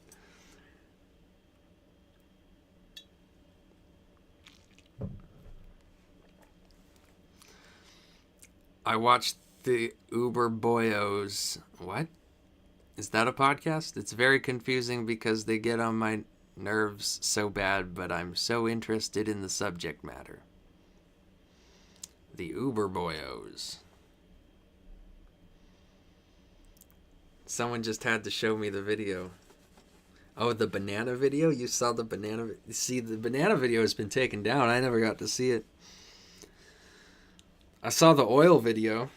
I watched the Uber Boyos. What? Is that a podcast? It's very confusing because they get on my nerves so bad, but I'm so interested in the subject matter. The Uber Boyos. Someone just had to show me the video. Oh, the banana video? You saw the banana... See, the banana video has been taken down. I never got to see it. I saw the oil video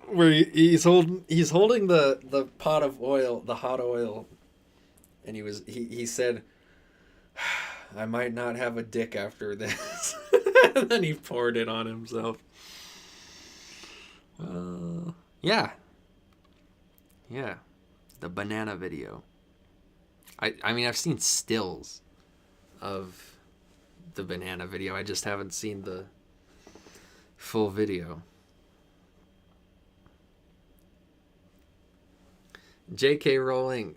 where he's holding the pot of oil, the hot oil, and he said, I might not have a dick after this. And then he poured it on himself. Yeah. The banana video. I mean, I've seen stills of the banana video. I just haven't seen the full video. J.K. Rowling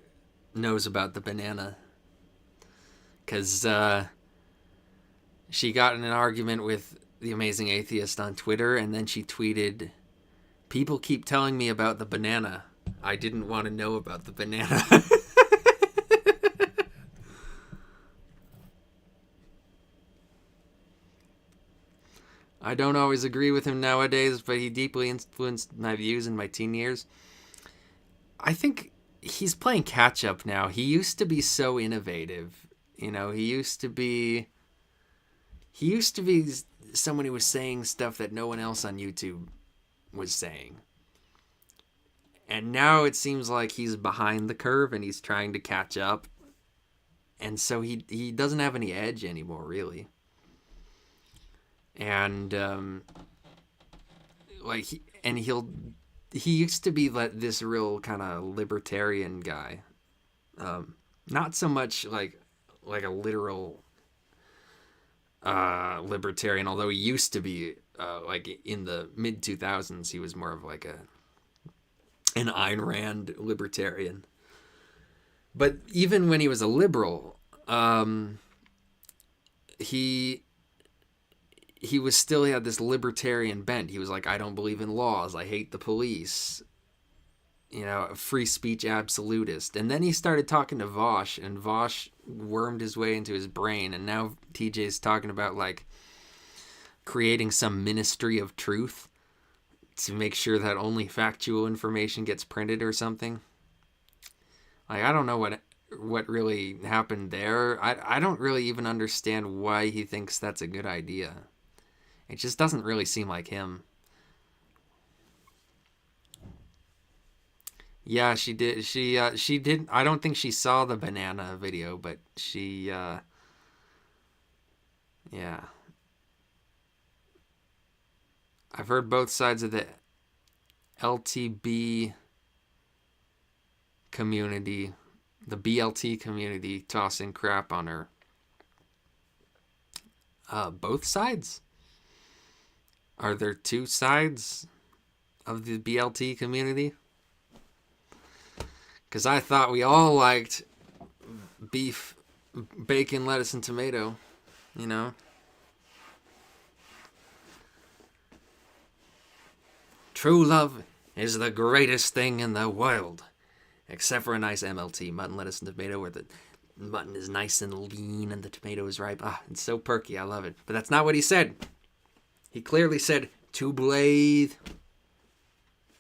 knows about the banana because she got in an argument with the Amazing Atheist on Twitter, and then she tweeted, "People keep telling me about the banana. I didn't want to know about the banana." I don't always agree with him nowadays, but he deeply influenced my views in my teen years. I think he's playing catch up now. He used to be so innovative. You know, he used to be someone who was saying stuff that no one else on YouTube was saying. And now it seems like he's behind the curve and he's trying to catch up. And so he doesn't have any edge anymore, really. And he used to be this real kind of libertarian guy. Not so much like a literal libertarian, although he used to be like in the mid 2000s he was more of like an Ayn Rand libertarian. But even when he was a liberal, he had this libertarian bent. He was like, I don't believe in laws. I hate the police. You know, a free speech absolutist. And then he started talking to Vosh, and Vosh wormed his way into his brain. And now TJ's talking about, like, creating some ministry of truth to make sure that only factual information gets printed or something. Like, I don't know what really happened there. I don't really even understand why he thinks that's a good idea. It just doesn't really seem like him. Yeah, she did. She did. I don't think she saw the banana video, but she, yeah. I've heard both sides of the LTB community, the BLT community, tossing crap on her. Both sides? Are there two sides of the BLT community? Because I thought we all liked beef, bacon, lettuce, and tomato, you know? True love is the greatest thing in the world. Except for a nice MLT, mutton, lettuce, and tomato, where the mutton is nice and lean and the tomato is ripe. Ah, it's so perky. I love it. But that's not what he said. He clearly said to blathe.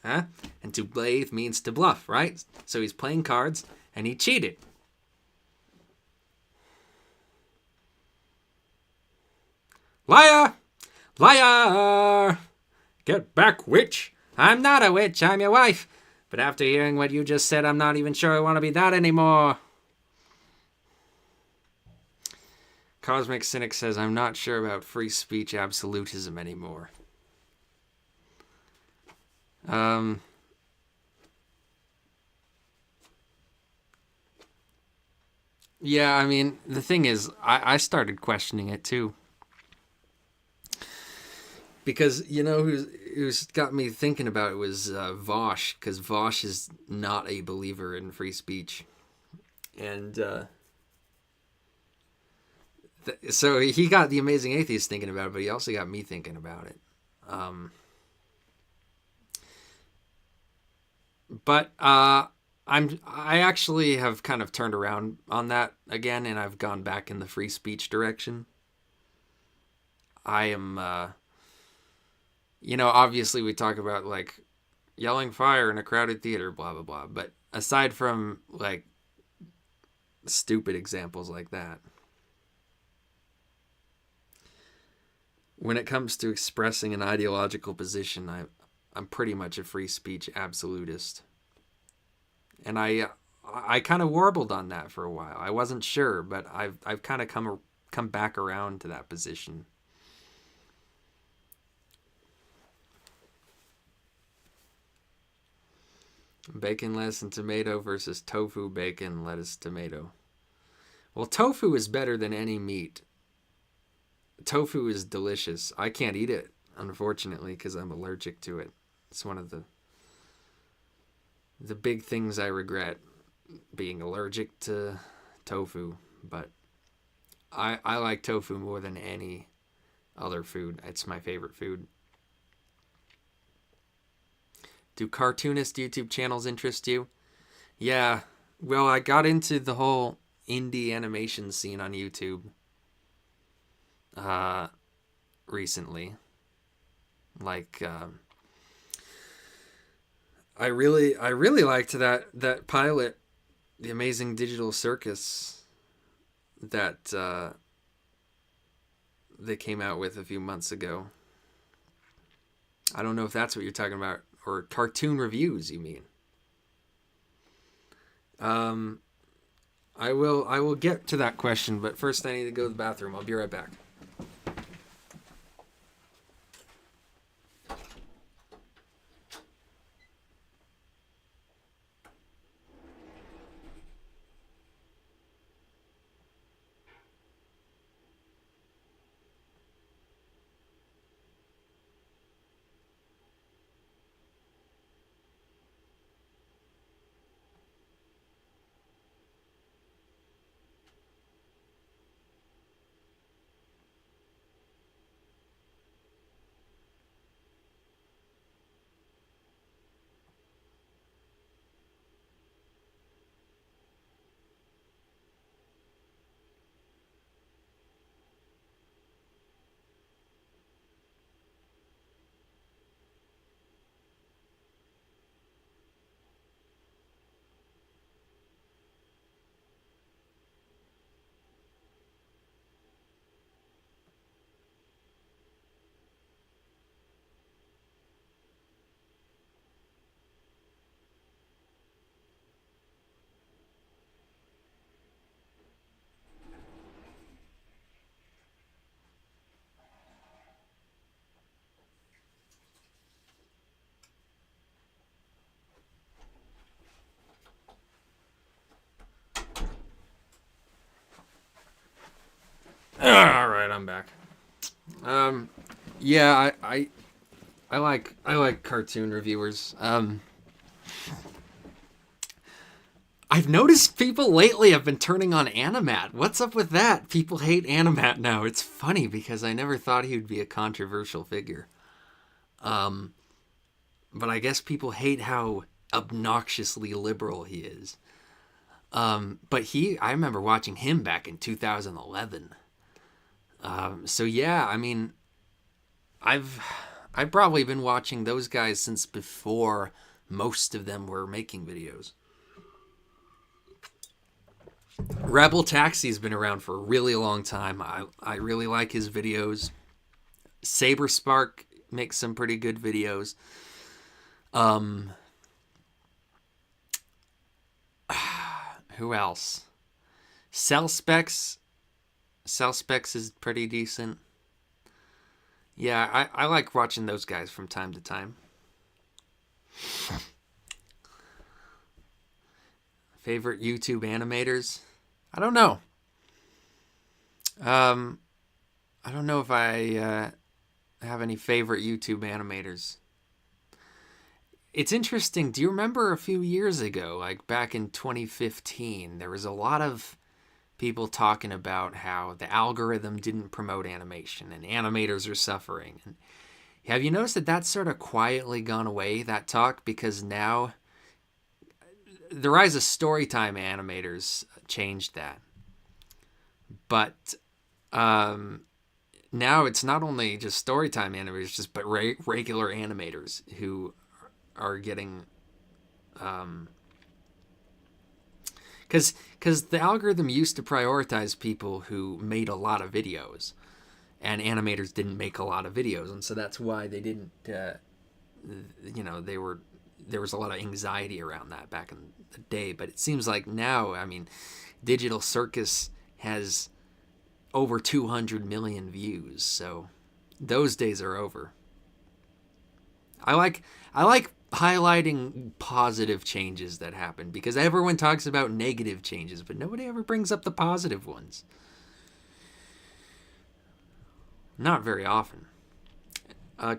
Huh? And to blathe means to bluff, right? So he's playing cards and he cheated. Liar! Liar! Get back, witch! I'm not a witch, I'm your wife. But after hearing what you just said, I'm not even sure I want to be that anymore. Cosmic Cynic says, I'm not sure about free speech absolutism anymore. Yeah, I mean, the thing is, I started questioning it too. Because, you know, who's got me thinking about it was Vosh, because Vosh is not a believer in free speech. And so he got the Amazing Atheist thinking about it, but he also got me thinking about it. But I actually have kind of turned around on that again, and I've gone back in the free speech direction. I am, you know, obviously we talk about like yelling fire in a crowded theater, blah, blah, blah. But aside from like stupid examples like that, when it comes to expressing an ideological position, I'm pretty much a free speech absolutist. And I kind of warbled on that for a while. I wasn't sure, but I've kind of come back around to that position. Bacon, lettuce, and tomato versus tofu, bacon, lettuce, tomato. Well, tofu is better than any meat. Tofu is delicious. I can't eat it, unfortunately, because I'm allergic to it. It's one of the big things I regret, being allergic to tofu. But I like tofu more than any other food. It's my favorite food. Do cartoonist YouTube channels interest you? Yeah. Well, I got into the whole indie animation scene on YouTube recently. Like, I really liked that pilot, The Amazing Digital Circus, that they came out with a few months ago. I don't know if that's what you're talking about, or cartoon reviews, you mean. I will get to that question, but first I need to go to the bathroom. I'll be right back. All right, I'm back. Yeah, I like cartoon reviewers. I've noticed people lately have been turning on Animat. What's up with that? People hate Animat now. It's funny because I never thought he would be a controversial figure. But I guess people hate how obnoxiously liberal he is. But I remember watching him back in 2011. So yeah, I mean, I've probably been watching those guys since before most of them were making videos. Rebel Taxi's been around for a really long time. I really like his videos. Saberspark makes some pretty good videos. Who else? Cellspecs is pretty decent. Yeah, I like watching those guys from time to time. Favorite YouTube animators? I don't know. I don't know if I have any favorite YouTube animators. It's interesting. Do you remember a few years ago, like back in 2015, there was a lot of people talking about how the algorithm didn't promote animation and animators are suffering. And have you noticed that that's sort of quietly gone away, that talk? Because now the rise of storytime animators changed that. But now it's not only just storytime animators, but regular animators who are getting... Because the algorithm used to prioritize people who made a lot of videos, and animators didn't make a lot of videos, and so that's why they didn't, there was a lot of anxiety around that back in the day. But it seems like now, I mean, Digital Circus has over 200 million views, so those days are over. I like highlighting positive changes that happen, because everyone talks about negative changes, but nobody ever brings up the positive ones. Not very often.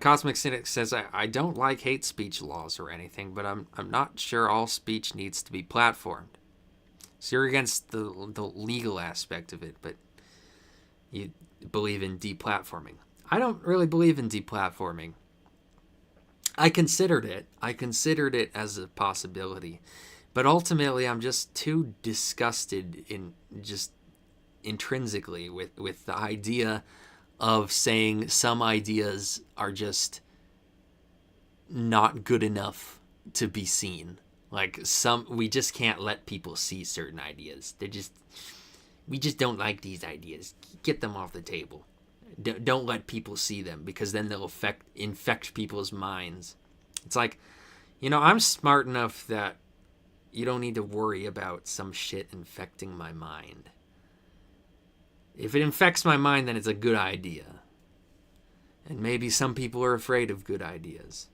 Cosmic Cynic says, I don't like hate speech laws or anything, but I'm not sure all speech needs to be platformed. So you're against the legal aspect of it, but you believe in deplatforming. I don't really believe in deplatforming. I considered it as a possibility, but ultimately I'm just too disgusted intrinsically with the idea of saying some ideas are just not good enough to be seen. Like we just can't let people see certain ideas. We just don't like these ideas. Get them off the table. Don't let people see them, because then they'll infect people's minds. It's like, I'm smart enough that you don't need to worry about some shit infecting my mind. If it infects my mind, then it's a good idea. And maybe some people are afraid of good ideas.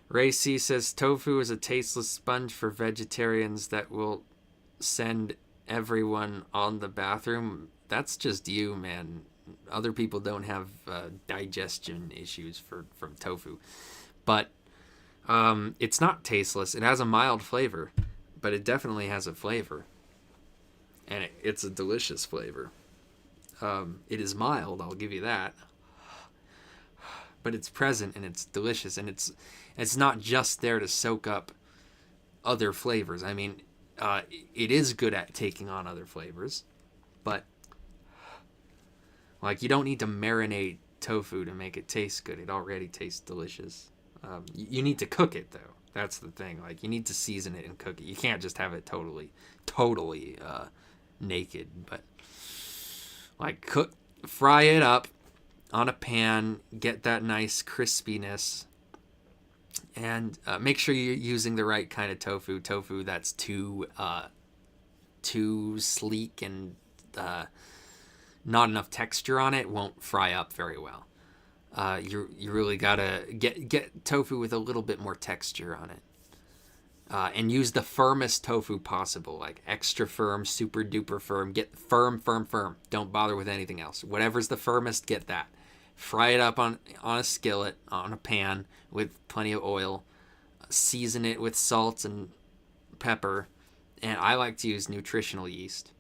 Ray C says, tofu is a tasteless sponge for vegetarians that will send everyone on the bathroom. That's just you, man. Other people don't have digestion issues from tofu. But it's not tasteless. It has a mild flavor, but it definitely has a flavor. And it's a delicious flavor. It is mild, I'll give you that. But it's present and it's delicious. And it's not just there to soak up other flavors. I mean, it is good at taking on other flavors. But like, you don't need to marinate tofu to make it taste good. It already tastes delicious. You need to cook it, though. That's the thing. Like, you need to season it and cook it. You can't just have it totally naked. But like, fry it up on a pan, get that nice crispiness, and make sure you're using the right kind of tofu. Tofu that's too sleek and not enough texture on it won't fry up very well. You really gotta get tofu with a little bit more texture on it, and use the firmest tofu possible, like extra firm, super duper firm. Get firm. Don't bother with anything else. Whatever's the firmest, get that. Fry it up on a skillet, on a pan with plenty of oil. Season it with salt and pepper, and I like to use nutritional yeast.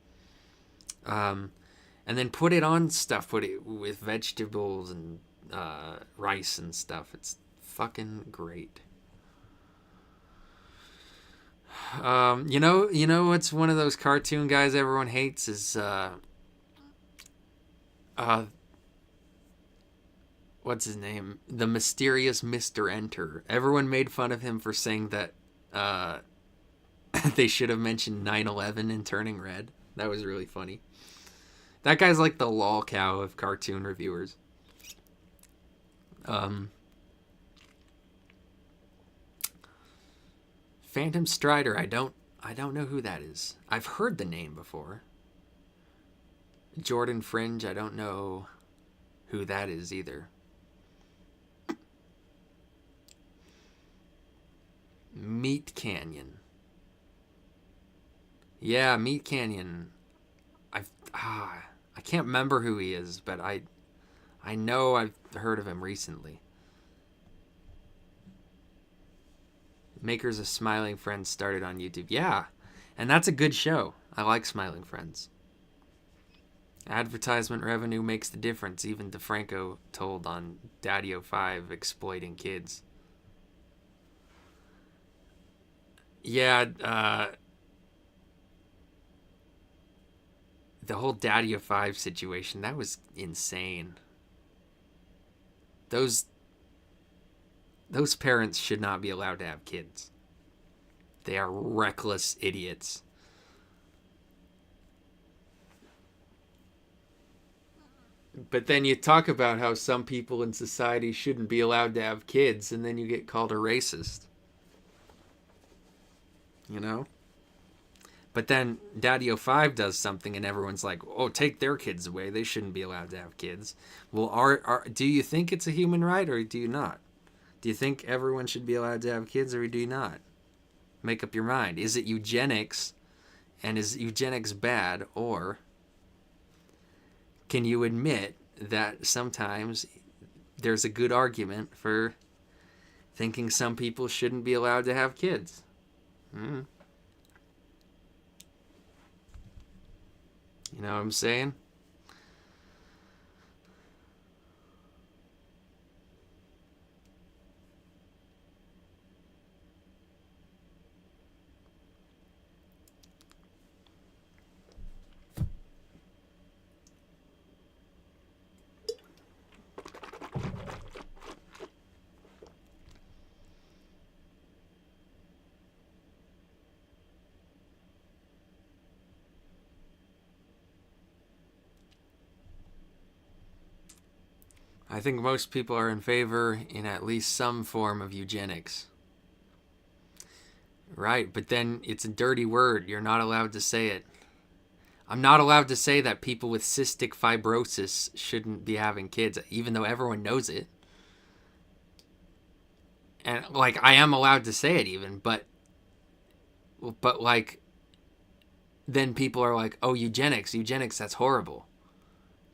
And then put it on stuff. Put it with vegetables and rice and stuff. It's fucking great. You know what's one of those cartoon guys everyone hates is what's his name? The mysterious Mr. Enter. Everyone made fun of him for saying that they should have mentioned 9/11 in Turning Red. That was really funny. That guy's like the lol cow of cartoon reviewers. Phantom Strider, I don't know who that is. I've heard the name before. Jordan Fringe, I don't know who that is either. Meat Canyon. Yeah, Meat Canyon. I can't remember who he is, but I know I've heard of him recently. Makers of Smiling Friends started on YouTube. Yeah, and that's a good show. I like Smiling Friends. Advertisement revenue makes the difference, even DeFranco told on Daddy 05 exploiting kids. Yeah, the whole Daddy 05 situation, that was insane. Those parents should not be allowed to have kids. They are reckless idiots. But then you talk about how some people in society shouldn't be allowed to have kids, and then you get called a racist. You know? But then Daddy 05 does something and everyone's like, oh, take their kids away. They shouldn't be allowed to have kids. Well, do you think it's a human right or do you not? Do you think everyone should be allowed to have kids or do you not? Make up your mind. Is it eugenics? And is eugenics bad? Or can you admit that sometimes there's a good argument for thinking some people shouldn't be allowed to have kids? You know what I'm saying? I think most people are in favor in at least some form of eugenics. Right, but then it's a dirty word. You're not allowed to say it. I'm not allowed to say that people with cystic fibrosis shouldn't be having kids, even though everyone knows it. And, like, I am allowed to say it even, but like, then people are like, oh, eugenics, that's horrible.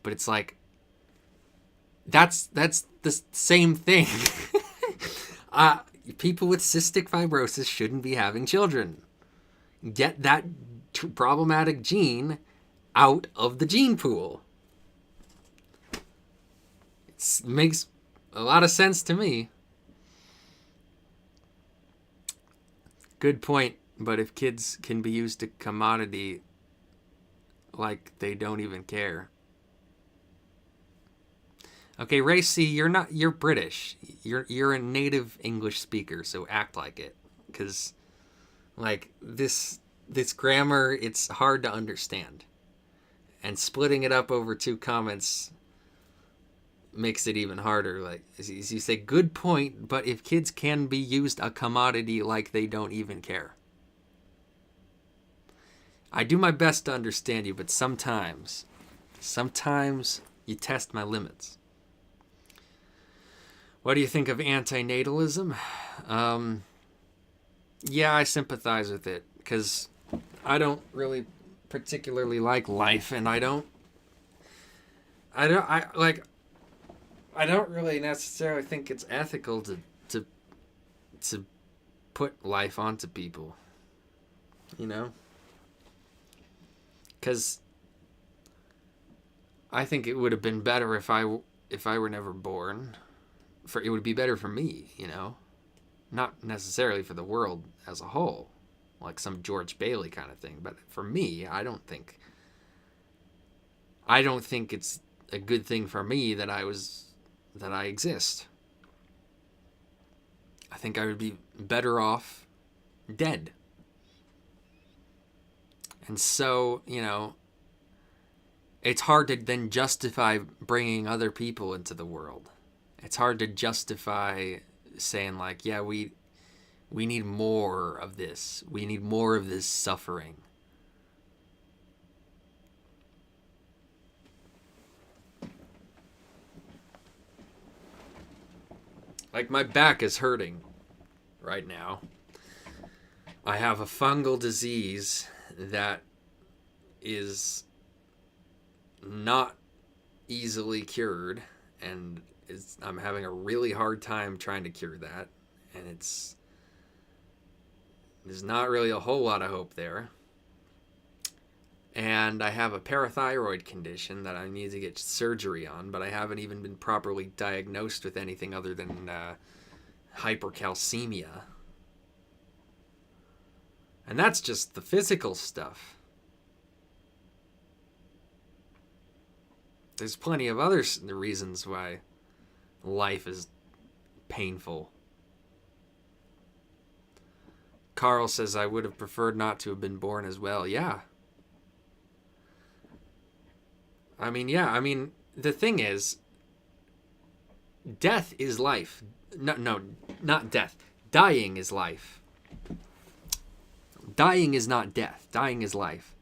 But it's like, that's the same thing. People with cystic fibrosis shouldn't be having children. Get that problematic gene out of the gene pool. It makes a lot of sense to me. Good point, but if kids can be used to commodity, like they don't even care. Okay, Racy, you're British. You're a native English speaker, so act like it. Because, like, this grammar, it's hard to understand. And splitting it up over two comments makes it even harder. Like, you say, good point, but if kids can be used a commodity like they don't even care. I do my best to understand you, but sometimes you test my limits. What do you think of antinatalism? Yeah, I sympathize with it because I don't really particularly like life, and I don't really necessarily think it's ethical to put life onto people. You know? Because I think it would have been better if I were never born. It would be better for me, you know, not necessarily for the world as a whole, like some George Bailey kind of thing. But for me, I don't think it's a good thing for me that I exist. I think I would be better off dead. And so, it's hard to then justify bringing other people into the world. It's hard to justify saying like, yeah, we need more of this. We need more of this suffering. Like, my back is hurting right now. I have a fungal disease that is not easily cured, and I'm having a really hard time trying to cure that, and there's not really a whole lot of hope there. And I have a parathyroid condition that I need to get surgery on, but I haven't even been properly diagnosed with anything other than hypercalcemia. And that's just the physical stuff. There's plenty of other reasons why life is painful. Carl says, I would have preferred not to have been born as well. Yeah. I mean, the thing is, death is life. No, not death. Dying is life. Dying is not death. Dying is life.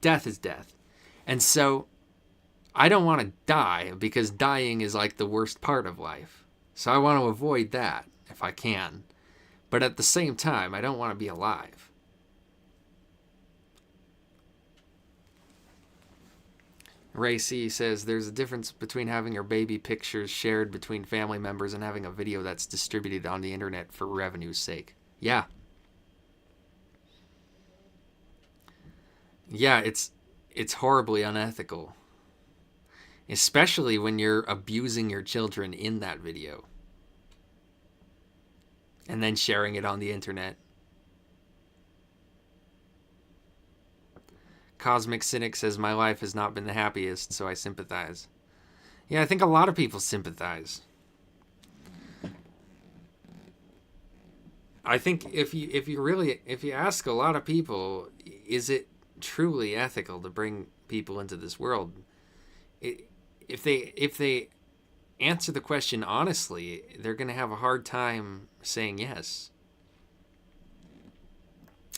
Death is death. And so, I don't want to die because dying is like the worst part of life. So I want to avoid that if I can. But at the same time, I don't want to be alive. Ray C says, there's a difference between having your baby pictures shared between family members and having a video that's distributed on the internet for revenue's sake. Yeah. Yeah, it's horribly unethical. Especially when you're abusing your children in that video. And then sharing it on the internet. Cosmic Cynic says, my life has not been the happiest, so I sympathize. Yeah, I think a lot of people sympathize. I think if you ask a lot of people, is it truly ethical to bring people into this world? If they answer the question honestly, they're going to have a hard time saying yes.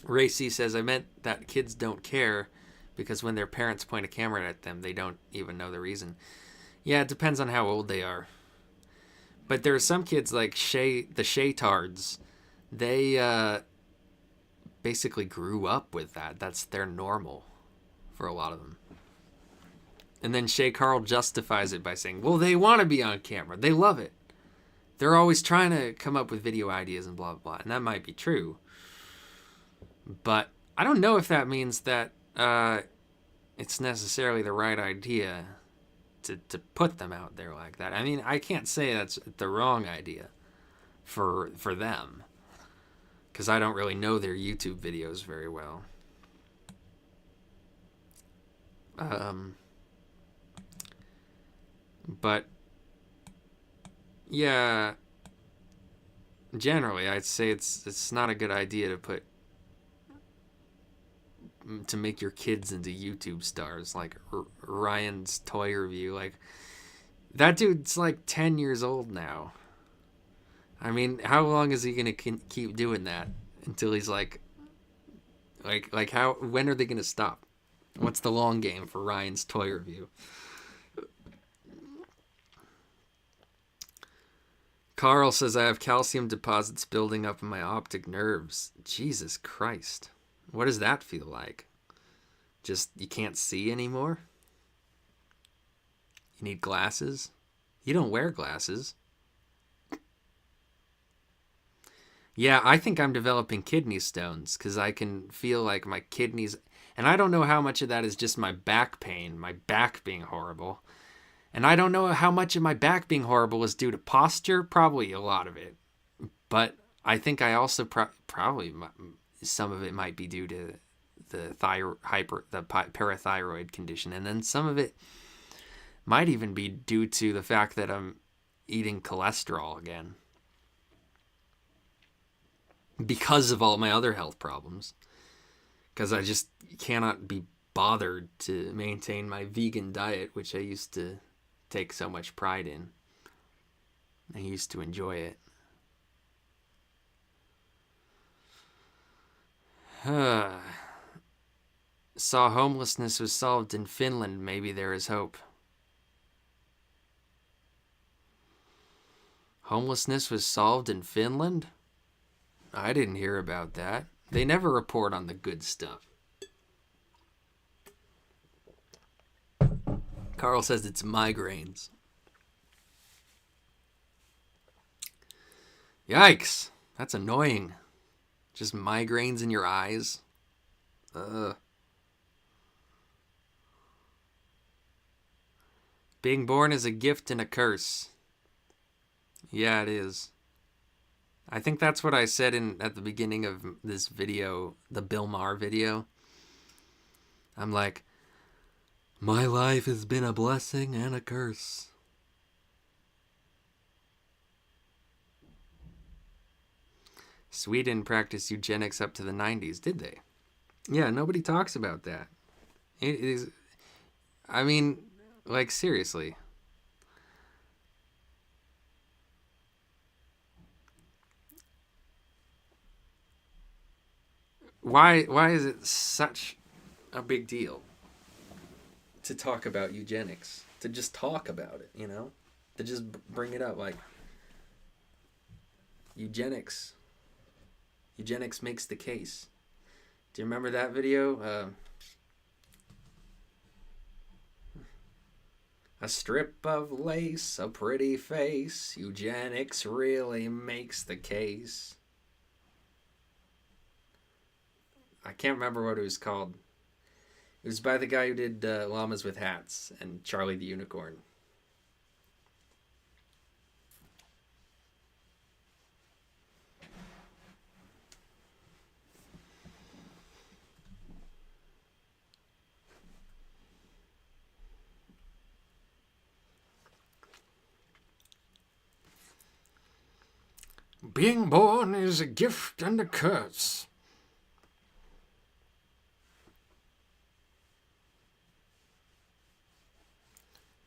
Ray C says, I meant that kids don't care because when their parents point a camera at them, they don't even know the reason. Yeah, it depends on how old they are. But there are some kids like the Shaytards. They basically grew up with that. That's their normal for a lot of them. And then Shay Carl justifies it by saying, well, they want to be on camera. They love it. They're always trying to come up with video ideas and blah, blah, blah. And that might be true. But I don't know if that means that it's necessarily the right idea to put them out there like that. I mean, I can't say that's the wrong idea for them. Because I don't really know their YouTube videos very well. But yeah, generally I'd say it's not a good idea to make your kids into YouTube stars like Ryan's toy review. Like, that dude's like 10 years old now. I mean, how long is he gonna keep doing that until he's like how? When are they gonna stop? What's the long game for Ryan's toy review? Carl says, I have calcium deposits building up in my optic nerves. Jesus Christ. What does that feel like? Just, you can't see anymore? You need glasses? You don't wear glasses. Yeah, I think I'm developing kidney stones because I can feel like my kidneys... And I don't know how much of that is just my back pain, my back being horrible. And I don't know how much of my back being horrible is due to posture. Probably a lot of it. But I think I also probably some of it might be due to the parathyroid condition, and then some of it might even be due to the fact that I'm eating cholesterol again because of all my other health problems, because I just cannot be bothered to maintain my vegan diet, which I used to take so much pride in. I used to enjoy it. Saw homelessness was solved in Finland. Maybe there is hope. Homelessness was solved in Finland? I didn't hear about that. They never report on the good stuff. Carl says it's migraines. Yikes. That's annoying. Just migraines in your eyes. Being born is a gift and a curse. Yeah, it is. I think that's what I said at the beginning of this video, the Bill Maher video. I'm like, my life has been a blessing and a curse. Sweden practiced eugenics up to the 90s, did they? Yeah, nobody talks about that. It is, I mean, like, seriously. Why is it such a big deal to talk about eugenics? To just talk about it, you know? To just bring it up, like, eugenics makes the case. Do you remember that video? A strip of lace, a pretty face, eugenics really makes the case. I can't remember what it was called. It was by the guy who did Llamas with Hats and Charlie the Unicorn. Being born is a gift and a curse.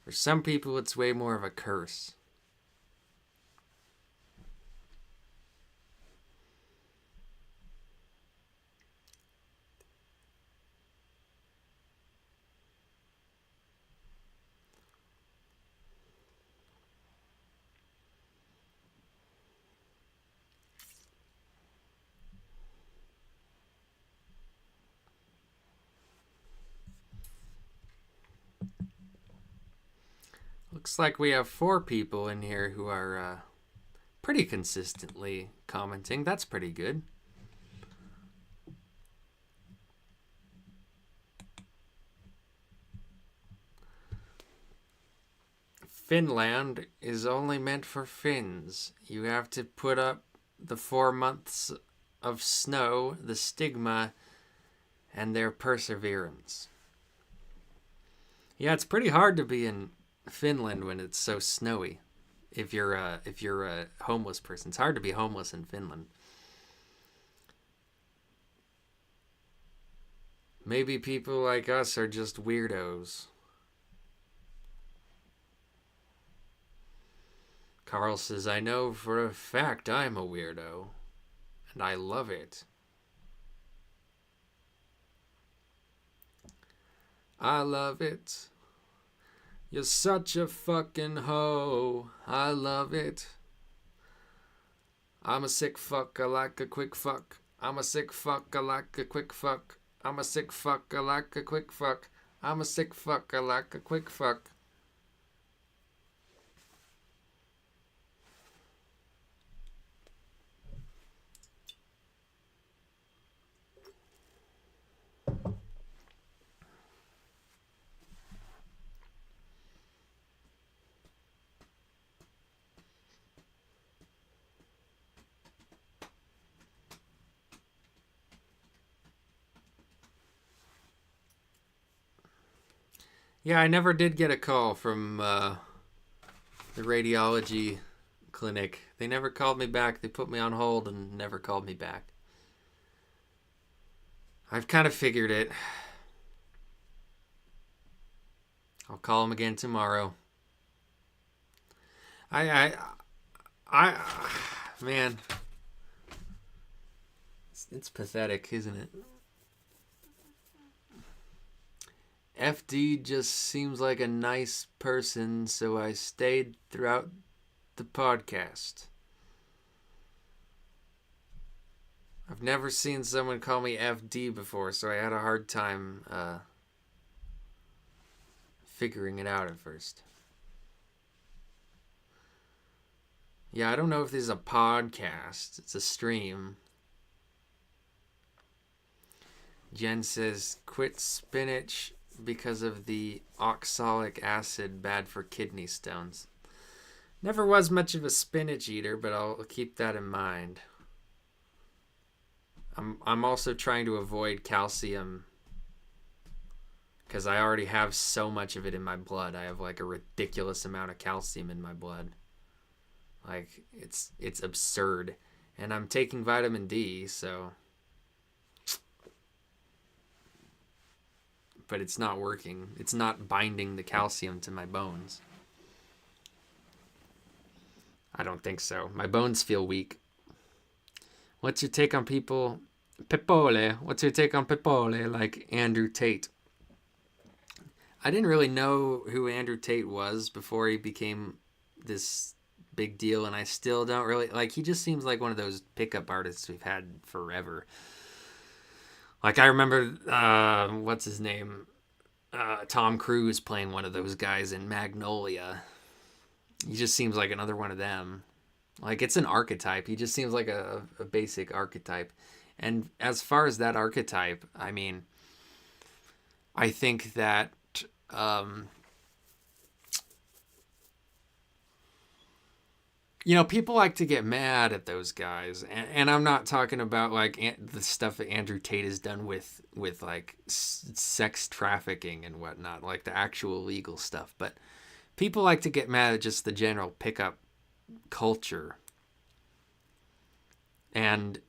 For some people, it's way more of a curse. Looks like we have 4 people in here who are pretty consistently commenting. That's pretty good. Finland is only meant for Finns. You have to put up the 4 months of snow, the stigma, and their perseverance. Yeah, it's pretty hard to be in Finland when it's so snowy. If you're a homeless person, it's hard to be homeless in Finland. Maybe people like us are just weirdos. Carl says, I know for a fact I'm a weirdo, and I love it. I love it. You're such a fucking hoe. I love it. I'm a sick fuck, I like a quick fuck. I'm a sick fuck, I like a quick fuck. I'm a sick fuck, I like a quick fuck. I'm a sick fuck, I like a quick fuck. Yeah, I never did get a call from the radiology clinic. They never called me back. They put me on hold and never called me back. I've kind of figured it. I'll call them again tomorrow. Man, it's pathetic, isn't it? FD just seems like a nice person, so I stayed throughout the podcast. I've never seen someone call me FD before, so I had a hard time figuring it out at first. Yeah, I don't know if this is a podcast. It's a stream. Jen says, quit spinach because of the oxalic acid, bad for kidney stones. Never was much of a spinach eater, but I'll keep that in mind. I'm also trying to avoid calcium because I already have so much of it in my blood. I have like a ridiculous amount of calcium in my blood. Like it's absurd. And I'm taking vitamin D, so but it's not working. It's not binding the calcium to my bones. I don't think so. My bones feel weak. What's your take on people? Pepole. What's your take on Pepole? Like Andrew Tate. I didn't really know who Andrew Tate was before he became this big deal, and I still don't really like. He just seems like one of those pickup artists we've had forever. Like I remember, what's his name? Tom Cruise playing one of those guys in Magnolia. He just seems like another one of them. Like it's an archetype. He just seems like a basic archetype. And as far as that archetype, I mean, I think that people like to get mad at those guys, and I'm not talking about like the stuff that Andrew Tate has done with like sex trafficking and whatnot, like the actual legal stuff, but people like to get mad at just the general pickup culture, and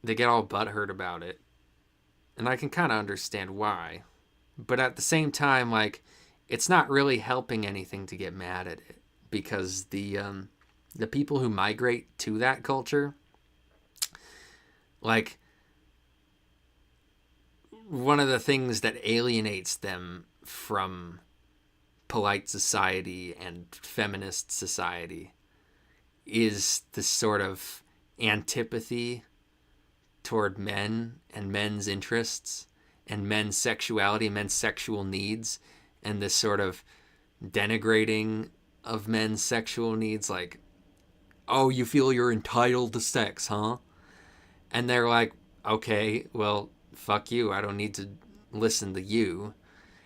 they get all butthurt about it, and I can kind of understand why, but at the same time, like it's not really helping anything to get mad at it, because the people who migrate to that culture, like one of the things that alienates them from polite society and feminist society is this sort of antipathy toward men and men's interests and men's sexuality, men's sexual needs, and this sort of denigrating of men's sexual needs, like, oh, you feel you're entitled to sex, huh? And they're like, okay, well, fuck you. I don't need to listen to you.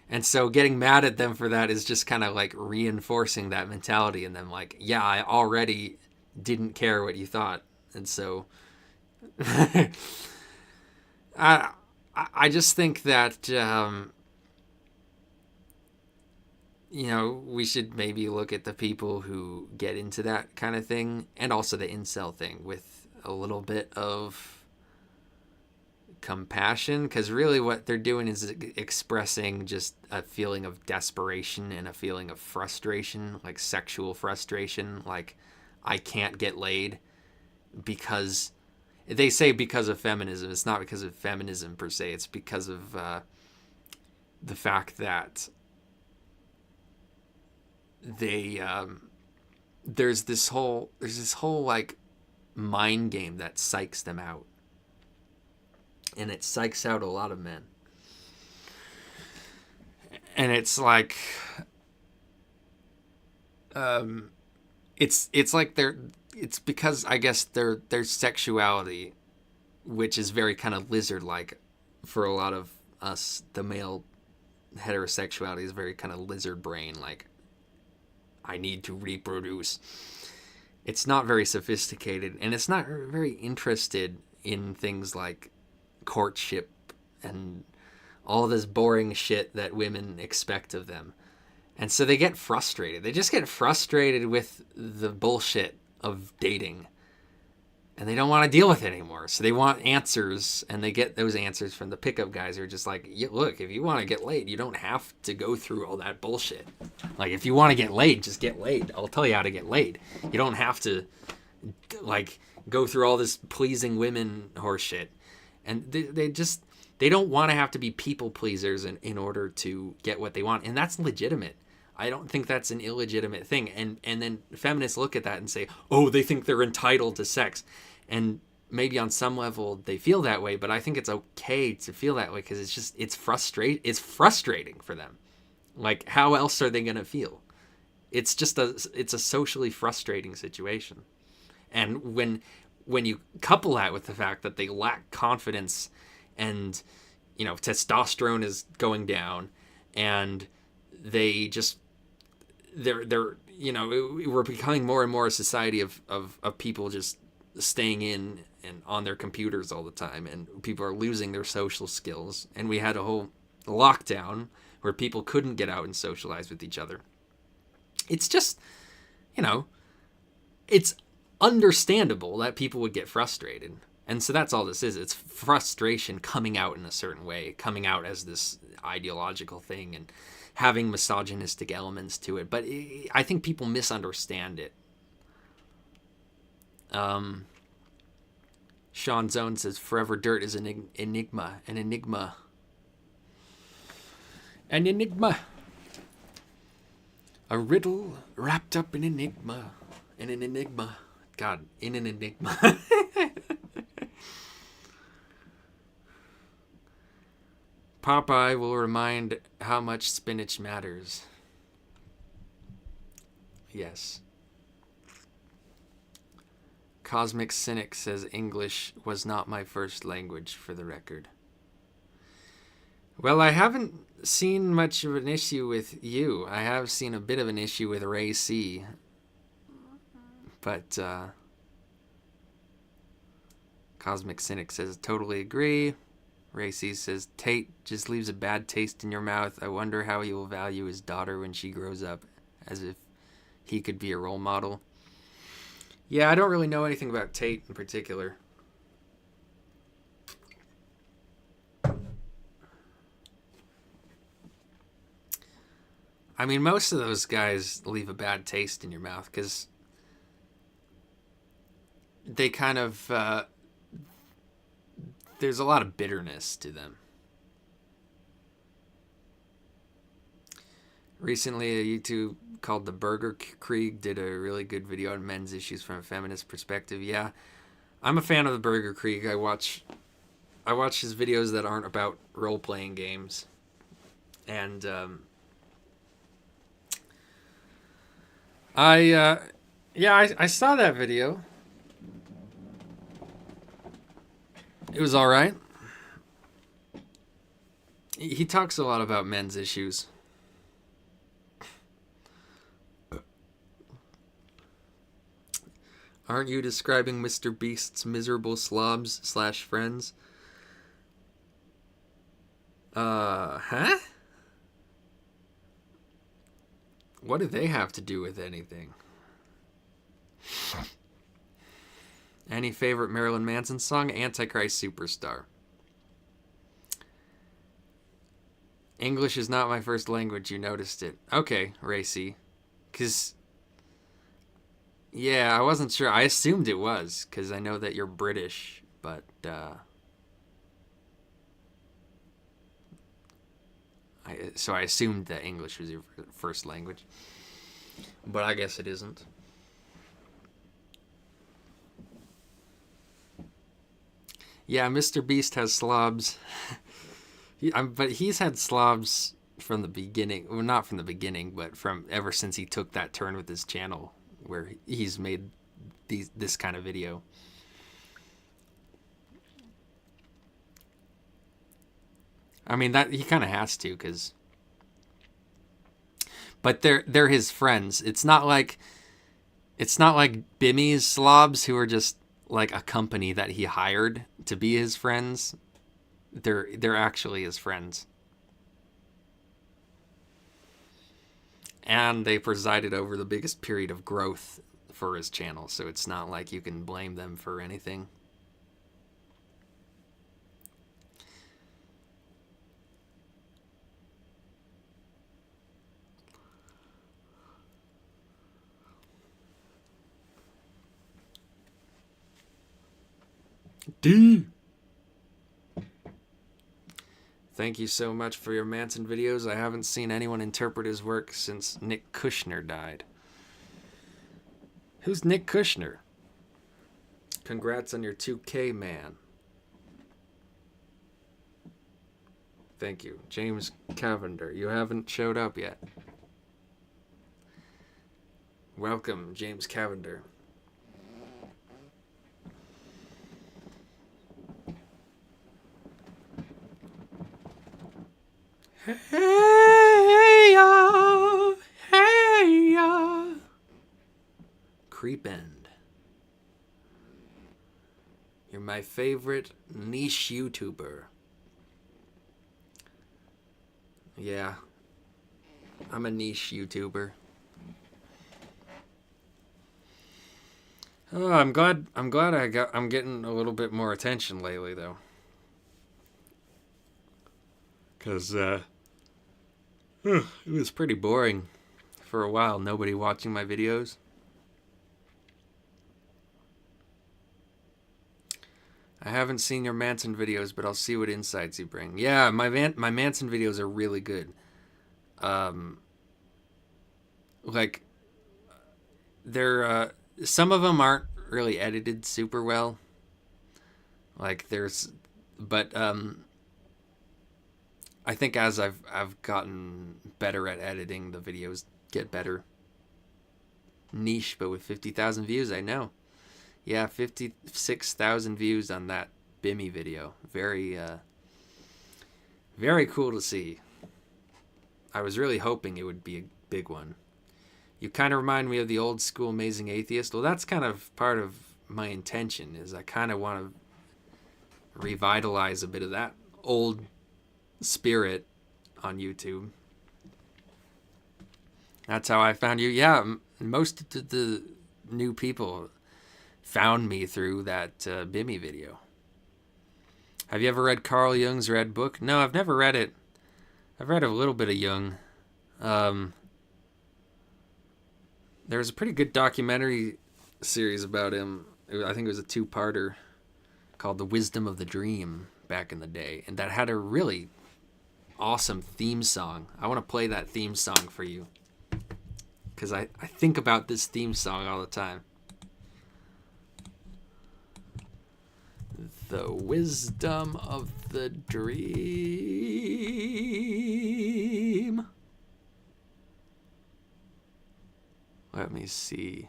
And so getting mad at them for that is just kind of like reinforcing that mentality in them. Like, yeah, I already didn't care what you thought. And so I just think that, we should maybe look at the people who get into that kind of thing, and also the incel thing, with a little bit of compassion, because really what they're doing is expressing just a feeling of desperation and a feeling of frustration, like sexual frustration, like I can't get laid because they say because of feminism. It's not because of feminism per se. It's because of the fact that there's this whole like mind game that psychs them out, and it psychs out a lot of men, and it's like it's like it's because I guess their sexuality, which is very kind of lizard like for a lot of us, the male heterosexuality is very kind of lizard brain, like I need to reproduce. It's not very sophisticated, and it's not very interested in things like courtship and all this boring shit that women expect of them. And so they get frustrated. They just get frustrated with the bullshit of dating. And they don't want to deal with it anymore. So they want answers, and they get those answers from the pickup guys who are just like, look, if you want to get laid, you don't have to go through all that bullshit. Like, if you want to get laid, just get laid. I'll tell you how to get laid. You don't have to, like, go through all this pleasing women horse shit. And they don't want to have to be people pleasers in order to get what they want. And that's legitimate. I don't think that's an illegitimate thing. And then feminists look at that and say, oh, they think they're entitled to sex. And maybe on some level they feel that way, but I think it's okay to feel that way because it's frustrating for them. Like, how else are they going to feel? It's a socially frustrating situation. And when you couple that with the fact that they lack confidence and, testosterone is going down and they're we're becoming more and more a society of people just staying in and on their computers all the time, and people are losing their social skills. And we had a whole lockdown where people couldn't get out and socialize with each other. It's just, it's understandable that people would get frustrated. And so that's all this is. It's frustration coming out in a certain way, coming out as this ideological thing and having misogynistic elements to it. But I think people misunderstand it. Sean Zone says, Forever Dirt is an enigma. An enigma. An enigma. A riddle wrapped up in enigma. In an enigma. God, in an enigma. Popeye will remind how much spinach matters. Yes. Cosmic Cynic says English was not my first language, for the record. Well, I haven't seen much of an issue with you. I have seen a bit of an issue with Ray C. But, Cosmic Cynic says, totally agree. Ray C says, Tate just leaves a bad taste in your mouth. I wonder how he will value his daughter when she grows up, as if he could be a role model. Yeah, I don't really know anything about Tate in particular. I mean, most of those guys leave a bad taste in your mouth because they kind of... there's a lot of bitterness to them. Recently, a YouTube called The Burger Krieg did a really good video on men's issues from a feminist perspective. Yeah, I'm a fan of The Burger Krieg. I watch his videos that aren't about role-playing games. And I saw that video. It was all right. He talks a lot about men's issues. Aren't you describing Mr. Beast's miserable slobs / friends? Huh? What do they have to do with anything? Any favorite Marilyn Manson song? Antichrist Superstar. English is not my first language, you noticed it. Okay, Racy. Because, yeah, I wasn't sure. I assumed it was, because I know that you're British, but, so I assumed that English was your first language. But I guess it isn't. Yeah, Mr. Beast has slobs. But he's had slobs from the beginning. Well, not from the beginning, but from ever since he took that turn with his channel, where he's made this kind of video. I mean, that he kind of has to, because... But they're his friends. It's not like Bimmy's slobs, who are just like a company that he hired to be his friends. They're actually his friends. And they presided over the biggest period of growth for his channel, so it's not like you can blame them for anything. D. Thank you so much for your Manson videos. I haven't seen anyone interpret his work since Nick Kushner died. Who's Nick Kushner? Congrats on your 2K, man. Thank you. James Cavender, you haven't showed up yet. Welcome, James Cavender. Hey-ya, hey-ya. Creep End. You're my favorite niche YouTuber. Yeah. I'm a niche YouTuber. Oh, I'm glad I'm getting a little bit more attention lately though. 'Cause it was pretty boring for a while, nobody watching my videos. I haven't seen your Manson videos, but I'll see what insights you bring. Yeah, my Manson videos are really good. Like, they're, some of them aren't really edited super well. Like, but, I think as I've gotten better at editing, the videos get better. Niche, but with 50,000 views, I know. Yeah, 56,000 views on that Bimmy video. Very, very cool to see. I was really hoping it would be a big one. You kind of remind me of the old school Amazing Atheist. Well, that's kind of part of my intention, is I kind of want to revitalize a bit of that old spirit on YouTube. That's how I found you. Yeah, most of the new people found me through that Bimmy video. Have you ever read Carl Jung's Red Book? No, I've never read it. I've read a little bit of Jung. There was a pretty good documentary series about him. I think it was a two-parter called The Wisdom of the Dream back in the day. And that had a really awesome theme song. I want to play that theme song for you, because I think about this theme song all the time. The Wisdom of the Dream. Let me see.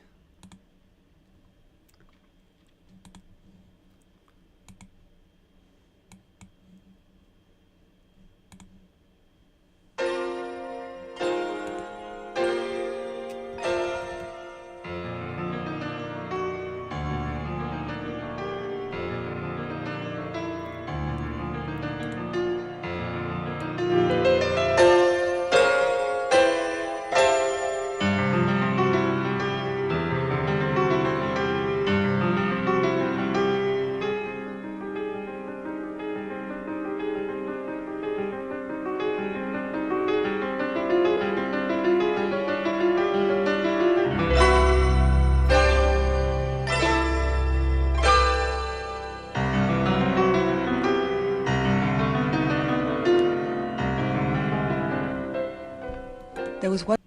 There was one.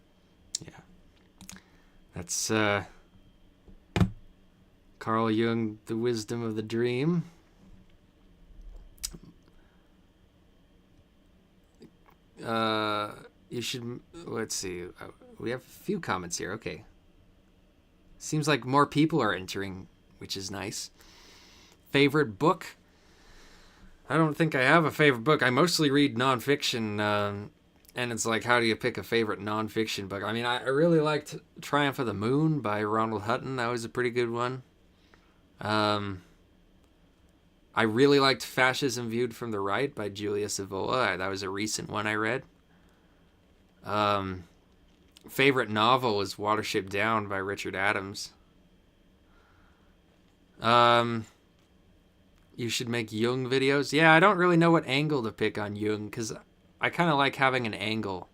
Yeah. That's Carl Jung, The Wisdom of the Dream. You should, let's see. We have a few comments here. Okay. Seems like more people are entering, which is nice. Favorite book? I don't think I have a favorite book. I mostly read nonfiction, and it's like, how do you pick a favorite nonfiction book? I mean, I really liked Triumph of the Moon by Ronald Hutton. That was a pretty good one. I really liked Fascism Viewed from the Right by Julia Savola. That was a recent one I read. favorite novel is Watership Down by Richard Adams. You should make Jung videos. Yeah, I don't really know what angle to pick on Jung, because I kind of like having an angle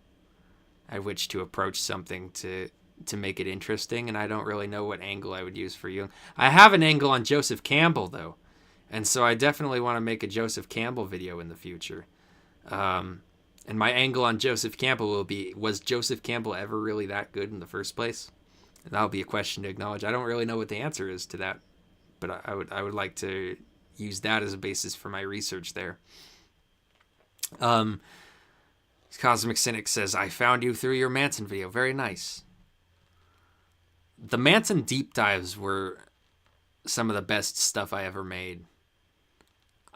at which to approach something to make it interesting, and I don't really know what angle I would use for Jung. I have an angle on Joseph Campbell, though, and so I definitely want to make a Joseph Campbell video in the future. And my angle on Joseph Campbell will be, was Joseph Campbell ever really that good in the first place? And that'll be a question to acknowledge. I don't really know what the answer is to that, but I would like to use that as a basis for my research there. Cosmic Cynic says, I found you through your Manson video. Very nice. The Manson deep dives were some of the best stuff I ever made.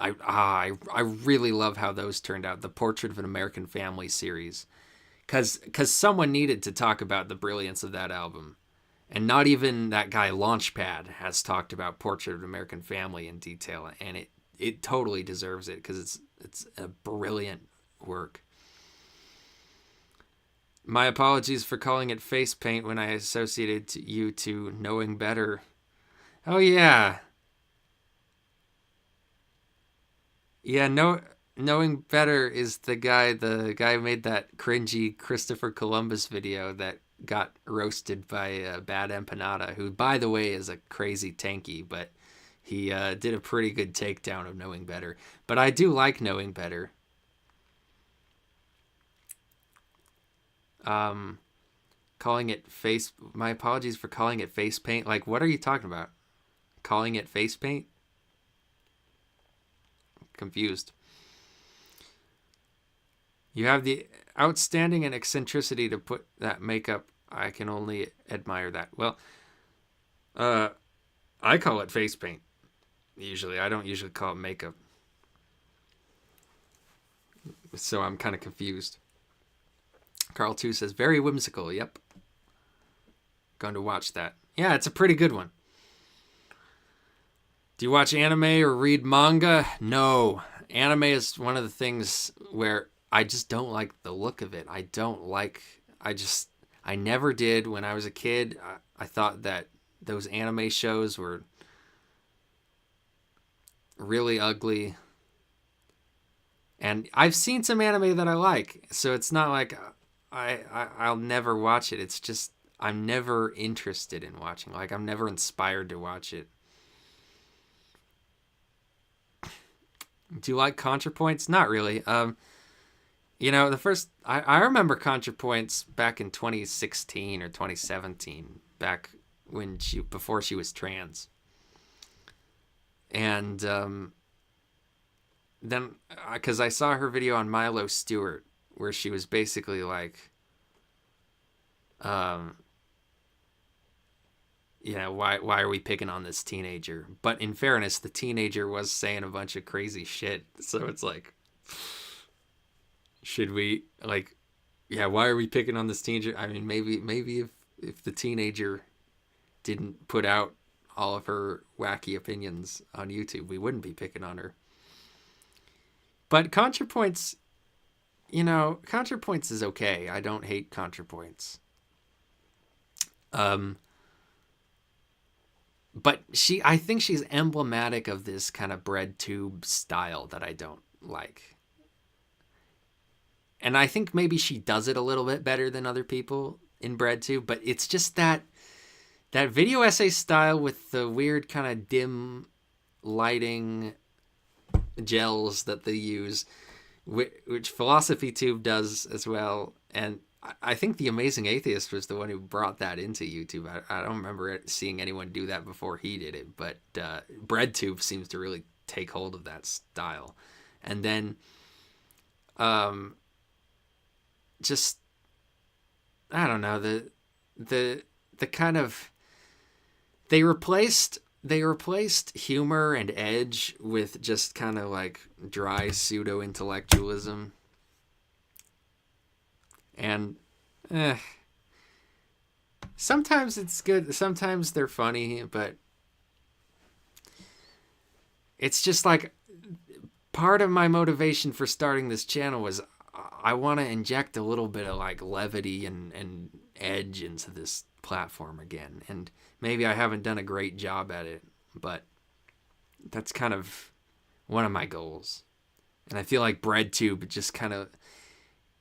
I really love how those turned out. The Portrait of an American Family series. Because someone needed to talk about the brilliance of that album. And not even that guy Launchpad has talked about Portrait of an American Family in detail. And it totally deserves it, because it's a brilliant work. My apologies for calling it face paint when I associated you to Knowing Better. Oh, yeah. Yeah, Knowing Better is the guy who made that cringy Christopher Columbus video that got roasted by Bad Empanada, who, by the way, is a crazy tanky, but he did a pretty good takedown of Knowing Better. But I do like Knowing Better. Calling it face... My apologies for calling it face paint. Like, what are you talking about? Calling it face paint? Confused. You have the outstanding and eccentricity to put that makeup. I can only admire that. Well, I call it face paint. Usually. I don't usually call it makeup. So I'm kind of confused. Carl 2 says, very whimsical. Yep. Going to watch that. Yeah, it's a pretty good one. Do you watch anime or read manga? No. Anime is one of the things where I just don't like the look of it. I never did when I was a kid. I thought that those anime shows were really ugly. And I've seen some anime that I like, so it's not like I'll never watch it. It's just I'm never interested in watching. Like, I'm never inspired to watch it. Do you like ContraPoints? Not really. You know, I remember ContraPoints back in 2016 or 2017, back when before she was trans. And then, because I saw her video on Milo Stewart, where she was basically like, you know, why are we picking on this teenager? But in fairness, the teenager was saying a bunch of crazy shit. So it's like, should we, like, yeah, why are we picking on this teenager? I mean, maybe if the teenager didn't put out all of her wacky opinions on YouTube, we wouldn't be picking on her. But ContraPoints, you know, ContraPoints is okay. I don't hate ContraPoints. But I think she's emblematic of this kind of bread tube style that I don't like. And I think maybe she does it a little bit better than other people in bread tube, but it's just that video essay style with the weird kind of dim lighting gels that they use, which Philosophy Tube does as well. And I think The Amazing Atheist was the one who brought that into YouTube. I don't remember seeing anyone do that before he did it, but BreadTube seems to really take hold of that style. And then just, I don't know, the kind of, they replaced humor and edge with just kind of like dry pseudo-intellectualism. And sometimes it's good, sometimes they're funny, but it's just like, part of my motivation for starting this channel was I want to inject a little bit of like levity and edge into this platform again. And maybe I haven't done a great job at it, but that's kind of one of my goals. And I feel like BreadTube just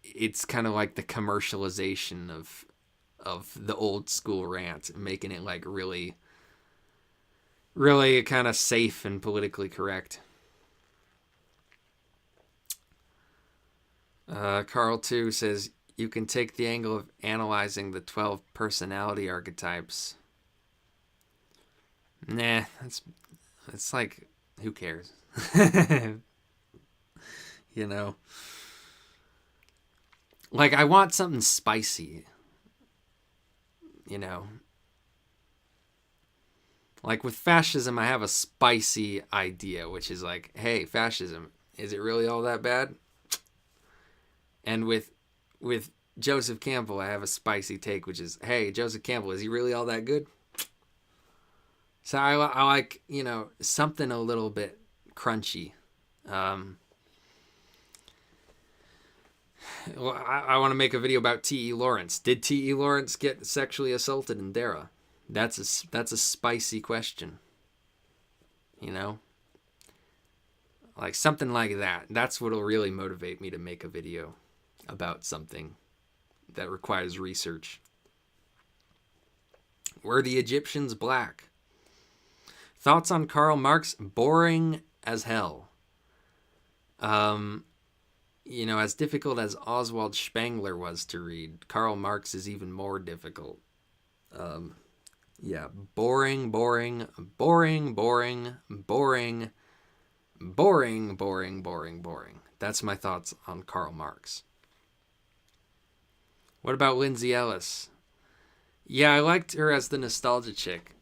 it's kind of like the commercialization of the old school rant, making it like really, really kind of safe and politically correct. Carl 2 says, you can take the angle of analyzing the 12 personality archetypes. Nah, it's like, who cares? You know? Like, I want something spicy. You know? Like, with fascism, I have a spicy idea, which is like, hey, fascism, is it really all that bad? And with Joseph Campbell, I have a spicy take, which is, hey, Joseph Campbell, is he really all that good? So I like, you know, something a little bit crunchy. Well, I want to make a video about T.E. Lawrence. Did T.E. Lawrence get sexually assaulted in Dara? That's a spicy question. You know? Like something like that. That's what'll really motivate me to make a video about something that requires research. Were the Egyptians black? Thoughts on Karl Marx? Boring as hell. You know, as difficult as Oswald Spengler was to read, Karl Marx is even more difficult. Yeah, boring. That's my thoughts on Karl Marx. What about Lindsay Ellis? Yeah, I liked her as the nostalgia chick.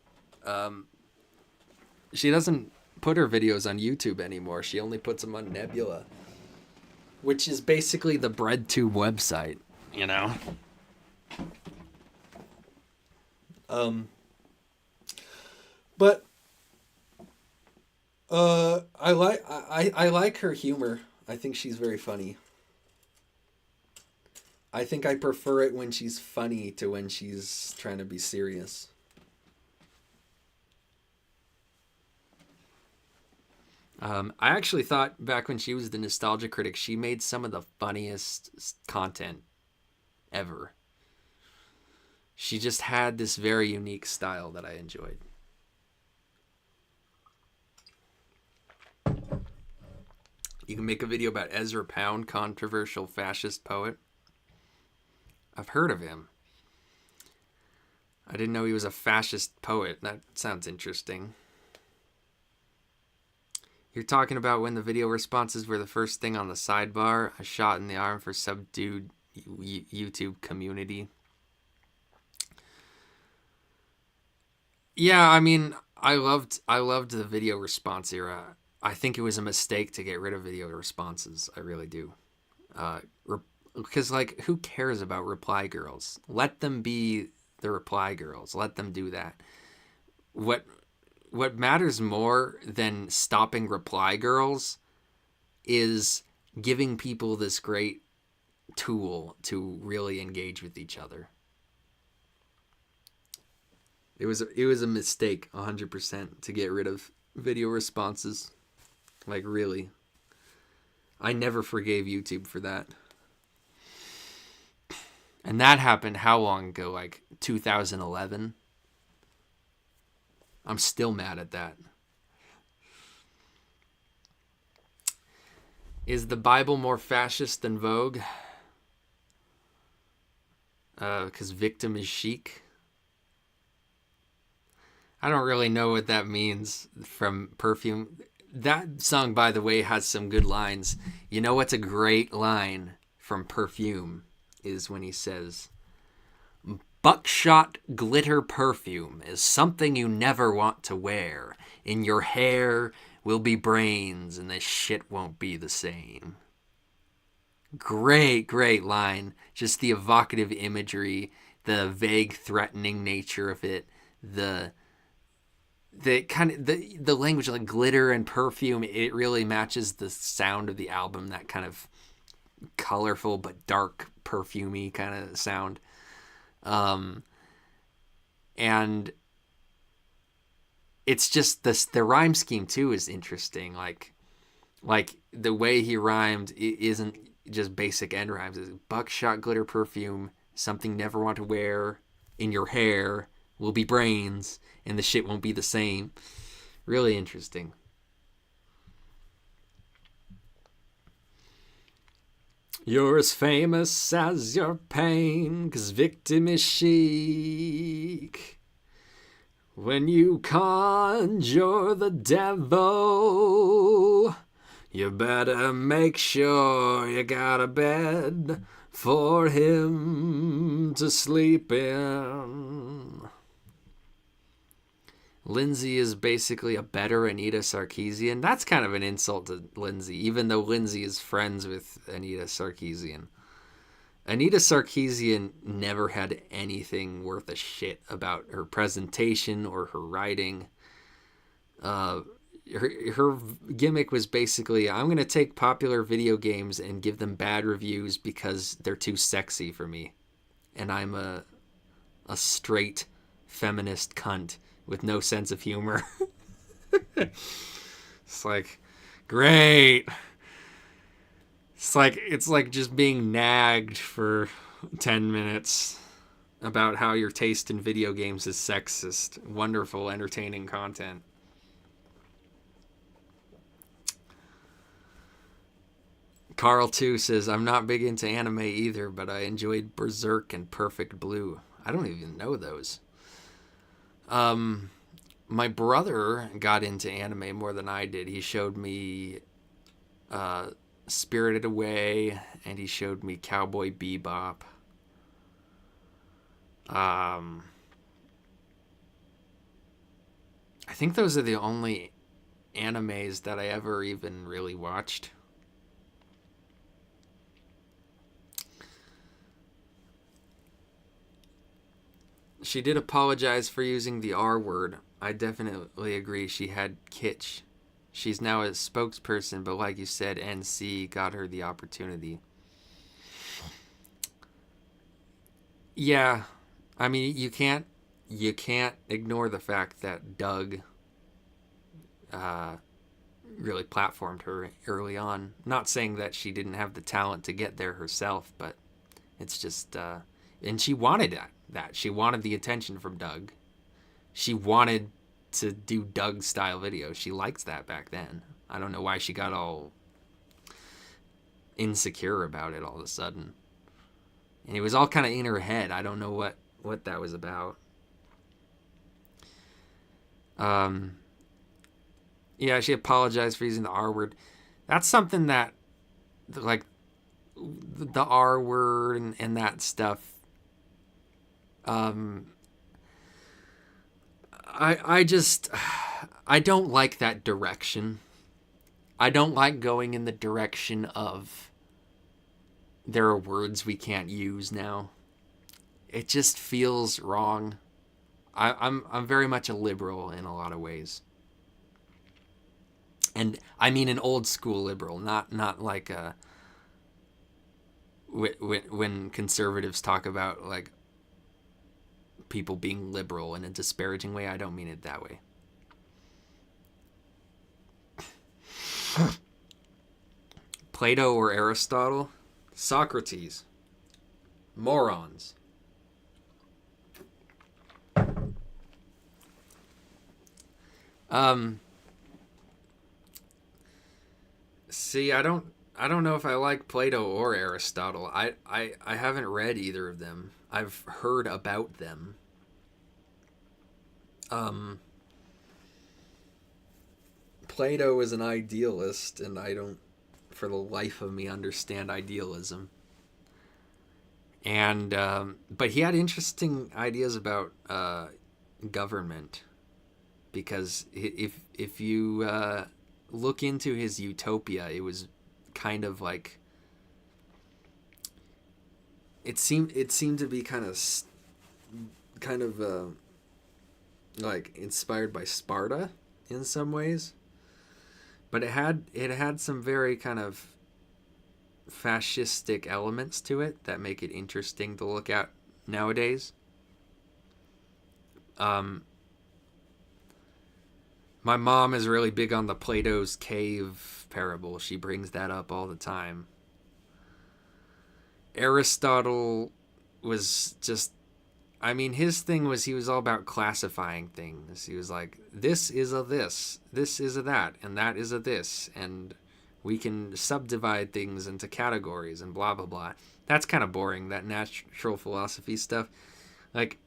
She doesn't put her videos on YouTube anymore. She only puts them on Nebula, which is basically the BreadTube website, you know? But I like her humor. I think she's very funny. I think I prefer it when she's funny to when she's trying to be serious. I actually thought back when she was the nostalgia critic, she made some of the funniest content ever. She just had this very unique style that I enjoyed. You can make a video about Ezra Pound, controversial fascist poet. I've heard of him. I didn't know he was a fascist poet. That sounds interesting. You're talking about when the video responses were the first thing on the sidebar, a shot in the arm for subdued YouTube community. Yeah, I mean, I loved the video response era. I think it was a mistake to get rid of video responses. I really do. Because, like, who cares about reply girls? Let them be the reply girls. Let them do that. What matters more than stopping reply girls is giving people this great tool to really engage with each other. It was a mistake, 100%, to get rid of video responses. Like, really. I never forgave YouTube for that. And that happened how long ago? Like 2011? I'm still mad at that. Is the Bible more fascist than Vogue? Because victim is chic. I don't really know what that means from Perfume. That song, by the way, has some good lines. You know what's a great line from Perfume is when he says, "Buckshot glitter perfume is something you never want to wear. In your hair will be brains and this shit won't be the same." Great, great line. Just the evocative imagery, the vague threatening nature of it, the kind of the language, like glitter and perfume, it really matches the sound of the album, that kind of colorful but dark perfumey kind of sound. And it's just the rhyme scheme too is interesting. Like the way he rhymed isn't just basic end rhymes. It's buckshot, glitter, perfume, something never want to wear, in your hair will be brains, and the shit won't be the same. Really interesting. You're as famous as your pain, 'cause victim is chic. When you conjure the devil, you better make sure you got a bed for him to sleep in. Lindsay is basically a better Anita Sarkeesian. That's kind of an insult to Lindsay, even though Lindsay is friends with Anita Sarkeesian. Anita Sarkeesian never had anything worth a shit about her presentation or her writing. Her gimmick was basically, I'm going to take popular video games and give them bad reviews because they're too sexy for me. And I'm a straight feminist cunt with no sense of humor. It's like, great. It's like just being nagged for 10 minutes about how your taste in video games is sexist. Wonderful, entertaining content. Carl 2 says, I'm not big into anime either, but I enjoyed Berserk and Perfect Blue. I don't even know those. My brother got into anime more than I did. He showed me Spirited Away, and he showed me Cowboy Bebop. I think those are the only animes that I ever even really watched. She did apologize for using the R word. I definitely agree. She had kitsch. She's now a spokesperson, but like you said, NC got her the opportunity. Yeah, I mean, you can't ignore the fact that Doug really platformed her early on. Not saying that she didn't have the talent to get there herself, but it's just, and she wanted that. She wanted the attention from Doug. She wanted to do Doug style videos. She liked that back then. I don't know why she got all insecure about it all of a sudden. And it was all kind of in her head. I don't know what that was about. Yeah, she apologized for using the R word. That's something that, like, the R word and that stuff, I don't like that direction. I don't like going in the direction of there are words we can't use now. It just feels wrong. I'm very much a liberal in a lot of ways. And I mean an old school liberal, not like a when conservatives talk about like people being liberal in a disparaging way. I don't mean it that way. Plato or Aristotle? Socrates. Morons. See, I don't know if I like Plato or Aristotle. I haven't read either of them. I've heard about them. Plato is an idealist, and I don't, for the life of me, understand idealism. And but he had interesting ideas about government, because if you look into his utopia, it was kind of like it seemed to be kind of like inspired by Sparta in some ways, but it had some very kind of fascistic elements to it that make it interesting to look at nowadays. My mom is really big on the Plato's cave parable. She brings that up all the time. Aristotle was just, I mean, his thing was he was all about classifying things. He was like, this is a this is a that, and that is a this, and we can subdivide things into categories and blah, blah, blah. That's kind of boring, that natural philosophy stuff. Like,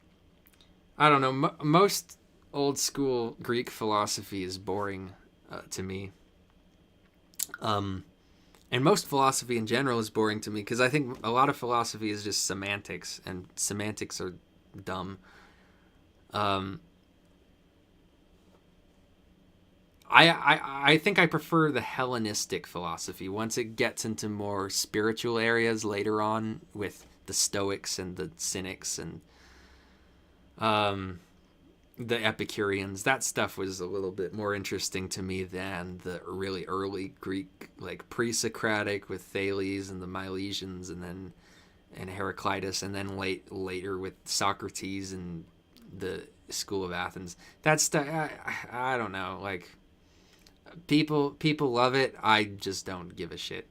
I don't know, most old school Greek philosophy is boring to me. And most philosophy in general is boring to me because I think a lot of philosophy is just semantics, and semantics are dumb. I think I prefer the Hellenistic philosophy once it gets into more spiritual areas later on with the Stoics and the Cynics and the Epicureans. That stuff was a little bit more interesting to me than the really early Greek, like pre-Socratic with Thales and the Milesians, and Heraclitus, and then later with Socrates and the School of Athens. That stuff, I don't know. Like, people love it. I just don't give a shit.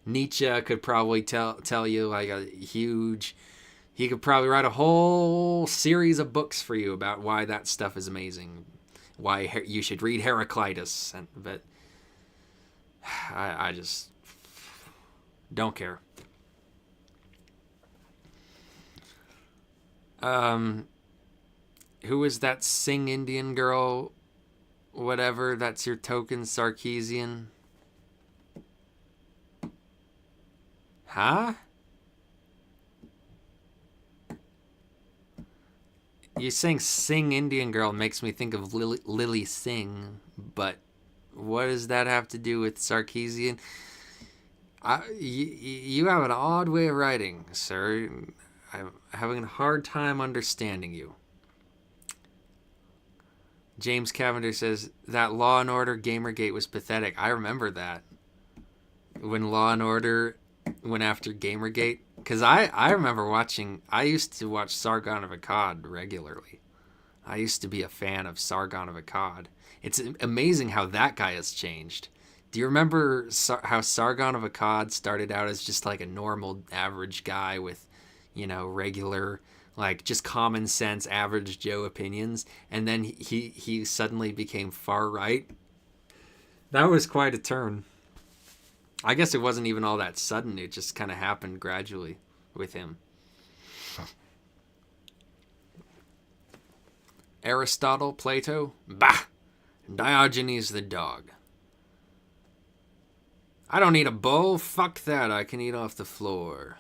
Nietzsche could probably tell you like a huge. He could probably write a whole series of books for you about why that stuff is amazing, why you should read Heraclitus, but I just don't care. Who is that Sing Indian girl? Whatever, that's your token Sarkeesian. Huh? You saying Sing Indian girl makes me think of Lily Singh, but what does that have to do with Sarkeesian? You have an odd way of writing, sir. I'm having a hard time understanding you. James Cavendish says, that Law & Order Gamergate was pathetic. I remember that. When Law & Order went after Gamergate. Because I remember I used to watch Sargon of Akkad regularly. I used to be a fan of Sargon of Akkad. It's amazing how that guy has changed. Do you remember how Sargon of Akkad started out as just like a normal average guy with, regular, like just common sense average Joe opinions, and then he suddenly became far right? That was quite a turn. I guess it wasn't even all that sudden. It just kind of happened gradually with him. Aristotle, Plato, bah! Diogenes the dog. I don't need a bowl. Fuck that. I can eat off the floor.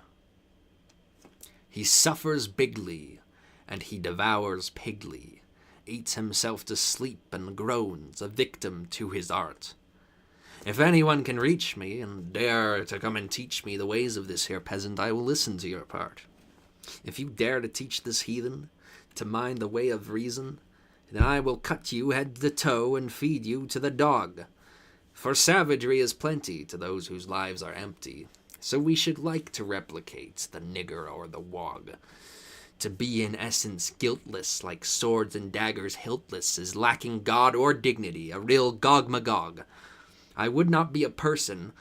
He suffers bigly, and he devours pigly, eats himself to sleep and groans, a victim to his art. If anyone can reach me and dare to come and teach me the ways of this here peasant, I will listen to your part. If you dare to teach this heathen to mind the way of reason, then I will cut you head to toe and feed you to the dog. For savagery is plenty to those whose lives are empty, so we should like to replicate the nigger or the wog. To be in essence guiltless, like swords and daggers hiltless, is lacking God or dignity, a real Gog-Magog. I would not be a person,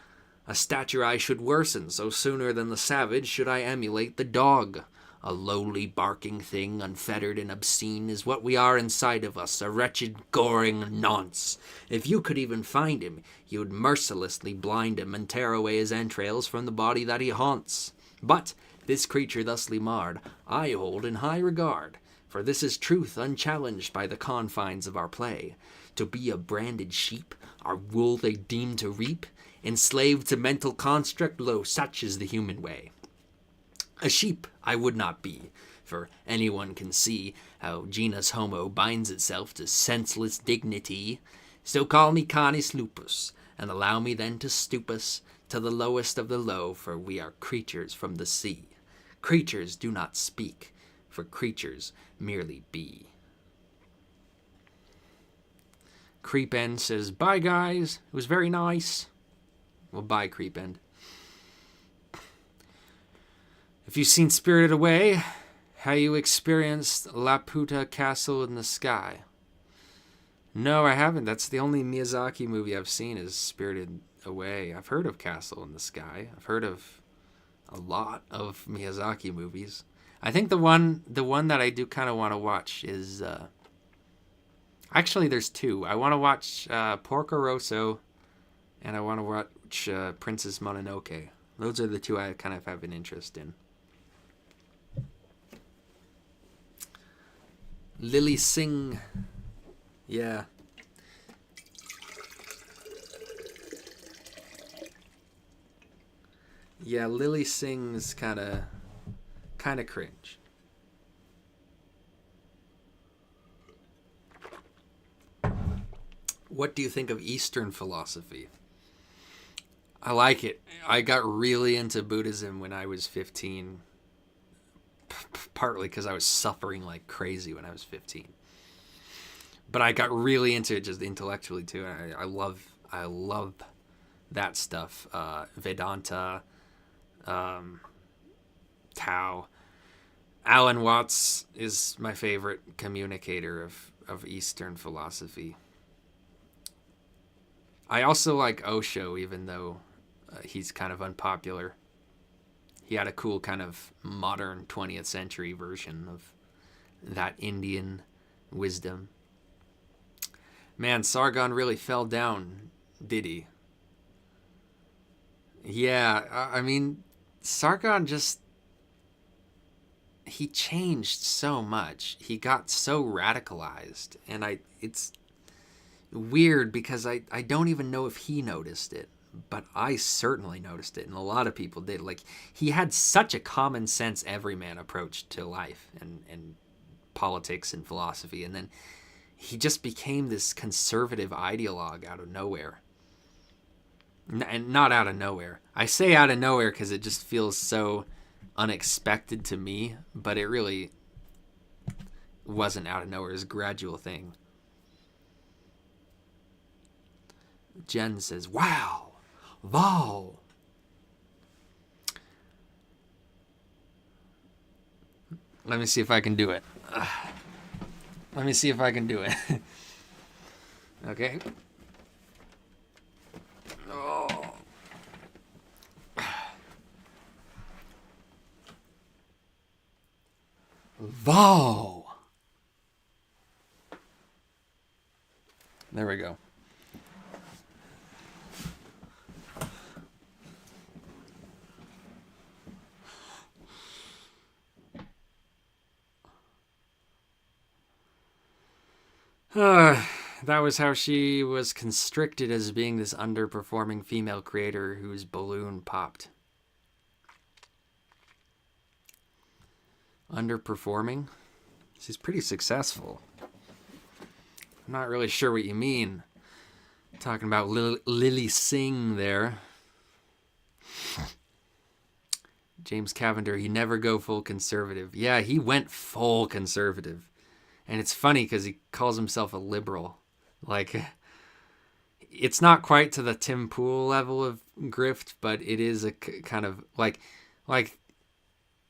a stature I should worsen, so sooner than the savage should I emulate the dog. A lowly barking thing, unfettered and obscene, is what we are inside of us, a wretched, goring nonce. If you could even find him, you would mercilessly blind him and tear away his entrails from the body that he haunts. But this creature thusly marred I hold in high regard, for this is truth unchallenged by the confines of our play. To be a branded sheep, our wool they deem to reap, enslaved to mental construct, lo, such is the human way. A sheep I would not be, for anyone can see how genus homo binds itself to senseless dignity. So call me canis lupus, and allow me then to stoop us to the lowest of the low, for we are creatures from the sea. Creatures do not speak, for creatures merely be. Creepend says, bye guys, it was very nice. Well, bye Creepend. If you've seen Spirited Away, Have you experienced Laputa Castle in the Sky? No, I haven't. That's the only Miyazaki movie I've seen is Spirited Away. I've heard of Castle in the Sky. I've heard of a lot of Miyazaki movies. I think the one that I do kind of want to watch is actually there's two. I want to watch Porco Rosso, and I want to watch Princess Mononoke. Those are the two I kind of have an interest in. Lily Singh. Yeah. Yeah, Lily Singh's kind of cringe. What do you think of Eastern philosophy? I like it. I got really into Buddhism when I was 15. Partly because I was suffering like crazy when I was 15. But I got really into it just intellectually too. I love that stuff. Vedanta, Tao. Alan Watts is my favorite communicator of Eastern philosophy. I also like Osho, even though he's kind of unpopular. He had a cool kind of modern 20th century version of that Indian wisdom. Man, Sargon really fell down, did he? Yeah, I mean, Sargon he changed so much. He got so radicalized. And it's weird because I don't even know if he noticed it. But I certainly noticed it, and a lot of people did. Like, he had such a common sense everyman approach to life and politics and philosophy, and then he just became this conservative ideologue out of nowhere. And not out of nowhere. I say out of nowhere because it just feels so unexpected to me, but it really wasn't out of nowhere. It was a gradual thing. Jen says, wow. Wow. Let me see if I can do it. Let me see if I can do it. Okay. Oh. Wow. There we go. That was how she was constricted as being this underperforming female creator whose balloon popped. Underperforming? She's pretty successful. I'm not really sure what you mean. Talking about Lily Singh there. James Cavender, he never go full conservative. Yeah, he went full conservative. And it's funny because he calls himself a liberal. Like, it's not quite to the Tim Pool level of grift, but it is a kind of like,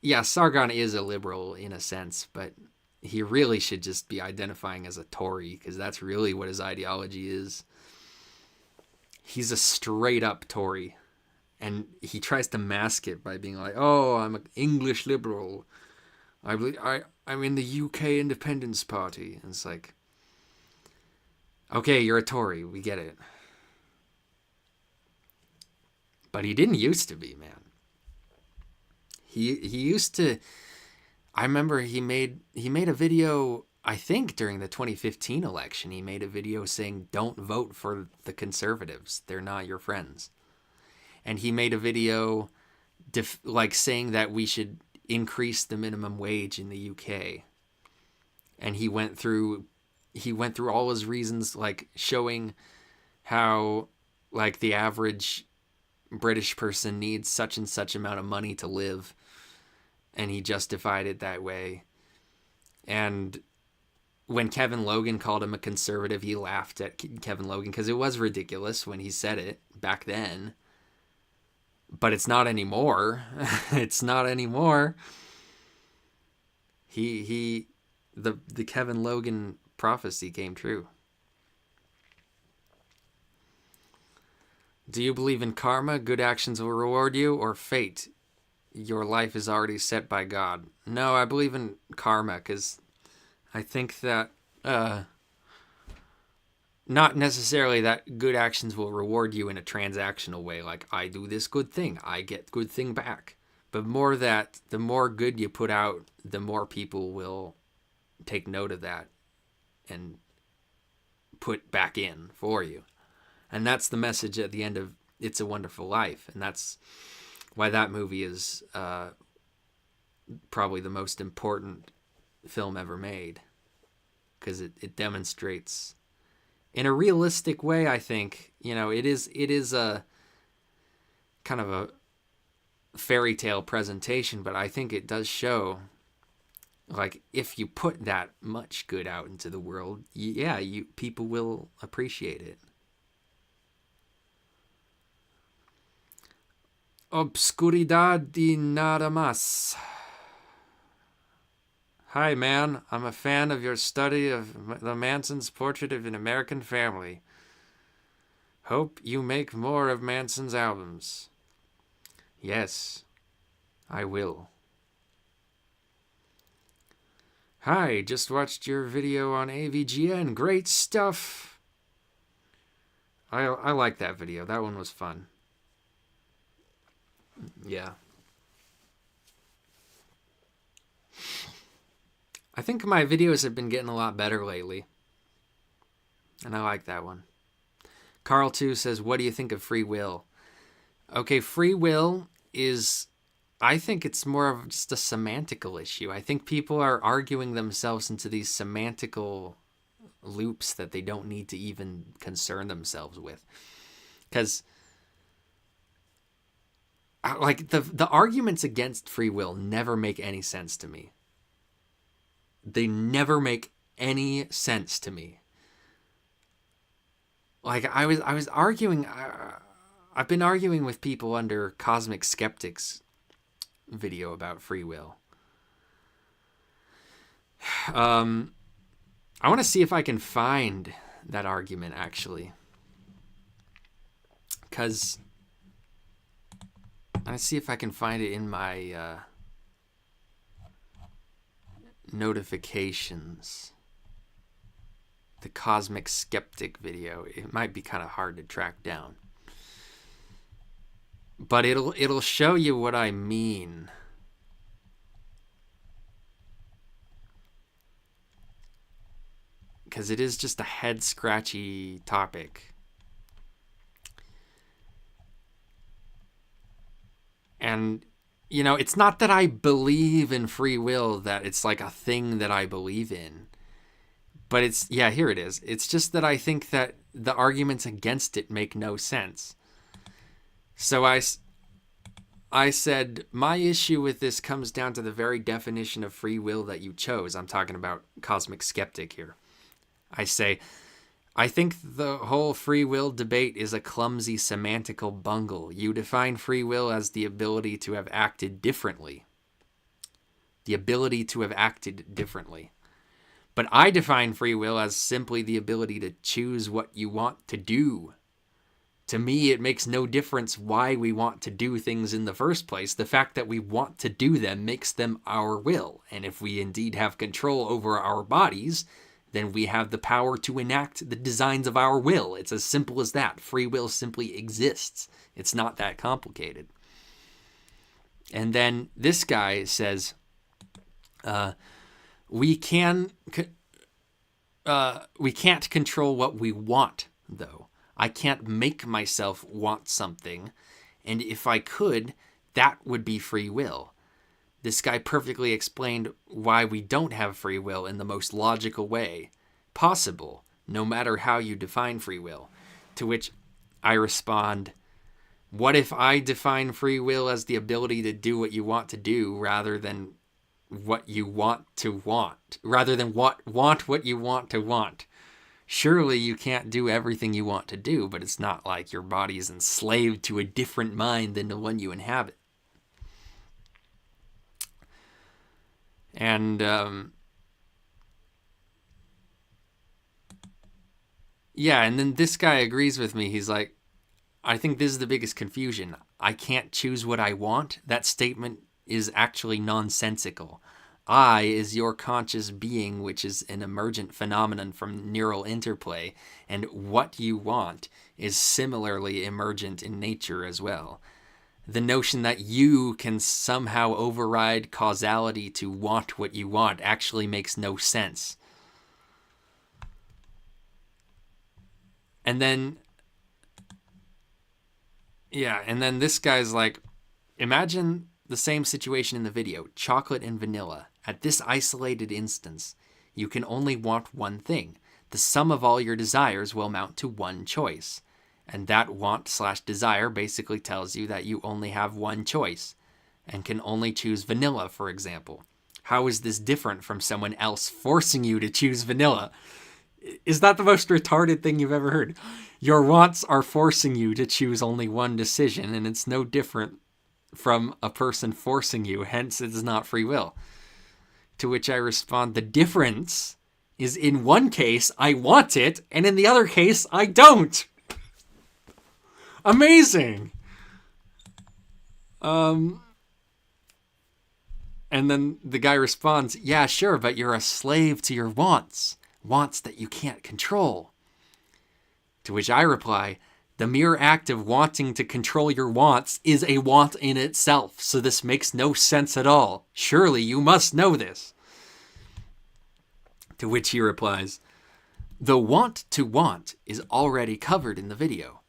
yeah, Sargon is a liberal in a sense, but he really should just be identifying as a Tory because that's really what his ideology is. He's a straight up Tory. And he tries to mask it by being like, oh, I'm an English liberal. I'm in the UK Independence Party. And it's like, okay, you're a Tory. We get it. But he didn't used to be, man. He used to. I remember he made a video, I think during the 2015 election. He made a video saying, don't vote for the conservatives. They're not your friends. And he made a video saying that we should increase the minimum wage in the UK. And he went through all his reasons, like showing how like the average British person needs such and such amount of money to live. And he justified it that way. And when Kevin Logan called him a conservative, he laughed at Kevin Logan because it was ridiculous when he said it back then. But it's not anymore. It's not anymore. The Kevin Logan prophecy came true. Do you believe in karma? Good actions will reward you, or fate? Your life is already set by God. No, I believe in karma because I think that not necessarily that good actions will reward you in a transactional way, like I do this good thing, I get good thing back. But more that the more good you put out, the more people will take note of that and put back in for you. And that's the message at the end of It's a Wonderful Life. And that's why that movie is probably the most important film ever made. Because it demonstrates, in a realistic way, I think, it is a kind of a fairy tale presentation, but I think it does show, like, if you put that much good out into the world, people will appreciate it. Obscuridad y nada más. Hi, man. I'm a fan of your study of the Manson's Portrait of an American Family. Hope you make more of Manson's albums. Yes, I will. Hi, just watched your video on AVGN. Great stuff. I like that video. That one was fun. Yeah. I think my videos have been getting a lot better lately. And I like that one. Carl 2 says, what do you think of free will? Okay, free will is, I think it's more of just a semantical issue. I think people are arguing themselves into these semantical loops that they don't need to even concern themselves with. Because like the arguments against free will never make any sense to me. They never make any sense to me. Like I was arguing, I've been arguing with people under Cosmic Skeptics video about free will. I want to see if I can find that argument actually, because I see if I can find it in my notifications. The Cosmic Skeptic video. It might be kind of hard to track down, but it'll show you what I mean. Because it is just a head scratchy topic. And, you know, it's not that I believe in free will, that it's like a thing that I believe in. But it's, yeah, here it is. It's just that I think that the arguments against it make no sense. So I said, my issue with this comes down to the very definition of free will that you chose. I'm talking about Cosmic Skeptic here. I say, I think the whole free will debate is a clumsy semantical bungle. You define free will as the ability to have acted differently. The ability to have acted differently. But I define free will as simply the ability to choose what you want to do. To me, it makes no difference why we want to do things in the first place. The fact that we want to do them makes them our will. And if we indeed have control over our bodies, then we have the power to enact the designs of our will. It's as simple as that. Free will simply exists. It's not that complicated. And then this guy says, we can't control what we want, though. I can't make myself want something, and if I could, that would be free will. This guy perfectly explained why we don't have free will in the most logical way possible, no matter how you define free will. To which I respond, what if I define free will as the ability to do what you want to do rather than what you want to want, rather than want what you want to want? Surely you can't do everything you want to do, but it's not like your body is enslaved to a different mind than the one you inhabit. And yeah, and then this guy agrees with me. He's like, I think this is the biggest confusion. I can't choose what I want. That statement is actually nonsensical. I is your conscious being, which is an emergent phenomenon from neural interplay, and what you want is similarly emergent in nature as well. The notion that you can somehow override causality to want what you want actually makes no sense. And then, yeah, and then this guy's like, imagine the same situation in the video, chocolate and vanilla. At this isolated instance, you can only want one thing. The sum of all your desires will amount to one choice. And that want/desire basically tells you that you only have one choice and can only choose vanilla, for example. How is this different from someone else forcing you to choose vanilla? Is that the most retarded thing you've ever heard? Your wants are forcing you to choose only one decision, and it's no different from a person forcing you, hence it is not free will. To which I respond, the difference is in one case I want it, and in the other case I don't. Amazing. And then the guy responds, yeah, sure, but you're a slave to your wants that you can't control. To which I reply, the mere act of wanting to control your wants is a want in itself, so this makes no sense at all. Surely you must know this. To which he replies, the want to want is already covered in the video.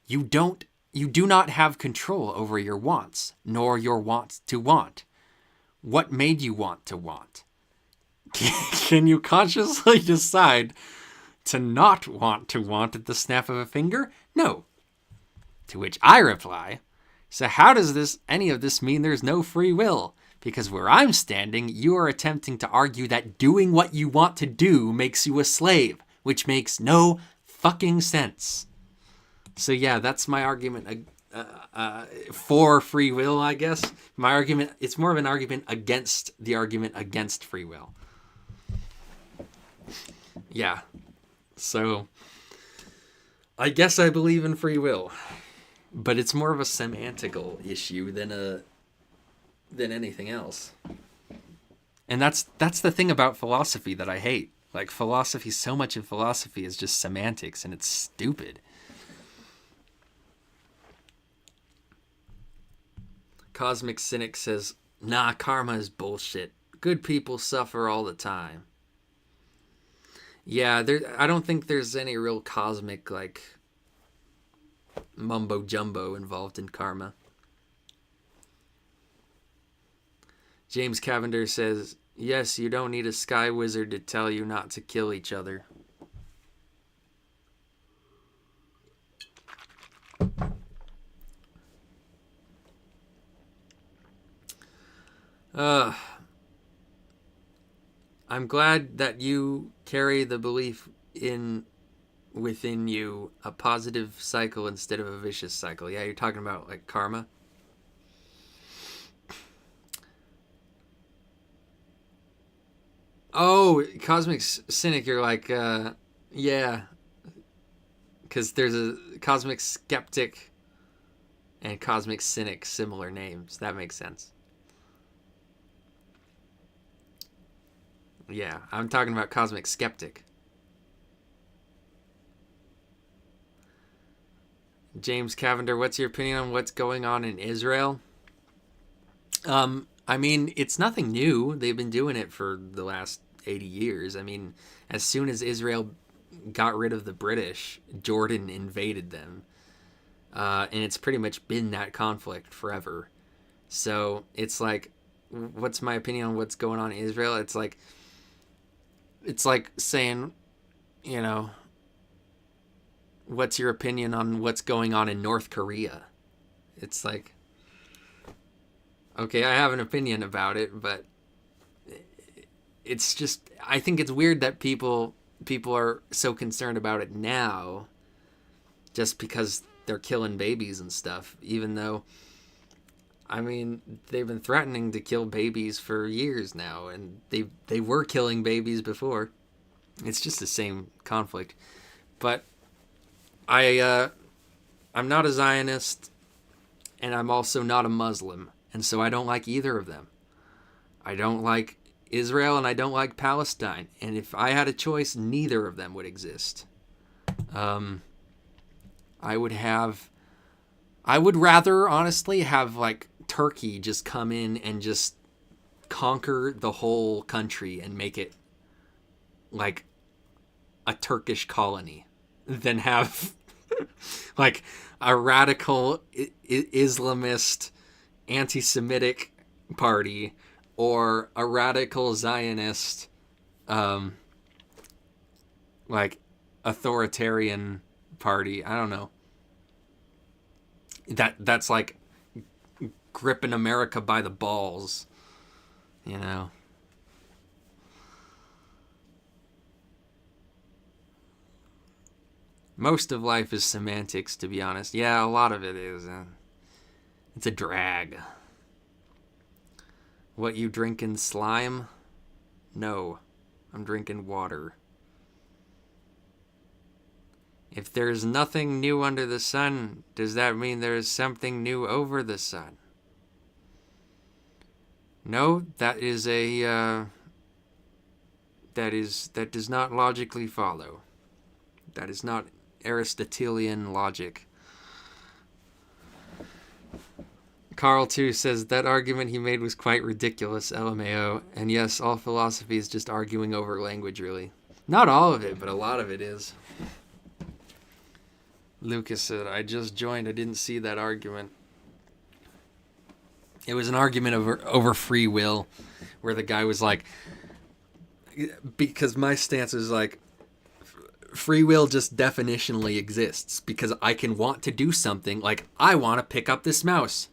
You do not have control over your wants, nor your want to want. What made you want to want? Can you consciously decide to not want to want at the snap of a finger? No. To which I reply, so how does any of this mean there's no free will? Because where I'm standing, you are attempting to argue that doing what you want to do makes you a slave, which makes no fucking sense. So yeah, that's my argument for free will, I guess. My argument, it's more of an argument against the argument against free will. Yeah. So I guess I believe in free will, but it's more of a semantical issue than anything else. And that's the thing about philosophy that I hate. Like, philosophy, so much of philosophy is just semantics, and it's stupid. Cosmic Cynic says, nah, karma is bullshit. Good people suffer all the time. Yeah, I don't think there's any real cosmic, like, mumbo-jumbo involved in karma. James Cavender says, yes, you don't need a sky wizard to tell you not to kill each other. I'm glad that you carry the belief within you a positive cycle instead of a vicious cycle. Yeah, you're talking about like karma. Oh, Cosmic Cynic, you're like, yeah. Because there's a Cosmic Skeptic and Cosmic Cynic, similar names. That makes sense. Yeah, I'm talking about Cosmic Skeptic. James Cavender, what's your opinion on what's going on in Israel? I mean, it's nothing new. They've been doing it for the last 80 years. I mean, as soon as Israel got rid of the British, Jordan invaded them. And it's pretty much been that conflict forever. So it's like, what's my opinion on what's going on in Israel? It's like saying, you know, what's your opinion on what's going on in North Korea? It's like, okay, I have an opinion about it, but it's just, I think it's weird that people are so concerned about it now just because they're killing babies and stuff, even though I mean, they've been threatening to kill babies for years now, and they were killing babies before. It's just the same conflict. But I'm not a Zionist, and I'm also not a Muslim, and so I don't like either of them. I don't like Israel, and I don't like Palestine. And if I had a choice, neither of them would exist. I would rather, honestly, have, like, Turkey just come in and just conquer the whole country and make it, like, a Turkish colony than have, like, a radical Islamist anti-Semitic party or a radical Zionist, like, authoritarian party. I don't know. That's like gripping America by the balls, you know. Most of life is semantics, to be honest. Yeah, a lot of it is. It's a drag. What, you drinking slime? No, I'm drinking water. If there's nothing new under the sun, does that mean there is something new over the sun? No, that does not logically follow. That is not Aristotelian logic. Carl, too, says that argument he made was quite ridiculous, LMAO. And yes, all philosophy is just arguing over language, really. Not all of it, but a lot of it is. Lucas said, I just joined. I didn't see that argument. It was an argument over free will, where the guy was like, because my stance is like, free will just definitionally exists because I can want to do something, like I want to pick up this mouse.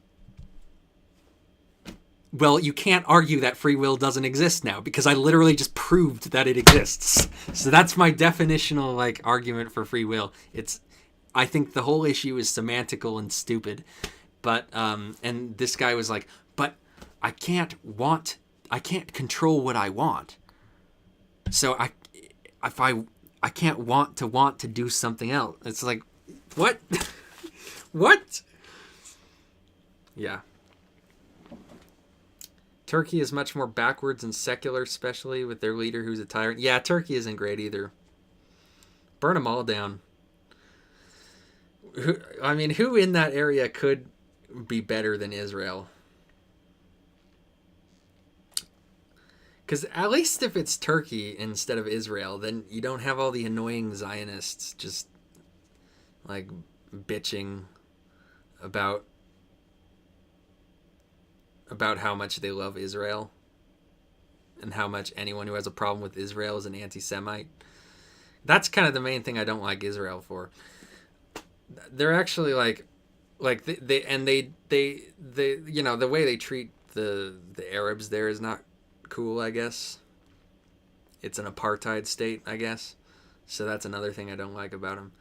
Well, you can't argue that free will doesn't exist now because I literally just proved that it exists. So that's my definitional, like, argument for free will. I think the whole issue is semantical and stupid. But and this guy was like, but I can't control what I want. So I can't want to do something else. It's like, what? What? Yeah. Turkey is much more backwards and secular, especially with their leader who's a tyrant. Yeah, Turkey isn't great either. Burn them all down. Who in that area could be better than Israel? Because at least if it's Turkey instead of Israel, then you don't have all the annoying Zionists just, like, bitching about how much they love Israel and how much anyone who has a problem with Israel is an anti-Semite. That's kind of the main thing I don't like Israel for. They're actually like they you know, the way they treat the Arabs there is not cool, I guess. It's an apartheid state, I guess. So that's another thing I don't like about them.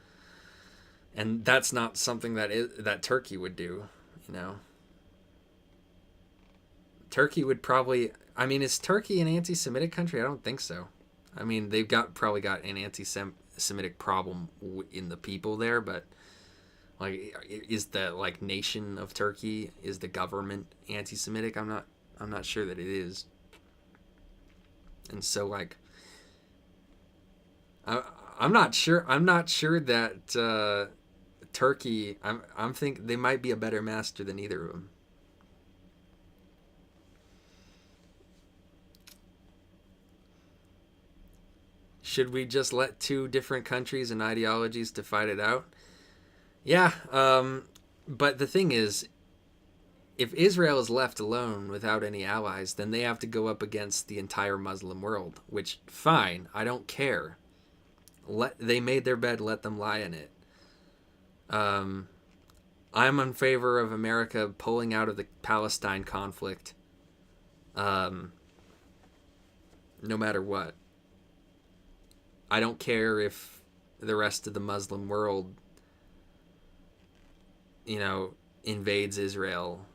And that's not something that Turkey would do, you know. Turkey would probably... is Turkey an anti-Semitic country? I don't think so. They've probably got an anti-Semitic problem in the people there, but, like, is the, like, nation of Turkey, is the government anti-Semitic? I'm not sure that it is. And so, like, I'm not sure that Turkey... I'm think they might be a better master than either of them. Should we just let two different countries and ideologies to fight it out? Yeah, but the thing is, if Israel is left alone without any allies, then they have to go up against the entire Muslim world, which, fine, I don't care. They made their bed, let them lie in it. I'm in favor of America pulling out of the Palestine conflict, no matter what. I don't care if the rest of the Muslim world, you know, invades Israel.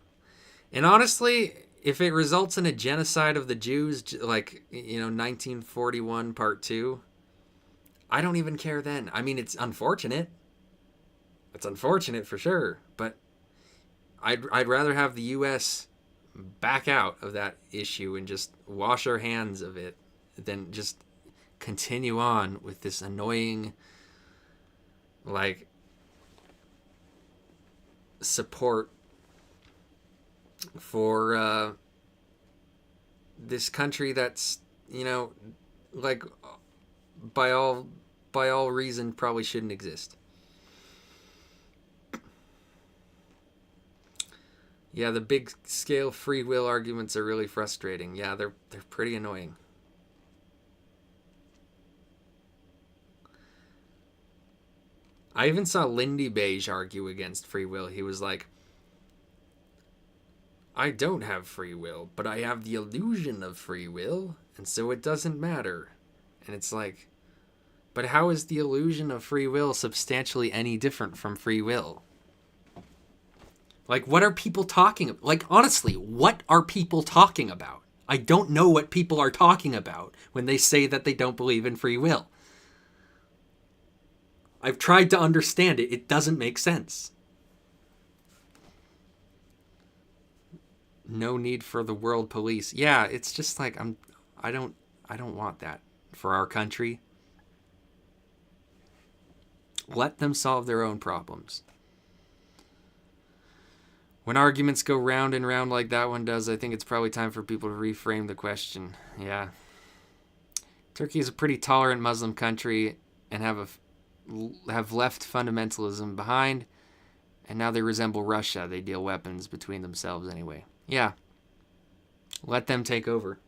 And honestly, if it results in a genocide of the Jews, like, 1941 Part 2, I don't even care then. I mean, it's unfortunate. It's unfortunate for sure, but I'd rather have the U.S. back out of that issue and just wash our hands of it than just continue on with this annoying, like, support for this country that's, like, by all reason probably shouldn't exist. Yeah, the big scale free will arguments are really frustrating. Yeah, they're pretty annoying. I even saw Lindy Beige argue against free will. He was like, I don't have free will, but I have the illusion of free will, and so it doesn't matter. And it's like, but how is the illusion of free will substantially any different from free will? Like, what are people talking about? Like, honestly, what are people talking about? I don't know what people are talking about when they say that they don't believe in free will. I've tried to understand it. It doesn't make sense. No need for the world police. Yeah, it's just like I don't want that for our country. Let them solve their own problems. When arguments go round and round like that one does, I think it's probably time for people to reframe the question. Yeah. Turkey is a pretty tolerant Muslim country and have left fundamentalism behind, and now they resemble Russia. They deal weapons between themselves anyway. Yeah. Let them take over.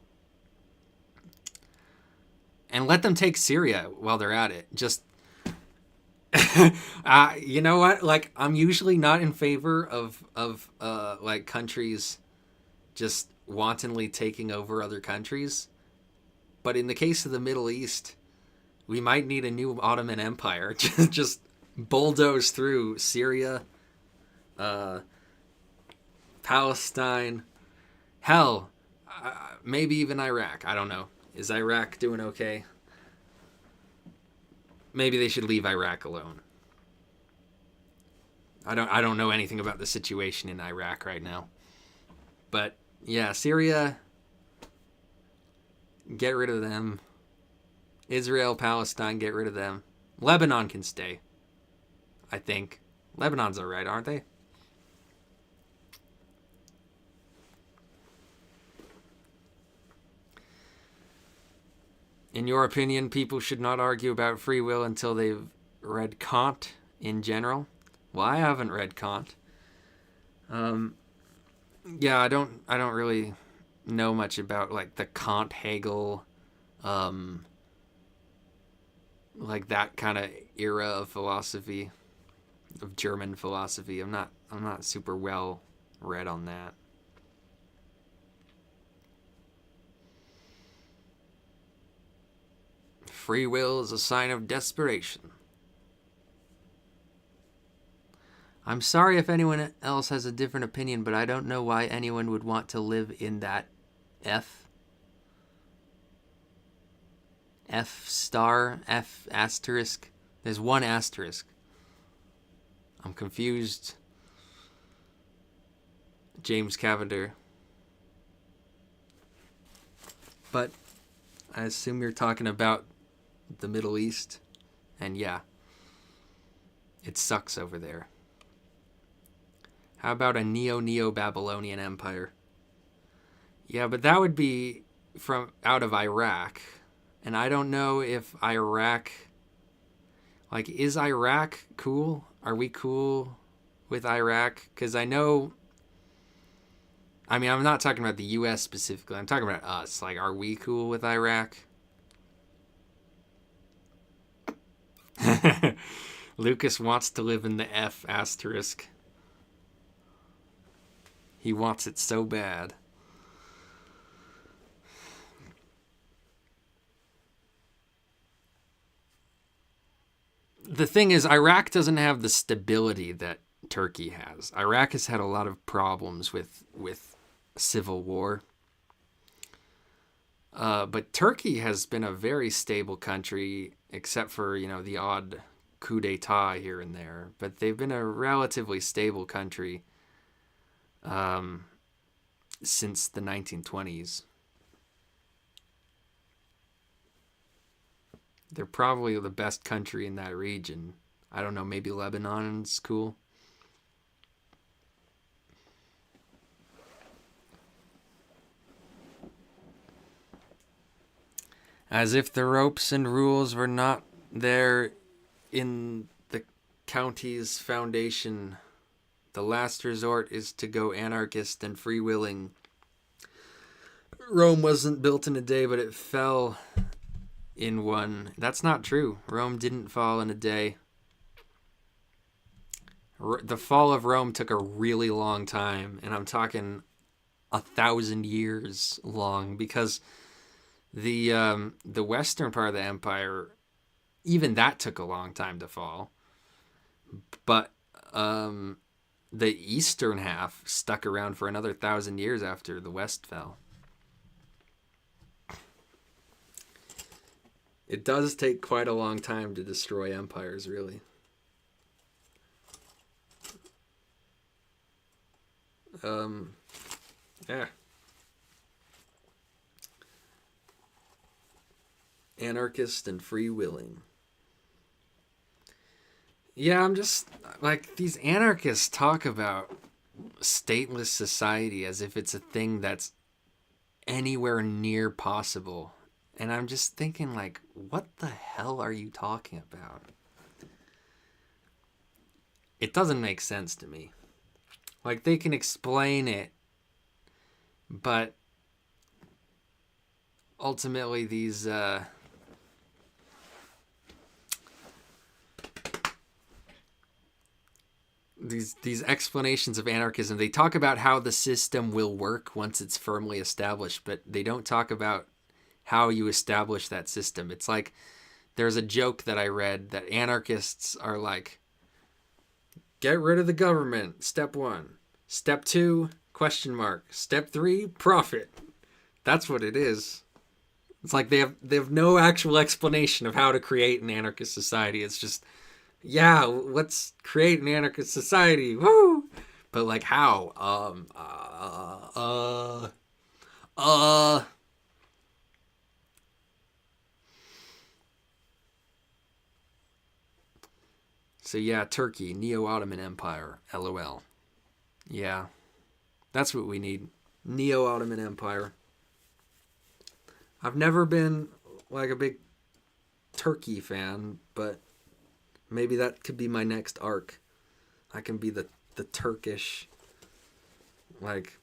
And let them take Syria while they're at it. Just, you know what? Like, I'm usually not in favor of like, countries just wantonly taking over other countries. But in the case of the Middle East, we might need a new Ottoman Empire. Just bulldoze through Syria, Palestine, hell, maybe even Iraq. I don't know. Is Iraq doing okay? Maybe they should leave Iraq alone. I don't know anything about the situation in Iraq right now. But yeah, Syria, get rid of them. Israel, Palestine, get rid of them. Lebanon can stay, I think. Lebanon's alright, aren't they? In your opinion, people should not argue about free will until they've read Kant in general? Well, I haven't read Kant. Yeah, I don't really know much about, like, the Kant Hegel, like, that kind of era of philosophy, of German philosophy. I'm not super well read on that. Free will is a sign of desperation. I'm sorry if anyone else has a different opinion, but I don't know why anyone would want to live in that F star, F asterisk. There's one asterisk. I'm confused. James Cavender. But I assume you're talking about the Middle East. And yeah, it sucks over there. How about a Neo-Babylonian empire? Yeah, but that would be from out of Iraq. And I don't know if Iraq... Like, is Iraq cool? Are we cool with Iraq? Because I know... I mean, I'm not talking about the U.S. specifically. I'm talking about us. Like, are we cool with Iraq? Lucas wants to live in the F asterisk. He wants it so bad. The thing is, Iraq doesn't have the stability that Turkey has. Iraq has had a lot of problems with civil war. But Turkey has been a very stable country, except for, the odd coup d'etat here and there. But they've been a relatively stable country since the 1920s. They're probably the best country in that region. I don't know, maybe Lebanon's cool. As if the ropes and rules were not there in the county's foundation. The last resort is to go anarchist and freewheeling. Rome wasn't built in a day, but it fell in one. That's not true. Rome didn't fall in a day. The fall of Rome took a really long time, and I'm talking 1,000 years long, because the western part of the empire, even that took a long time to fall. But the eastern half stuck around for another 1,000 years after the west fell. It does take quite a long time to destroy empires, really. Yeah. Anarchist and freewheeling. Yeah, I'm just, like, these anarchists talk about stateless society as if it's a thing that's anywhere near possible. And I'm just thinking, like, what the hell are you talking about? It doesn't make sense to me. Like, they can explain it, but ultimately these explanations of anarchism, they talk about how the system will work once it's firmly established, but they don't talk about how you establish that system. It's like, there's a joke that I read that anarchists are like, get rid of the government, step 1. Step 2, question mark. Step 3, profit. That's what it is. It's like they have no actual explanation of how to create an anarchist society. It's just, yeah, let's create an anarchist society. Woo! But like how? So yeah, Turkey, Neo-Ottoman Empire, LOL. Yeah, that's what we need. Neo-Ottoman Empire. I've never been like a big Turkey fan, but maybe that could be my next arc. I can be the Turkish, like,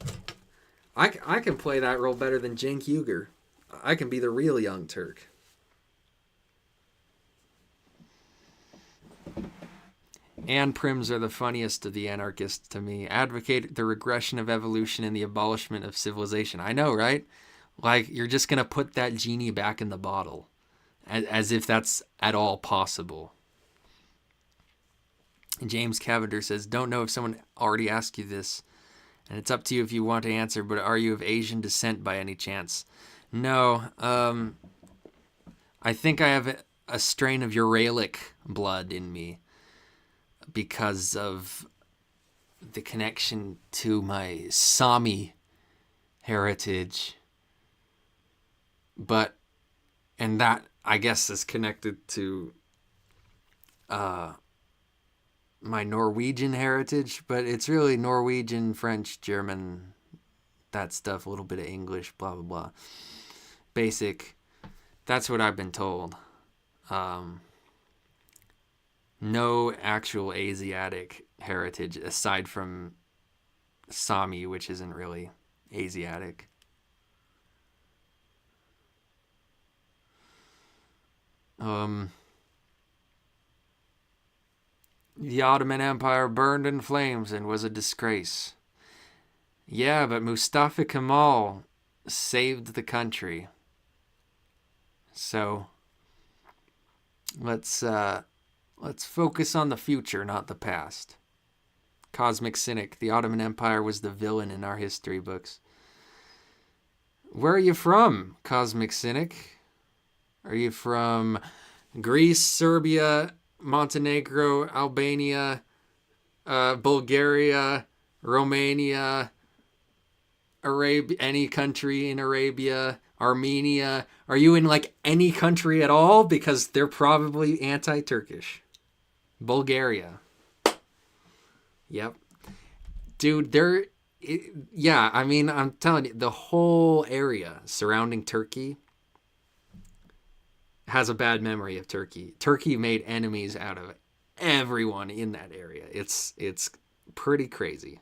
I can play that role better than Cenk Uygur. I can be the real Young Turk. And Prims are the funniest of the anarchists to me. Advocate the regression of evolution and the abolishment of civilization. I know, right? Like, you're just going to put that genie back in the bottle. As if that's at all possible. And James Cavender says, don't know if someone already asked you this, and it's up to you if you want to answer, but are you of Asian descent by any chance? No. I think I have a strain of Uralic blood in me, because of the connection to my Sami heritage. And that, I guess, is connected to my Norwegian heritage, but it's really Norwegian, French, German, that stuff, a little bit of English, blah, blah, blah. Basic. That's what I've been told. No actual Asiatic heritage aside from Sami, which isn't really Asiatic. The Ottoman Empire burned in flames and was a disgrace. Yeah, but Mustafa Kemal saved the country. So let's focus on the future, not the past. Cosmic Cynic. The Ottoman Empire was the villain in our history books. Where are you from, Cosmic Cynic? Are you from Greece, Serbia, Montenegro, Albania, Bulgaria, Romania, Arabia, any country in Arabia, Armenia? Are you in like any country at all? Because they're probably anti-Turkish. Bulgaria. Yep. Dude, yeah, I mean, I'm telling you, the whole area surrounding Turkey has a bad memory of Turkey. Turkey made enemies out of everyone in that area. It's pretty crazy.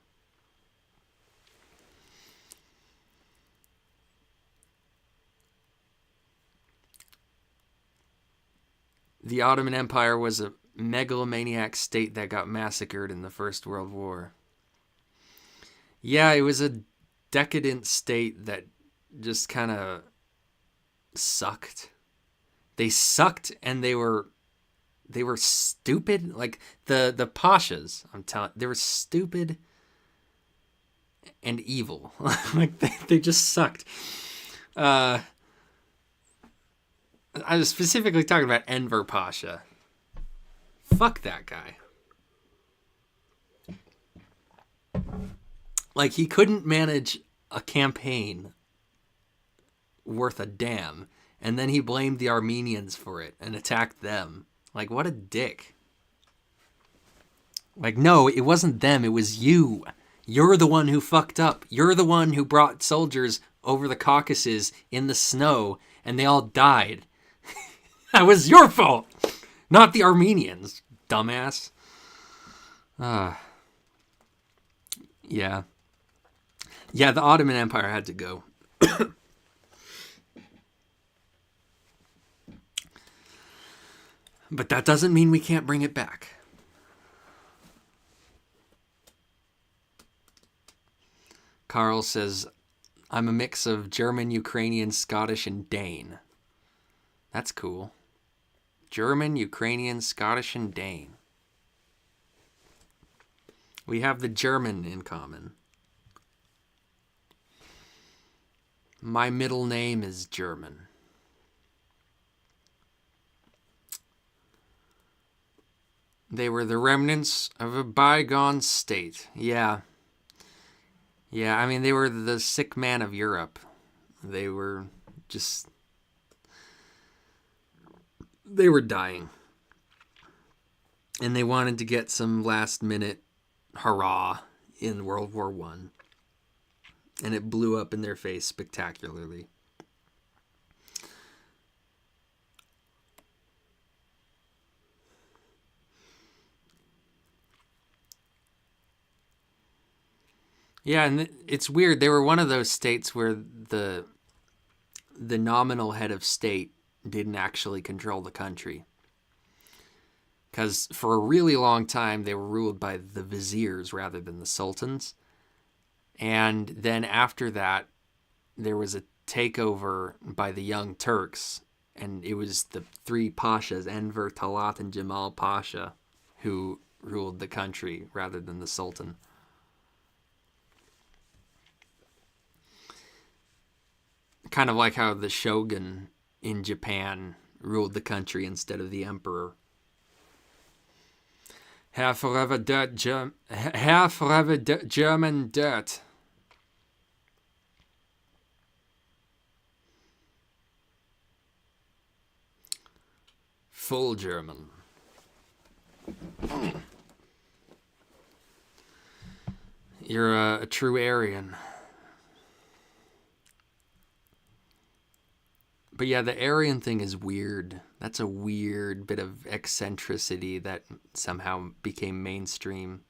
The Ottoman Empire was a megalomaniac state that got massacred in the First World War. Yeah, it was a decadent state that just kind of sucked. They sucked, and they were stupid. Like the pashas, I'm telling, they were stupid and evil. Like they just sucked. I was specifically talking about Enver Pasha. Fuck that guy. Like, he couldn't manage a campaign worth a damn, and then he blamed the Armenians for it and attacked them. Like, what a dick. Like, no, it wasn't them, it was you. You're the one who fucked up. You're the one who brought soldiers over the Caucasus in the snow, and they all died. That was your fault, not the Armenians, dumbass. Yeah. Yeah, the Ottoman Empire had to go. But that doesn't mean we can't bring it back. Carl says, I'm a mix of German, Ukrainian, Scottish, and Dane. That's cool. German, Ukrainian, Scottish, and Dane. We have the German in common. My middle name is German. They were the remnants of a bygone state. Yeah. Yeah, I mean, they were the sick man of Europe. They were just... They were dying. And they wanted to get some last-minute hurrah in World War I. And it blew up in their face spectacularly. Yeah, and it's weird. They were one of those states where the nominal head of state didn't actually control the country. Because for a really long time, they were ruled by the viziers rather than the sultans. And then after that, there was a takeover by the Young Turks. And it was the three pashas, Enver, Talat, and Jamal Pasha, who ruled the country rather than the sultan. Kind of like how the shogun in Japan ruled the country instead of the emperor. Half forever dirt, German dirt. Full German. You're a true Aryan. But yeah, the Aryan thing is weird. That's a weird bit of eccentricity that somehow became mainstream.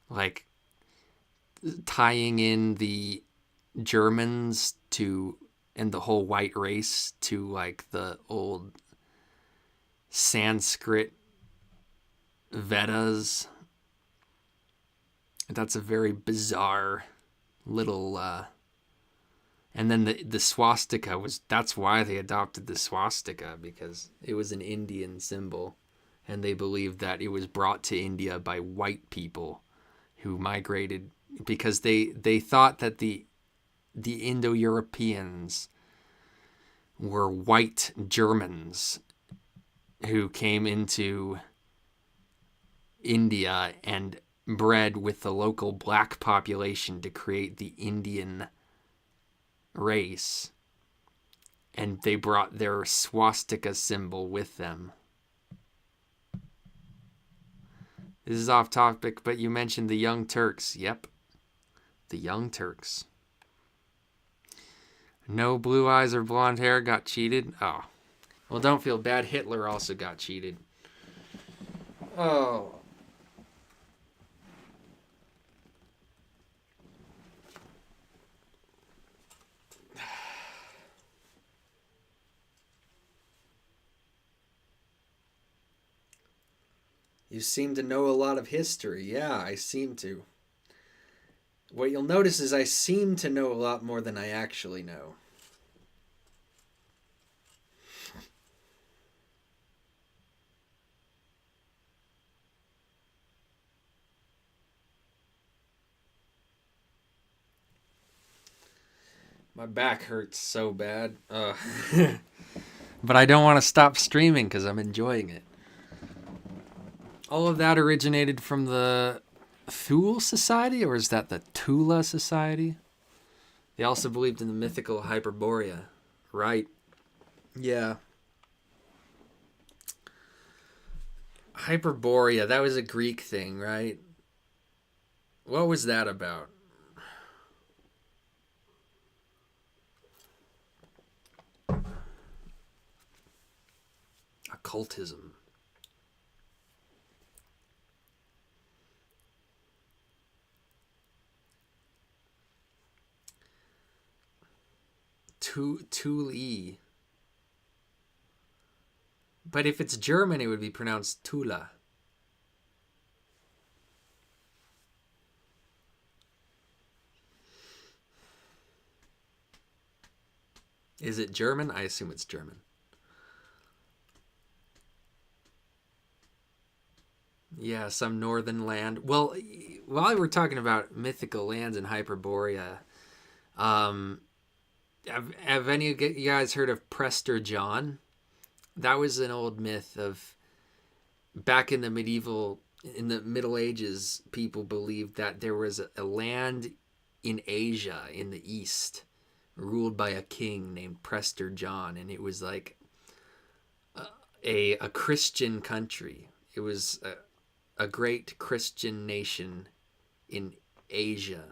Like, tying in the Germans to, and the whole white race to, like, the old Sanskrit Vedas. That's a very bizarre little... And then the swastika that's why they adopted the swastika, because it was an Indian symbol. and they believed that it was brought to India by white people who migrated because they thought that the Indo-Europeans were white Germans who came into India and bred with the local black population to create the Indian race. And they brought their swastika symbol with them. This is off topic, but you mentioned the Young Turks. Yep. The Young Turks. No blue eyes or blonde hair got cheated. Oh. Well, don't feel bad. Hitler also got cheated. Oh. You seem to know a lot of history. Yeah, I seem to. What you'll notice is I seem to know a lot more than I actually know. My back hurts so bad. But I don't want to stop streaming because I'm enjoying it. All of that originated from the Thule Society, or is that the Tula Society? They also believed in the mythical Hyperborea, right? Yeah. Hyperborea, that was a Greek thing, right? What was that about? Occultism. Thule. But if it's German, it would be pronounced Tula. Is it German? I assume it's German. Yeah, some northern land. Well, while we're talking about mythical lands in Hyperborea, have any of you guys heard of Prester John? That was an old myth of back in the Middle Ages, people believed that there was a land in Asia in the East ruled by a king named Prester John, and it was like a Christian country. It was a great Christian nation in Asia.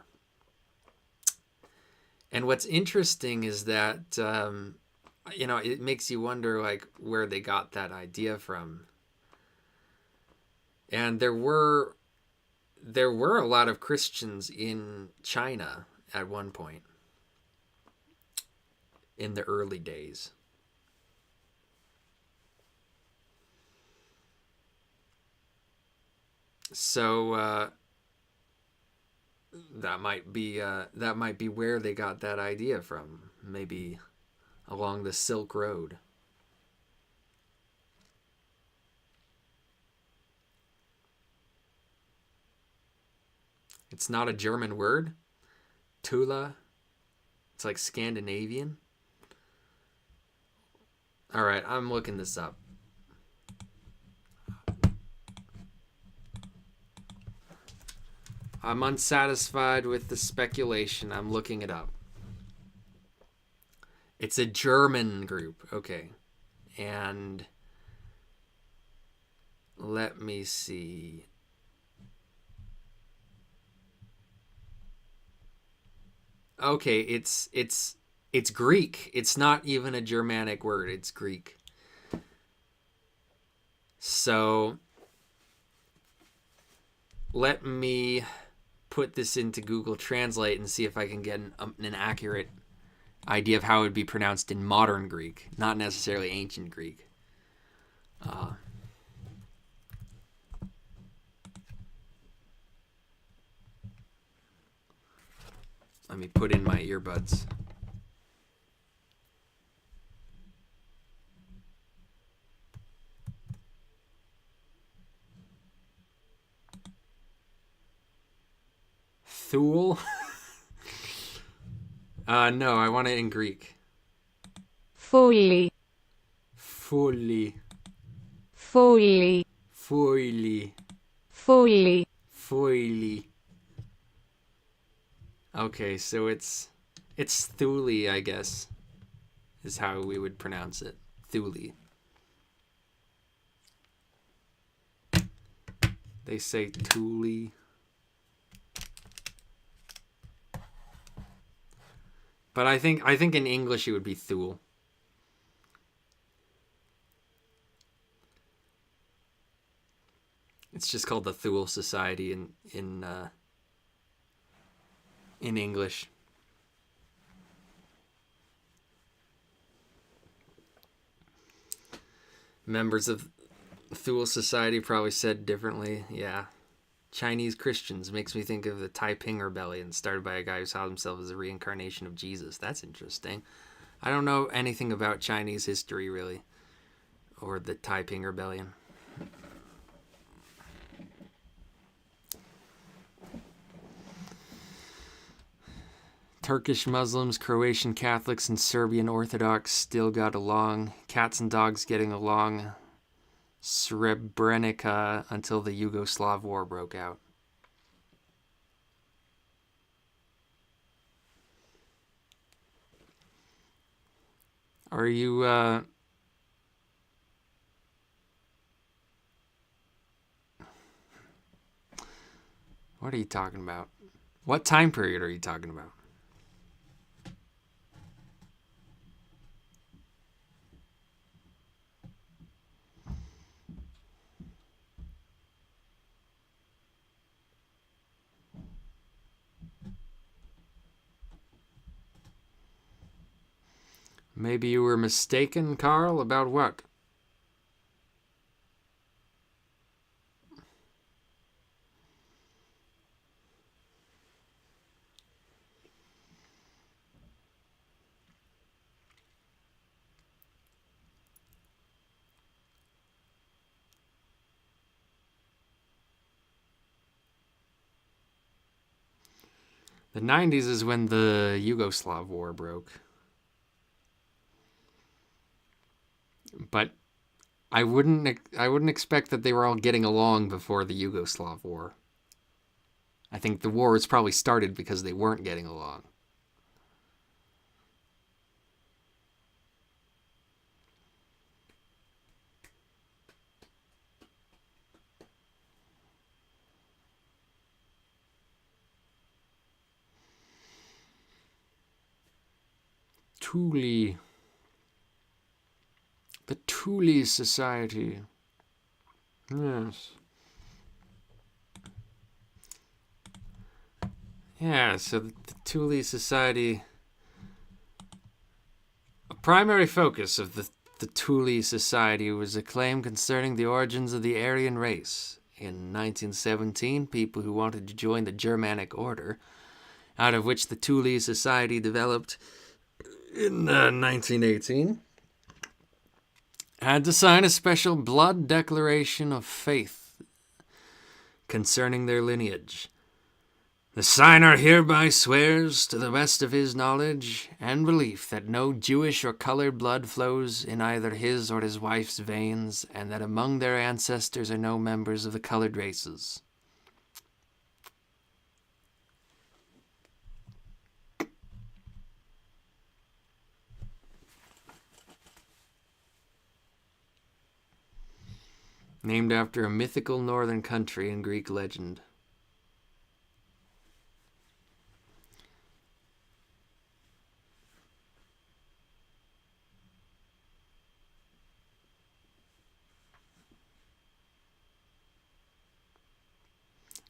And what's interesting is that, it makes you wonder, like, where they got that idea from. And there were a lot of Christians in China at one point in the early days. So that might be where they got that idea from. Maybe along the Silk Road. It's not a German word. Tula. It's like Scandinavian. All right, I'm looking this up. I'm unsatisfied with the speculation. I'm looking it up. It's a German group. Okay. And let me see. Okay, it's Greek. It's not even a Germanic word. It's Greek. So let me put this into Google Translate and see if I can get an accurate idea of how it would be pronounced in modern Greek, not necessarily ancient Greek. Let me put in my earbuds. Thule? No, I want it in Greek. Fully. Fully. Fully. Fully. Fully. Fully. Okay, so it's Thule, I guess, is how we would pronounce it. Thule. They say Thule. But I think in English it would be Thule. It's just called the Thule Society in English. Members of Thule Society probably said differently. Yeah. Chinese Christians makes me think of the Taiping Rebellion, started by a guy who saw himself as a reincarnation of Jesus. That's interesting. I don't know anything about Chinese history, really, or the Taiping Rebellion. Turkish Muslims, Croatian Catholics, and Serbian Orthodox still got along. Cats and dogs getting along. Srebrenica until the Yugoslav War broke out. Are you, what are you talking about? What time period are you talking about? Maybe you were mistaken, Carl, about what? The 90s is when the Yugoslav War broke. But I wouldn't expect that they were all getting along before the Yugoslav War. I think the war was probably started because they weren't getting along. Thule. The Thule Society. Yes. Yeah, so the Thule Society. A primary focus of the Thule Society was a claim concerning the origins of the Aryan race. In 1917, people who wanted to join the Germanic Order, out of which the Thule Society developed in 1918, had to sign a special blood declaration of faith concerning their lineage. The signer hereby swears, to the best of his knowledge and belief, that no Jewish or colored blood flows in either his or his wife's veins, and that among their ancestors are no members of the colored races. Named after a mythical northern country in Greek legend.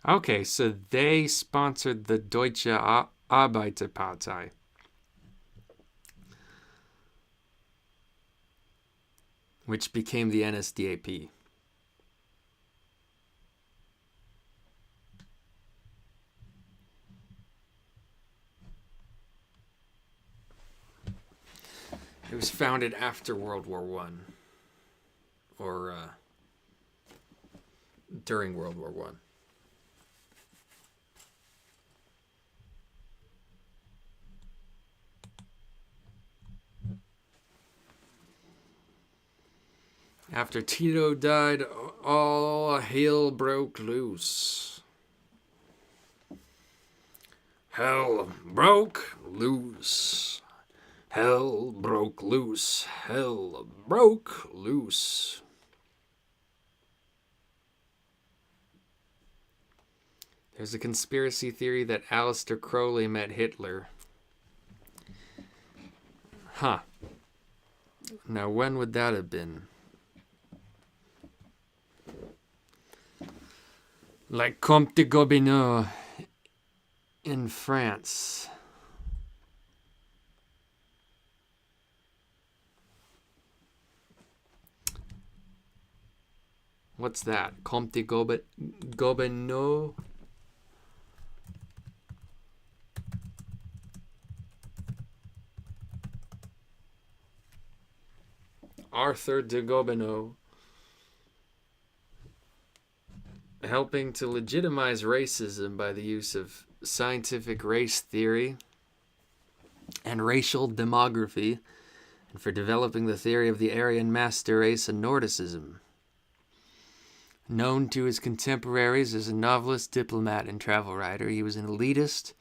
Okay, so they sponsored the Deutsche Arbeiterpartei. Which became the NSDAP. It was founded after World War One, or during World War One. After Tito died, all hell broke loose. Hell broke loose. Hell broke loose. Hell broke loose. There's a conspiracy theory that Aleister Crowley met Hitler. Huh. Now, when would that have been? Like Comte de Gobineau in France. What's that? Comte de Gobineau? Arthur de Gobineau. Helping to legitimize racism by the use of scientific race theory and racial demography, and for developing the theory of the Aryan master race and Nordicism. Known to his contemporaries as a novelist, diplomat, and travel writer, he was an elitist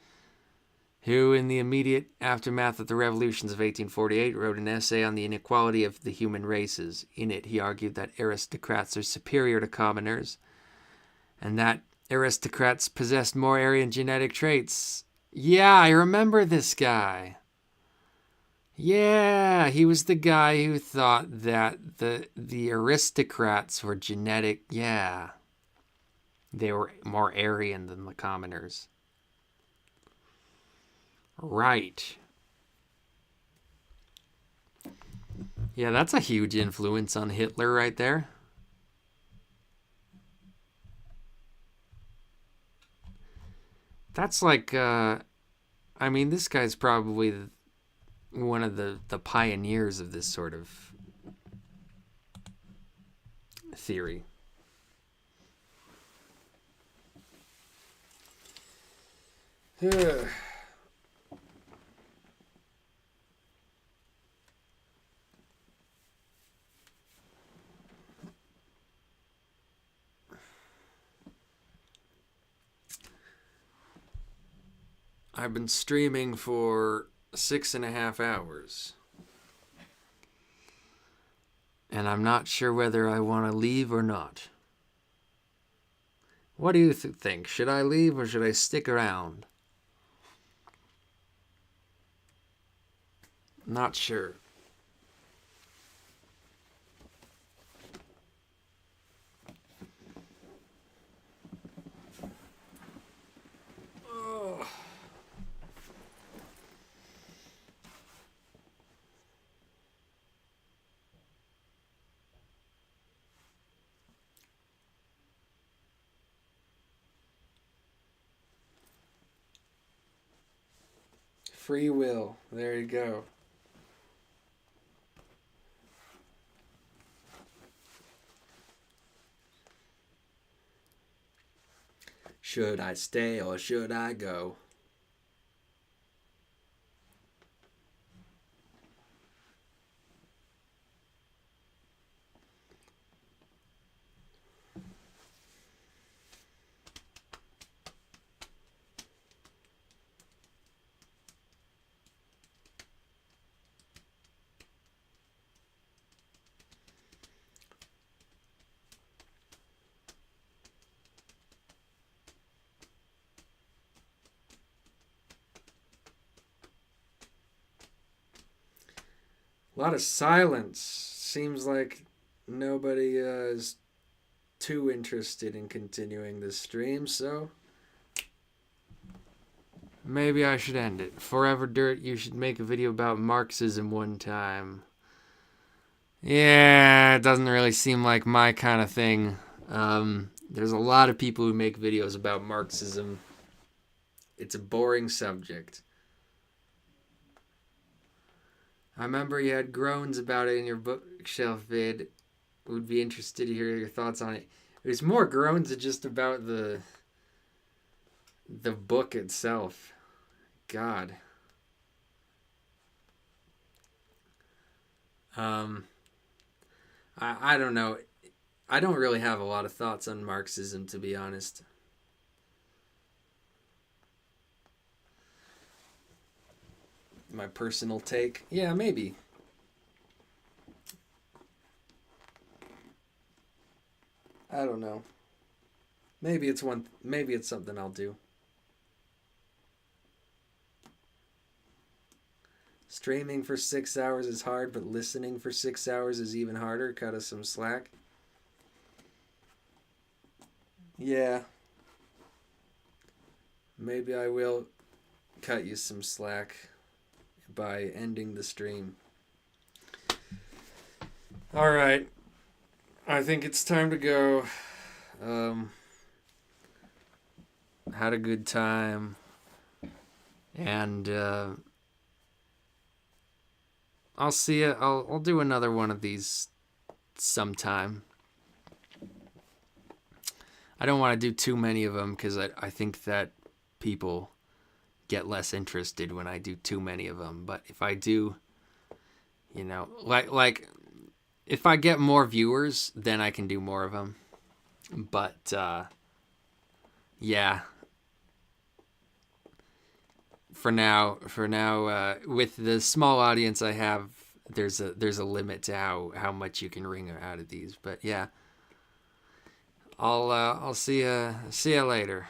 who, in the immediate aftermath of the revolutions of 1848, wrote an essay on the inequality of the human races. In it, he argued that aristocrats are superior to commoners, and that aristocrats possessed more Aryan genetic traits. Yeah, I remember this guy. Yeah, he was the guy who thought that the aristocrats were genetic. Yeah, they were more Aryan than the commoners. Right. Yeah, that's a huge influence on Hitler right there. That's like, I mean, this guy's probably one of the pioneers of this sort of theory. I've been streaming for 6.5 hours. And I'm not sure whether I want to leave or not. What do you think? Should I leave or should I stick around? Not sure. Free will. There you go. Should I stay or should I go? A lot of silence. Seems like nobody is too interested in continuing this stream, so maybe I should end it. Forever Dirt, you should make a video about Marxism one time. Yeah, it doesn't really seem like my kind of thing. There's a lot of people who make videos about Marxism. It's a boring subject. I remember you had groans about it in your bookshelf vid. Would be interested to hear your thoughts on it. It was more groans just about the book itself. God. I don't know. I don't really have a lot of thoughts on Marxism, to be honest. My personal take? Yeah, maybe. I don't know. Maybe it's something I'll do. Streaming for 6 hours is hard, but listening for 6 hours is even harder. Cut us some slack. Yeah. Maybe I will cut you some slack by ending the stream. Alright. I think it's time to go. Had a good time. And I'll see you. I'll do another one of these sometime. I don't want to do too many of them because I think that people get less interested when I do too many of them. But if I do, you know, like if I get more viewers, then I can do more of them. But yeah. For now, with the small audience I have, there's a limit to how much you can wring out of these. But yeah, I'll see ya later.